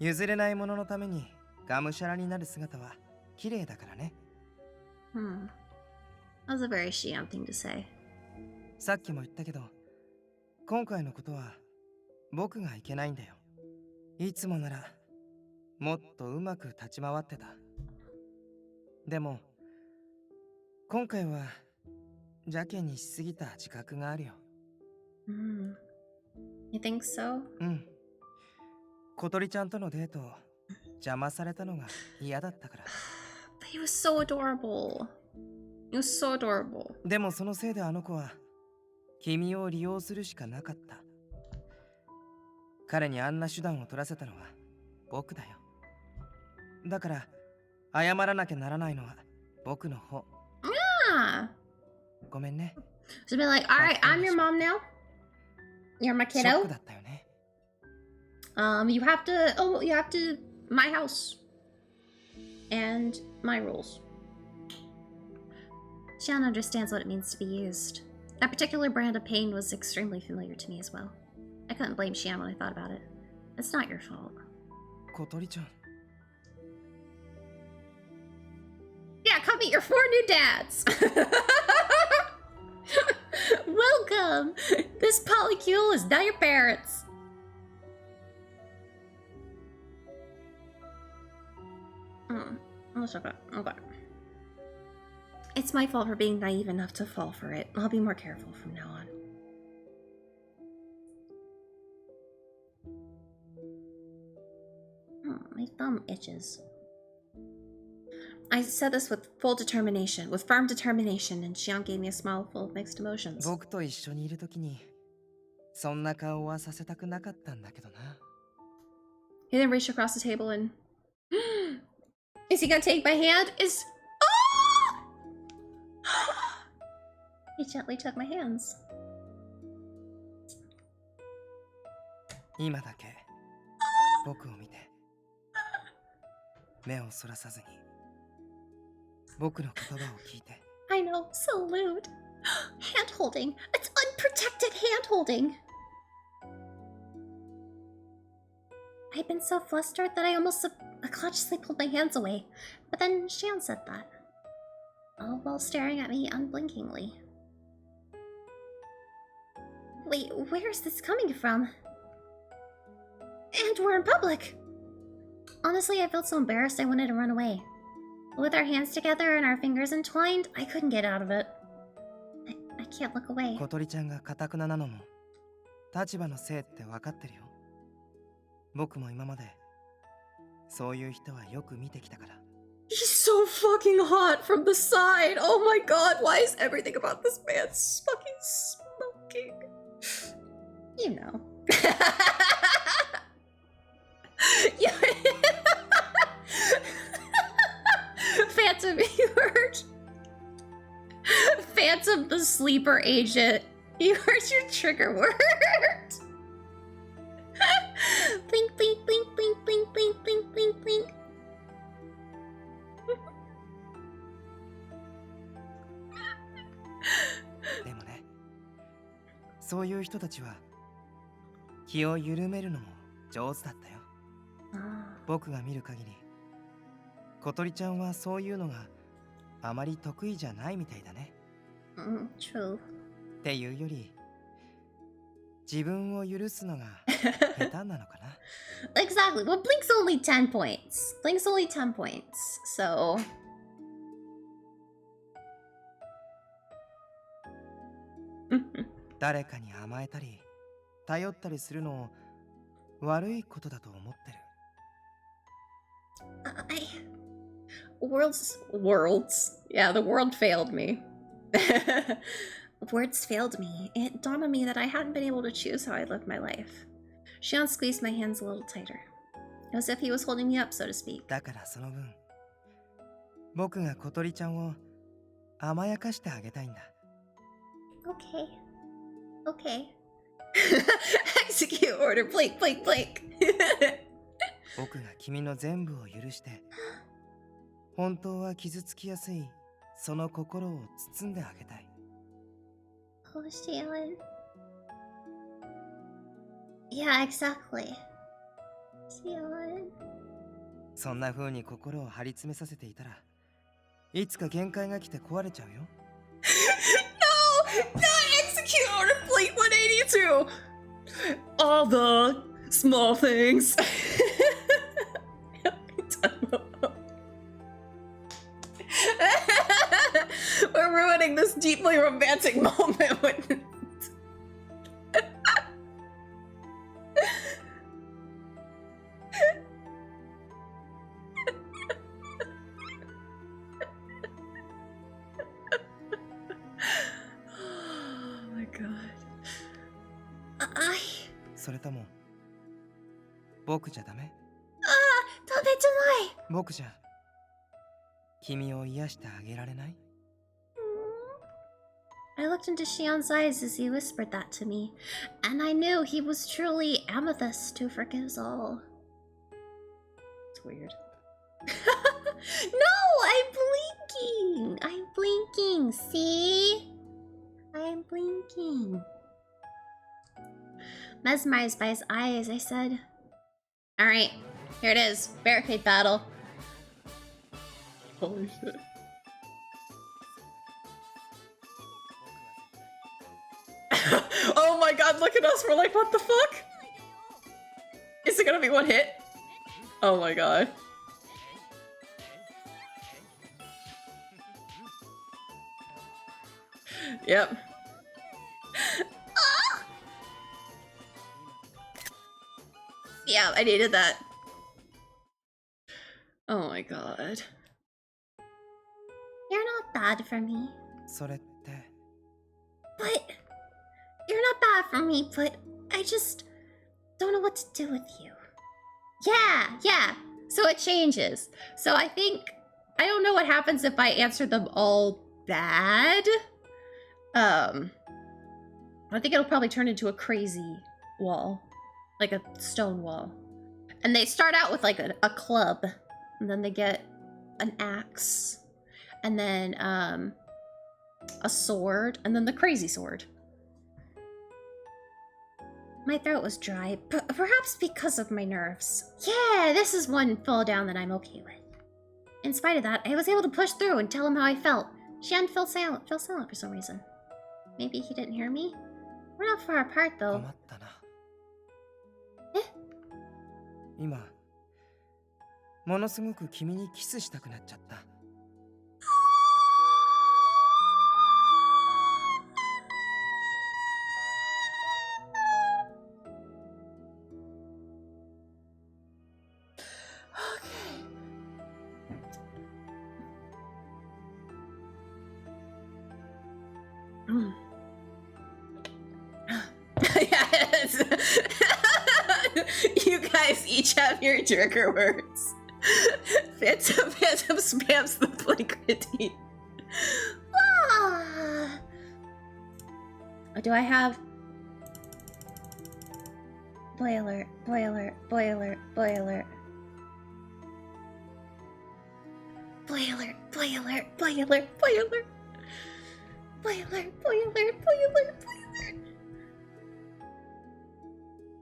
Speaker 9: 譲れないもののためにがむしゃらになる姿は綺麗だからね。
Speaker 1: That was a very Shion thing to say.
Speaker 9: さっきも言ったけど、今回のことは僕がいけないんだよ。いつもならもっとうまく立ち回ってた。でも今回は邪気にしすぎた自覚があるよ。
Speaker 1: You think so?
Speaker 9: 小鳥ちゃんとのデートを邪魔されたのが嫌だったから。
Speaker 1: But he was so adorable. He was so adorable.
Speaker 9: でもそのせいであの子は君を利用するしかなかった。彼にあんな手段を取らせたのは僕だよ。だから謝らなきゃならないのは僕の方。ごめんね。
Speaker 1: So be like, alright, I'm your mom now. You're my
Speaker 9: ショッ
Speaker 1: kiddo.
Speaker 9: クだったよね。
Speaker 1: You have to, my house. And my rules. Shion understands what it means to be used. That particular brand of pain was extremely familiar to me as well. I couldn't blame Shion when I thought about it. It's not your fault.
Speaker 9: 小鳥ちゃん。
Speaker 1: Yeah, come meet your 4 new dads! Welcome! This polycule is now your parents! That's okay. Okay. It's my fault for being naive enough to fall for it. I'll be more careful from now on. My thumb itches. I said this with full determination, with firm determination, and Shion gave me a smile full of mixed emotions.
Speaker 9: 僕と一緒にいるときにそんな顔はさせたくなかったんだけどな。
Speaker 1: He then reached across the table and is he gonna take my hand? He gently took my hands.
Speaker 9: 今だけ僕を見て目をそらさずに僕の言葉を聞いて。
Speaker 1: I know, so lewd. Hand holding. It's unprotected hand holding. I'd been so flustered that I almost subconsciously pulled my hands away. But then Shion said that, all while staring at me unblinkingly. Wait, where is this coming from? And we're in public! Honestly, I felt so embarrassed I wanted to run away. With our hands together and our fingers entwined, I couldn't get out of it. I can't look away.
Speaker 9: 小鳥ちゃんが堅くななのも立場のせいって分かってるよ。僕も今までそういう人はよく見てきたから。
Speaker 1: He's so fucking hot from the side! Oh my god, why is everything about this man fucking smoking? You know. Yeah. Phantom, you heard? Phantom the sleeper agent. You heard your trigger word. Blink, blink, blink, blink, blink, blink, blink, blink, blink.
Speaker 9: でもね、そういう人たちは気を緩めるのも上手だったよ。僕が見る限り小鳥ちゃんはそういうのがあまり得意じゃないみたいだね。
Speaker 1: True.
Speaker 9: っていうより自分を許すのが下手なのかな。
Speaker 1: Exactly. Well, Blink's only 10 points. Blink's only 10 points. So.
Speaker 9: 誰かに甘えたり頼ったりするのを悪いことだと思ってる。
Speaker 1: Worlds. Yeah, the world failed me. Words failed me. It dawned on me that I hadn't been able to choose how I lived my life. Shion squeezed my hands a little tighter, as if he was holding me up, so to speak.
Speaker 9: だからその分、僕が小鳥ちゃんを甘やかしてあげたいんだ。
Speaker 1: Okay. Okay. Execute order. Blink, blink, blink.
Speaker 9: 僕が君の全部を許して、本当は傷つきやすいその心を包んであげたい。
Speaker 1: Oh, Shion. Yeah, exactly. Shion.
Speaker 9: そんな風に心を張り詰めさせていたら、いつか限界が来て壊れちゃうよ。
Speaker 1: No! Not execute order Blink 182! All the small things. We're ruining this deeply romantic moment with Oh my god.
Speaker 9: それとも僕じゃダメ？
Speaker 1: ダメじゃない。
Speaker 9: 僕じゃ君を癒してあげられない？
Speaker 1: I looked into Shion's eyes as he whispered that to me, and I knew he was truly amethyst who forgives all. It's weird. No, I'm blinking! I'm blinking, see? I'm blinking. Mesmerized by his eyes, I said, "Alright, here it is. Barricade battle." Holy shit. Oh my god, look at us, we're like, what the fuck? Is it gonna be one hit? Oh my god. Yep. Ah! Yeah, I needed that. Oh my god. bad for me.
Speaker 9: それって
Speaker 1: But you're not bad for me, but I just don't know what to do with you. Yeah. So it changes. So I don't know what happens if I answer them all bad. I think it'll probably turn into a crazy wall. Like a stone wall. And they start out with like a club. And then they get an axe. And then a sword. And then the crazy sword. My throat was dry, perhaps because of my nerves. Yeah, this is one fall down that I'm okay with. In spite of that, I was able to push through and tell him how I felt. Shion fell silent for some reason. Maybe he didn't hear me? We're not far apart, though.
Speaker 9: 困ったな。
Speaker 1: え？
Speaker 9: 今、ものすごく君にキスしたくなっちゃった。
Speaker 1: Yes. You guys each have your trigger words. Phantom spams the Blink-Critique. Ah. Oh, do I have... Boiler. Boiler.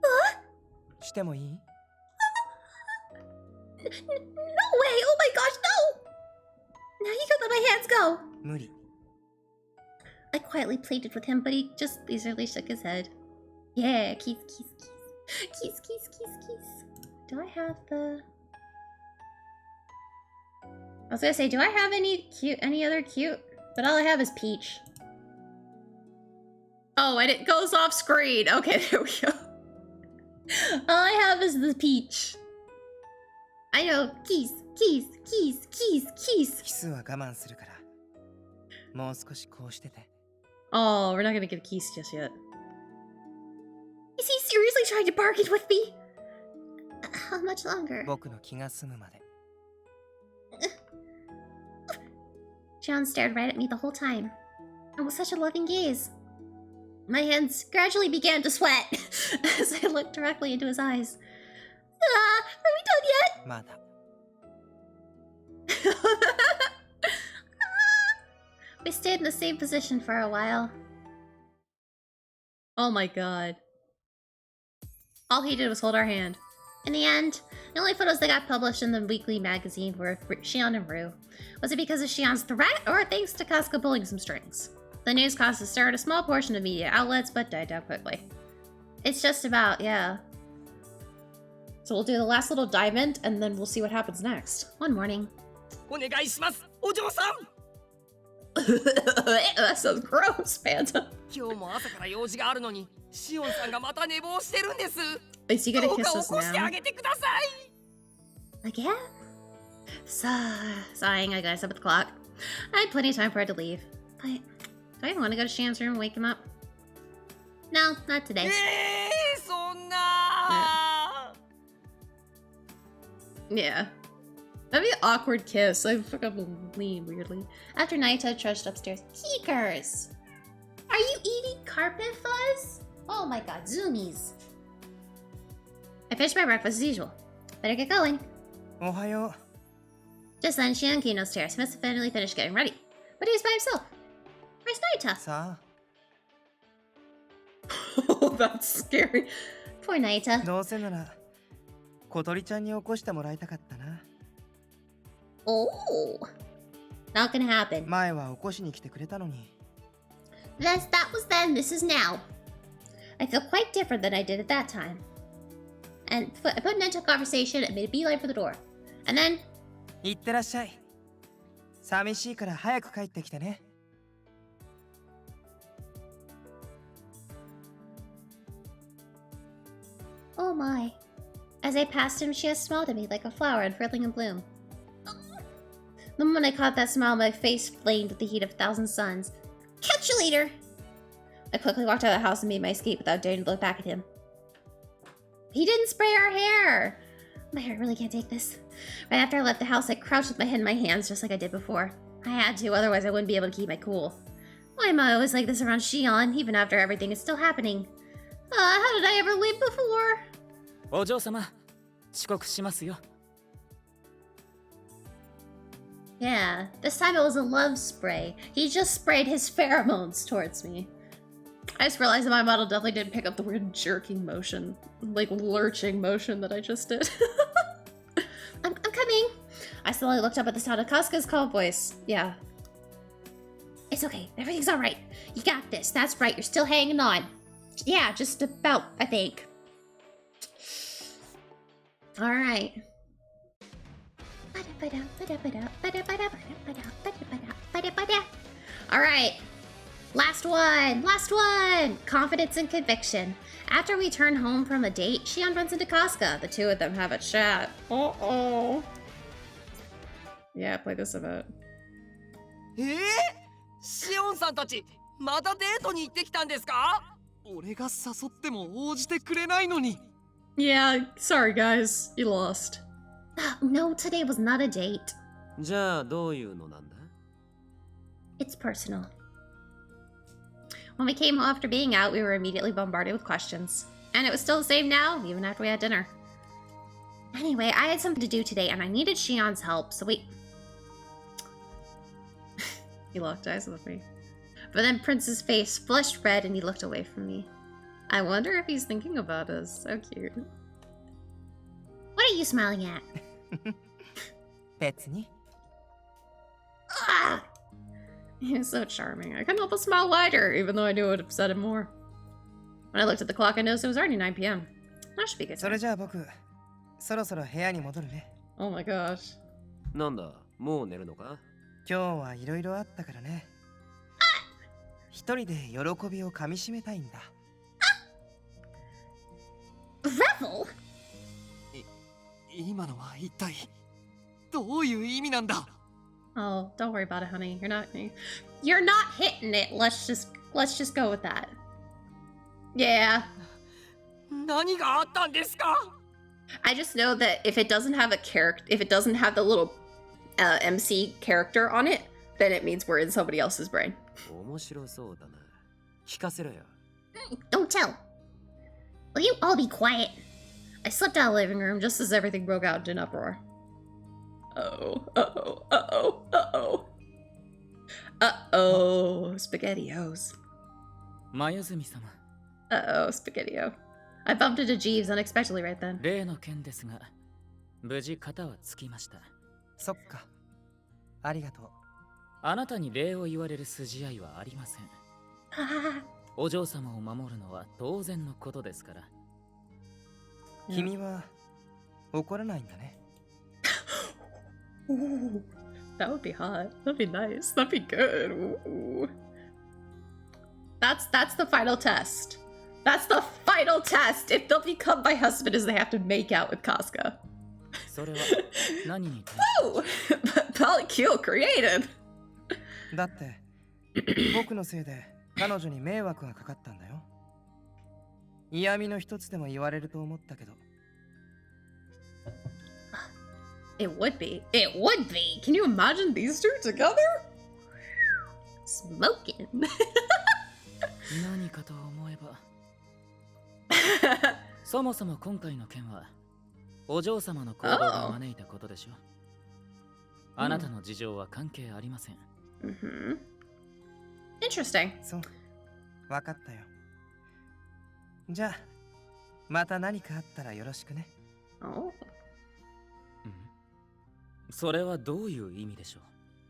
Speaker 1: Huh?
Speaker 9: してもいい？
Speaker 1: No way! Oh my gosh, no! Now you can let my hands go!
Speaker 9: 無理。
Speaker 1: I quietly pleaded with him, but he just easily shook his head. Yeah, keys. Do I have the... I was gonna say, do I have any other cute? But all I have is Peach. Oh, and it goes off screen. Okay, there we go. All I have is the Peach. I know. Keys.
Speaker 9: キスは我慢するから。もう少しこうしてて。
Speaker 1: Oh, we're not gonna get keys just yet. Is he seriously trying to bargain with me? How much longer?
Speaker 9: 僕の気が済むまで。
Speaker 1: John stared right at me the whole time. And with such a loving gaze. My hands gradually began to sweat as I looked directly into his eyes. Are we done yet?
Speaker 9: まだ。
Speaker 1: We stayed in the same position for a while. Oh my god. All he did was hold our hand. In the end, the only photos that got published in the weekly magazine were of Shion and Rue. Was it because of Shion's threat, or thanks to Casca pulling some strings? The news caused to stir a small portion of media outlets, but died down quickly. It's just about, yeah. So we'll do the last little diamond, and then we'll see what happens next. One morning.
Speaker 8: お願いします、お嬢さん。
Speaker 1: That sounds gross, Phantom.
Speaker 8: 今日も朝から用事があるのに、シオンさんがまた寝坊してるんです。
Speaker 1: Is he gonna
Speaker 8: どう
Speaker 1: kiss
Speaker 8: か
Speaker 1: us
Speaker 8: 起こして
Speaker 1: now?
Speaker 8: あげてください。
Speaker 1: Again? Sighing, I glanced up at the clock. I had plenty of time for her to leave. But do I even want to go to Shan's room and wake him up? No, not today.
Speaker 8: そんな。
Speaker 1: Yeah. That'd be an awkward kiss. I fucking lean weirdly. After Naita trudged upstairs. Keekers! Are you eating carpet fuzz? Oh my god, zoomies. I finished my breakfast as usual. Better get going.
Speaker 9: おはよ
Speaker 1: Just then, Shion came downstairs. He must have finally finished getting ready. But he was by himself. Where's Naita?
Speaker 9: う。さ
Speaker 1: Oh, that's scary. Poor Naita.
Speaker 9: あ、どうせなら小鳥ちゃんに起こしてもらいたかったな。
Speaker 1: Oh. Not gonna happen.
Speaker 9: 前は起こしに来てくれたのに。
Speaker 1: That was then, this is now. I feel quite different than I did at that time. And I put an end to the conversation and made a beeline for the door. And then...
Speaker 9: 行ってらっしゃい。寂しいから早く帰ってきてね。
Speaker 1: Oh my. As I passed him, she has smiled at me like a flower unfurling in bloom. The moment I caught that smile, my face flamed with the heat of 1,000 suns. Catch you later! I quickly walked out of the house and made my escape without daring to look back at him. He didn't spray our hair! My hair really can't take this. Right after I left the house, I crouched with my head in my hands just like I did before. I had to, otherwise I wouldn't be able to keep my cool. Why am I always like this around SHION, even after everything is still happening? How did I ever leave before?
Speaker 3: お嬢様、遅刻しますよ。
Speaker 1: Yeah, this time it was a love spray. He just sprayed his pheromones towards me. I just realized that my model definitely didn't pick up the weird jerking motion, like lurching motion that I just did. I'm coming. I slowly looked up at the sound of Casca's calm voice. Yeah. It's okay. Everything's all right. You got this. That's right. You're still hanging on. Yeah, just about, I think. All right. All right. Last one! Confidence and conviction. After we turn home from a date, SHION runs into Casca. The two of them have a chat. Uh-oh. Yeah, play this a bit.
Speaker 8: シオンさんたち、またデートに行ってきたんですか？
Speaker 2: 俺が誘っても応じてくれないのに。
Speaker 1: Yeah, sorry guys, you lost. No, today was not a date.
Speaker 5: じゃあどういうのなんだ？
Speaker 1: It's personal. When we came home after being out, we were immediately bombarded with questions. And it was still the same now, even after we had dinner. Anyway, I had something to do today, and I needed SHION's help, so we... He locked eyes with me. But then Prince's face flushed red, and he looked away from me. I wonder if he's thinking about us. So cute. What are you smiling at?
Speaker 9: 別に。
Speaker 1: Ah! He was so charming. I couldn't help but smile wider, even though I knew it would have upset him more. When I looked at the clock, I noticed it was already 9 p.m. That should be good.
Speaker 9: それじゃあ僕、そろそろ部屋に戻るね。
Speaker 1: Oh my gosh.
Speaker 5: なんだ、もう寝るのか？
Speaker 9: 今日はいろいろあったからね。一人で喜びをかみしめたいんだ。
Speaker 1: Revel?
Speaker 2: 今のは一体どういう意味なんだ？
Speaker 1: Oh, don't worry about it, honey. You're not hitting it. Let's just go with that. Yeah.
Speaker 8: 何があったんですか？
Speaker 1: I just know that if it doesn't have a character, if it doesn't have the little MC character on it, then it means we're in somebody else's brain.
Speaker 5: 面白そうだな。聞かせろよ。
Speaker 1: Don't tell. Will you all be quiet? I slipped out of the living room just as everything broke out into an uproar. Uh-oh, SpaghettiOs.
Speaker 3: マユズミ様。
Speaker 1: Uh-oh, SpaghettiO. I bumped into Jeeves unexpectedly right then.
Speaker 3: 例の件ですが、無事肩はつきました。
Speaker 9: そっか。ありがとう。
Speaker 3: あなたに礼を言われる筋合いはありません。お嬢様を守るのは当然のことですから。
Speaker 9: 君は怒らないんだね。
Speaker 1: Ooh, that would be hot. That'd be nice. That'd be good. Ooh. That's the final test. That's the final test. If they'll become my husband, is they have to make out with Casca.
Speaker 3: それは何に
Speaker 1: Woo! Polycule created.
Speaker 9: だって僕のせいで彼女に迷惑がかかったんだよ。嫌味の一つでも言われると思ったけど。
Speaker 1: It would be. It would be. Can you imagine these two together? Smoking.
Speaker 3: 何かと思えばそもそも今回の件はお嬢様の行動が招いたことでしょう。あなたの事情は関係ありません。
Speaker 1: Interesting.
Speaker 9: そう、わかったよ。じゃあまた何かあったらよろしくね。
Speaker 1: Oh.
Speaker 3: それはどういう意味でしょ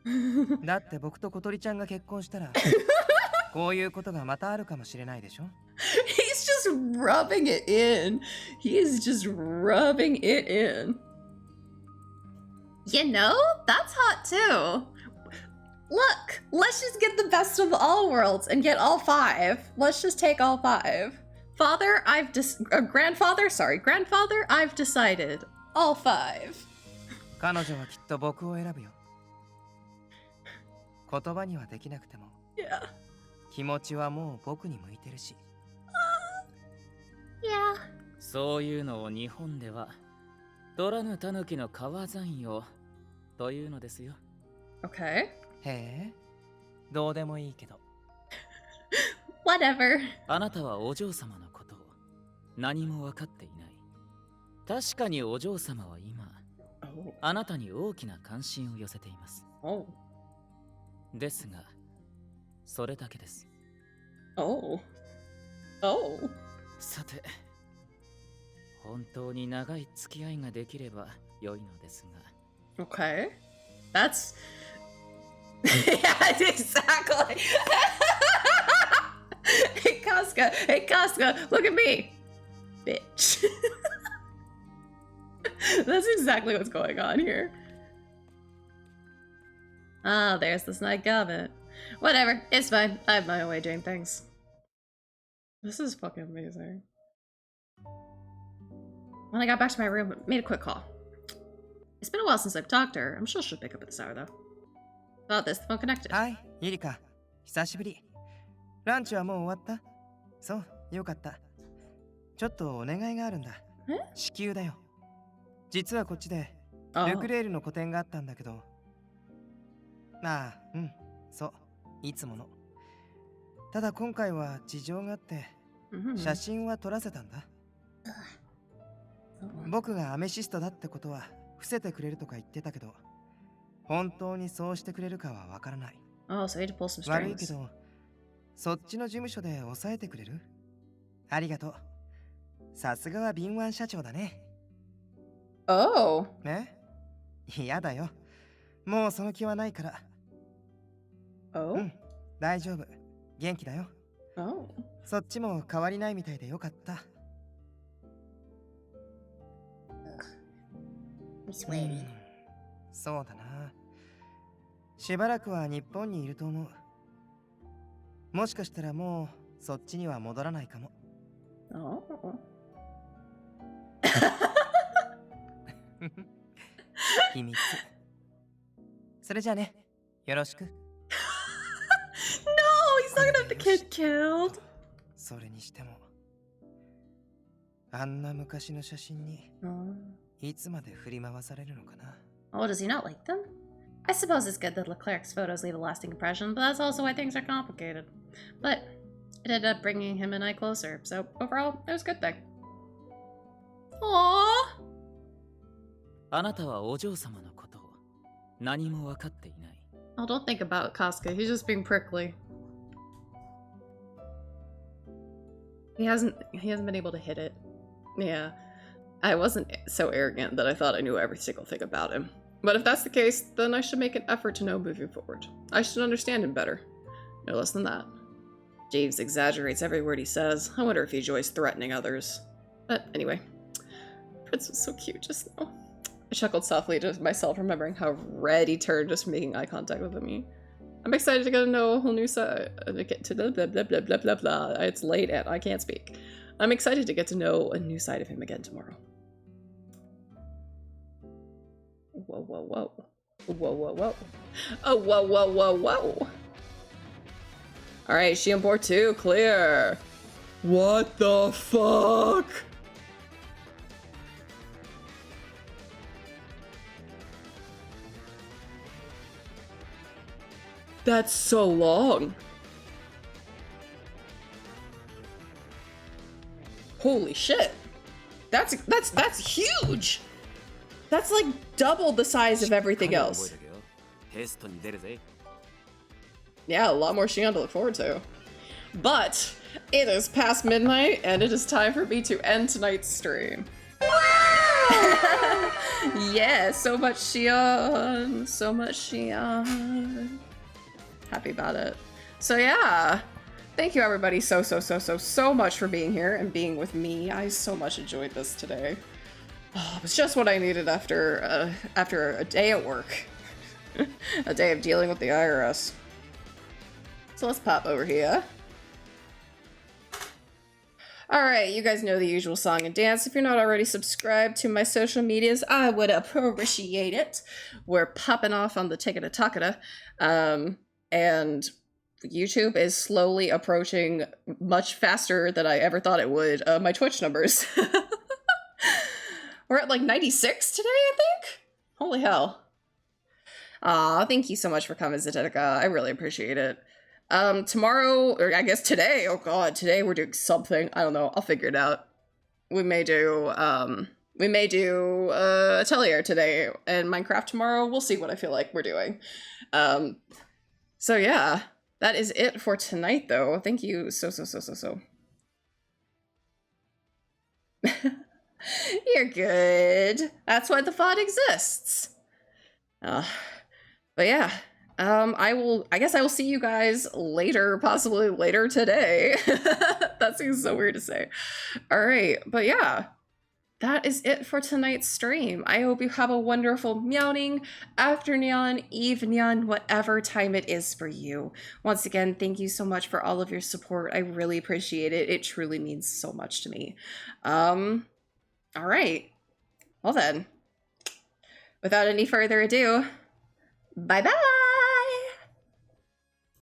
Speaker 9: う。だって僕と小鳥ちゃんが結婚したらこういうことがまたあるかもしれないでしょ。
Speaker 1: He's just rubbing it in. He is just rubbing it in. You know, that's hot too. Look, let's just get the best of all worlds and get all 5. Let's just take all 5. Grandfather, I've decided. All 5.
Speaker 9: 彼女はきっと僕を選ぶよ。言葉にはできなくても、
Speaker 1: Yeah.
Speaker 9: 気持ちはもう僕に向いてるし。
Speaker 1: Yeah.
Speaker 3: そういうのを日本では取らぬ狸の川山用というのですよ。
Speaker 1: Okay.
Speaker 9: へえ、どうでもいいけど。
Speaker 1: Whatever.
Speaker 3: あなたはお嬢様のことを何も分かっていない。確かにお嬢様は今、
Speaker 1: Oh.
Speaker 3: あなたに大きな関心を寄せています。
Speaker 1: Oh.
Speaker 3: ですが、それだけです。
Speaker 1: Oh. Oh.
Speaker 3: さて、本当に長い付き合いができれば良いのですが。
Speaker 1: Okay. That's... yeah, exactly. Hey, Casca, look at me. Bitch. That's exactly what's going on here. Ah, there's the snide comment. Whatever, it's fine. I have my own way of doing things. This is fucking amazing. When I got back to my room, I made a quick call. It's been a while since I've talked to her. I'm sure she'll pick up at this hour, though. About this, the phone connected.
Speaker 9: はい、イリカ。久しぶり。ランチはもう終わった？そう、よかった。ちょっとお願いがあるんだ。
Speaker 1: え？
Speaker 9: 至急だよ。実はこっちで、
Speaker 1: ああ。
Speaker 9: ルクレールの個展があったんだけど。ああ、うん、そう、いつもの。ただ今回は事情があって、写真は撮らせたんだ。僕がアメシストだってことは伏せてくれるとか言ってたけど、本当にそうしてくれるかはわからない。
Speaker 1: Oh, so I need to pull some strings.
Speaker 9: 悪いけど、そっちの事務所で抑えてくれる？ありがとう。さすがは敏腕社長だね。
Speaker 1: Oh.
Speaker 9: え？嫌だよ。もうその気はないから。
Speaker 1: Oh?
Speaker 9: うん、大丈夫。元気だよ。
Speaker 1: Oh.
Speaker 9: そっちも変わりないみたいでよかった。そうだな。しばらくは日本にいると思う。もしかしたらもうそっちには戻らないかも。
Speaker 1: Oh.
Speaker 9: 秘密。それじゃあね。よろしく。
Speaker 1: No, he's not gonna have the kid killed.
Speaker 9: それにしても、あんな昔の写真にいつまで振り回されるのかな。
Speaker 1: Oh, does he not like them? I suppose it's good that Leclerc's photos leave a lasting impression, but that's also why things are complicated. But it ended up bringing him and I closer, so overall, it was a good thing. Aww.
Speaker 3: あなたはお嬢様のことを何も分かっていない。
Speaker 1: Oh, don't think about Casca. He's just being prickly. He hasn't been able to hit it. Yeah. I wasn't so arrogant that I thought I knew every single thing about him. But if that's the case, then I should make an effort to know moving forward. I should understand him better. No less than that. Jeeves exaggerates every word he says. I wonder if he enjoys threatening others. But anyway, Prince was so cute just now. I chuckled softly to myself, remembering how red he turned just from making eye contact with me. I'm excited to get to know a whole new side. Blah, blah, blah, blah, blah, blah, blah. It's late and I can't speak. I'm excited to get to know a new side of him again tomorrow. Whoa, whoa, whoa. Whoa, whoa, whoa. Oh, whoa, whoa, whoa, whoa. Alright, Shion Port 2, clear. What the fuck? That's so long. Holy shit. That's huge. That's like double the size of everything else. Yeah, a lot more Shion to look forward to. But it is past midnight and it is time for me to end tonight's stream. Yeah, so much Shion. So much Shion. Happy about it. So yeah, thank you everybody so much for being here and being with me. I so much enjoyed this today. Oh, it was just what I needed after a day at work. A day of dealing with the IRS. So let's pop over here. Alright, you guys know the usual song and dance. If you're not already subscribed to my social medias, I would appreciate it. We're popping off on the Takata Takata. and YouTube is slowly approaching much faster than I ever thought it would. My Twitch numbers. We're at like 96 today, I think? Holy hell. Aw, thank you so much for coming, Zetetica. I really appreciate it. Tomorrow, or I guess today, oh god, today we're doing something. I don't know, I'll figure it out. We may do Atelier today and Minecraft tomorrow. We'll see what I feel like we're doing. So yeah, that is it for tonight though. Thank you so. You're good. That's why the VOD exists. But yeah, I guess I will see you guys later, possibly later today. That seems so weird to say. All right, but yeah, that is it for tonight's stream. I hope you have a wonderful meowing, afternoon, evening, whatever time it is for you. Once again, thank you so much for all of your support. I really appreciate it. It truly means so much to me. All right. Well then, without any further ado, bye-bye!